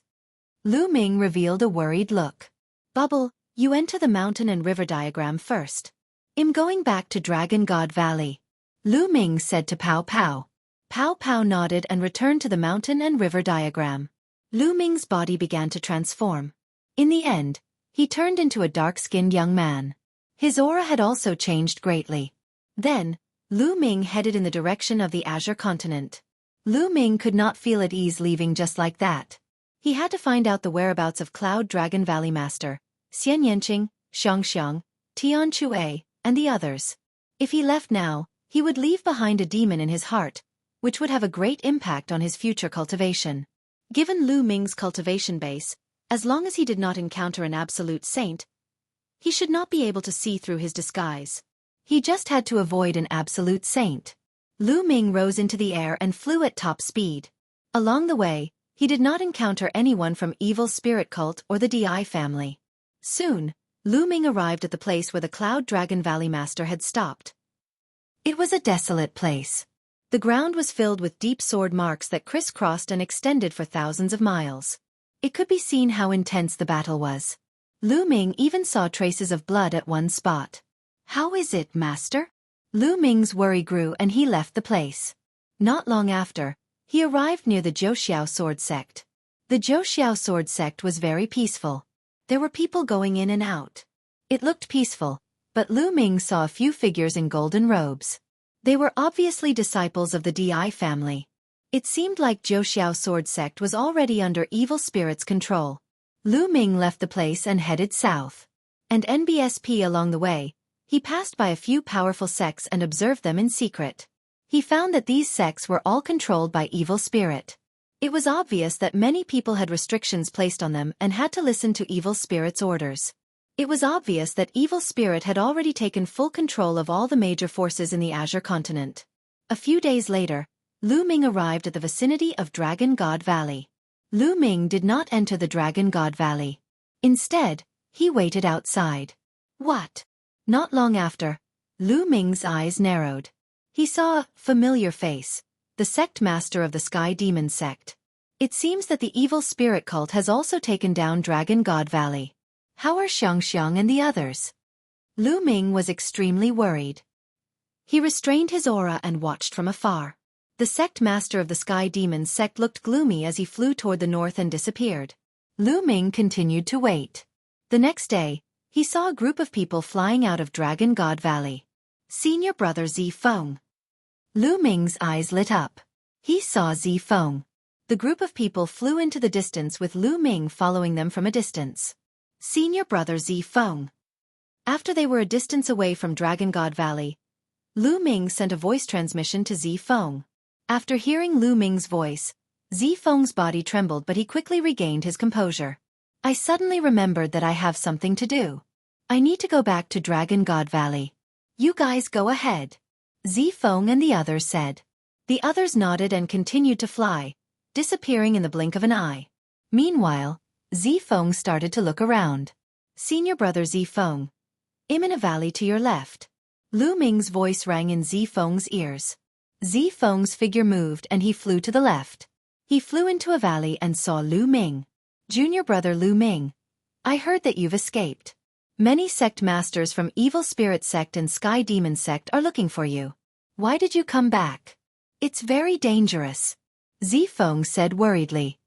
Lu Ming revealed a worried look. Bubble, you enter the mountain and river diagram first. I'm going back to Dragon God Valley. Lu Ming said to Pow Pow. Pow Pow nodded and returned to the mountain and river diagram. Lu Ming's body began to transform. In the end, he turned into a dark-skinned young man. His aura had also changed greatly. Then, Lu Ming headed in the direction of the Azure continent. Lu Ming could not feel at ease leaving just like that. He had to find out the whereabouts of Cloud Dragon Valley Master, Xian Yanqing, Xiang, Tian Chue, and the others. If he left now, he would leave behind a demon in his heart, which would have a great impact on his future cultivation. Given Lu Ming's cultivation base, as long as he did not encounter an absolute saint, he should not be able to see through his disguise. He just had to avoid an absolute saint. Lu Ming rose into the air and flew at top speed. Along the way, he did not encounter anyone from Evil Spirit Cult or the DI family. Soon, Lu Ming arrived at the place where the Cloud Dragon Valley Master had stopped. It was a desolate place. The ground was filled with deep sword marks that crisscrossed and extended for thousands of miles. It could be seen how intense the battle was. Lu Ming even saw traces of blood at one spot. How is it, Master? Lu Ming's worry grew and he left the place. Not long after, he arrived near the Zhouxiao sword sect. The Zhouxiao sword sect was very peaceful. There were people going in and out. It looked peaceful, but Lu Ming saw a few figures in golden robes. They were obviously disciples of the DI family. It seemed like Zhouxiao sword sect was already under evil spirits' control. Lu Ming left the place and headed south. And NBSP along the way, he passed by a few powerful sects and observed them in secret. He found that these sects were all controlled by evil spirit. It was obvious that many people had restrictions placed on them and had to listen to evil spirit's orders. It was obvious that evil spirit had already taken full control of all the major forces in the Azure continent. A few days later, Lu Ming arrived at the vicinity of Dragon God Valley. Lu Ming did not enter the Dragon God Valley. Instead, he waited outside. What? Not long after, Lu Ming's eyes narrowed. He saw a familiar face, the sect master of the Sky Demon sect. It seems that the evil spirit cult has also taken down Dragon God Valley. How are Xiang and the others? Lu Ming was extremely worried. He restrained his aura and watched from afar. The sect master of the Sky Demon sect looked gloomy as he flew toward the north and disappeared. Lu Ming continued to wait. The next day, he saw a group of people flying out of Dragon God Valley. Senior brother Zi Feng. Lu Ming's eyes lit up. He saw Zifeng. The group of people flew into the distance with Lu Ming following them from a distance. Senior brother Zifeng. After they were a distance away from Dragon God Valley, Lu Ming sent a voice transmission to Zifeng. After hearing Lu Ming's voice, Zifeng's body trembled, but he quickly regained his composure. I suddenly remembered that I have something to do. I need to go back to Dragon God Valley. You guys go ahead. Zifeng and the others said. The others nodded and continued to fly, disappearing in the blink of an eye. Meanwhile, Zifeng started to look around. Senior brother Zifeng. I'm in a valley to your left. Lu Ming's voice rang in Zifeng's ears. Zifeng's figure moved and he flew to the left. He flew into a valley and saw Lu Ming. Junior brother Lu Ming. I heard that you've escaped. Many sect masters from Evil Spirit Sect and Sky Demon Sect are looking for you. Why did you come back? It's very dangerous. Zifeng said worriedly.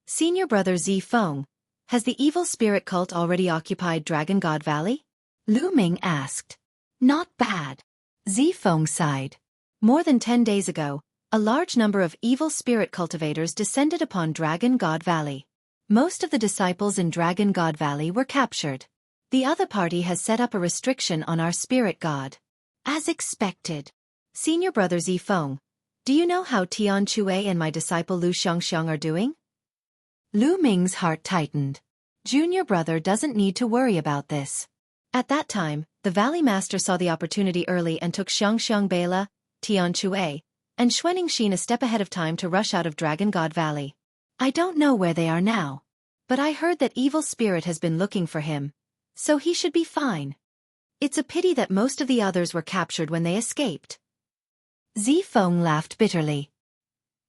Senior brother Zifeng, has the Evil Spirit cult already occupied Dragon God Valley? Lu Ming asked. Not bad. Zifeng sighed. More than 10 days ago, a large number of evil spirit cultivators descended upon Dragon God Valley. Most of the disciples in Dragon God Valley were captured. The other party has set up a restriction on our spirit god. As expected. Senior brother Zifeng, do you know how Tian Chue and my disciple Lu Xiangxiang are doing? Lu Ming's heart tightened. Junior brother doesn't need to worry about this. At that time, the Valley Master saw the opportunity early and took Xiangxiang Bela, Tian Chue, and Xuanixin a step ahead of time to rush out of Dragon God Valley. I don't know where they are now, but I heard that Evil Spirit has been looking for him, so he should be fine. It's a pity that most of the others were captured when they escaped. Zifeng laughed bitterly.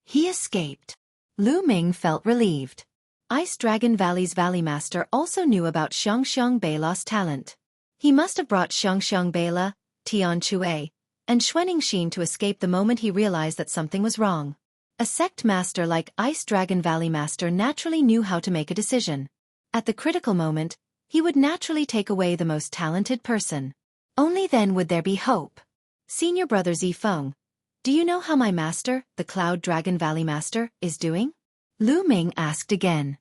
He escaped. Lu Ming felt relieved. Ice Dragon Valley's Valley Master also knew about Xiangxiang Beila's talent. He must have brought Xiangxiang Beila, Tian Chue, and Xuanixin to escape the moment he realized that something was wrong. A sect master like Ice Dragon Valley Master naturally knew how to make a decision. At the critical moment, he would naturally take away the most talented person. Only then would there be hope. Senior brother Zifeng, do you know how my master, the Cloud Dragon Valley Master, is doing? Lu Ming asked again.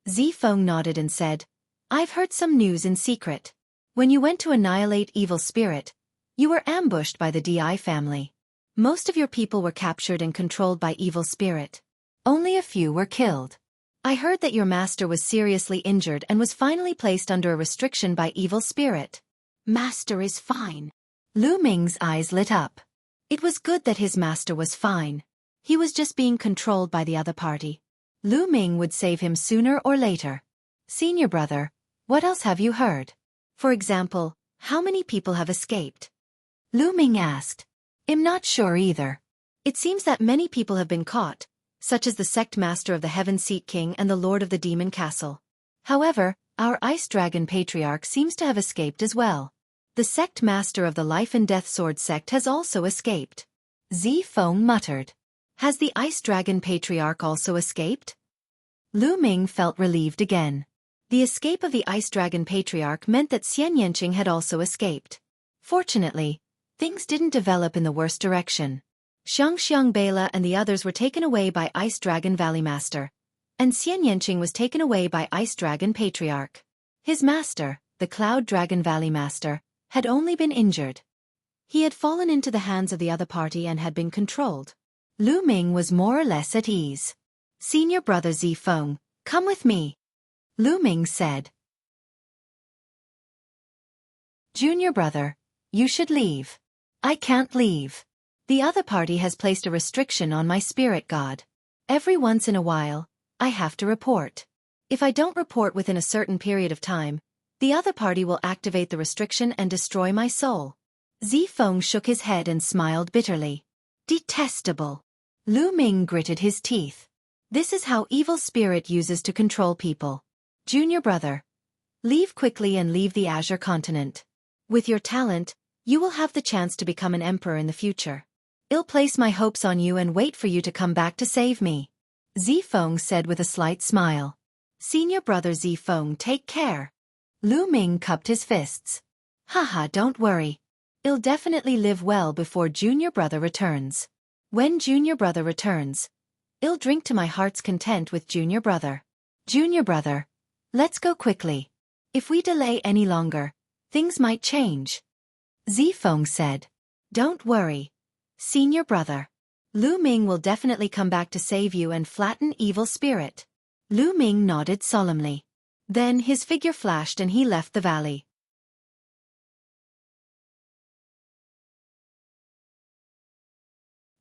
Zifeng nodded and said, I've heard some news in secret. When you went to annihilate Evil Spirit, you were ambushed by the DI family. Most of your people were captured and controlled by Evil Spirit. Only a few were killed. I heard that your master was seriously injured and was finally placed under a restriction by Evil Spirit. Master is fine. Lu Ming's eyes lit up. It was good that his master was fine. He was just being controlled by the other party. Lu Ming would save him sooner or later. Senior brother, what else have you heard? For example, how many people have escaped? Lu Ming asked. I'm not sure either. It seems that many people have been caught, such as the sect master of the Heaven Seat King and the Lord of the Demon Castle. However, our Ice Dragon Patriarch seems to have escaped as well. The sect master of the Life and Death Sword sect has also escaped. Zifeng muttered. Has the Ice Dragon Patriarch also escaped? Lu Ming felt relieved again. The escape of the Ice Dragon Patriarch meant that Xian Yanqing had also escaped. Fortunately, things didn't develop in the worst direction. Xiangxiang Beila and the others were taken away by Ice Dragon Valley Master, and Xian Yanqing was taken away by Ice Dragon Patriarch. His master, the Cloud Dragon Valley Master, had only been injured. He had fallen into the hands of the other party and had been controlled. Lu Ming was more or less at ease. Senior brother Zifeng, come with me. Lu Ming said. Junior brother, you should leave. I can't leave. The other party has placed a restriction on my spirit god. Every once in a while, I have to report. If I don't report within a certain period of time, the other party will activate the restriction and destroy my soul. Zifeng shook his head and smiled bitterly. Detestable. Lu Ming gritted his teeth. This is how Evil Spirit uses to control people. Junior brother, leave quickly and leave the Azure continent. With your talent, you will have the chance to become an emperor in the future. I'll place my hopes on you and wait for you to come back to save me. Zifeng said with a slight smile. Senior brother Zifeng, take care. Lu Ming cupped his fists. Haha, don't worry. I'll definitely live well before junior brother returns. When junior brother returns, I'll drink to my heart's content with junior brother. Junior brother, let's go quickly. If we delay any longer, things might change. Zifeng said. Don't worry, senior brother. Lu Ming will definitely come back to save you and flatten evil spirit. Lu Ming nodded solemnly. Then his figure flashed and he left the valley.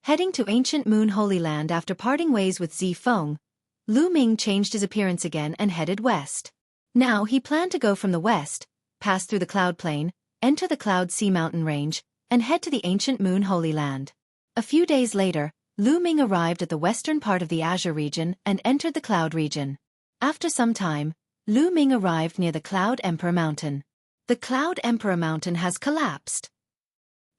Heading to ancient Moon Holy Land after parting ways with Zifeng, Lu Ming changed his appearance again and headed west. Now he planned to go from the west, pass through the Cloud Plain, enter the Cloud Sea mountain range, and head to the ancient Moon Holy Land. A few days later, Lu Ming arrived at the western part of the Azure region and entered the Cloud region. After some time, Lu Ming arrived near the Cloud Emperor Mountain. The Cloud Emperor Mountain has collapsed.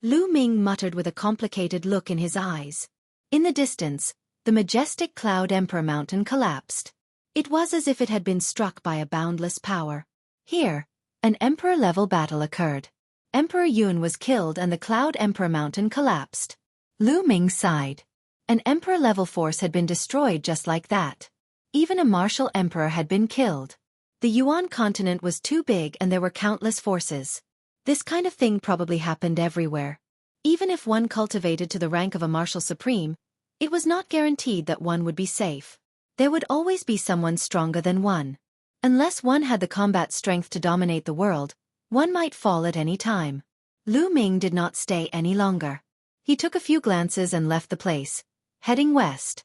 Lu Ming muttered with a complicated look in his eyes. In the distance, the majestic Cloud Emperor Mountain collapsed. It was as if it had been struck by a boundless power. Here, an Emperor-level battle occurred. Emperor Yun was killed and the Cloud Emperor Mountain collapsed. Lu Ming sighed. An Emperor-level force had been destroyed just like that. Even a martial emperor had been killed. The Yuan continent was too big and there were countless forces. This kind of thing probably happened everywhere. Even if one cultivated to the rank of a martial supreme, it was not guaranteed that one would be safe. There would always be someone stronger than one. Unless one had the combat strength to dominate the world, one might fall at any time. Lu Ming did not stay any longer. He took a few glances and left the place, heading west.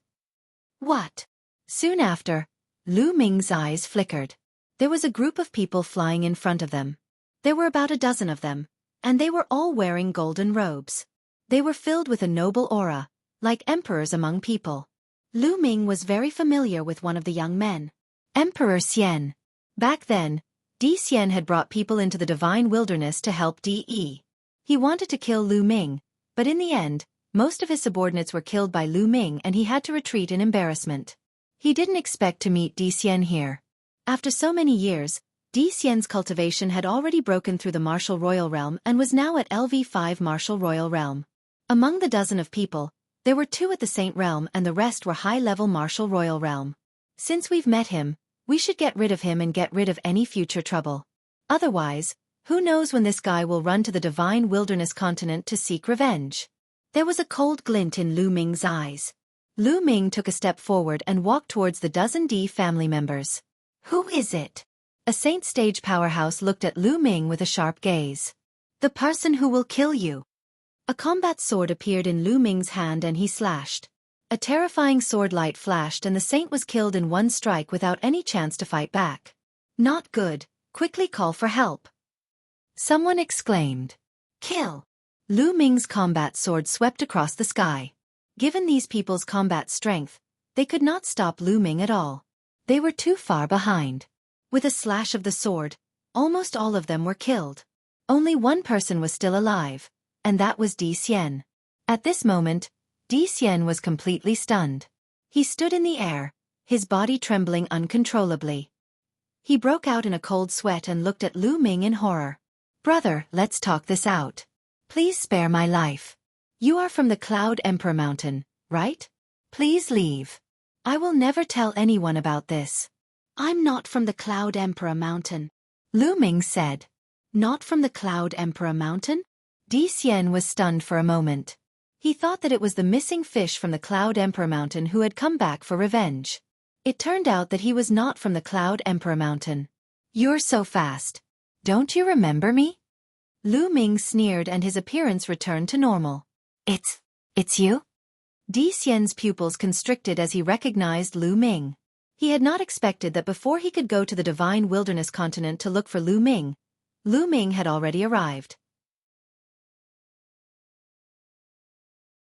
What? Soon after, Lu Ming's eyes flickered. There was a group of people flying in front of them. There were about a dozen of them, and they were all wearing golden robes. They were filled with a noble aura, like emperors among people. Lu Ming was very familiar with one of the young men. Emperor Xian. Back then, Di Xian had brought people into the divine wilderness to help Di. He wanted to kill Lu Ming, but in the end, most of his subordinates were killed by Lu Ming and he had to retreat in embarrassment. He didn't expect to meet Di Xian here. After so many years, Di Xian's cultivation had already broken through the martial royal realm and was now at LV5 martial royal realm. Among the dozen of people, there were 2 at the Saint realm and the rest were high-level martial royal realm. Since we've met him, we should get rid of him and get rid of any future trouble. Otherwise, who knows when this guy will run to the divine wilderness continent to seek revenge. There was a cold glint in Lu Ming's eyes. Lu Ming took a step forward and walked towards the dozen Di family members. Who is it? A Saint stage powerhouse looked at Lu Ming with a sharp gaze. The person who will kill you. A combat sword appeared in Lu Ming's hand and he slashed. A terrifying sword light flashed and the Saint was killed in one strike without any chance to fight back. Not good, quickly call for help. Someone exclaimed. Kill. Lu Ming's combat sword swept across the sky. Given these people's combat strength, they could not stop Lu Ming at all. They were too far behind. With a slash of the sword, almost all of them were killed. Only one person was still alive, and that was Di Xian. At this moment, Di Xian was completely stunned. He stood in the air, his body trembling uncontrollably. He broke out in a cold sweat and looked at Lu Ming in horror. Brother, let's talk this out. Please spare my life. You are from the Cloud Emperor Mountain, right? Please leave. I will never tell anyone about this. I'm not from the Cloud Emperor Mountain. Lu Ming said. Not from the Cloud Emperor Mountain? Di Xian was stunned for a moment. He thought that it was the missing fish from the Cloud Emperor Mountain who had come back for revenge. It turned out that he was not from the Cloud Emperor Mountain. You're so fast. Don't you remember me? Lu Ming sneered and his appearance returned to normal. It's you? Di Xian's pupils constricted as he recognized Lu Ming. He had not expected that before he could go to the divine wilderness continent to look for Lu Ming had already arrived.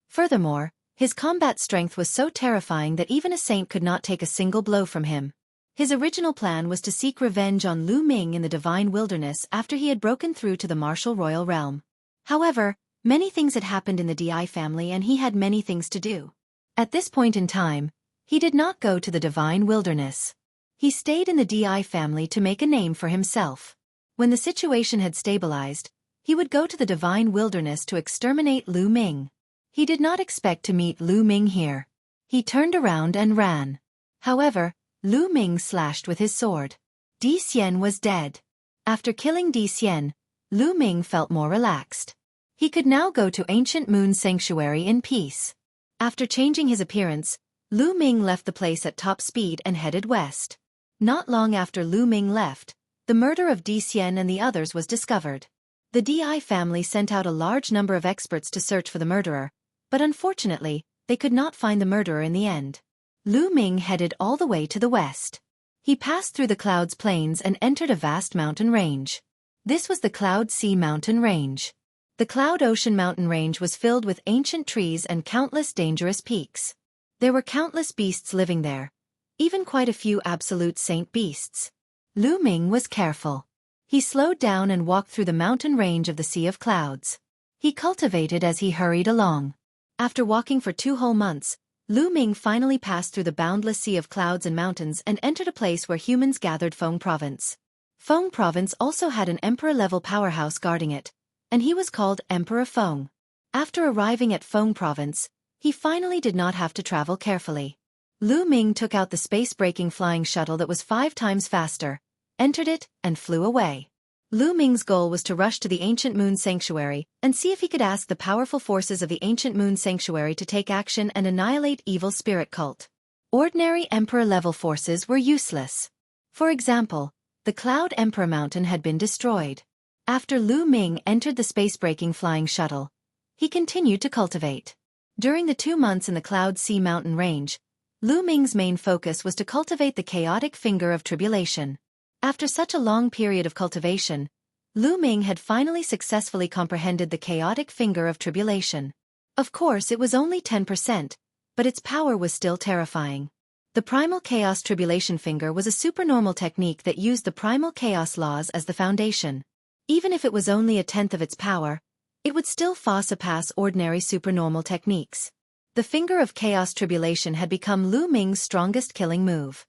Furthermore, his combat strength was so terrifying that even a saint could not take a single blow from him. His original plan was to seek revenge on Lu Ming in the divine wilderness after he had broken through to the martial royal realm. However, many things had happened in the Di family and he had many things to do. At this point in time, he did not go to the divine wilderness. He stayed in the Di family to make a name for himself. When the situation had stabilized, He would go to the divine wilderness to exterminate Lu Ming. He did not expect to meet Lu Ming here. He turned around and ran. However, Lu Ming slashed with his sword. Di Xian was dead. After killing Di Xian, Lu Ming felt more relaxed. He could now go to Ancient Moon Sanctuary in peace. After changing his appearance, Lu Ming left the place at top speed and headed west. Not long after Lu Ming left, the murder of Di Xian and the others was discovered. The Di family sent out a large number of experts to search for the murderer, but unfortunately, they could not find the murderer in the end. Lu Ming headed all the way to the west. He passed through the Clouds Plains and entered a vast mountain range. This was the Cloud Sea Mountain Range. The Cloud Ocean Mountain Range was filled with ancient trees and countless dangerous peaks. There were countless beasts living there, even quite a few absolute saint beasts. Lu Ming was careful. He slowed down and walked through the mountain range of the Sea of Clouds. He cultivated as he hurried along. After walking for 2 whole months, Lu Ming finally passed through the boundless sea of clouds and mountains and entered a place where humans gathered. Feng Province. Feng Province also had an emperor-level powerhouse guarding it, and he was called Emperor Feng. After arriving at Feng Province, he finally did not have to travel carefully. Lu Ming took out the space-breaking flying shuttle that was 5 times faster, entered it, and flew away. Lu Ming's goal was to rush to the Ancient Moon Sanctuary and see if he could ask the powerful forces of the Ancient Moon Sanctuary to take action and annihilate evil spirit cult. Ordinary Emperor-level forces were useless. For example, the Cloud Emperor Mountain had been destroyed. After Lu Ming entered the space-breaking flying shuttle, he continued to cultivate. During the 2 months in the Cloud Sea Mountain Range, Lu Ming's main focus was to cultivate the chaotic finger of tribulation. After such a long period of cultivation, Lu Ming had finally successfully comprehended the chaotic finger of tribulation. Of course, it was only 10%, but its power was still terrifying. The primal chaos tribulation finger was a supernormal technique that used the primal chaos laws as the foundation. Even if it was only 1/10 of its power, it would still far surpass ordinary supernormal techniques. The finger of chaos tribulation had become Lu Ming's strongest killing move.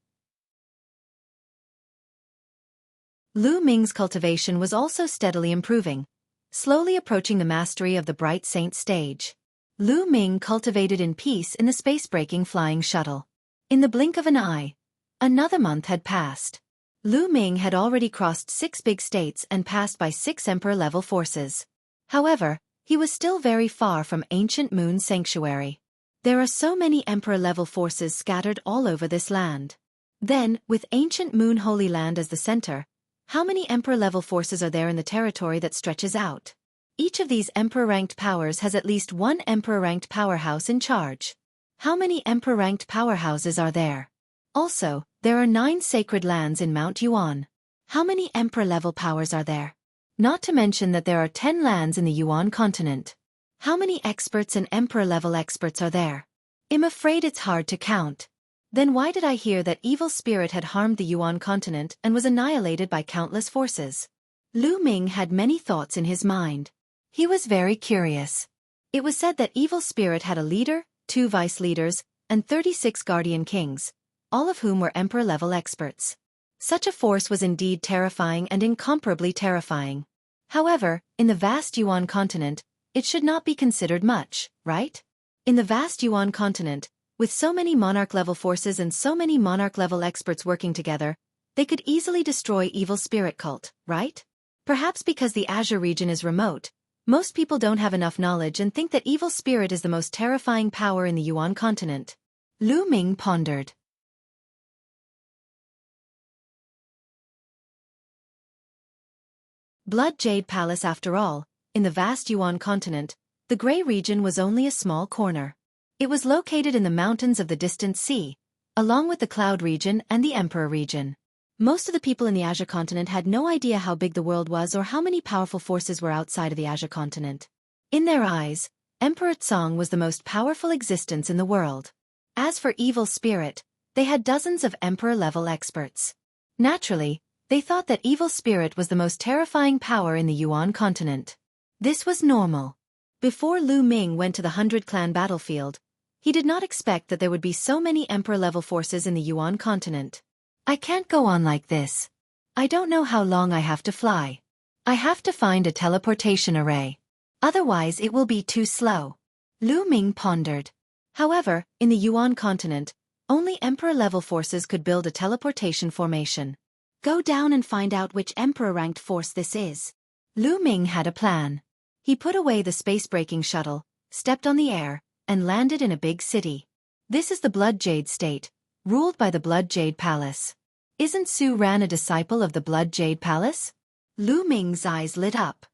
Lu Ming's cultivation was also steadily improving, slowly approaching the mastery of the Bright Saint stage. Lu Ming cultivated in peace in the space-breaking flying shuttle. In the blink of an eye, another month had passed. Lu Ming had already crossed 6 big states and passed by 6 emperor-level forces. However, he was still very far from Ancient Moon Sanctuary. There are so many emperor-level forces scattered all over this land. Then, with Ancient Moon Holy Land as the center, how many emperor-level forces are there in the territory that stretches out? Each of these emperor-ranked powers has at least 1 emperor-ranked powerhouse in charge. How many emperor-ranked powerhouses are there? Also, there are 9 sacred lands in Mount Yuan. How many emperor-level powers are there? Not to mention that there are 10 lands in the Yuan continent. How many experts and emperor-level experts are there? I'm afraid it's hard to count. Then why did I hear that evil spirit had harmed the Yuan continent and was annihilated by countless forces? Lu Ming had many thoughts in his mind. He was very curious. It was said that evil spirit had a leader, 2 vice leaders, and 36 guardian kings, all of whom were emperor-level experts. Such a force was indeed terrifying and incomparably terrifying. However, in the vast Yuan continent, it should not be considered much, right? In the vast Yuan continent, with so many monarch-level forces and so many monarch-level experts working together, they could easily destroy evil spirit cult, right? Perhaps because the Azure region is remote, most people don't have enough knowledge and think that evil spirit is the most terrifying power in the Yuan continent. Lu Ming pondered. Blood Jade Palace. After all, in the vast Yuan continent, the Grey region was only a small corner. It was located in the mountains of the distant sea, along with the Cloud region and the Emperor region. Most of the people in the Azure continent had no idea how big the world was or how many powerful forces were outside of the Azure continent. In their eyes, Emperor Tsong was the most powerful existence in the world. As for evil spirit, they had dozens of emperor-level experts. Naturally, they thought that evil spirit was the most terrifying power in the Yuan continent. This was normal. Before Lu Ming went to the 100-clan battlefield, he did not expect that there would be so many emperor-level forces in the Yuan continent. I can't go on like this. I don't know how long I have to fly. I have to find a teleportation array. Otherwise it will be too slow. Lu Ming pondered. However, in the Yuan continent, only Emperor-level forces could build a teleportation formation. Go down and find out which Emperor-ranked force this is. Lu Ming had a plan. He put away the space-breaking shuttle, stepped on the air, and landed in a big city. This is the Blood Jade State, ruled by the Blood Jade Palace. Isn't Su Ran a disciple of the Blood Jade Palace? Lu Ming's eyes lit up.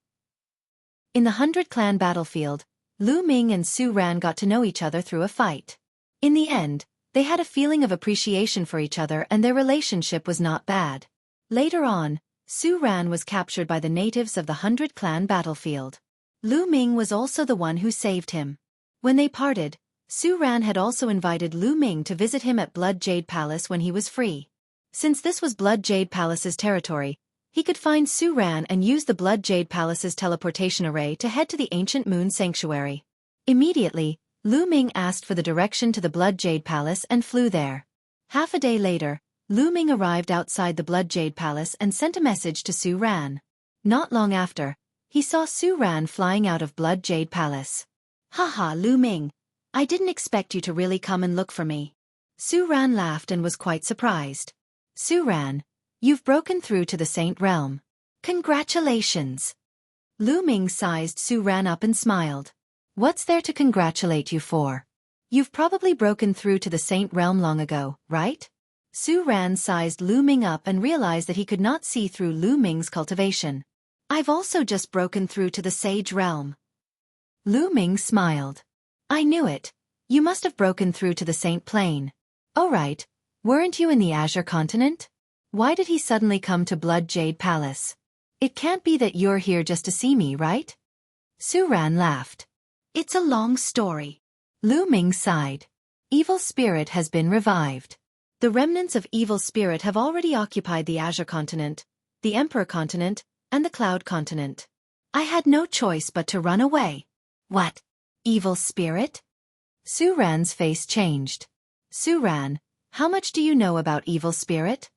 In the 100-clan battlefield, Lu Ming and Su Ran got to know each other through a fight. In the end, they had a feeling of appreciation for each other and their relationship was not bad. Later on, Su Ran was captured by the natives of the 100-clan battlefield. Lu Ming was also the one who saved him. When they parted, Su Ran had also invited Lu Ming to visit him at Blood Jade Palace when he was free. Since this was Blood Jade Palace's territory, he could find Su Ran and use the Blood Jade Palace's teleportation array to head to the Ancient Moon Sanctuary. Immediately, Lu Ming asked for the direction to the Blood Jade Palace and flew there. Half a day later, Lu Ming arrived outside the Blood Jade Palace and sent a message to Su Ran. Not long after, he saw Su Ran flying out of Blood Jade Palace. Haha, Lu Ming. I didn't expect you to really come and look for me. Su Ran laughed and was quite surprised. Su Ran, you've broken through to the Saint Realm. Congratulations. Lu Ming sized Su Ran up and smiled. What's there to congratulate you for? You've probably broken through to the Saint Realm long ago, right? Su Ran sized Lu Ming up and realized that he could not see through Lu Ming's cultivation. I've also just broken through to the Sage Realm. Lu Ming smiled. I knew it. You must have broken through to the Saint Plane. Oh right, weren't you in the Azure continent? Why did he suddenly come to Blood Jade Palace? It can't be that you're here just to see me, right? Su Ran laughed. It's a long story. Lu Ming sighed. Evil Spirit has been revived. The remnants of Evil Spirit have already occupied the Azure continent, the Emperor continent, and the Cloud continent. I had no choice but to run away. What? Evil Spirit? Su Ran's face changed. Su Ran, how much do you know about Evil Spirit?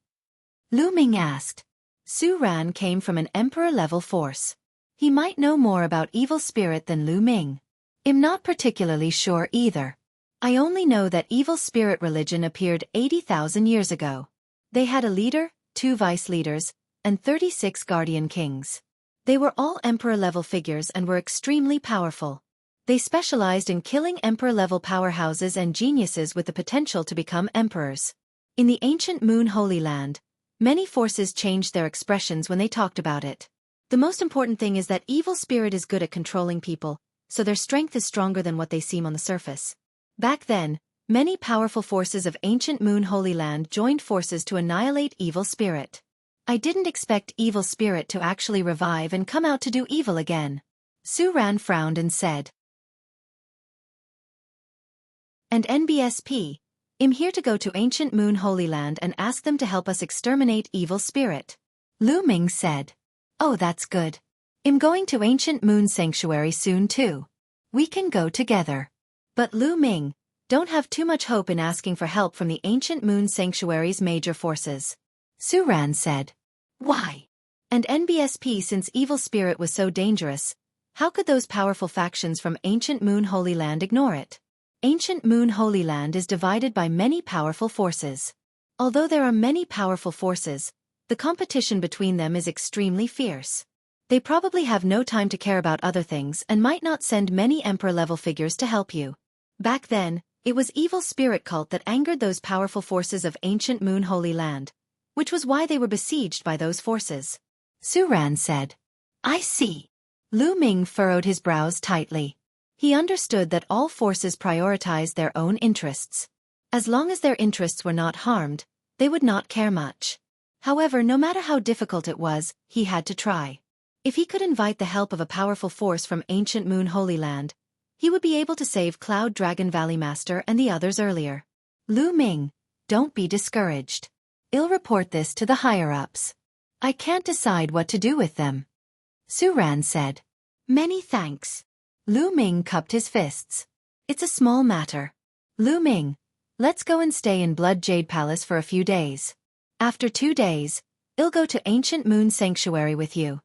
Lu Ming asked. Su Ran came from an Emperor-level force. He might know more about Evil Spirit than Lu Ming. I'm not particularly sure either. I only know that Evil Spirit religion appeared 80,000 years ago. They had a leader, 2 vice leaders, and 36 guardian kings. They were all Emperor-level figures and were extremely powerful. They specialized in killing Emperor-level powerhouses and geniuses with the potential to become emperors. In the ancient Moon Holy Land, many forces changed their expressions when they talked about it. The most important thing is that Evil Spirit is good at controlling people, so their strength is stronger than what they seem on the surface. Back then, many powerful forces of ancient Moon Holy Land joined forces to annihilate Evil Spirit. I didn't expect Evil Spirit to actually revive and come out to do evil again. Su Ran frowned and said. And NBSP, I'm here to go to ancient Moon Holy Land and ask them to help us exterminate Evil Spirit. Lu Ming said. Oh, that's good. I'm going to ancient Moon Sanctuary soon too. We can go together. But Lu Ming, don't have too much hope in asking for help from the ancient Moon Sanctuary's major forces. Su Ran said. Why? And NBSP, since Evil Spirit was so dangerous, how could those powerful factions from ancient Moon Holy Land ignore it? Ancient Moon Holy Land is divided by many powerful forces. Although there are many powerful forces, the competition between them is extremely fierce. They probably have no time to care about other things and might not send many Emperor-level figures to help you. Back then, it was Evil Spirit cult that angered those powerful forces of ancient Moon Holy Land, which was why they were besieged by those forces. Su Ran said. I see. Lu Ming furrowed his brows tightly. He understood that all forces prioritized their own interests. As long as their interests were not harmed, they would not care much. However, no matter how difficult it was, he had to try. If he could invite the help of a powerful force from ancient Moon Holy Land, he would be able to save Cloud Dragon Valley Master and the others earlier. Lu Ming, don't be discouraged. I'll report this to the higher-ups. I can't decide what to do with them. Su Ran said. Many thanks. Lu Ming cupped his fists. It's a small matter. Lu Ming, let's go and stay in Blood Jade Palace for a few days. After 2 days, I'll go to Ancient Moon Sanctuary with you.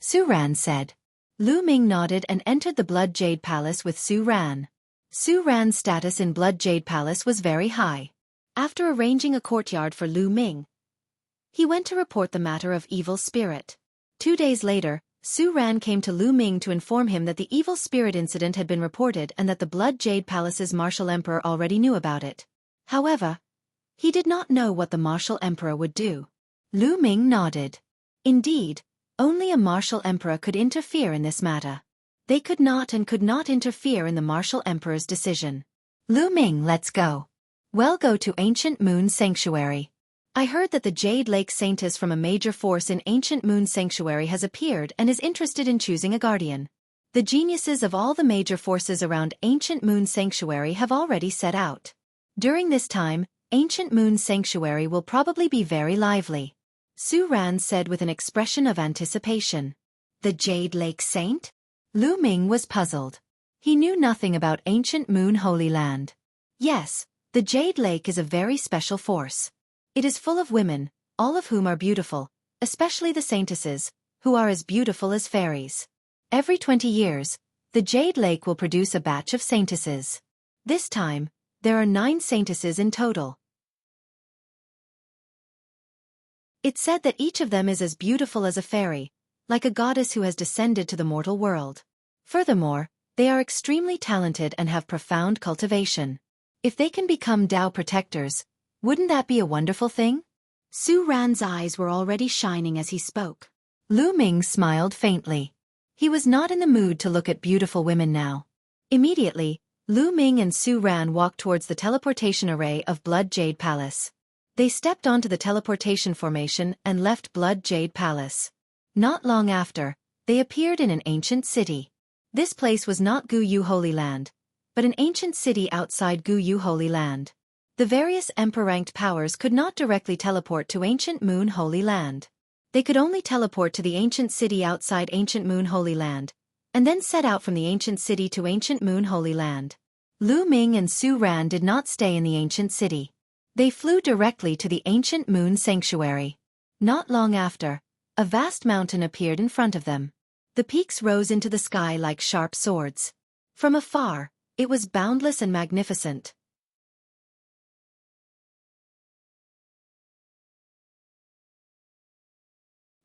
Su Ran said. Lu Ming nodded and entered the Blood Jade Palace with Su Ran. Su Ran's status in Blood Jade Palace was very high. After arranging a courtyard for Lu Ming, he went to report the matter of evil spirit. 2 days later, Su Ran came to Lu Ming to inform him that the evil spirit incident had been reported and that the Blood Jade Palace's martial emperor already knew about it. However, he did not know what the martial emperor would do. Lu Ming nodded. Indeed, only a martial emperor could interfere in this matter. They could not interfere in the martial emperor's decision. Lu Ming, let's go. We'll go to Ancient Moon Sanctuary. I heard that the Jade Lake Saintess from a major force in Ancient Moon Sanctuary has appeared and is interested in choosing a guardian. The geniuses of all the major forces around Ancient Moon Sanctuary have already set out. During this time, Ancient Moon Sanctuary will probably be very lively. Su Ran said with an expression of anticipation. The Jade Lake Saint? Lu Ming was puzzled. He knew nothing about Ancient Moon Holy Land. Yes, the Jade Lake is a very special force. It is full of women, all of whom are beautiful, especially the saintesses, who are as beautiful as fairies. Every 20 years, the Jade Lake will produce a batch of saintesses. This time, there are 9 saintesses in total. It's said that each of them is as beautiful as a fairy, like a goddess who has descended to the mortal world. Furthermore, they are extremely talented and have profound cultivation. If they can become Tao protectors, wouldn't that be a wonderful thing? Su Ran's eyes were already shining as he spoke. Lu Ming smiled faintly. He was not in the mood to look at beautiful women now. Immediately, Lu Ming and Su Ran walked towards the teleportation array of Blood Jade Palace. They stepped onto the teleportation formation and left Blood Jade Palace. Not long after, they appeared in an ancient city. This place was not Gu Yu Holy Land, but an ancient city outside Gu Yu Holy Land. The various emperor-ranked powers could not directly teleport to Ancient Moon Holy Land. They could only teleport to the ancient city outside Ancient Moon Holy Land, and then set out from the ancient city to Ancient Moon Holy Land. Lu Ming and Su Ran did not stay in the ancient city. They flew directly to the Ancient Moon Sanctuary. Not long after, a vast mountain appeared in front of them. The peaks rose into the sky like sharp swords. From afar, it was boundless and magnificent.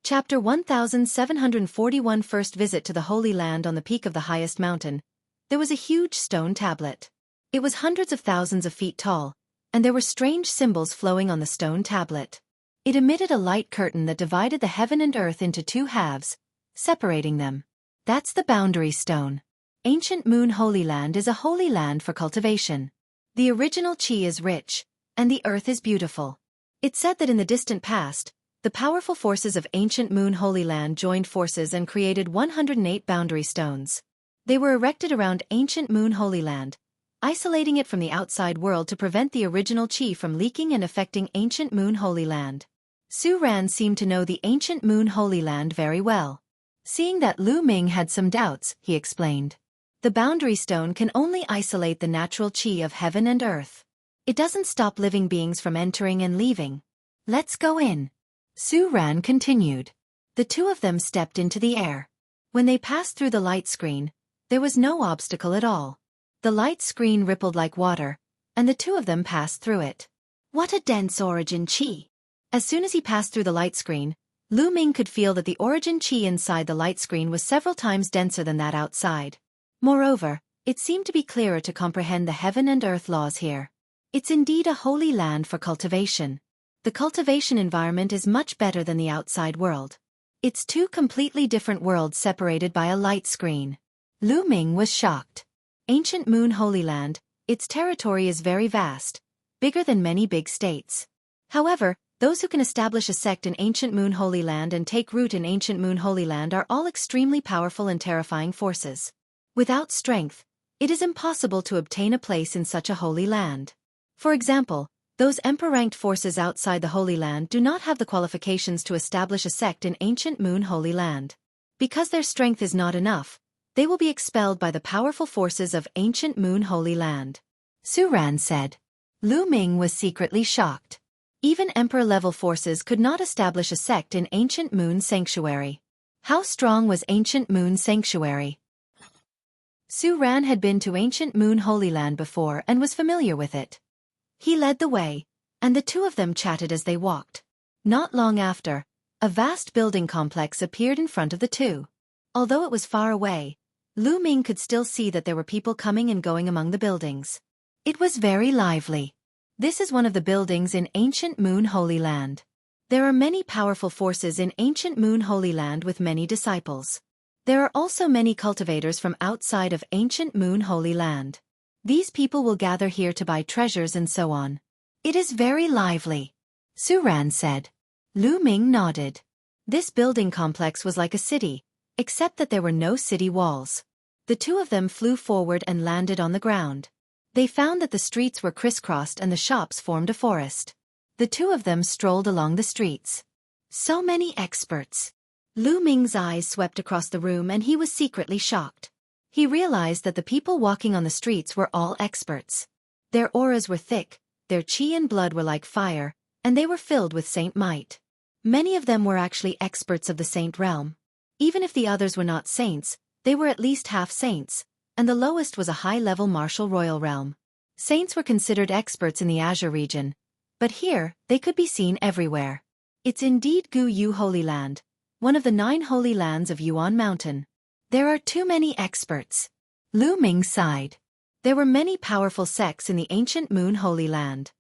Chapter 1741 First visit to the Holy Land. On the peak of the highest mountain, there was a huge stone tablet. It was hundreds of thousands of feet tall, and there were strange symbols flowing on the stone tablet. It emitted a light curtain that divided the heaven and earth into 2 halves, separating them. That's the boundary stone. Ancient Moon Holy Land is a holy land for cultivation. The original Qi is rich, and the earth is beautiful. It's said that in the distant past, the powerful forces of Ancient Moon Holy Land joined forces and created 108 boundary stones. They were erected around Ancient Moon Holy Land, isolating it from the outside world to prevent the original Qi from leaking and affecting Ancient Moon Holy Land. Su Ran seemed to know the Ancient Moon Holy Land very well. Seeing that Lu Ming had some doubts, he explained. The boundary stone can only isolate the natural Qi of heaven and earth. It doesn't stop living beings from entering and leaving. Let's go in. Su Ran continued. The 2 of them stepped into the air. When they passed through the light screen, there was no obstacle at all. The light screen rippled like water, and the 2 of them passed through it. What a dense origin Qi! As soon as he passed through the light screen, Lu Ming could feel that the origin Qi inside the light screen was several times denser than that outside. Moreover, it seemed to be clearer to comprehend the heaven and earth laws here. It's indeed a holy land for cultivation. The cultivation environment is much better than the outside world. It's 2 completely different worlds separated by a light screen. Lu Ming was shocked. Ancient Moon Holy Land, its territory is very vast, bigger than many big states. However, those who can establish a sect in Ancient Moon Holy Land and take root in Ancient Moon Holy Land are all extremely powerful and terrifying forces. Without strength, it is impossible to obtain a place in such a holy land. For example, those emperor-ranked forces outside the Holy Land do not have the qualifications to establish a sect in Ancient Moon Holy Land. Because their strength is not enough, they will be expelled by the powerful forces of Ancient Moon Holy Land. Su Ran said. Lu Ming was secretly shocked. Even emperor-level forces could not establish a sect in Ancient Moon Sanctuary. How strong was Ancient Moon Sanctuary? Su Ran had been to Ancient Moon Holy Land before and was familiar with it. He led the way, and the two of them chatted as they walked. Not long after, a vast building complex appeared in front of the two. Although it was far away, Lu Ming could still see that there were people coming and going among the buildings. It was very lively. This is one of the buildings in Ancient Moon Holy Land. There are many powerful forces in Ancient Moon Holy Land with many disciples. There are also many cultivators from outside of Ancient Moon Holy Land. These people will gather here to buy treasures and so on. It is very lively, Su Ran said. Lu Ming nodded. This building complex was like a city, except that there were no city walls. The two of them flew forward and landed on the ground. They found that the streets were crisscrossed and the shops formed a forest. The two of them strolled along the streets. So many experts. Lu Ming's eyes swept across the room and he was secretly shocked. He realized that the people walking on the streets were all experts. Their auras were thick, their chi and blood were like fire, and they were filled with saint might. Many of them were actually experts of the saint realm. Even if the others were not saints, they were at least half saints, and the lowest was a high-level martial royal realm. Saints were considered experts in the Azure region, but here, they could be seen everywhere. It's indeed Gu Yu Holy Land, one of the 9 holy lands of Yuan Mountain. There are too many experts. Lu Ming sighed. There were many powerful sects in the Ancient Moon Holy Land.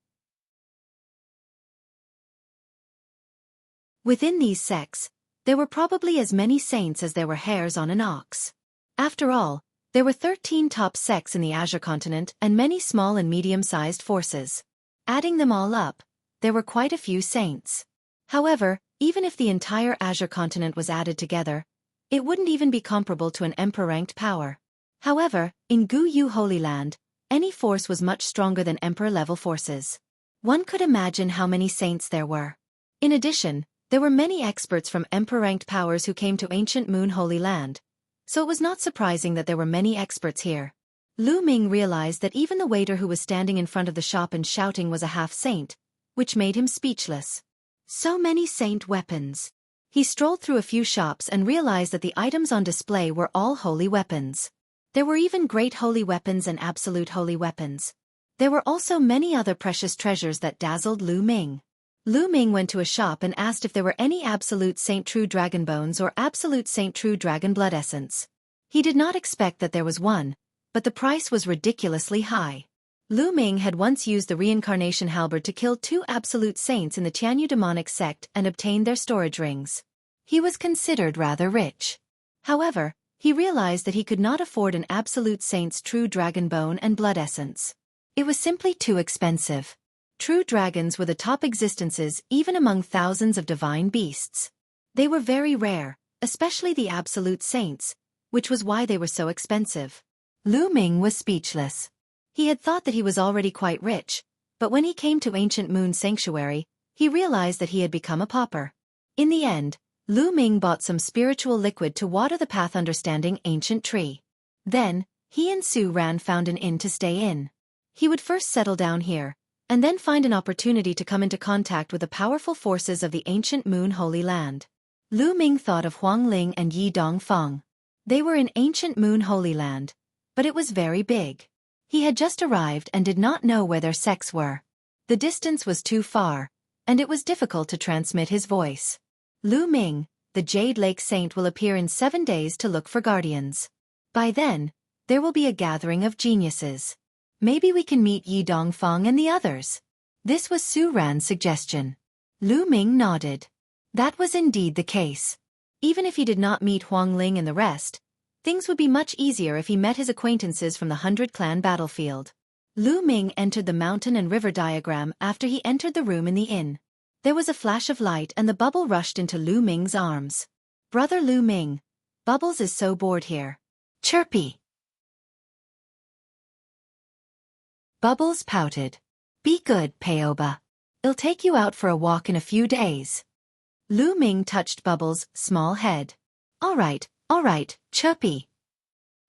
Within these sects, there were probably as many saints as there were hairs on an ox. After all, there were 13 top sects in the Azure continent and many small and medium-sized forces. Adding them all up, there were quite a few saints. However, even if the entire Azure continent was added together, it wouldn't even be comparable to an emperor-ranked power. However, in Gu Yu Holy Land, any force was much stronger than emperor-level forces. One could imagine how many saints there were. In addition, there were many experts from emperor-ranked powers who came to Ancient Moon Holy Land, so it was not surprising that there were many experts here. Lu Ming realized that even the waiter who was standing in front of the shop and shouting was a half-saint, which made him speechless. So many saint weapons. He strolled through a few shops and realized that the items on display were all holy weapons. There were even great holy weapons and absolute holy weapons. There were also many other precious treasures that dazzled Lu Ming. Lu Ming went to a shop and asked if there were any Absolute Saint True Dragon Bones or Absolute Saint True Dragon Blood Essence. He did not expect that there was one, but the price was ridiculously high. Lu Ming had once used the reincarnation halberd to kill 2 absolute saints in the Tianyu demonic sect and obtained their storage rings. He was considered rather rich. However, he realized that he could not afford an absolute saint's true dragon bone and blood essence. It was simply too expensive. True dragons were the top existences even among thousands of divine beasts. They were very rare, especially the absolute saints, which was why they were so expensive. Lu Ming was speechless. He had thought that he was already quite rich, but when he came to Ancient Moon Sanctuary, he realized that he had become a pauper. In the end, Lu Ming bought some spiritual liquid to water the path understanding ancient tree. Then, he and Su Ran found an inn to stay in. He would first settle down here, and then find an opportunity to come into contact with the powerful forces of the Ancient Moon Holy Land. Lu Ming thought of Huang Ling and Yi Dongfeng. They were in Ancient Moon Holy Land, but it was very big. He had just arrived and did not know where their sects were. The distance was too far, and it was difficult to transmit his voice. Lu Ming, the Jade Lake Saint, will appear in 7 days to look for guardians. By then, there will be a gathering of geniuses. Maybe we can meet Yi Dongfeng and the others. This was Su Ran's suggestion. Lu Ming nodded. That was indeed the case. Even if he did not meet Huang Ling and the rest, things would be much easier if he met his acquaintances from the 100 Clan battlefield. Lu Ming entered the mountain and river diagram after he entered the room in the inn. There was a flash of light and the bubble rushed into Lu Ming's arms. Brother Lu Ming, Bubbles is so bored here. Chirpy. Bubbles pouted. Be good, Paoba. I'll take you out for a walk in a few days. Lu Ming touched Bubbles' small head. All right, Chirpy.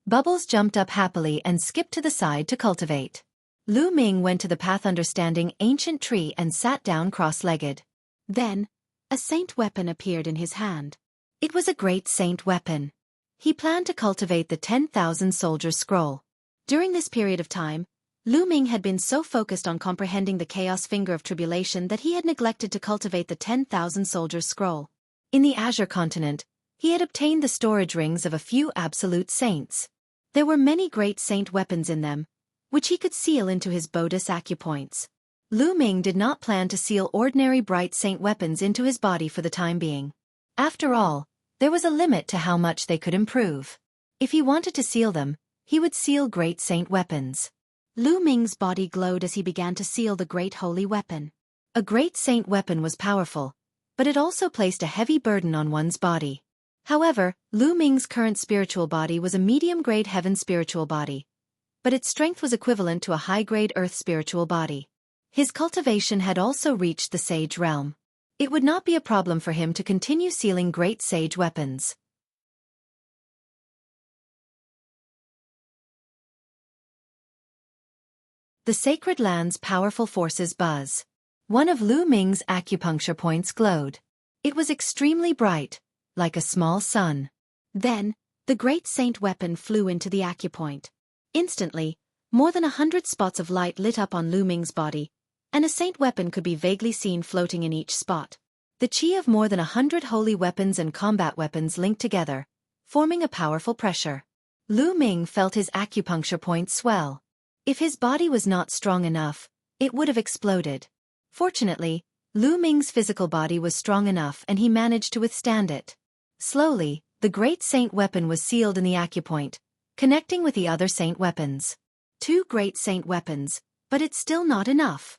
Bubbles jumped up happily and skipped to the side to cultivate. Lu Ming went to the path understanding ancient tree and sat down cross-legged. Then, a saint weapon appeared in his hand. It was a great saint weapon. He planned to cultivate the 10,000 soldiers scroll. During this period of time, Lu Ming had been so focused on comprehending the chaos finger of tribulation that he had neglected to cultivate the 10,000 soldiers scroll. In the Azure continent, he had obtained the storage rings of a few absolute saints. There were many great saint weapons in them, which he could seal into his Bodhis acupoints. Lu Ming did not plan to seal ordinary bright saint weapons into his body for the time being. After all, there was a limit to how much they could improve. If he wanted to seal them, he would seal great saint weapons. Lu Ming's body glowed as he began to seal the great holy weapon. A great saint weapon was powerful, but it also placed a heavy burden on one's body. However, Lu Ming's current spiritual body was a medium-grade heaven spiritual body, but its strength was equivalent to a high-grade earth spiritual body. His cultivation had also reached the sage realm. It would not be a problem for him to continue sealing great sage weapons. The sacred land's powerful forces buzz. One of Lu Ming's acupuncture points glowed. It was extremely bright, like a small sun. Then, the great saint weapon flew into the acupoint. Instantly, more than 100 spots of light lit up on Lu Ming's body, and a saint weapon could be vaguely seen floating in each spot. The chi of more than 100 holy weapons and combat weapons linked together, forming a powerful pressure. Lu Ming felt his acupuncture point swell. If his body was not strong enough, it would have exploded. Fortunately, Lu Ming's physical body was strong enough and he managed to withstand it. Slowly, the great saint weapon was sealed in the acupoint, connecting with the other saint weapons. 2 great saint weapons, but it's still not enough.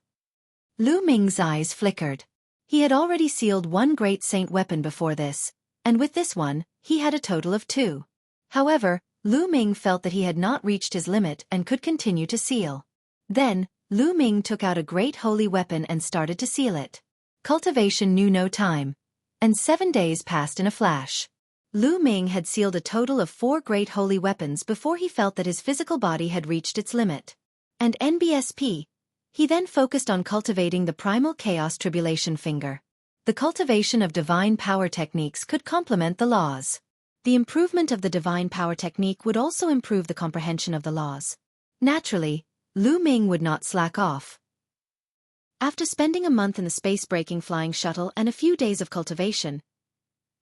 Lu Ming's eyes flickered. He had already sealed 1 great saint weapon before this, and with this one, he had a total of 2. However, Lu Ming felt that he had not reached his limit and could continue to seal. Then, Lu Ming took out a great holy weapon and started to seal it. Cultivation knew no time, and 7 days passed in a flash. Lu Ming had sealed a total of 4 great holy weapons before he felt that his physical body had reached its limit. And NBSP, he then focused on cultivating the primal chaos tribulation finger. The cultivation of divine power techniques could complement the laws. The improvement of the divine power technique would also improve the comprehension of the laws. Naturally, Lu Ming would not slack off. After spending a month in the space-breaking flying shuttle and a few days of cultivation,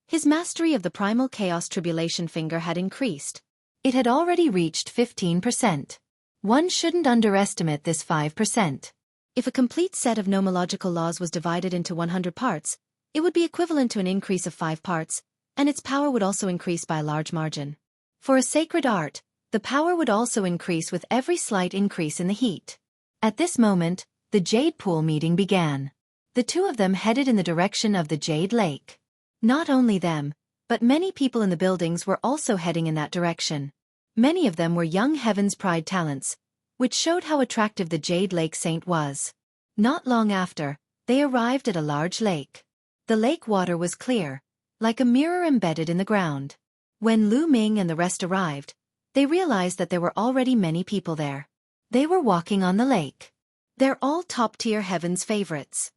his mastery of the primal chaos tribulation finger had increased. It had already reached 15%. One shouldn't underestimate this 5%. If a complete set of nomological laws was divided into 100 parts, it would be equivalent to an increase of 5 parts, and its power would also increase by a large margin. For a sacred art, the power would also increase with every slight increase in the heat. At this moment, the Jade Pool meeting began. The 2 of them headed in the direction of the Jade Lake. Not only them, but many people in the buildings were also heading in that direction. Many of them were young Heaven's Pride talents, which showed how attractive the Jade Lake Saint was. Not long after, they arrived at a large lake. The lake water was clear, like a mirror embedded in the ground. When Lu Ming and the rest arrived, they realized that there were already many people there. They were walking on the lake. They're all top-tier Heaven's favorites.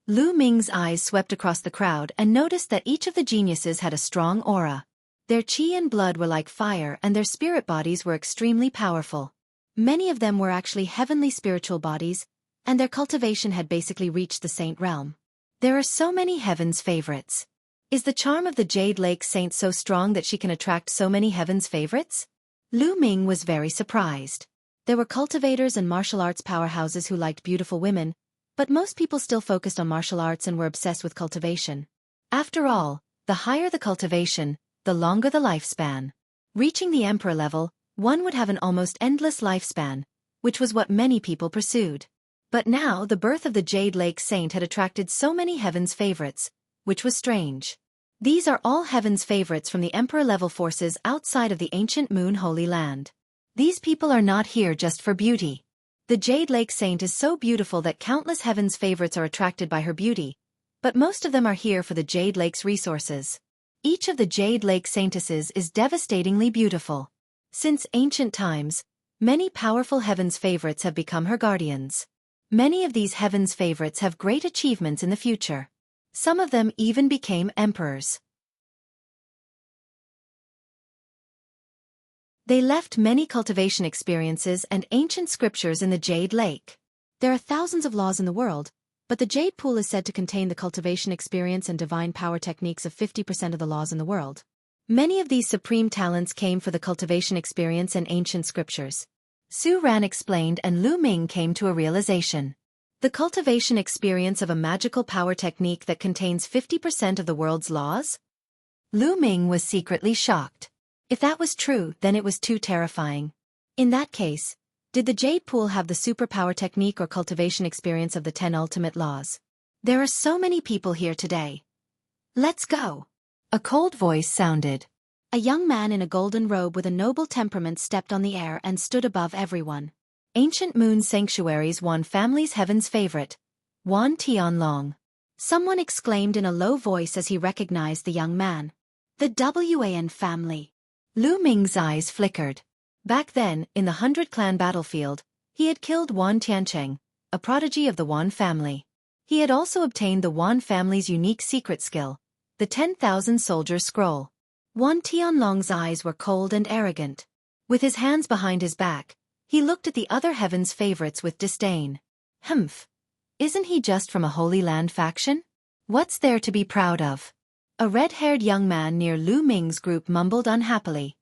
Lu Ming's eyes swept across the crowd and noticed that each of the geniuses had a strong aura. Their chi and blood were like fire and their spirit bodies were extremely powerful. Many of them were actually heavenly spiritual bodies, and their cultivation had basically reached the saint realm. There are so many Heaven's favorites. Is the charm of the Jade Lake Saint so strong that she can attract so many Heaven's favorites? Lu Ming was very surprised. There were cultivators and martial arts powerhouses who liked beautiful women, but most people still focused on martial arts and were obsessed with cultivation. After all, the higher the cultivation, the longer the lifespan. Reaching the emperor level, one would have an almost endless lifespan, which was what many people pursued. But now the birth of the Jade Lake Saint had attracted so many Heaven's favorites, which was strange. These are all Heaven's favorites from the emperor-level forces outside of the ancient Moon Holy Land. These people are not here just for beauty. The Jade Lake Saint is so beautiful that countless Heaven's favorites are attracted by her beauty, but most of them are here for the Jade Lake's resources. Each of the Jade Lake Saintesses is devastatingly beautiful. Since ancient times, many powerful Heaven's favorites have become her guardians. Many of these Heaven's favorites have great achievements in the future. Some of them even became emperors. They left many cultivation experiences and ancient scriptures in the Jade Lake. There are thousands of laws in the world, but the Jade Pool is said to contain the cultivation experience and divine power techniques of 50% of the laws in the world. Many of these supreme talents came for the cultivation experience and ancient scriptures. Su Ran explained, and Lu Ming came to a realization. The cultivation experience of a magical power technique that contains 50% of the world's laws? Lu Ming was secretly shocked. If that was true, then it was too terrifying. In that case, did the Jade Pool have the superpower technique or cultivation experience of the 10 ultimate laws? There are so many people here today. Let's go. A cold voice sounded. A young man in a golden robe with a noble temperament stepped on the air and stood above everyone. Ancient Moon Sanctuary's Wan family's heaven's favorite, Wan Tianlong. Someone exclaimed in a low voice as he recognized the young man. The Wan family. Lu Ming's eyes flickered. Back then, in the 100-clan battlefield, he had killed Wan Tiancheng, a prodigy of the Wan family. He had also obtained the Wan family's unique secret skill, the 10,000 Soldier Scroll. Wan Tianlong's eyes were cold and arrogant. With his hands behind his back, he looked at the other heaven's favorites with disdain. Humph. Isn't he just from a Holy Land faction? What's there to be proud of? A red-haired young man near Lu Ming's group mumbled unhappily.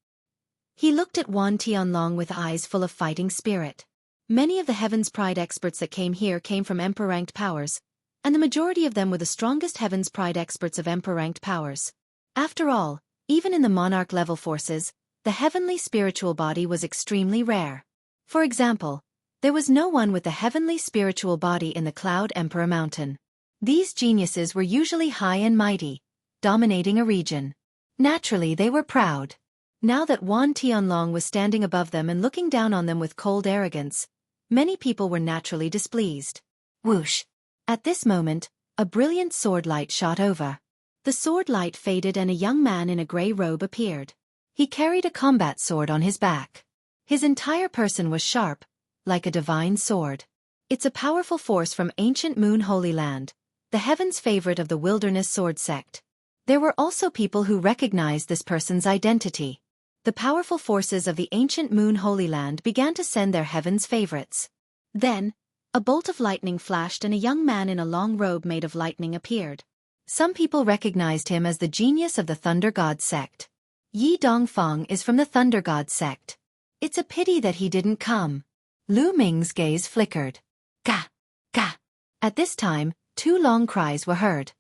He looked at Wan Tianlong with eyes full of fighting spirit. Many of the Heaven's Pride experts that came here came from Emperor-ranked powers, and the majority of them were the strongest Heaven's Pride experts of Emperor-ranked powers. After all, even in the Monarch-level forces, the heavenly spiritual body was extremely rare. For example, there was no one with the heavenly spiritual body in the Cloud Emperor Mountain. These geniuses were usually high and mighty, dominating a region. Naturally, they were proud. Now that Wan Tianlong was standing above them and looking down on them with cold arrogance, many people were naturally displeased. Whoosh! At this moment, a brilliant sword light shot over. The sword light faded and a young man in a gray robe appeared. He carried a combat sword on his back. His entire person was sharp, like a divine sword. It's a powerful force from ancient Moon Holy Land, the heaven's favorite of the Wilderness Sword Sect. There were also people who recognized this person's identity. The powerful forces of the ancient Moon Holy Land began to send their heaven's favorites. Then, a bolt of lightning flashed and a young man in a long robe made of lightning appeared. Some people recognized him as the genius of the Thunder God sect. Yi Dongfang is from the Thunder God sect. It's a pity that he didn't come. Lu Ming's gaze flickered. Ga! Ga! At this time, two long cries were heard.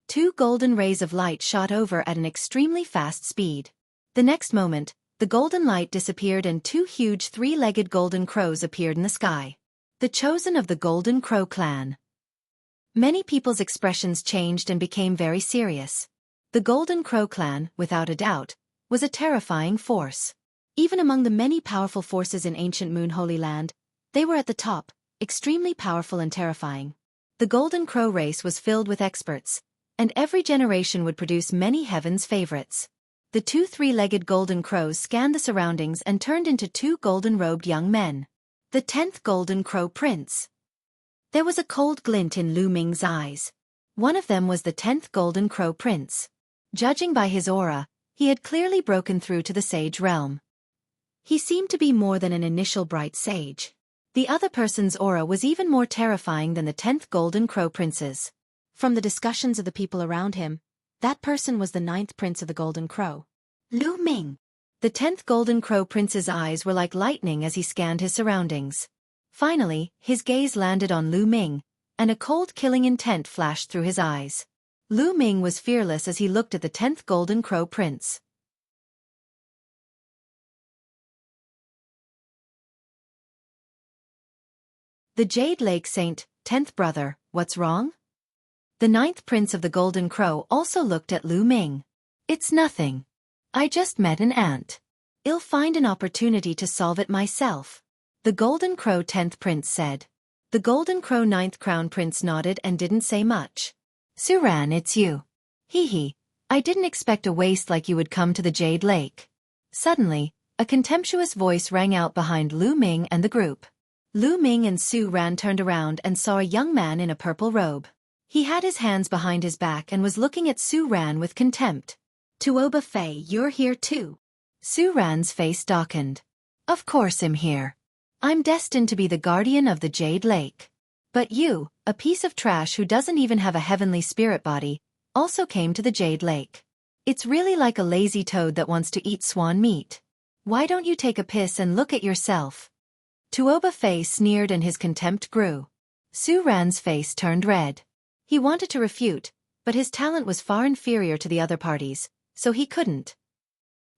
Two golden rays of light shot over at an extremely fast speed. The next moment, the golden light disappeared and two huge three-legged golden crows appeared in the sky. The chosen of the Golden Crow clan. Many people's expressions changed and became very serious. The Golden Crow clan, without a doubt, was a terrifying force. Even among the many powerful forces in ancient Moon Holy Land, they were at the top, extremely powerful and terrifying. The Golden Crow race was filled with experts, and every generation would produce many heaven's favorites. The two three-legged golden crows scanned the surroundings and turned into two golden-robed young men. The 10th Golden Crow Prince. There was a cold glint in Lu Ming's eyes. One of them was the 10th Golden Crow Prince. Judging by his aura, he had clearly broken through to the sage realm. He seemed to be more than an initial bright sage. The other person's aura was even more terrifying than the 10th Golden Crow Prince's. From the discussions of the people around him, that person was the 9th Prince of the Golden Crow. Lu Ming. The 10th Golden Crow Prince's eyes were like lightning as he scanned his surroundings. Finally, his gaze landed on Lu Ming, and a cold killing intent flashed through his eyes. Lu Ming was fearless as he looked at the 10th Golden Crow Prince. The Jade Lake Saint, 10th brother, what's wrong? The 9th Prince of the Golden Crow also looked at Lu Ming. It's nothing. I just met an ant. I'll find an opportunity to solve it myself. The Golden Crow 10th Prince said. The Golden Crow 9th Crown Prince nodded and didn't say much. Su Ran, it's you. Hee hee, I didn't expect a waste like you would come to the Jade Lake. Suddenly, a contemptuous voice rang out behind Lu Ming and the group. Lu Ming and Su Ran turned around and saw a young man in a purple robe. He had his hands behind his back and was looking at Su Ran with contempt. Tuoba Fei, you're here too. Su Ran's face darkened. Of course I'm here. I'm destined to be the guardian of the Jade Lake. But you, a piece of trash who doesn't even have a heavenly spirit body, also came to the Jade Lake. It's really like a lazy toad that wants to eat swan meat. Why don't you take a piss and look at yourself? Tuoba Fei sneered and his contempt grew. Su Ran's face turned red. He wanted to refute, but his talent was far inferior to the other parties, so he couldn't.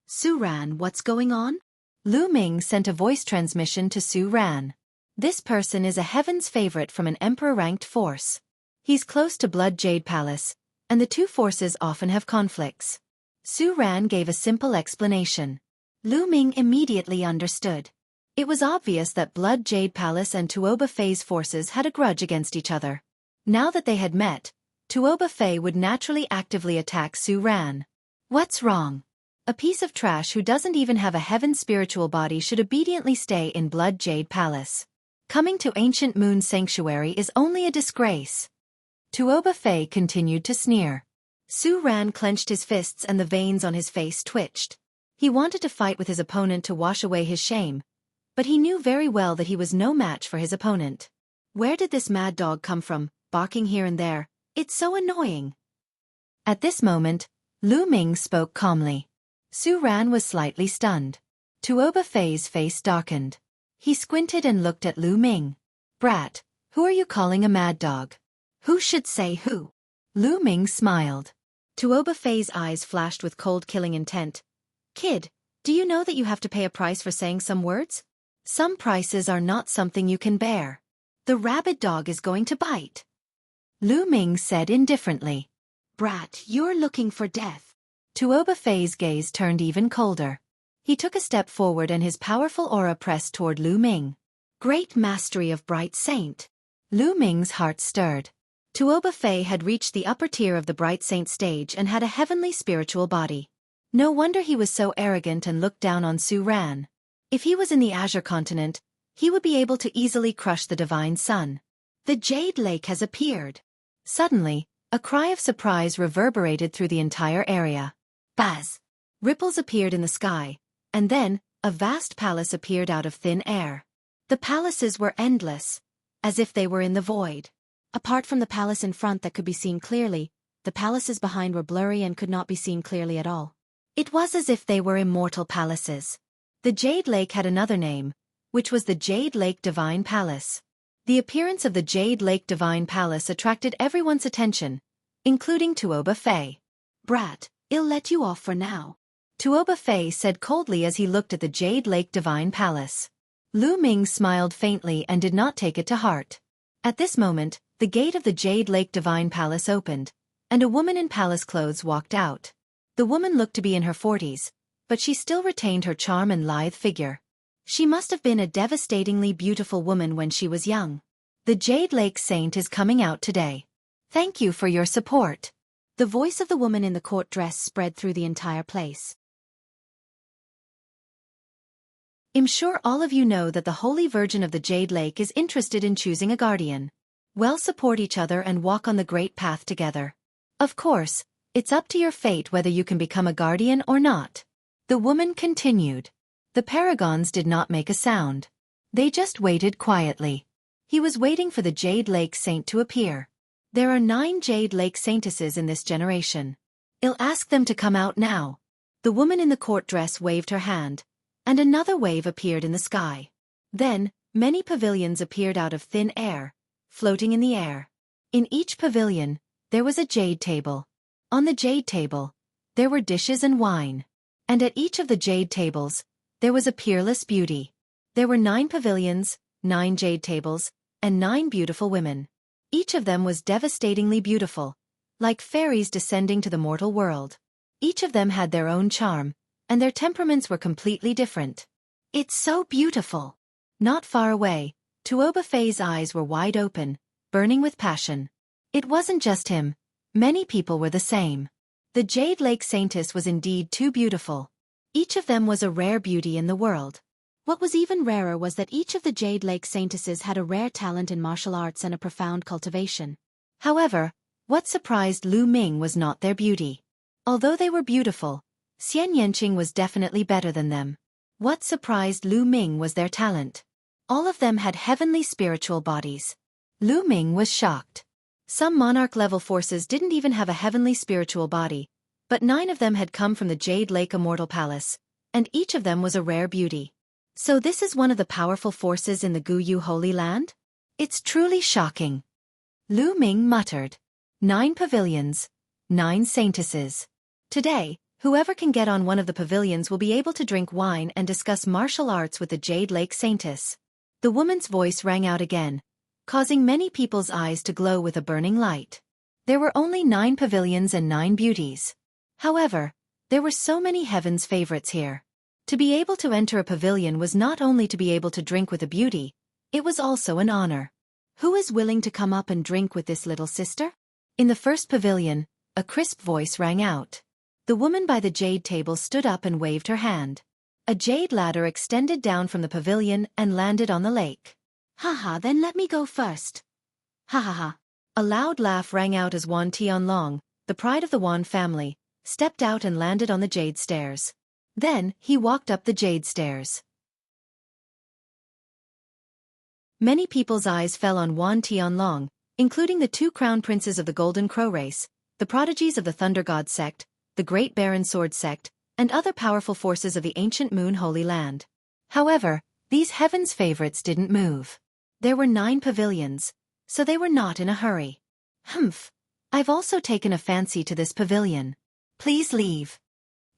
Su Ran, what's going on? Lu Ming sent a voice transmission to Su Ran. This person is a heaven's favorite from an emperor-ranked force. He's close to Blood Jade Palace, and the two forces often have conflicts. Su Ran gave a simple explanation. Lu Ming immediately understood. It was obvious that Blood Jade Palace and Tuoba Fei's forces had a grudge against each other. Now that they had met, Tuoba Fei would naturally actively attack Su Ran. What's wrong? A piece of trash who doesn't even have a heaven spiritual body should obediently stay in Blood Jade Palace. Coming to Ancient Moon Sanctuary is only a disgrace. Tuoba Fei continued to sneer. Su Ran clenched his fists and the veins on his face twitched. He wanted to fight with his opponent to wash away his shame, but he knew very well that he was no match for his opponent. Where did this mad dog come from, barking here and there? It's so annoying. At this moment, Lu Ming spoke calmly. Su Ran was slightly stunned. Tuoba Fei's face darkened. He squinted and looked at Lu Ming. Brat, who are you calling a mad dog? Who should say who? Lu Ming smiled. Tuoba Fei's eyes flashed with cold killing intent. Kid, do you know that you have to pay a price for saying some words? Some prices are not something you can bear. The rabid dog is going to bite. Lu Ming said indifferently. Brat, you're looking for death. Tuoba Fei's gaze turned even colder. He took a step forward and his powerful aura pressed toward Lu Ming. Great mastery of Bright Saint. Lu Ming's heart stirred. Tuoba Fei had reached the upper tier of the Bright Saint stage and had a heavenly spiritual body. No wonder he was so arrogant and looked down on Su Ran. If he was in the Azure continent, he would be able to easily crush the Divine Sun. The Jade Lake has appeared. Suddenly, a cry of surprise reverberated through the entire area. Buzz! Ripples appeared in the sky, and then, a vast palace appeared out of thin air. The palaces were endless, as if they were in the void. Apart from the palace in front that could be seen clearly, the palaces behind were blurry and could not be seen clearly at all. It was as if they were immortal palaces. The Jade Lake had another name, which was the Jade Lake Divine Palace. The appearance of the Jade Lake Divine Palace attracted everyone's attention, including Tuoba Fei. Brat, I'll let you off for now. Tuoba Fei said coldly as he looked at the Jade Lake Divine Palace. Lu Ming smiled faintly and did not take it to heart. At this moment, the gate of the Jade Lake Divine Palace opened, and a woman in palace clothes walked out. The woman looked to be in her 40s, but she still retained her charm and lithe figure. She must have been a devastatingly beautiful woman when she was young. The Jade Lake Saint is coming out today. Thank you for your support. The voice of the woman in the court dress spread through the entire place. I'm sure all of you know that the Holy Virgin of the Jade Lake is interested in choosing a guardian. Well, support each other and walk on the great path together. Of course, it's up to your fate whether you can become a guardian or not. The woman continued. The paragons did not make a sound. They just waited quietly. He was waiting for the Jade Lake Saint to appear. There are 9 Jade Lake Saintesses in this generation. I'll ask them to come out now. The woman in the court dress waved her hand, and another wave appeared in the sky. Then, many pavilions appeared out of thin air, floating in the air. In each pavilion, there was a jade table. On the jade table, there were dishes and wine. And at each of the jade tables, there was a peerless beauty. There were 9 pavilions, 9 jade tables, and 9 beautiful women. Each of them was devastatingly beautiful, like fairies descending to the mortal world. Each of them had their own charm, and their temperaments were completely different. It's so beautiful. Not far away, Tuoba Fei's eyes were wide open, burning with passion. It wasn't just him. Many people were the same. The Jade Lake Saintess was indeed too beautiful. Each of them was a rare beauty in the world. What was even rarer was that each of the Jade Lake Saintesses had a rare talent in martial arts and a profound cultivation. However, what surprised Lu Ming was not their beauty. Although they were beautiful, Xian Yanqing was definitely better than them. What surprised Lu Ming was their talent. All of them had heavenly spiritual bodies. Lu Ming was shocked. Some monarch-level forces didn't even have a heavenly spiritual body, but 9 of them had come from the Jade Lake Immortal Palace, and each of them was a rare beauty. So this is one of the powerful forces in the Guyu Holy Land? It's truly shocking. Lu Ming muttered. 9 pavilions, 9 saintesses. Today, whoever can get on one of the pavilions will be able to drink wine and discuss martial arts with the Jade Lake Saintess. The woman's voice rang out again, causing many people's eyes to glow with a burning light. There were only 9 pavilions and 9 beauties. However, there were so many heaven's favorites here. To be able to enter a pavilion was not only to be able to drink with a beauty, it was also an honor. Who is willing to come up and drink with this little sister? In the first pavilion, a crisp voice rang out. The woman by the jade table stood up and waved her hand. A jade ladder extended down from the pavilion and landed on the lake. Haha, then let me go first. Ha ha ha. A loud laugh rang out as Wan Tianlong, the pride of the Wan family, stepped out and landed on the jade stairs. Then, he walked up the jade stairs. Many people's eyes fell on Wan Tianlong, including the 2 crown princes of the Golden Crow race, the prodigies of the Thunder God sect, the Great Baron Sword sect, and other powerful forces of the ancient Moon Holy Land. However, these heaven's favorites didn't move. There were 9 pavilions, so they were not in a hurry. Humph, I've also taken a fancy to this pavilion. Please leave.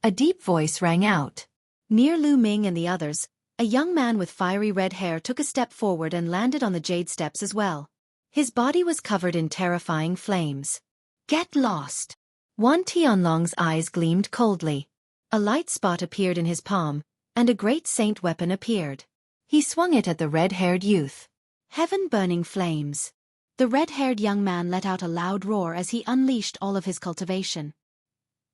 A deep voice rang out. Near Lu Ming and the others, a young man with fiery red hair took a step forward and landed on the jade steps as well. His body was covered in terrifying flames. Get lost! Wan Tianlong's eyes gleamed coldly. A light spot appeared in his palm, and a great saint weapon appeared. He swung it at the red-haired youth. Heaven-burning flames. The red-haired young man let out a loud roar as he unleashed all of his cultivation.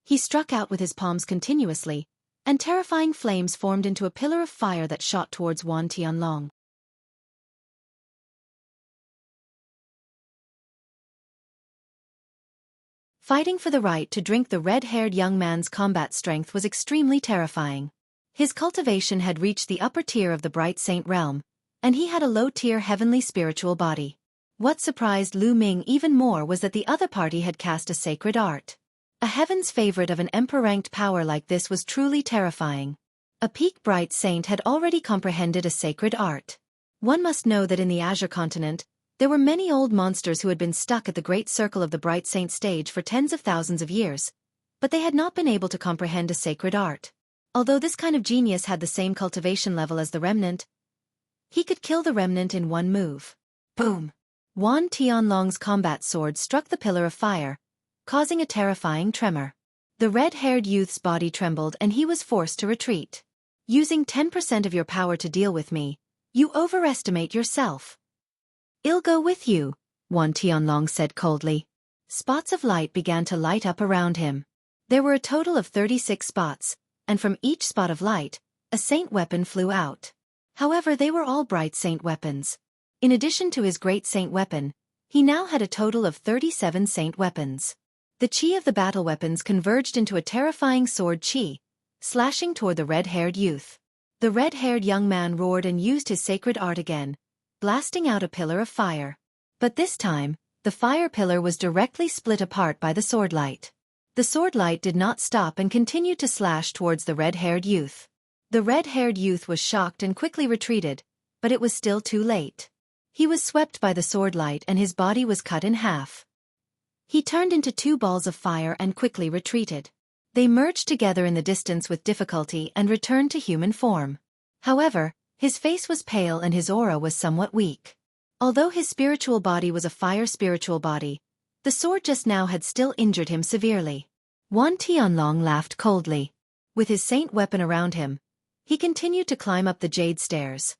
He struck out with his palms continuously, and terrifying flames formed into a pillar of fire that shot towards Wan Tianlong. Fighting for the right to drink, the red-haired young man's combat strength was extremely terrifying. His cultivation had reached the upper tier of the Bright Saint realm, and he had a low-tier heavenly spiritual body. What surprised Lu Ming even more was that the other party had cast a sacred art. A heaven's favorite of an emperor-ranked power like this was truly terrifying. A peak Bright Saint had already comprehended a sacred art. One must know that in the Azure continent, there were many old monsters who had been stuck at the great circle of the Bright Saint stage for tens of thousands of years, but they had not been able to comprehend a sacred art. Although this kind of genius had the same cultivation level as the remnant, he could kill the remnant in one move. Boom! Wan Tianlong's combat sword struck the pillar of fire, causing a terrifying tremor. The red-haired youth's body trembled and he was forced to retreat. Using 10% of your power to deal with me, you overestimate yourself. I'll go with you, Wan Tianlong said coldly. Spots of light began to light up around him. There were a total of 36 spots, and from each spot of light, a saint weapon flew out. However, they were all bright saint weapons. In addition to his great saint weapon, he now had a total of 37 saint weapons. The chi of the battle weapons converged into a terrifying sword chi, slashing toward the red-haired youth. The red-haired young man roared and used his sacred art again, blasting out a pillar of fire. But this time, the fire pillar was directly split apart by the sword light. The sword light did not stop and continued to slash towards the red-haired youth. The red-haired youth was shocked and quickly retreated, but it was still too late. He was swept by the sword light and his body was cut in half. He turned into 2 balls of fire and quickly retreated. They merged together in the distance with difficulty and returned to human form. However, his face was pale and his aura was somewhat weak. Although his spiritual body was a fire spiritual body, the sword just now had still injured him severely. Wan Tianlong laughed coldly. With his saint weapon around him, he continued to climb up the jade stairs.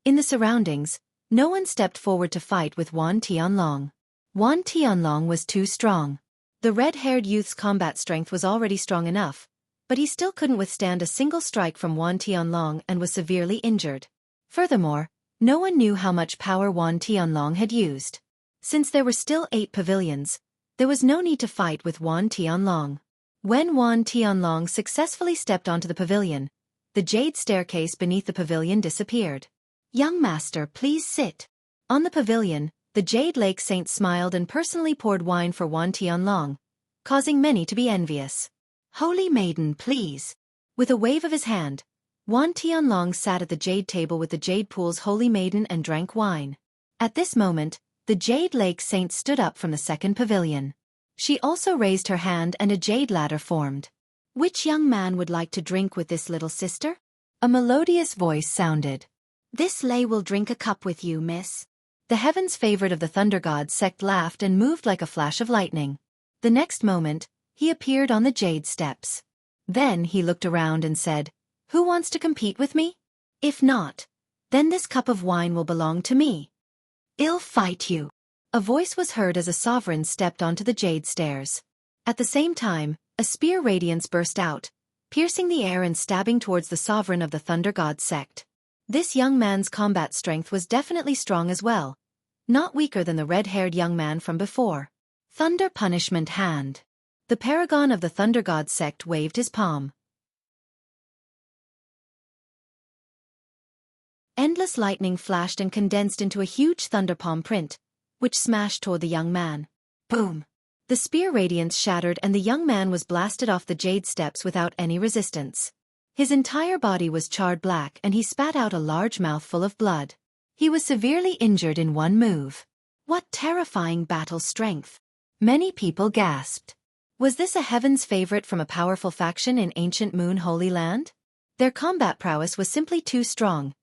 In the surroundings, no one stepped forward to fight with Wan Tianlong. Wan Tianlong was too strong. The red-haired youth's combat strength was already strong enough, but he still couldn't withstand a single strike from Wan Tianlong and was severely injured. Furthermore, no one knew how much power Wan Tianlong had used. Since there were still 8 pavilions, there was no need to fight with Wan Tianlong. When Wan Tianlong successfully stepped onto the pavilion, the jade staircase beneath the pavilion disappeared. "Young master, please sit." On the pavilion, the Jade Lake Saint smiled and personally poured wine for Wan Tianlong, causing many to be envious. "Holy maiden, please." With a wave of his hand, Wan Tianlong sat at the jade table with the Jade Pool's holy maiden and drank wine. At this moment, the Jade Lake Saint stood up from the second pavilion. She also raised her hand and a jade ladder formed. "Which young man would like to drink with this little sister?" A melodious voice sounded. "This lay will drink a cup with you, miss." The heaven's favorite of the Thunder God sect laughed and moved like a flash of lightning. The next moment, he appeared on the jade steps. Then he looked around and said, "Who wants to compete with me? If not, then this cup of wine will belong to me. I'll fight you." A voice was heard as a sovereign stepped onto the jade stairs. At the same time, a spear radiance burst out, piercing the air and stabbing towards the sovereign of the Thunder God sect. This young man's combat strength was definitely strong as well, not weaker than the red-haired young man from before. Thunder Punishment Hand. The paragon of the Thunder God sect waved his palm. Endless lightning flashed and condensed into a huge thunder palm print, which smashed toward the young man. Boom! The spear radiance shattered and the young man was blasted off the jade steps without any resistance. His entire body was charred black and he spat out a large mouthful of blood. He was severely injured in one move. What terrifying battle strength! Many people gasped. Was this a heaven's favorite from a powerful faction in ancient Moon Holy Land? Their combat prowess was simply too strong,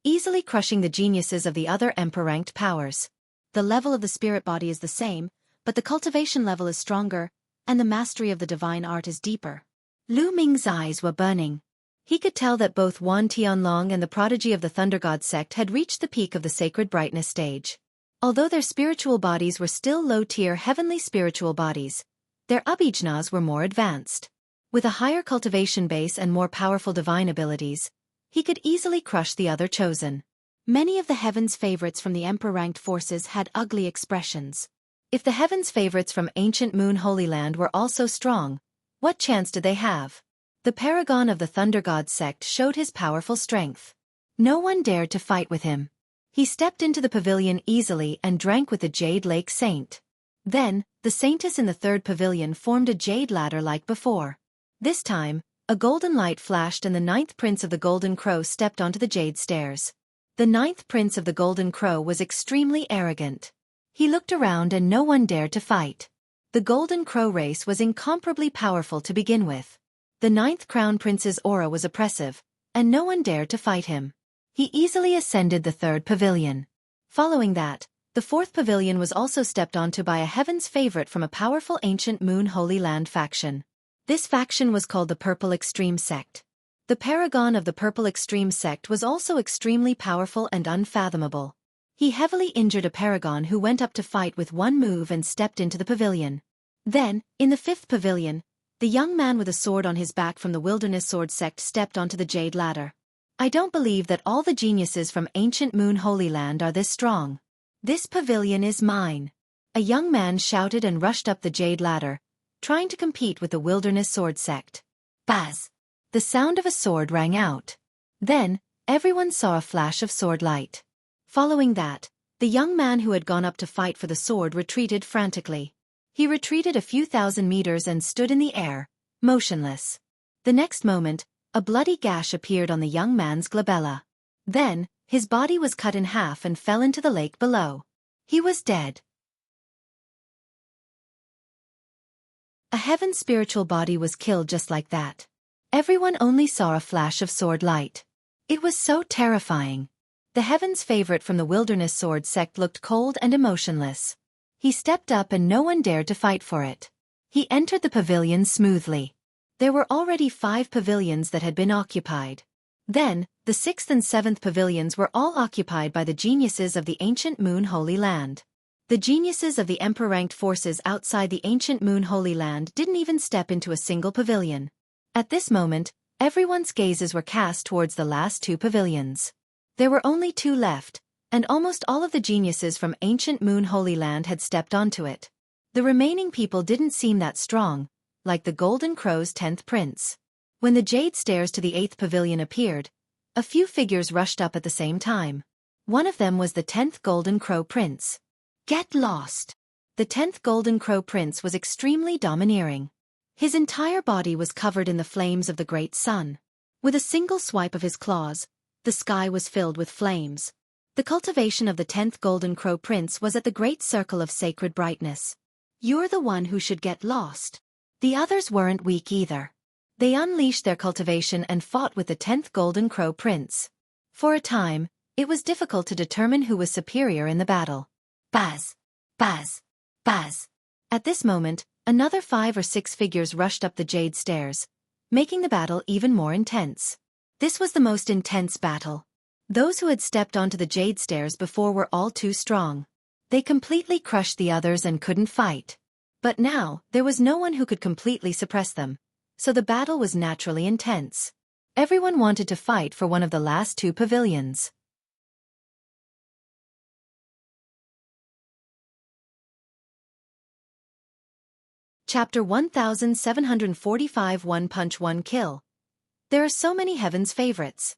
easily crushing the geniuses of the other Emperor-ranked powers. The level of the spirit body is the same, but the cultivation level is stronger, and the mastery of the divine art is deeper. Lu Ming's eyes were burning. He could tell that both Wan Tianlong and the prodigy of the Thunder God sect had reached the peak of the sacred brightness stage. Although their spiritual bodies were still low-tier heavenly spiritual bodies, their abhijnas were more advanced. With a higher cultivation base and more powerful divine abilities, he could easily crush the other chosen. Many of the heavens' favorites from the Emperor-ranked forces had ugly expressions. If the heavens' favorites from ancient Moon Holy Land were also strong, what chance did they have? The paragon of the Thunder God sect showed his powerful strength. No one dared to fight with him. He stepped into the pavilion easily and drank with the Jade Lake Saint. Then, the saintess in the third pavilion formed a jade ladder like before. This time, a golden light flashed and the ninth prince of the Golden Crow stepped onto the jade stairs. The ninth prince of the Golden Crow was extremely arrogant. He looked around and no one dared to fight. The Golden Crow race was incomparably powerful to begin with. The ninth crown prince's aura was oppressive, and no one dared to fight him. He easily ascended the third pavilion. Following that, the fourth pavilion was also stepped onto by a heaven's favorite from a powerful ancient Moon Holy Land faction. This faction was called the Purple Extreme Sect. The paragon of the Purple Extreme Sect was also extremely powerful and unfathomable. He heavily injured a paragon who went up to fight with one move and stepped into the pavilion. Then, in the fifth pavilion, the young man with a sword on his back from the Wilderness Sword Sect stepped onto the jade ladder. I don't believe that all the geniuses from ancient Moon Holy Land are this strong. This pavilion is mine. A young man shouted and rushed up the jade ladder, trying to compete with the Wilderness Sword Sect. Buzz! The sound of a sword rang out. Then, everyone saw a flash of sword light. Following that, the young man who had gone up to fight for the sword retreated frantically. He retreated a few thousand meters and stood in the air, motionless. The next moment, a bloody gash appeared on the young man's glabella. Then, his body was cut in half and fell into the lake below. He was dead. A heaven spiritual body was killed just like that. Everyone only saw a flash of sword light. It was so terrifying. The heaven's favorite from the Wilderness Sword Sect looked cold and emotionless. He stepped up and no one dared to fight for it. He entered the pavilion smoothly. There were already 5 pavilions that had been occupied. Then, the 6th and 7th pavilions were all occupied by the geniuses of the ancient Moon Holy Land. The geniuses of the Emperor-ranked forces outside the ancient Moon Holy Land didn't even step into a single pavilion. At this moment, everyone's gazes were cast towards the last 2 pavilions. There were only 2 left, and almost all of the geniuses from ancient Moon Holy Land had stepped onto it. The remaining people didn't seem that strong, like the Golden Crow's 10th prince. When the jade stairs to the 8th pavilion appeared, a few figures rushed up at the same time. One of them was the 10th Golden Crow prince. Get lost! The 10th Golden Crow prince was extremely domineering. His entire body was covered in the flames of the great sun. With a single swipe of his claws, the sky was filled with flames. The cultivation of the 10th Golden Crow prince was at the great circle of sacred brightness. You're the one who should get lost. The others weren't weak either. They unleashed their cultivation and fought with the 10th Golden Crow prince. For a time, it was difficult to determine who was superior in the battle. Buzz! Buzz! Buzz! At this moment, another 5 or 6 figures rushed up the jade stairs, making the battle even more intense. This was the most intense battle. Those who had stepped onto the jade stairs before were all too strong. They completely crushed the others and couldn't fight. But now, there was no one who could completely suppress them, so the battle was naturally intense. Everyone wanted to fight for one of the last 2 pavilions. Chapter 1745 One Punch One Kill. There are so many Heaven's favorites.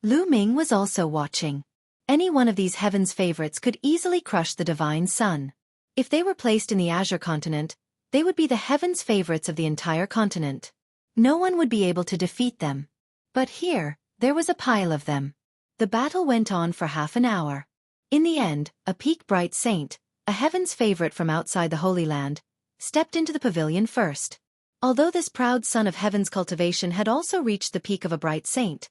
Lu Ming was also watching. Any one of these Heaven's favorites could easily crush the Divine Sun. If they were placed in the Azure continent, they would be the Heaven's favorites of the entire continent. No one would be able to defeat them. But here, there was a pile of them. The battle went on for half an hour. In the end, a peak bright saint, a Heaven's favorite from outside the Holy Land, stepped into the pavilion first. Although this proud son of Heaven's cultivation had also reached the peak of a bright saint,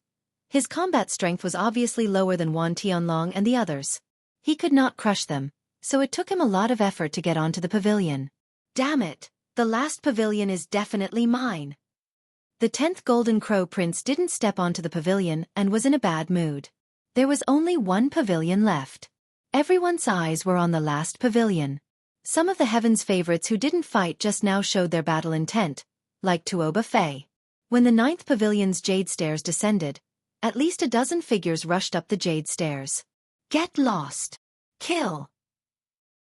his combat strength was obviously lower than Wan Tianlong and the others. He could not crush them, so it took him a lot of effort to get onto the pavilion. Damn it! The last pavilion is definitely mine. The 10th Golden Crow prince didn't step onto the pavilion and was in a bad mood. There was only one pavilion left. Everyone's eyes were on the last pavilion. Some of the Heaven's favorites who didn't fight just now showed their battle intent, like Tuoba Fei. When the 9th pavilion's jade stairs descended, at least a dozen figures rushed up the jade stairs. Get lost! Kill!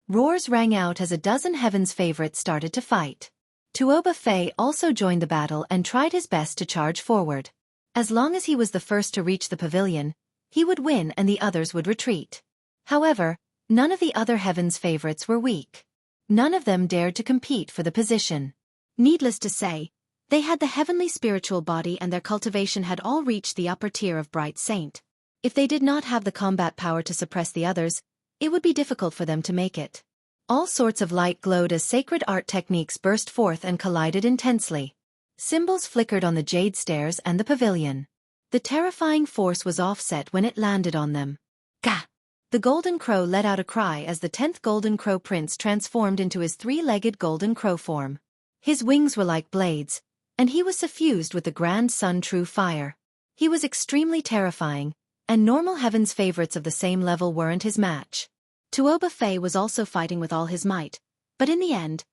Roars rang out as a dozen Heaven's favorites started to fight. Tuoba Fei also joined the battle and tried his best to charge forward. As long as he was the first to reach the pavilion, he would win and the others would retreat. However, none of the other Heaven's favorites were weak. None of them dared to compete for the position. Needless to say, they had the heavenly spiritual body and their cultivation had all reached the upper tier of Bright Saint. If they did not have the combat power to suppress the others, it would be difficult for them to make it. All sorts of light glowed as sacred art techniques burst forth and collided intensely. Symbols flickered on the jade stairs and the pavilion. The terrifying force was offset when it landed on them. Gah! The Golden Crow let out a cry as the 10th Golden Crow Prince transformed into his 3-legged Golden Crow form. His wings were like blades, and he was suffused with the Grand Sun True Fire. He was extremely terrifying, and normal Heaven's favorites of the same level weren't his match. Tuoba Fei was also fighting with all his might, but in the end,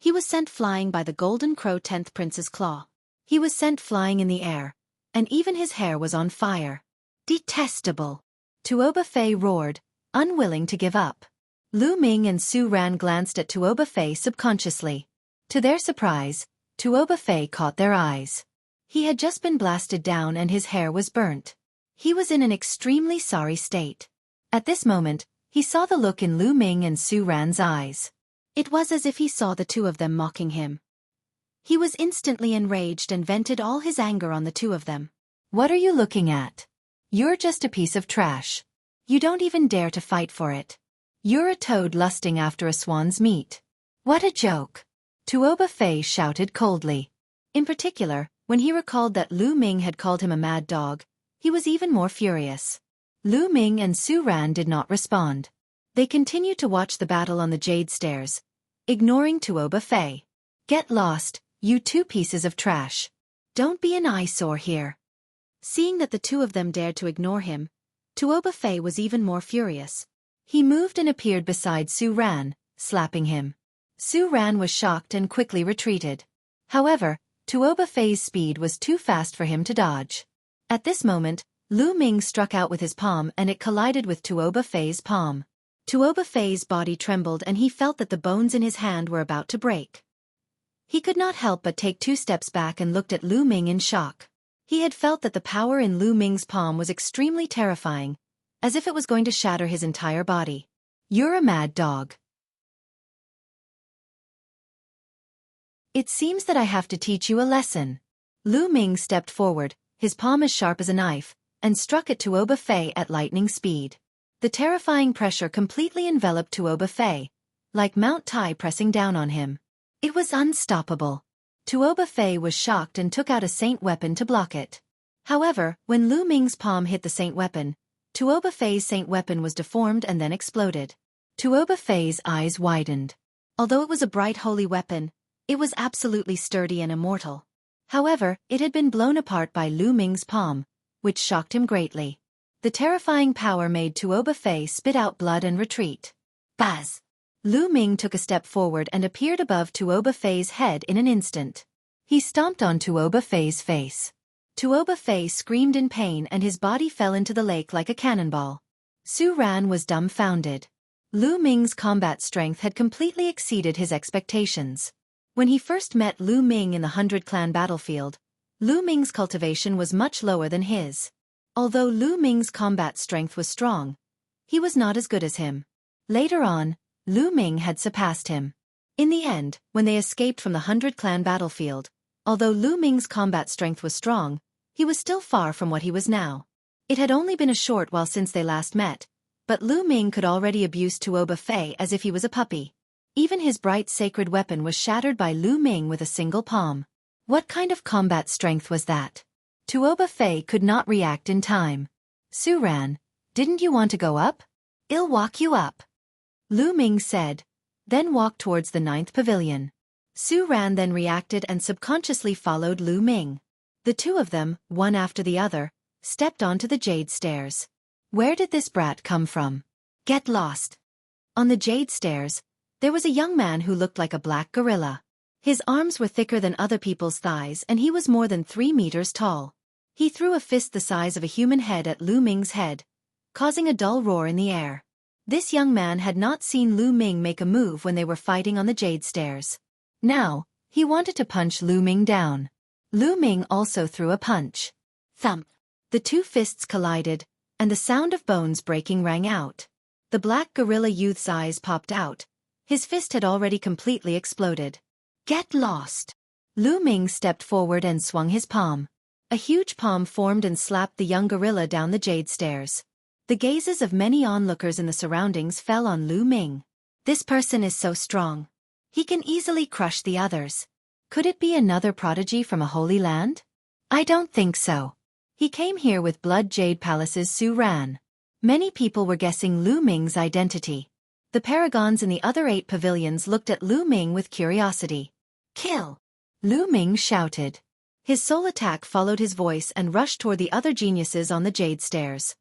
he was sent flying by the Golden Crow 10th Prince's claw. He was sent flying in the air, and even his hair was on fire. Detestable! Tuoba Fei roared, unwilling to give up. Lu Ming and Su Ran glanced at Tuoba Fei subconsciously. To their surprise, Tuoba Fei caught their eyes. He had just been blasted down and his hair was burnt. He was in an extremely sorry state. At this moment, he saw the look in Lu Ming and Su Ran's eyes. It was as if he saw the two of them mocking him. He was instantly enraged and vented all his anger on the two of them. What are you looking at? You're just a piece of trash. You don't even dare to fight for it. You're a toad lusting after a swan's meat. What a joke! Tuoba Fei shouted coldly. In particular, when he recalled that Lu Ming had called him a mad dog, he was even more furious. Lu Ming and Su Ran did not respond. They continued to watch the battle on the jade stairs, ignoring Tuoba Fei. Get lost, you two pieces of trash. Don't be an eyesore here. Seeing that the two of them dared to ignore him, Tuoba Fei was even more furious. He moved and appeared beside Su Ran, slapping him. Su Ran was shocked and quickly retreated. However, Tuoba Fei's speed was too fast for him to dodge. At this moment, Lu Ming struck out with his palm and it collided with Tuoba Fei's palm. Tuoba Fei's body trembled and he felt that the bones in his hand were about to break. He could not help but take 2 steps back and looked at Lu Ming in shock. He had felt that the power in Lu Ming's palm was extremely terrifying, as if it was going to shatter his entire body. "You're a mad dog. It seems that I have to teach you a lesson." Lu Ming stepped forward, his palm as sharp as a knife, and struck at Tuo Buffet at lightning speed. The terrifying pressure completely enveloped Tuo Buffet, like Mount Tai pressing down on him. It was unstoppable. Tuo Buffet was shocked and took out a saint weapon to block it. However, when Lu Ming's palm hit the saint weapon, Tuo Buffet's saint weapon was deformed and then exploded. Tuo Buffet's eyes widened. Although it was a bright holy weapon, it was absolutely sturdy and immortal. However, it had been blown apart by Lu Ming's palm, which shocked him greatly. The terrifying power made Tuo Buffet spit out blood and retreat. Buzz! Lu Ming took a step forward and appeared above Tuo Buffet's head in an instant. He stomped on Tuo Buffet's face. Tuo Buffet screamed in pain and his body fell into the lake like a cannonball. Su Ran was dumbfounded. Lu Ming's combat strength had completely exceeded his expectations. When he first met Lu Ming in the 100-clan battlefield, Lu Ming's cultivation was much lower than his. Although Lu Ming's combat strength was strong, he was not as good as him. Later on, Lu Ming had surpassed him. In the end, when they escaped from the 100-clan battlefield, although Lu Ming's combat strength was strong, he was still far from what he was now. It had only been a short while since they last met, but Lu Ming could already abuse Tuo Buffet as if he was a puppy. Even his bright sacred weapon was shattered by Lu Ming with a single palm. What kind of combat strength was that? Tuo Buffet could not react in time. "Su Ran, didn't you want to go up? I'll walk you up," Lu Ming said, then walked towards the 9th pavilion. Su Ran then reacted and subconsciously followed Lu Ming. The two of them, one after the other, stepped onto the jade stairs. Where did this brat come from? Get lost. On the jade stairs, there was a young man who looked like a black gorilla. His arms were thicker than other people's thighs and he was more than 3 meters tall. He threw a fist the size of a human head at Lu Ming's head, causing a dull roar in the air. This young man had not seen Lu Ming make a move when they were fighting on the jade stairs. Now, he wanted to punch Lu Ming down. Lu Ming also threw a punch. Thump! The 2 fists collided, and the sound of bones breaking rang out. The black gorilla youth's eyes popped out. His fist had already completely exploded. Get lost! Lu Ming stepped forward and swung his palm. A huge palm formed and slapped the young gorilla down the jade stairs. The gazes of many onlookers in the surroundings fell on Lu Ming. This person is so strong. He can easily crush the others. Could it be another prodigy from a holy land? I don't think so. He came here with Blood Jade Palace's Su Ran. Many people were guessing Lu Ming's identity. The paragons in the other 8 pavilions looked at Lu Ming with curiosity. Kill! Lu Ming shouted. His soul attack followed his voice and rushed toward the other geniuses on the jade stairs.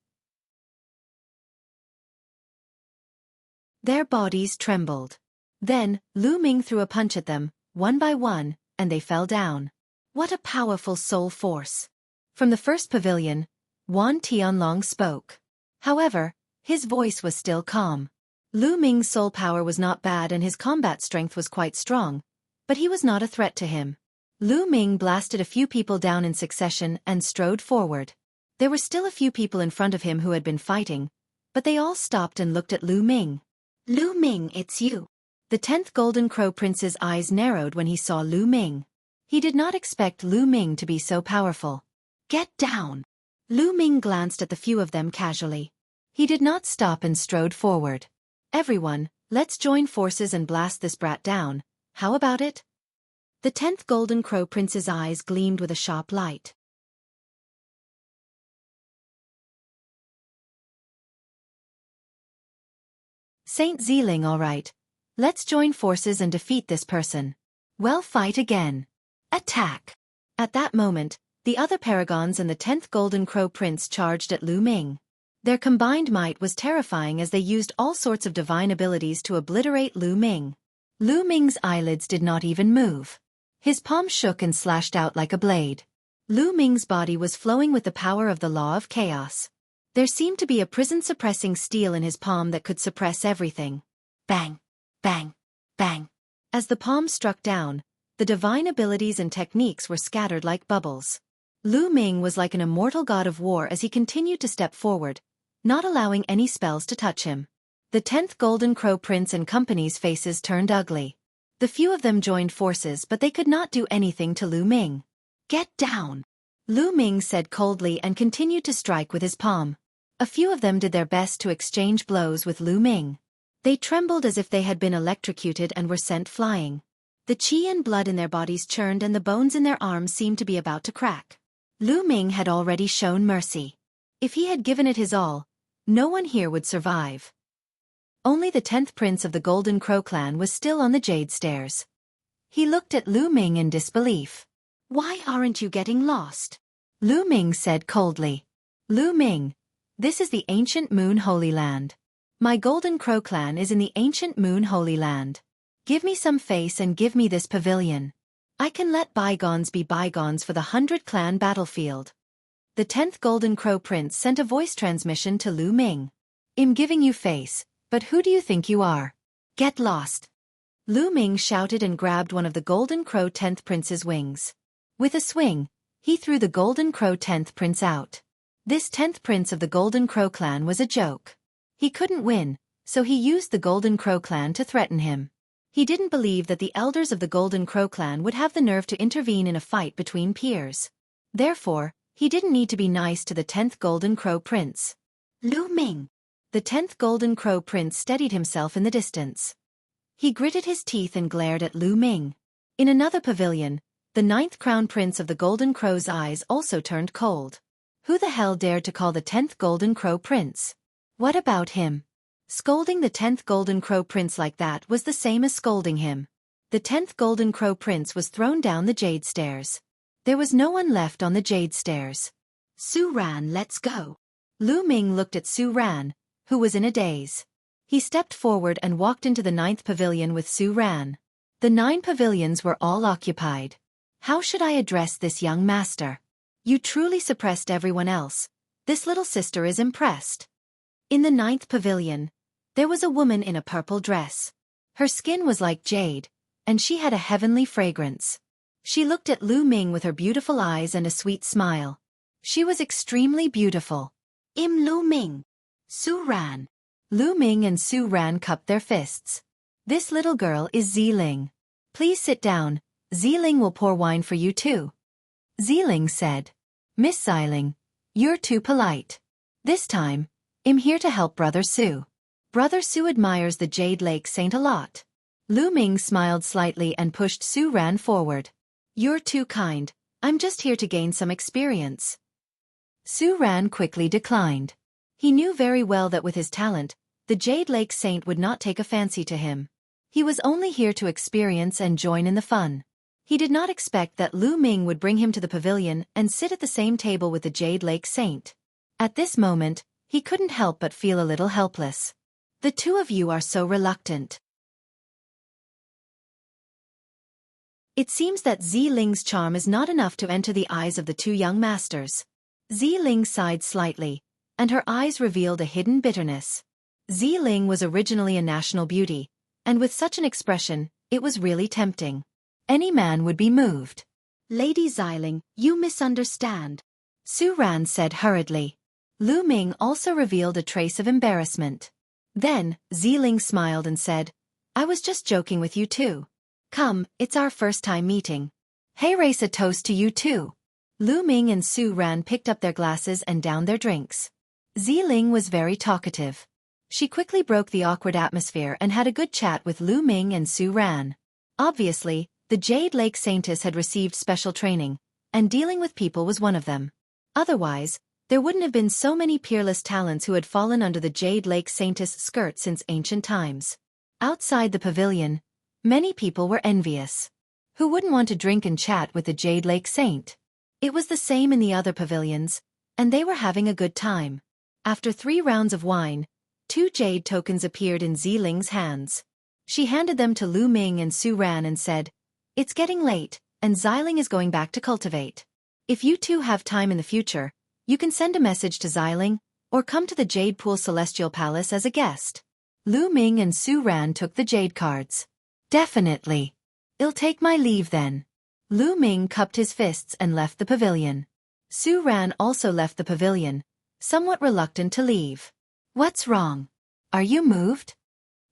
Their bodies trembled. Then, Lu Ming threw a punch at them, one by one, and they fell down. What a powerful soul force! From the first pavilion, Wan Tianlong spoke. However, his voice was still calm. Lu Ming's soul power was not bad and his combat strength was quite strong, but he was not a threat to him. Lu Ming blasted a few people down in succession and strode forward. There were still a few people in front of him who had been fighting, but they all stopped and looked at Lu Ming. Lu Ming, it's you. The 10th Golden Crow Prince's eyes narrowed when he saw Lu Ming. He did not expect Lu Ming to be so powerful. Get down! Lu Ming glanced at the few of them casually. He did not stop and strode forward. Everyone, let's join forces and blast this brat down. How about it? The 10th Golden Crow Prince's eyes gleamed with a sharp light. Saint Zealing, all right. Let's join forces and defeat this person. Well, fight again. Attack! At that moment, the other paragons and the 10th Golden Crow Prince charged at Lu Ming. Their combined might was terrifying as they used all sorts of divine abilities to obliterate Lu Ming. Lu Ming's eyelids did not even move. His palm shook and slashed out like a blade. Lu Ming's body was flowing with the power of the law of chaos. There seemed to be a prison-suppressing steel in his palm that could suppress everything. Bang! Bang! Bang! As the palm struck down, The divine abilities and techniques were scattered like bubbles. Lu Ming was like an immortal god of war as he continued to step forward, not allowing any spells to touch him. The 10th Golden Crow Prince and company's faces turned ugly. The few of them joined forces, but they could not do anything to Lu Ming. "Get down!" Lu Ming said coldly and continued to strike with his palm. A few of them did their best to exchange blows with Lu Ming. They trembled as if they had been electrocuted and were sent flying. The qi and blood in their bodies churned and the bones in their arms seemed to be about to crack. Lu Ming had already shown mercy. If he had given it his all, no one here would survive. Only the 10th Prince of the Golden Crow clan was still on the Jade Stairs. He looked at Lu Ming in disbelief. "Why aren't you getting lost?" Lu Ming said coldly. "Lu Ming, this is the ancient Moon Holy Land. My Golden Crow clan is in the ancient Moon Holy Land. Give me some face and give me this pavilion. I can let bygones be bygones for the 100 clan battlefield." The 10th Golden Crow Prince sent a voice transmission to Lu Ming. "I'm giving you face, but who do you think you are? Get lost." Lu Ming shouted and grabbed one of the Golden Crow 10th Prince's wings. With a swing, he threw the Golden Crow 10th Prince out. This 10th Prince of the Golden Crow clan was a joke. He couldn't win, so he used the Golden Crow clan to threaten him. He didn't believe that the elders of the Golden Crow clan would have the nerve to intervene in a fight between peers. Therefore, he didn't need to be nice to the 10th Golden Crow Prince. "Lu Ming!" The 10th Golden Crow Prince steadied himself in the distance. He gritted his teeth and glared at Lu Ming. In another pavilion, the 9th Crown Prince of the Golden Crow's eyes also turned cold. Who the hell dared to call the 10th Golden Crow Prince? What about him? Scolding the 10th Golden Crow Prince like that was the same as scolding him. The 10th Golden Crow Prince was thrown down the Jade Stairs. There was no one left on the Jade Stairs. "Su Ran, let's go." Lu Ming looked at Su Ran, who was in a daze. He stepped forward and walked into the 9th pavilion with Su Ran. The 9 pavilions were all occupied. How should I address this young master? You truly suppressed everyone else. This little sister is impressed. In the 9th pavilion, there was a woman in a purple dress. Her skin was like jade, and she had a heavenly fragrance. She looked at Lu Ming with her beautiful eyes and a sweet smile. She was extremely beautiful. "I'm Lu Ming. Su Ran." Lu Ming and Su Ran cupped their fists. "This little girl is Ziling. Please sit down, Ziling will pour wine for you too." Ziling said. "Miss Ziling, you're too polite. This time, I'm here to help Brother Su. Brother Su admires the Jade Lake Saint a lot." Lu Ming smiled slightly and pushed Su Ran forward. "You're too kind, I'm just here to gain some experience." Su Ran quickly declined. He knew very well that with his talent, the Jade Lake Saint would not take a fancy to him. He was only here to experience and join in the fun. He did not expect that Lu Ming would bring him to the pavilion and sit at the same table with the Jade Lake Saint. At this moment, he couldn't help but feel a little helpless. "The two of you are so reluctant." It seems that Ziling's charm is not enough to enter the eyes of the two young masters. Ziling sighed slightly, and her eyes revealed a hidden bitterness. Ziling was originally a national beauty, and with such an expression, it was really tempting. Any man would be moved. "Lady Ziling, you misunderstand," Su Ran said hurriedly. Lu Ming also revealed a trace of embarrassment. Then, Ziling smiled and said, "I was just joking with you too. Come, it's our first time meeting. Hey, race a toast to you too." Lu Ming and Su Ran picked up their glasses and downed their drinks. Ziling was very talkative. She quickly broke the awkward atmosphere and had a good chat with Lu Ming and Su Ran. Obviously, the Jade Lake Saintess had received special training, and dealing with people was one of them. Otherwise, there wouldn't have been so many peerless talents who had fallen under the Jade Lake Saintess' skirt since ancient times. Outside the pavilion, many people were envious. Who wouldn't want to drink and chat with the Jade Lake Saint? It was the same in the other pavilions, and they were having a good time. After 3 rounds of wine, 2 jade tokens appeared in Ziling's hands. She handed them to Lu Ming and Su Ran and said, "It's getting late, and Ziling is going back to cultivate. If you two have time in the future, you can send a message to Ziling, or come to the Jade Pool Celestial Palace as a guest." Lu Ming and Su Ran took the jade cards. "Definitely." I'll take my leave then. Lu Ming cupped his fists and left the pavilion. Su Ran also left the pavilion, somewhat reluctant to leave. What's wrong? Are you moved?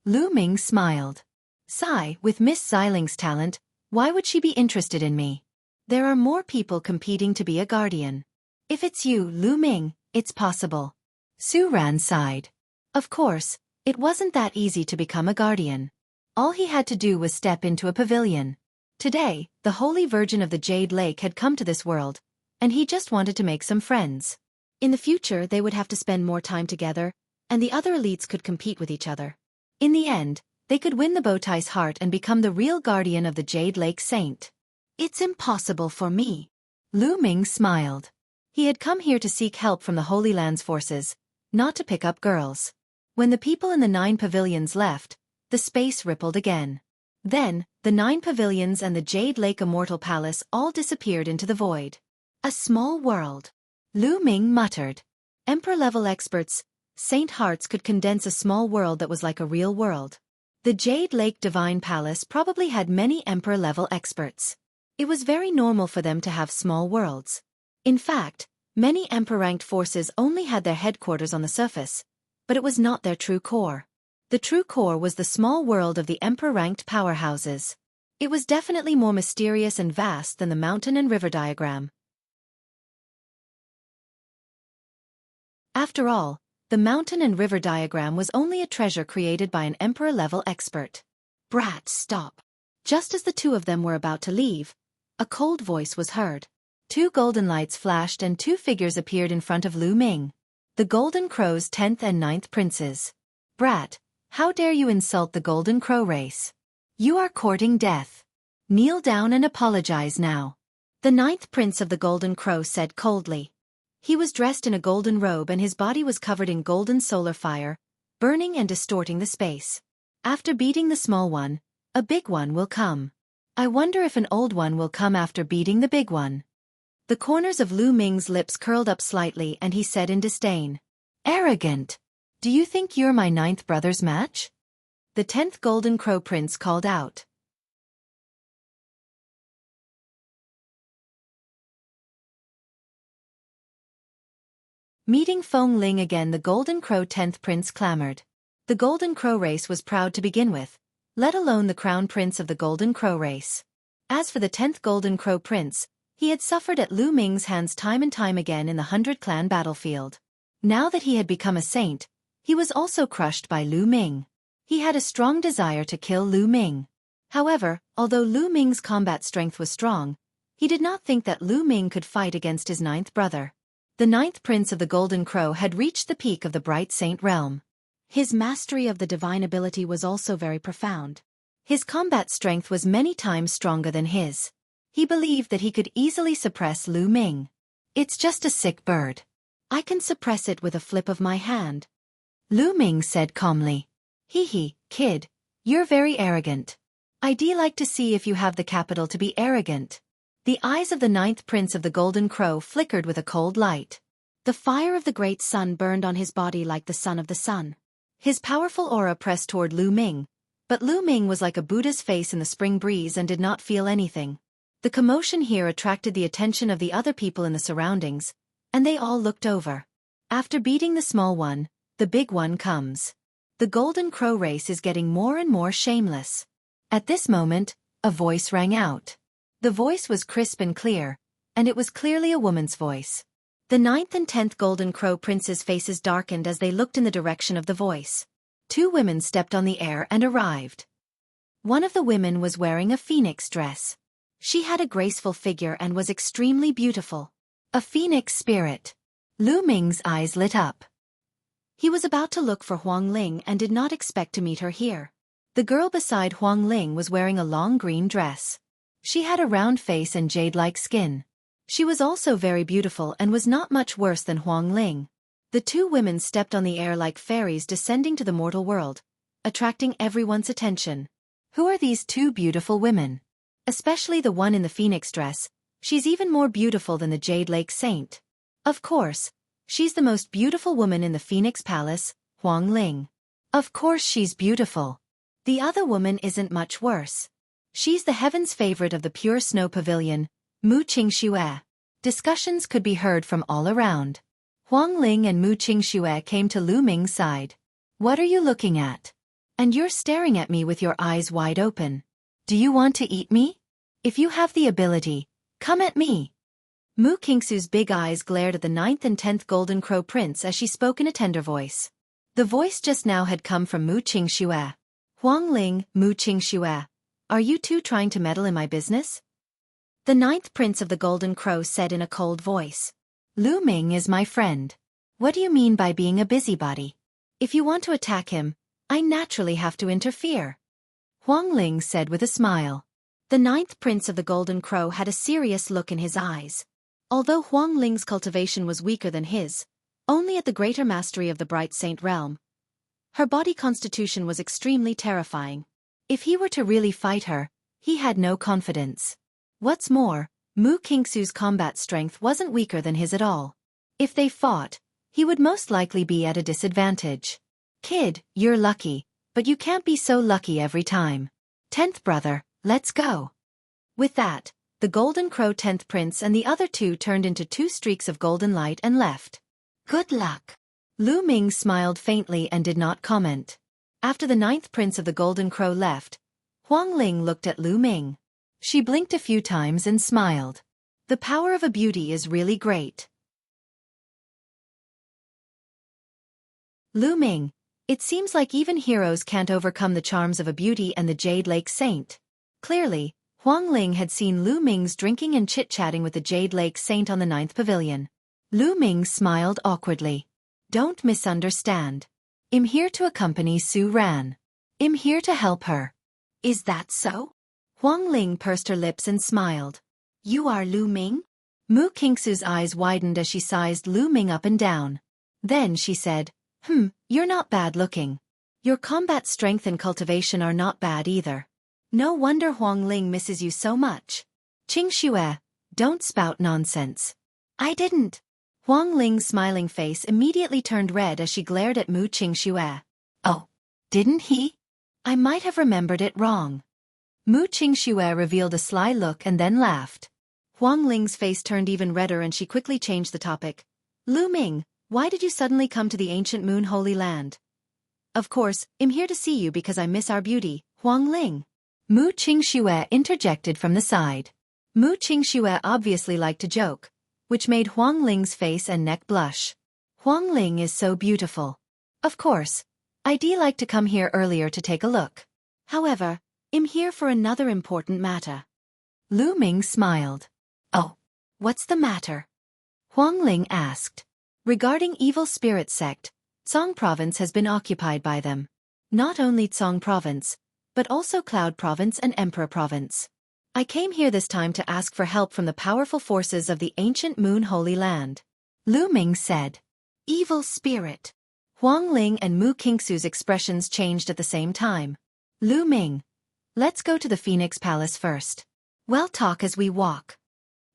Lu Ming smiled. Sigh, with Miss Xiling's talent, why would she be interested in me? There are more people competing to be a guardian. If it's you, Lu Ming, it's possible. Su Ran sighed. Of course, it wasn't that easy to become a guardian. All he had to do was step into a pavilion. Today, the Holy Virgin of the Jade Lake had come to this world, and he just wanted to make some friends. In the future they would have to spend more time together, and the other elites could compete with each other. In the end, they could win the Bowtie's heart and become the real guardian of the Jade Lake Saint. It's impossible for me. Lu Ming smiled. He had come here to seek help from the Holy Land's forces, not to pick up girls. When the people in the 9 pavilions left, the space rippled again. Then, the 9 pavilions and the Jade Lake Immortal Palace all disappeared into the void. A small world. Lu Ming muttered. Emperor-level experts, Saint Hearts could condense a small world that was like a real world. The Jade Lake Divine Palace probably had many Emperor-level experts. It was very normal for them to have small worlds. In fact, many Emperor-ranked forces only had their headquarters on the surface, but it was not their true core. The true core was the small world of the Emperor-ranked powerhouses. It was definitely more mysterious and vast than the mountain and river diagram. After all, the mountain and river diagram was only a treasure created by an Emperor-level expert. Brat, stop. Just as the two of them were about to leave, a cold voice was heard. 2 golden lights flashed and 2 figures appeared in front of Lu Ming. The Golden Crow's 10th and 9th princes. Brat, how dare you insult the Golden Crow race? You are courting death. Kneel down and apologize now. The 9th prince of the Golden Crow said coldly. He was dressed in a golden robe and his body was covered in golden solar fire, burning and distorting the space. After beating the small one, a big one will come. I wonder if an old one will come after beating the big one. The corners of Lu Ming's lips curled up slightly and he said in disdain. Arrogant! Do you think you're my 9th brother's match? The 10th Golden Crow Prince called out. Meeting Feng Ling again, the Golden Crow 10th Prince clamored. The Golden Crow race was proud to begin with, let alone the Crown Prince of the Golden Crow race. As for the 10th Golden Crow Prince, he had suffered at Lu Ming's hands time and time again in the 100-clan battlefield. Now that he had become a saint, he was also crushed by Lu Ming. He had a strong desire to kill Lu Ming. However, although Lu Ming's combat strength was strong, he did not think that Lu Ming could fight against his 9th brother. The 9th Prince of the Golden Crow had reached the peak of the Bright Saint realm. His mastery of the divine ability was also very profound. His combat strength was many times stronger than his. He believed that he could easily suppress Lu Ming. It's just a sick bird. I can suppress it with a flip of my hand. Lu Ming said calmly. Hee, kid, you're very arrogant. I'd like to see if you have the capital to be arrogant. The eyes of the 9th Prince of the Golden Crow flickered with a cold light. The fire of the great sun burned on his body like the sun of the sun. His powerful aura pressed toward Lu Ming, but Lu Ming was like a Buddha's face in the spring breeze and did not feel anything. The commotion here attracted the attention of the other people in the surroundings, and they all looked over. After beating the small one, the big one comes. The Golden Crow race is getting more and more shameless. At this moment, a voice rang out. The voice was crisp and clear, and it was clearly a woman's voice. The 9th and 10th Golden Crow princes' faces darkened as they looked in the direction of the voice. 2 women stepped on the air and arrived. One of the women was wearing a phoenix dress. She had a graceful figure and was extremely beautiful. A phoenix spirit. Lu Ming's eyes lit up. He was about to look for Huang Ling and did not expect to meet her here. The girl beside Huang Ling was wearing a long green dress. She had a round face and jade-like skin. She was also very beautiful and was not much worse than Huang Ling. The 2 women stepped on the air like fairies descending to the mortal world, attracting everyone's attention. Who are these 2 beautiful women? Especially the one in the phoenix dress. She's even more beautiful than the Jade Lake Saint. Of course, she's the most beautiful woman in the Phoenix Palace, Huang Ling. Of course she's beautiful. The other woman isn't much worse. She's the heaven's favorite of the pure snow pavilion, Mu Qingxue. Discussions could be heard from all around. Huang Ling and Mu Qingxue came to Lu Ming's side. What are you looking at? And you're staring at me with your eyes wide open. Do you want to eat me? If you have the ability, come at me. Mu Qingxue's big eyes glared at the 9th and 10th Golden Crow Prince as she spoke in a tender voice. The voice just now had come from Mu Qingxue. Huang Ling, Mu Qingxue, are you two trying to meddle in my business? The 9th Prince of the Golden Crow said in a cold voice. Lu Ming is my friend. What do you mean by being a busybody? If you want to attack him, I naturally have to interfere. Huang Ling said with a smile. The 9th Prince of the Golden Crow had a serious look in his eyes. Although Huang Ling's cultivation was weaker than his, only at the greater mastery of the Bright Saint realm, her body constitution was extremely terrifying. If he were to really fight her, he had no confidence. What's more, Mu Qingxue's combat strength wasn't weaker than his at all. If they fought, he would most likely be at a disadvantage. Kid, you're lucky, but you can't be so lucky every time. 10th brother, let's go. With that, the Golden Crow 10th Prince and the other two turned into two streaks of golden light and left. Good luck. Lu Ming smiled faintly and did not comment. After the 9th Prince of the Golden Crow left, Huang Ling looked at Lu Ming. She blinked a few times and smiled. The power of a beauty is really great. Lu Ming, it seems like even heroes can't overcome the charms of a beauty and the Jade Lake Saint. Clearly, Huang Ling had seen Lu Ming's drinking and chit-chatting with the Jade Lake Saint on the 9th Pavilion. Lu Ming smiled awkwardly. Don't misunderstand. I'm here to accompany Su Ran. I'm here to help her. Is that so? Huang Ling pursed her lips and smiled. You are Lu Ming? Mu Qingxue's eyes widened as she sized Lu Ming up and down. Then she said, you're not bad looking. Your combat strength and cultivation are not bad either. No wonder Huang Ling misses you so much. Qingxue, don't spout nonsense. I didn't. Huang Ling's smiling face immediately turned red as she glared at Mu Qingxue. Oh, didn't he? I might have remembered it wrong. Mu Qingxue revealed a sly look and then laughed. Huang Ling's face turned even redder and she quickly changed the topic. Lu Ming, why did you suddenly come to the ancient Moon Holy Land? Of course, I'm here to see you because I miss our beauty, Huang Ling. Mu Qingxue interjected from the side. Mu Qingxue obviously liked to joke, which made Huang Ling's face and neck blush. Huang Ling is so beautiful. Of course, I'd like to come here earlier to take a look. However, I'm here for another important matter. Lu Ming smiled. Oh, what's the matter? Huang Ling asked. Regarding Evil Spirit Sect, Tsong Province has been occupied by them. Not only Tsong Province, but also Cloud Province and Emperor Province. I came here this time to ask for help from the powerful forces of the ancient Moon Holy Land. Lu Ming said. Evil Spirit. Huang Ling and Mu Qingxue's expressions changed at the same time. Lu Ming, let's go to the Phoenix Palace first. We'll talk as we walk,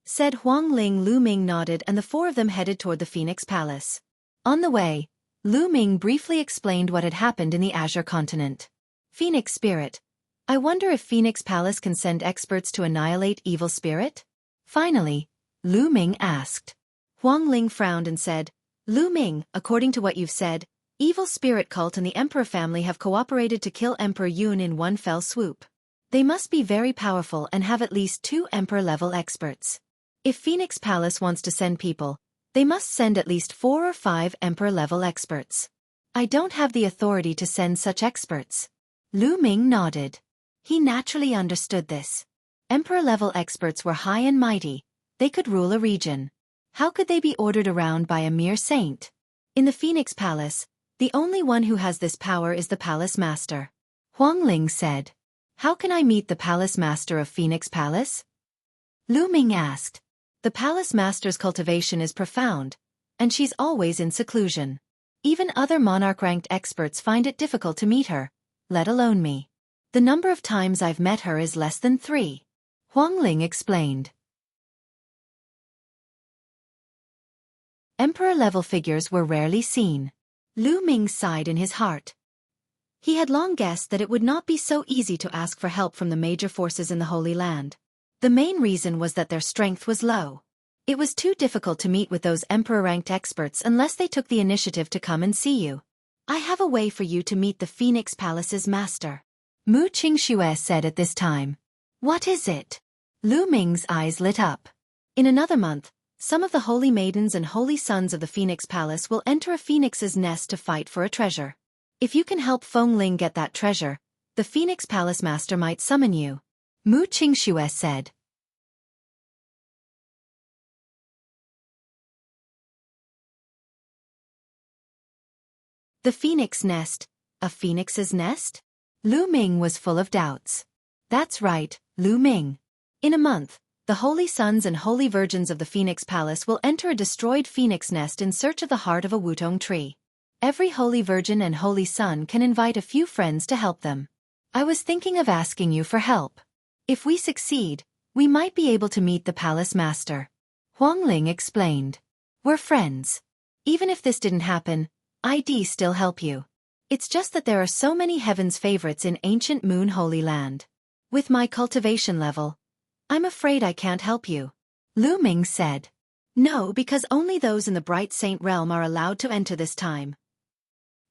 said Huang Ling. Lu Ming nodded and the four of them headed toward the Phoenix Palace. On the way, Lu Ming briefly explained what had happened in the Azure continent. Phoenix Spirit. I wonder if Phoenix Palace can send experts to annihilate Evil Spirit? Finally, Lu Ming asked. Huang Ling frowned and said, Lu Ming, according to what you've said, Evil Spirit Cult and the Emperor family have cooperated to kill Emperor Yun in one fell swoop. They must be very powerful and have at least 2 Emperor-level experts. If Phoenix Palace wants to send people, they must send at least 4 or 5 Emperor-level experts. I don't have the authority to send such experts. Lu Ming nodded. He naturally understood this. Emperor-level experts were high and mighty. They could rule a region. How could they be ordered around by a mere saint? In the Phoenix Palace, the only one who has this power is the Palace Master. Huang Ling said. How can I meet the Palace Master of Phoenix Palace? Lu Ming asked. The Palace Master's cultivation is profound, and she's always in seclusion. Even other monarch-ranked experts find it difficult to meet her, let alone me. The number of times I've met her is less than 3. Huang Ling explained. Emperor-level figures were rarely seen. Lu Ming sighed in his heart. He had long guessed that it would not be so easy to ask for help from the major forces in the Holy Land. The main reason was that their strength was low. It was too difficult to meet with those emperor-ranked experts unless they took the initiative to come and see you. I have a way for you to meet the Phoenix Palace's master, Mu Qingxue said at this time. What is it? Lu Ming's eyes lit up. In another month, some of the holy maidens and holy sons of the Phoenix Palace will enter a phoenix's nest to fight for a treasure. If you can help Feng Ling get that treasure, the Phoenix Palace master might summon you, Mu Qingxue said. The Phoenix Nest, a phoenix's nest? Lu Ming was full of doubts. That's right, Lu Ming. In a month, the holy sons and holy virgins of the Phoenix Palace will enter a destroyed phoenix nest in search of the heart of a wutong tree. Every holy virgin and holy son can invite a few friends to help them. I was thinking of asking you for help. If we succeed, we might be able to meet the palace master. Huang Ling explained. We're friends. Even if this didn't happen, I'd still help you. It's just that there are so many heaven's favorites in ancient Moon Holy Land. With my cultivation level, I'm afraid I can't help you. Lu Ming said. No, because only those in the Bright Saint realm are allowed to enter this time,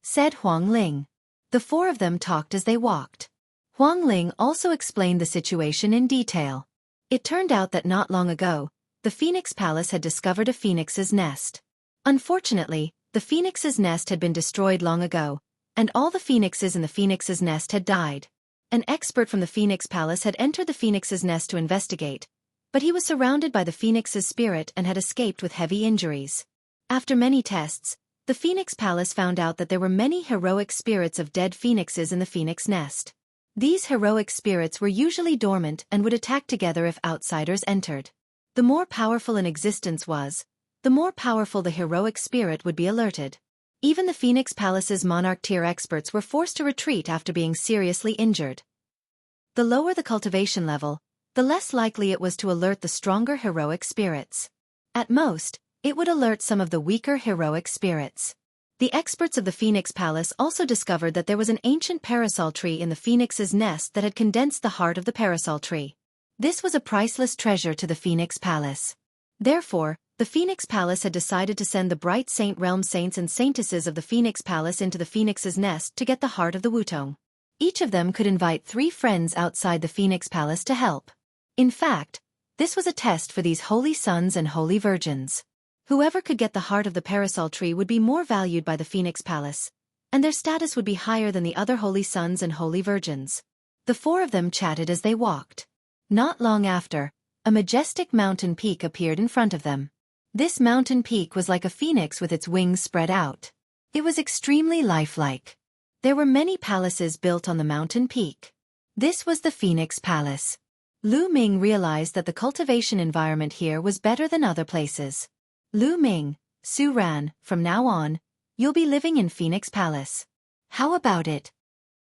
said Huang Ling. The four of them talked as they walked. Huang Ling also explained the situation in detail. It turned out that not long ago, the Phoenix Palace had discovered a phoenix's nest. Unfortunately, the phoenix's nest had been destroyed long ago, and all the phoenixes in the phoenix's nest had died. An expert from the Phoenix Palace had entered the phoenix's nest to investigate, but he was surrounded by the phoenix's spirit and had escaped with heavy injuries. After many tests, the Phoenix Palace found out that there were many heroic spirits of dead phoenixes in the phoenix nest. These heroic spirits were usually dormant and would attack together if outsiders entered. The more powerful an existence was, the more powerful the heroic spirit would be alerted. Even the Phoenix Palace's monarch-tier experts were forced to retreat after being seriously injured. The lower the cultivation level, the less likely it was to alert the stronger heroic spirits. At most, it would alert some of the weaker heroic spirits. The experts of the Phoenix Palace also discovered that there was an ancient parasol tree in the phoenix's nest that had condensed the heart of the parasol tree. This was a priceless treasure to the Phoenix Palace. Therefore, the Phoenix Palace had decided to send the Bright Saint Realm saints and saintesses of the Phoenix Palace into the Phoenix's nest to get the heart of the wutong. Each of them could invite 3 friends outside the Phoenix Palace to help. In fact, this was a test for these holy sons and holy virgins. Whoever could get the heart of the parasol tree would be more valued by the Phoenix Palace, and their status would be higher than the other holy sons and holy virgins. The 4 of them chatted as they walked. Not long after, a majestic mountain peak appeared in front of them. This mountain peak was like a phoenix with its wings spread out. It was extremely lifelike. There were many palaces built on the mountain peak. This was the Phoenix Palace. Lu Ming realized that the cultivation environment here was better than other places. Lu Ming, Su Ran, from now on, you'll be living in Phoenix Palace. How about it?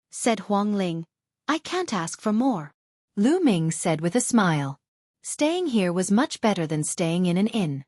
Said Huang Ling. I can't ask for more. Lu Ming said with a smile. Staying here was much better than staying in an inn.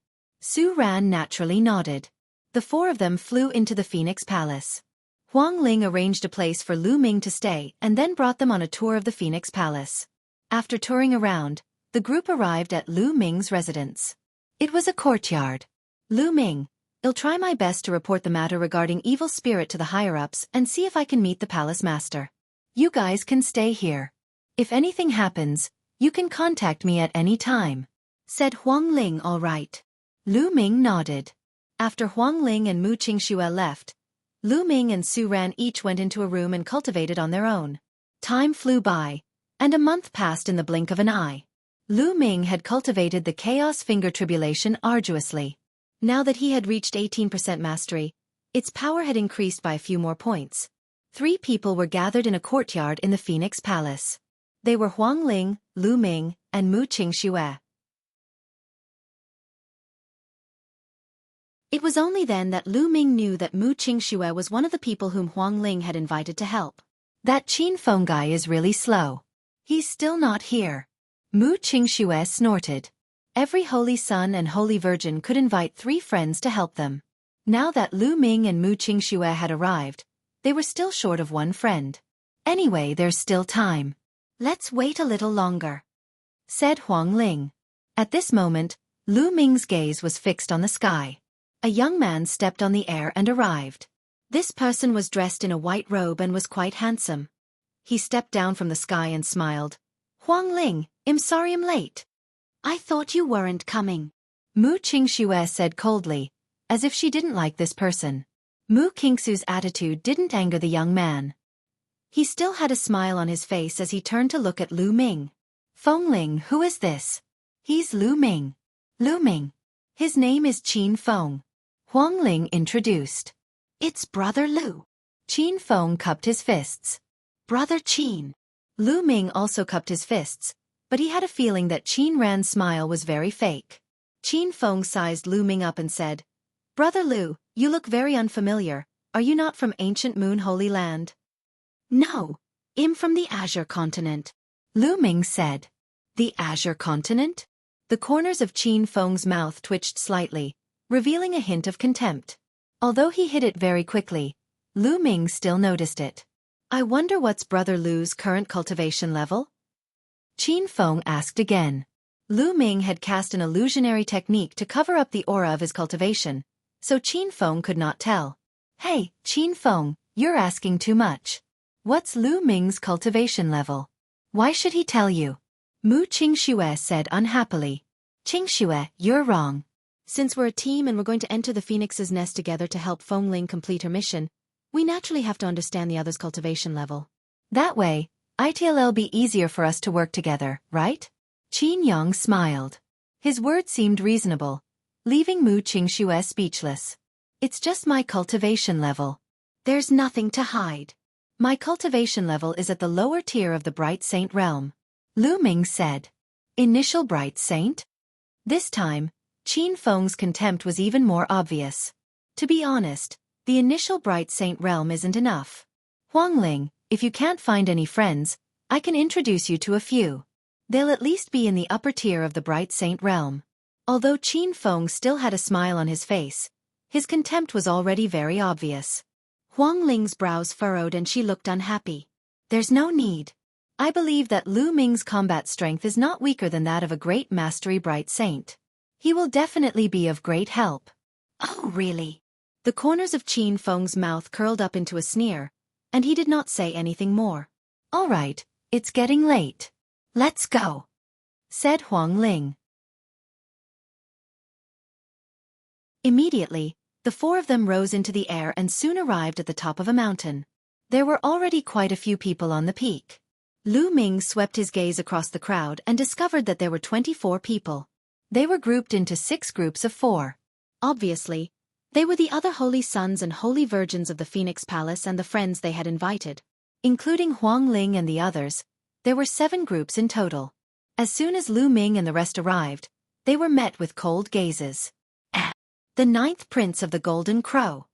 Su Ran naturally nodded. The 4 of them flew into the Phoenix Palace. Huang Ling arranged a place for Lu Ming to stay and then brought them on a tour of the Phoenix Palace. After touring around, the group arrived at Lu Ming's residence. It was a courtyard. Lu Ming, I'll try my best to report the matter regarding evil spirit to the higher-ups and see if I can meet the palace master. You guys can stay here. If anything happens, you can contact me at any time, said Huang Ling. All right. Lu Ming nodded. After Huang Ling and Mu Qingxue left, Lu Ming and Su Ran each went into a room and cultivated on their own. Time flew by, and a month passed in the blink of an eye. Lu Ming had cultivated the Chaos Finger Tribulation arduously. Now that he had reached 18% mastery, its power had increased by a few more points. 3 people were gathered in a courtyard in the Phoenix Palace. They were Huang Ling, Lu Ming, and Mu Qingxue. It was only then that Lu Ming knew that Mu Qingxue was one of the people whom Huang Ling had invited to help. That Qin Feng guy is really slow. He's still not here. Mu Qingxue snorted. Every holy son and holy virgin could invite 3 friends to help them. Now that Lu Ming and Mu Qingxue had arrived, They were still short of one friend. Anyway, there's still time. Let's wait a little longer, said Huang Ling. At this moment, Lu Ming's gaze was fixed on the sky. A young man stepped on the air and arrived. This person was dressed in a white robe and was quite handsome. He stepped down from the sky and smiled. Huang Ling, I'm sorry I'm late. I thought you weren't coming, Mu Qingxue said coldly, as if she didn't like this person. Mu Qingxue's attitude didn't anger the young man. He still had a smile on his face as he turned to look at Lu Ming. Feng Ling, who is this? He's Lu Ming. Lu Ming. His name is Qin Feng. Huang Ling introduced. It's Brother Lu. Qin Feng cupped his fists. Brother Qin. Lu Ming also cupped his fists, but he had a feeling that Qin Ran's smile was very fake. Qin Feng sized Lu Ming up and said, Brother Lu, you look very unfamiliar. Are you not from ancient Moon Holy Land? No, I'm from the Azure Continent, Lu Ming said. The Azure Continent? The corners of Qin Feng's mouth twitched slightly, revealing a hint of contempt. Although he hid it very quickly, Lu Ming still noticed it. I wonder what's Brother Lu's current cultivation level? Qin Feng asked again. Lu Ming had cast an illusionary technique to cover up the aura of his cultivation, so Qin Feng could not tell. Hey, Qin Feng, you're asking too much. What's Lu Ming's cultivation level? Why should he tell you? Mu Qingxue said unhappily. Qingxue, you're wrong. Since we're a team and we're going to enter the Phoenix's nest together to help Feng Ling complete her mission, we naturally have to understand the other's cultivation level. That way, it'll be easier for us to work together, right? Qin Yang smiled. His words seemed reasonable, leaving Mu Qingxue speechless. It's just my cultivation level. There's nothing to hide. My cultivation level is at the lower tier of the Bright Saint realm, Lu Ming said. Initial Bright Saint? This time, Qin Feng's contempt was even more obvious. To be honest, the initial Bright Saint realm isn't enough. Huang Ling, if you can't find any friends, I can introduce you to a few. They'll at least be in the upper tier of the Bright Saint realm. Although Qin Feng still had a smile on his face, his contempt was already very obvious. Huang Ling's brows furrowed and she looked unhappy. There's no need. I believe that Lu Ming's combat strength is not weaker than that of a great mastery Bright Saint. He will definitely be of great help. Oh, really? The corners of Qin Feng's mouth curled up into a sneer, and he did not say anything more. All right, it's getting late. Let's go, said Huang Ling. Immediately, the four of them rose into the air and soon arrived at the top of a mountain. There were already quite a few people on the peak. Lu Ming swept his gaze across the crowd and discovered that there were 24 people. They were grouped into 6 groups of 4. Obviously, they were the other holy sons and holy virgins of the Phoenix Palace and the friends they had invited. Including Huang Ling and the others, there were 7 groups in total. As soon as Lu Ming and the rest arrived, they were met with cold gazes. The 9th Prince of the Golden Crow.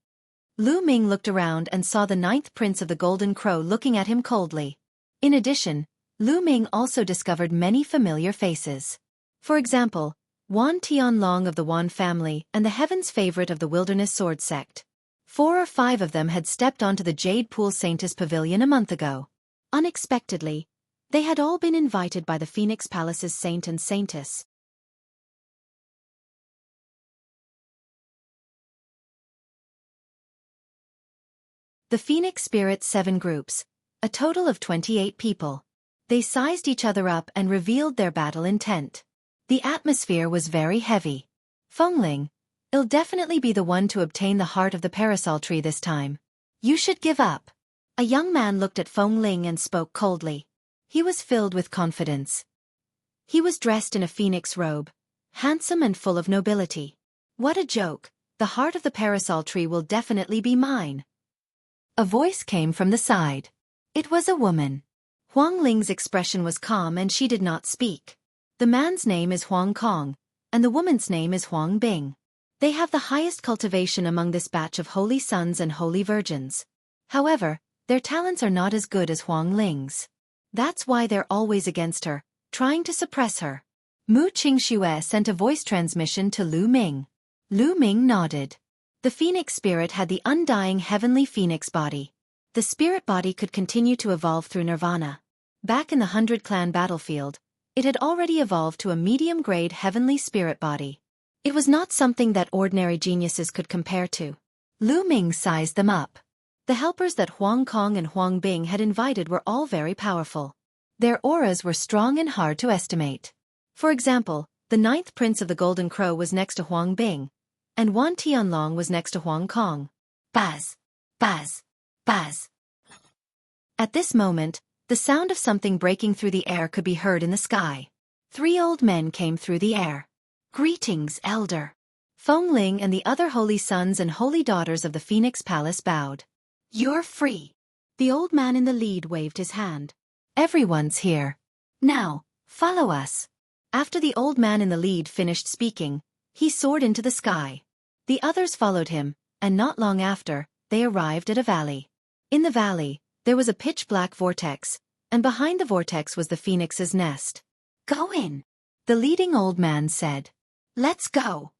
Lu Ming looked around and saw the 9th Prince of the Golden Crow looking at him coldly. In addition, Lu Ming also discovered many familiar faces. For example, Wan Tianlong of the Wan family and the Heaven's favorite of the Wilderness Sword Sect. 4 or 5 of them had stepped onto the Jade Pool Saintess Pavilion a month ago. Unexpectedly, they had all been invited by the Phoenix Palace's Saint and Saintess. The Phoenix Spirit's 7 groups, a total of 28 people. They sized each other up and revealed their battle intent. The atmosphere was very heavy. Feng Ling, I'll definitely be the one to obtain the heart of the parasol tree this time. You should give up. A young man looked at Feng Ling and spoke coldly. He was filled with confidence. He was dressed in a phoenix robe, handsome and full of nobility. What a joke, the heart of the parasol tree will definitely be mine. A voice came from the side. It was a woman. Huang Ling's expression was calm and she did not speak. The man's name is Huang Kong, and the woman's name is Huang Bing. They have the highest cultivation among this batch of holy sons and holy virgins. However, their talents are not as good as Huang Ling's. That's why they're always against her, trying to suppress her. Mu Qingxue sent a voice transmission to Lu Ming. Lu Ming nodded. The phoenix spirit had the undying heavenly phoenix body. The spirit body could continue to evolve through nirvana. Back in the 100-clan battlefield, it had already evolved to a medium-grade heavenly spirit body. It was not something that ordinary geniuses could compare to. Lu Ming sized them up. The helpers that Huang Kong and Huang Bing had invited were all very powerful. Their auras were strong and hard to estimate. For example, the 9th Prince of the Golden Crow was next to Huang Bing, and Wan Tianlong was next to Huang Kong. Buzz! Buzz! Buzz! At this moment, the sound of something breaking through the air could be heard in the sky. 3 old men came through the air. Greetings, Elder. Feng Ling and the other holy sons and holy daughters of the Phoenix Palace bowed. You're free. The old man in the lead waved his hand. Everyone's here. Now, follow us. After the old man in the lead finished speaking, he soared into the sky. The others followed him, and not long after, they arrived at a valley. In the valley, there was a pitch-black vortex, and behind the vortex was the phoenix's nest. Go in, the leading old man said. Let's go.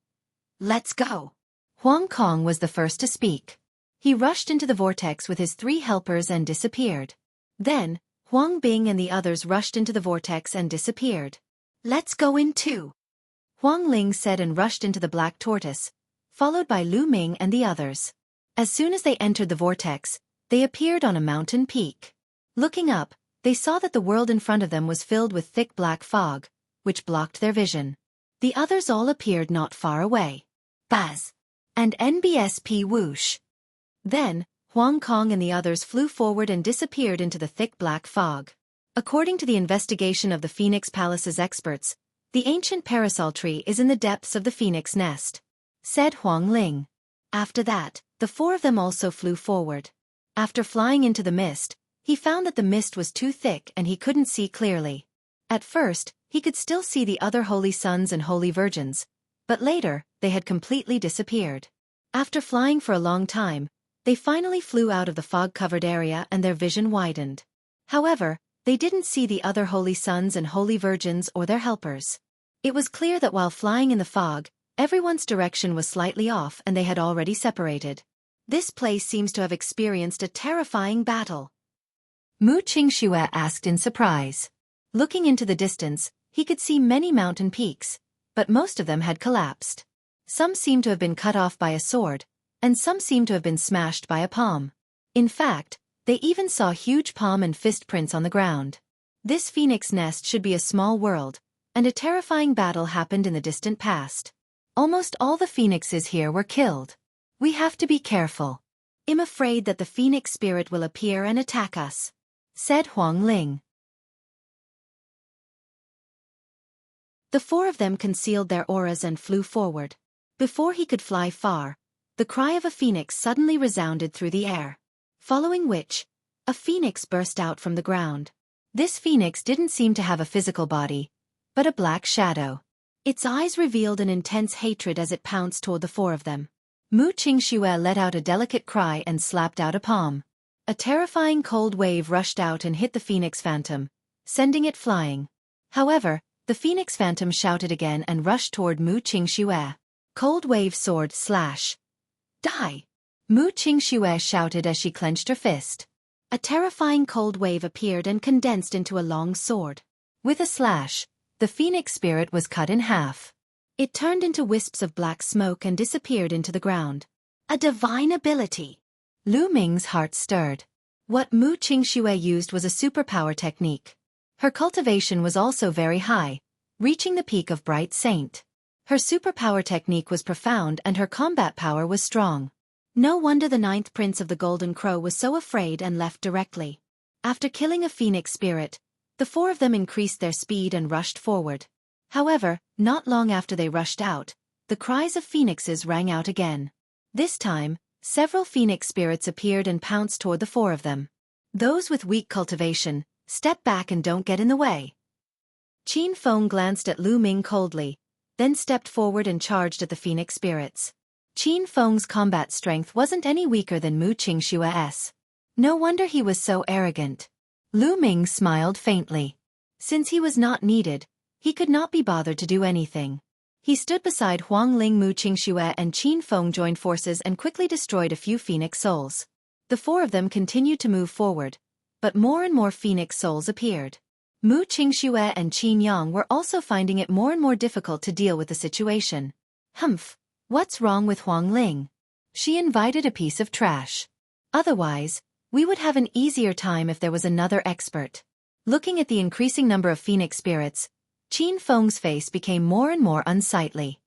Let's go. Huang Kong was the first to speak. He rushed into the vortex with his 3 helpers and disappeared. Then, Huang Bing and the others rushed into the vortex and disappeared. Let's go in too, Huang Ling said and rushed into the black tortoise, followed by Lu Ming and the others. As soon as they entered the vortex, they appeared on a mountain peak. Looking up, they saw that the world in front of them was filled with thick black fog, which blocked their vision. The others all appeared not far away. Buzz! And NBSP whoosh! Then, Huang Kong and the others flew forward and disappeared into the thick black fog. According to the investigation of the Phoenix Palace's experts, the ancient parasol tree is in the depths of the phoenix nest, said Huang Ling. After that, the 4 of them also flew forward. After flying into the mist, he found that the mist was too thick and he couldn't see clearly. At first, he could still see the other holy sons and holy virgins, but later, they had completely disappeared. After flying for a long time, they finally flew out of the fog-covered area and their vision widened. However, they didn't see the other holy sons and holy virgins or their helpers. It was clear that while flying in the fog, everyone's direction was slightly off and they had already separated. This place seems to have experienced a terrifying battle. Mu Qingxue asked in surprise. Looking into the distance, he could see many mountain peaks, but most of them had collapsed. Some seemed to have been cut off by a sword, and some seemed to have been smashed by a palm. In fact, they even saw huge palm and fist prints on the ground. This phoenix nest should be a small world, and a terrifying battle happened in the distant past. Almost all the phoenixes here were killed. We have to be careful. I'm afraid that the phoenix spirit will appear and attack us, said Huang Ling. The 4 of them concealed their auras and flew forward. Before he could fly far, the cry of a phoenix suddenly resounded through the air. Following which, a phoenix burst out from the ground. This phoenix didn't seem to have a physical body, but a black shadow. Its eyes revealed an intense hatred as it pounced toward the 4 of them. Mu Qingxue let out a delicate cry and slapped out a palm. A terrifying cold wave rushed out and hit the phoenix phantom, sending it flying. However, the phoenix phantom shouted again and rushed toward Mu Qingxue. Cold wave sword slash. Die! Mu Qingxue shouted as she clenched her fist. A terrifying cold wave appeared and condensed into a long sword. With a slash, the phoenix spirit was cut in half. It turned into wisps of black smoke and disappeared into the ground. A divine ability! Lu Ming's heart stirred. What Mu Qingxue used was a superpower technique. Her cultivation was also very high, reaching the peak of Bright Saint. Her superpower technique was profound and her combat power was strong. No wonder the 9th Prince of the Golden Crow was so afraid and left directly. After killing a phoenix spirit, the 4 of them increased their speed and rushed forward. However, not long after they rushed out, the cries of phoenixes rang out again. This time, several phoenix spirits appeared and pounced toward the 4 of them. Those with weak cultivation, step back and don't get in the way. Qin Feng glanced at Lu Ming coldly, then stepped forward and charged at the phoenix spirits. Qin Feng's combat strength wasn't any weaker than Mu Qingxue's. No wonder he was so arrogant. Lu Ming smiled faintly. Since he was not needed, he could not be bothered to do anything. He stood beside Huang Ling. Mu Qingxue and Qin Feng joined forces and quickly destroyed a few phoenix souls. The four of them continued to move forward, but more and more phoenix souls appeared. Mu Qingxue and Qin Yang were also finding it more and more difficult to deal with the situation. Humph, what's wrong with Huang Ling? She invited a piece of trash. Otherwise, we would have an easier time if there was another expert. Looking at the increasing number of phoenix spirits, Qin Feng's face became more and more unsightly.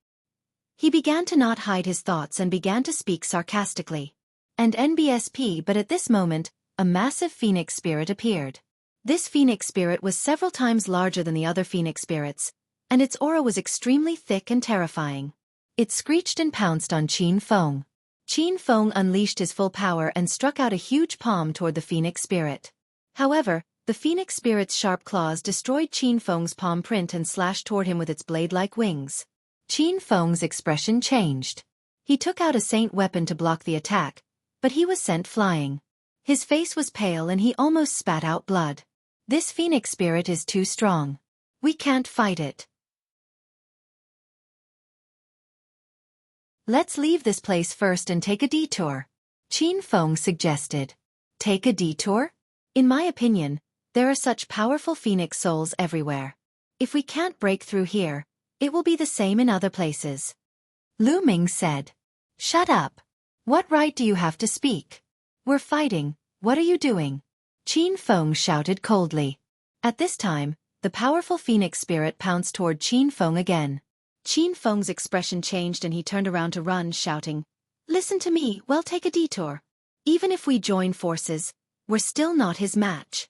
He began to not hide his thoughts and began to speak sarcastically. And NBSP, but at this moment, a massive phoenix spirit appeared. This phoenix spirit was several times larger than the other phoenix spirits, and its aura was extremely thick and terrifying. It screeched and pounced on Qin Feng. Qin Feng unleashed his full power and struck out a huge palm toward the phoenix spirit. However, the phoenix spirit's sharp claws destroyed Qin Feng's palm print and slashed toward him with its blade-like wings. Qin Feng's expression changed. He took out a saint weapon to block the attack, but he was sent flying. His face was pale and he almost spat out blood. This phoenix spirit is too strong. We can't fight it. Let's leave this place first and take a detour, Qin Feng suggested. Take a detour? In my opinion, there are such powerful phoenix souls everywhere. If we can't break through here, it will be the same in other places. Lu Ming said. Shut up. What right do you have to speak? We're fighting, what are you doing? Qin Feng shouted coldly. At this time, the powerful phoenix spirit pounced toward Qin Feng again. Qin Feng's expression changed and he turned around to run, shouting, Listen to me, we'll take a detour. Even if we join forces, we're still not his match.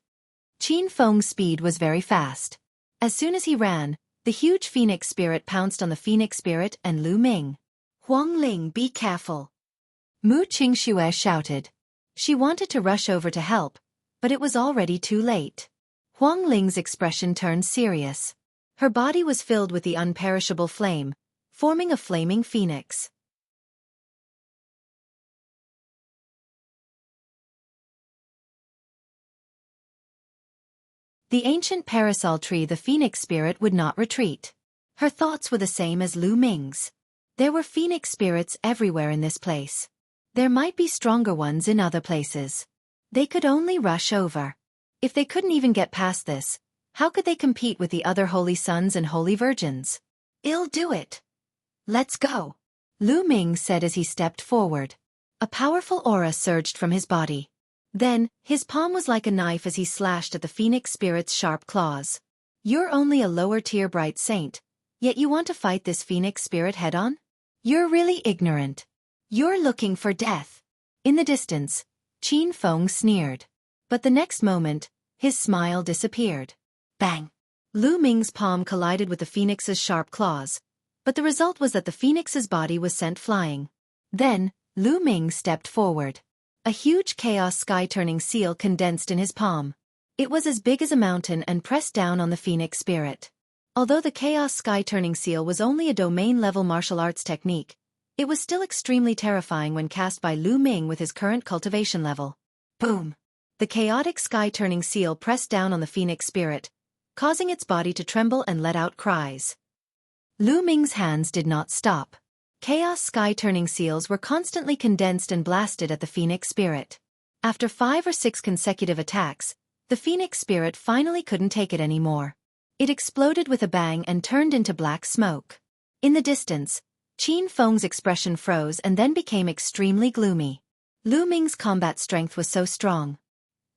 Qin Feng's speed was very fast. As soon as he ran, the huge phoenix spirit pounced on the phoenix spirit and Lu Ming. Huang Ling, be careful. Mu Qingxue shouted. She wanted to rush over to help, but it was already too late. Huang Ling's expression turned serious. Her body was filled with the unperishable flame, forming a flaming phoenix. The ancient parasol tree, the phoenix spirit, would not retreat. Her thoughts were the same as Lu Ming's. There were phoenix spirits everywhere in this place. There might be stronger ones in other places. They could only rush over. If they couldn't even get past this, how could they compete with the other holy sons and holy virgins? I'll do it. Let's go, Lu Ming said as he stepped forward. A powerful aura surged from his body. Then, his palm was like a knife as he slashed at the phoenix spirit's sharp claws. You're only a lower-tier bright saint, yet you want to fight this phoenix spirit head-on? You're really ignorant. You're looking for death. In the distance, Qin Feng sneered. But the next moment, his smile disappeared. Bang! Lu Ming's palm collided with the phoenix's sharp claws, but the result was that the phoenix's body was sent flying. Then, Lu Ming stepped forward. A huge chaos sky-turning seal condensed in his palm. It was as big as a mountain and pressed down on the phoenix spirit. Although the chaos sky-turning seal was only a domain-level martial arts technique, it was still extremely terrifying when cast by Lu Ming with his current cultivation level. Boom! The chaotic sky-turning seal pressed down on the phoenix spirit, causing its body to tremble and let out cries. Lu Ming's hands did not stop. Chaos sky-turning seals were constantly condensed and blasted at the phoenix spirit. After 5 or 6 consecutive attacks, the phoenix spirit finally couldn't take it anymore. It exploded with a bang and turned into black smoke. In the distance, Qin Feng's expression froze and then became extremely gloomy. Lu Ming's combat strength was so strong.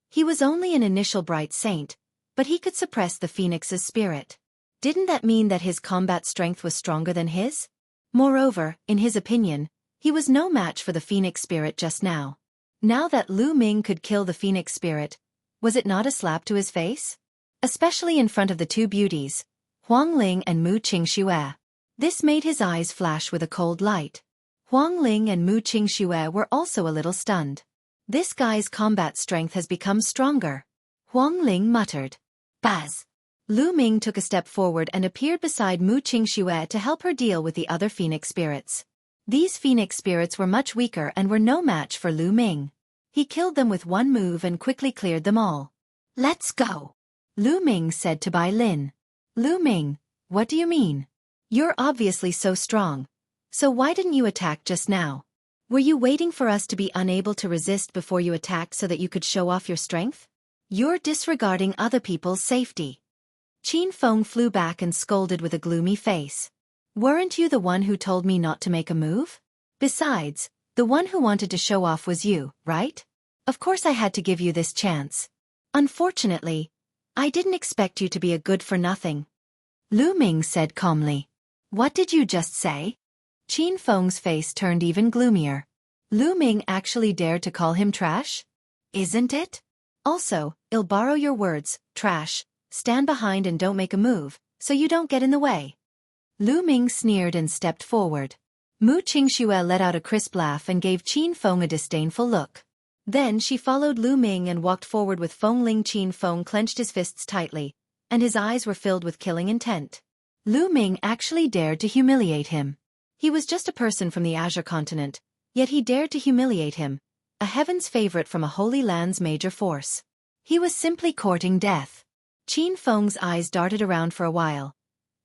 He was only an initial bright saint, but he could suppress the phoenix's spirit. Didn't that mean that his combat strength was stronger than his? Moreover, in his opinion, he was no match for the phoenix spirit just now. Now that Lu Ming could kill the phoenix spirit, was it not a slap to his face? Especially in front of the two beauties, Huang Ling and Mu Qingxue. This made his eyes flash with a cold light. Huang Ling and Mu Qingxue were also a little stunned. This guy's combat strength has become stronger. Huang Ling muttered. Buzz! Lu Ming took a step forward and appeared beside Mu Qingxue to help her deal with the other phoenix spirits. These phoenix spirits were much weaker and were no match for Lu Ming. He killed them with one move and quickly cleared them all. Let's go, Lu Ming said to Bai Lin. Lu Ming, what do you mean? You're obviously so strong. So why didn't you attack just now? Were you waiting for us to be unable to resist before you attacked so that you could show off your strength? You're disregarding other people's safety. Qin Feng flew back and scolded with a gloomy face. Weren't you the one who told me not to make a move? Besides, the one who wanted to show off was you, right? Of course I had to give you this chance. Unfortunately, I didn't expect you to be a good-for-nothing. Lu Ming said calmly. What did you just say? Qin Feng's face turned even gloomier. Lu Ming actually dared to call him trash? Isn't it? Also, I'll borrow your words, trash, stand behind and don't make a move, so you don't get in the way. Lu Ming sneered and stepped forward. Mu Qingxue let out a crisp laugh and gave Qin Feng a disdainful look. Then she followed Lu Ming and walked forward with Feng Ling. Qin Feng clenched his fists tightly, and his eyes were filled with killing intent. Lu Ming actually dared to humiliate him. He was just a person from the Azure continent, yet he dared to humiliate him, a heaven's favorite from a holy land's major force. He was simply courting death. Qin Feng's eyes darted around for a while.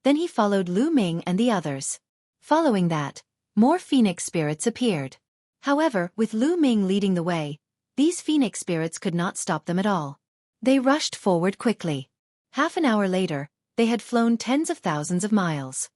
Then he followed Lu Ming and the others. Following that, more phoenix spirits appeared. However, with Lu Ming leading the way, these phoenix spirits could not stop them at all. They rushed forward quickly. Half an hour later, they had flown tens of thousands of miles.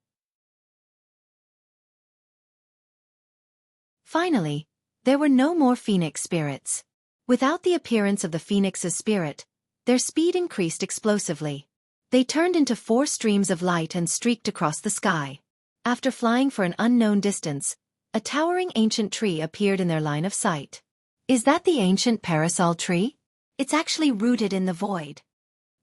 Finally, there were no more phoenix spirits. Without the appearance of the phoenix's spirit, their speed increased explosively. They turned into 4 streams of light and streaked across the sky. After flying for an unknown distance, a towering ancient tree appeared in their line of sight. Is that the ancient parasol tree? It's actually rooted in the void.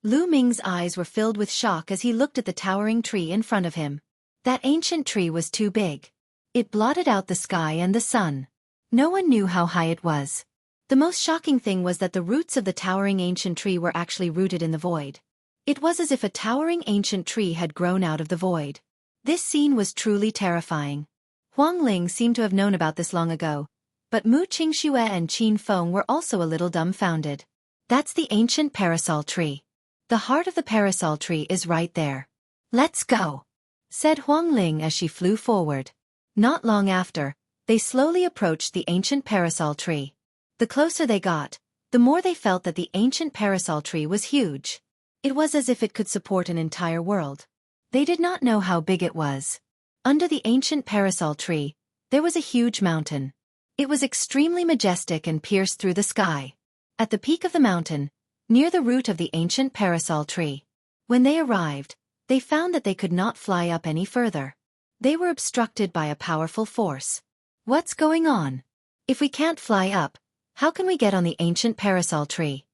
Lu Ming's eyes were filled with shock as he looked at the towering tree in front of him. That ancient tree was too big. It blotted out the sky and the sun. No one knew how high it was. The most shocking thing was that the roots of the towering ancient tree were actually rooted in the void. It was as if a towering ancient tree had grown out of the void. This scene was truly terrifying. Huang Ling seemed to have known about this long ago, but Mu Qingxue and Qin Feng were also a little dumbfounded. That's the ancient parasol tree. The heart of the parasol tree is right there. Let's go, said Huang Ling as she flew forward. Not long after, they slowly approached the ancient parasol tree. The closer they got, the more they felt that the ancient parasol tree was huge. It was as if it could support an entire world. They did not know how big it was. Under the ancient parasol tree, there was a huge mountain. It was extremely majestic and pierced through the sky. At the peak of the mountain, near the root of the ancient parasol tree. When they arrived, they found that they could not fly up any further. They were obstructed by a powerful force. What's going on? If we can't fly up, how can we get on the ancient parasol tree?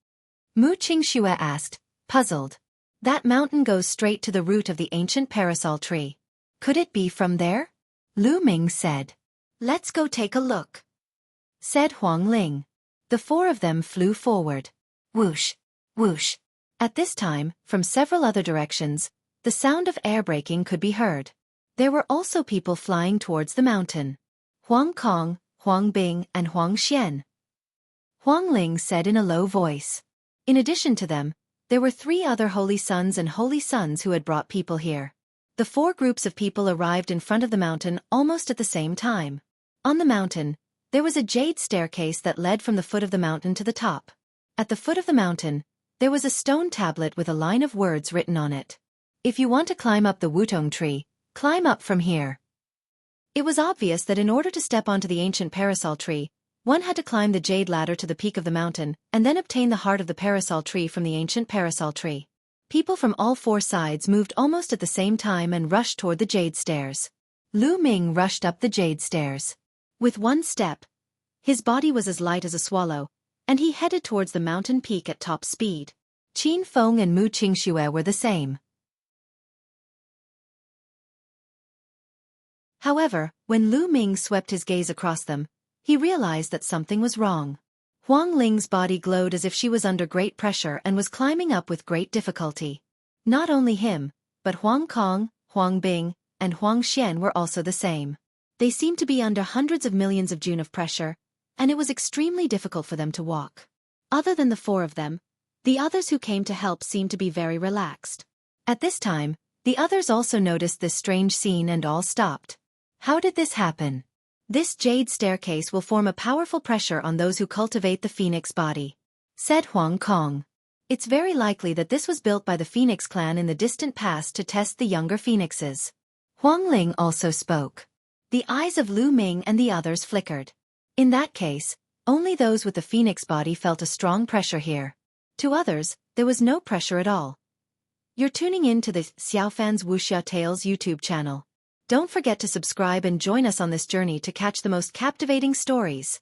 Mu Qingxue asked, puzzled. That mountain goes straight to the root of the ancient parasol tree. Could it be from there? Lu Ming said. Let's go take a look, said Huang Ling. The 4 of them flew forward. Whoosh, whoosh. At this time, from several other directions, the sound of air braking could be heard. There were also people flying towards the mountain. Huang Kong, Huang Bing, and Huang Xian. Huang Ling said in a low voice. In addition to them, there were 3 other holy sons and holy sons who had brought people here. The 4 groups of people arrived in front of the mountain almost at the same time. On the mountain, there was a jade staircase that led from the foot of the mountain to the top. At the foot of the mountain, there was a stone tablet with a line of words written on it. If you want to climb up the Wutong tree, climb up from here. It was obvious that in order to step onto the ancient parasol tree, one had to climb the jade ladder to the peak of the mountain and then obtain the heart of the parasol tree from the ancient parasol tree. People from all 4 sides moved almost at the same time and rushed toward the jade stairs. Lu Ming rushed up the jade stairs. With one step, his body was as light as a swallow, and he headed towards the mountain peak at top speed. Qin Feng and Mu Qingxue were the same. However, when Lu Ming swept his gaze across them, he realized that something was wrong. Huang Ling's body glowed as if she was under great pressure and was climbing up with great difficulty. Not only him, but Huang Kong, Huang Bing, and Huang Xian were also the same. They seemed to be under hundreds of millions of joule of pressure, and it was extremely difficult for them to walk. Other than the 4 of them, the others who came to help seemed to be very relaxed. At this time, the others also noticed this strange scene and all stopped. How did this happen? This jade staircase will form a powerful pressure on those who cultivate the phoenix body," said Huang Kong. "It's very likely that this was built by the Phoenix clan in the distant past to test the younger phoenixes." Huang Ling also spoke. The eyes of Lu Ming and the others flickered. In that case, only those with the phoenix body felt a strong pressure here. To others, there was no pressure at all. You're tuning in to the Xiaofan's Wuxia Tales YouTube channel. Don't forget to subscribe and join us on this journey to catch the most captivating stories.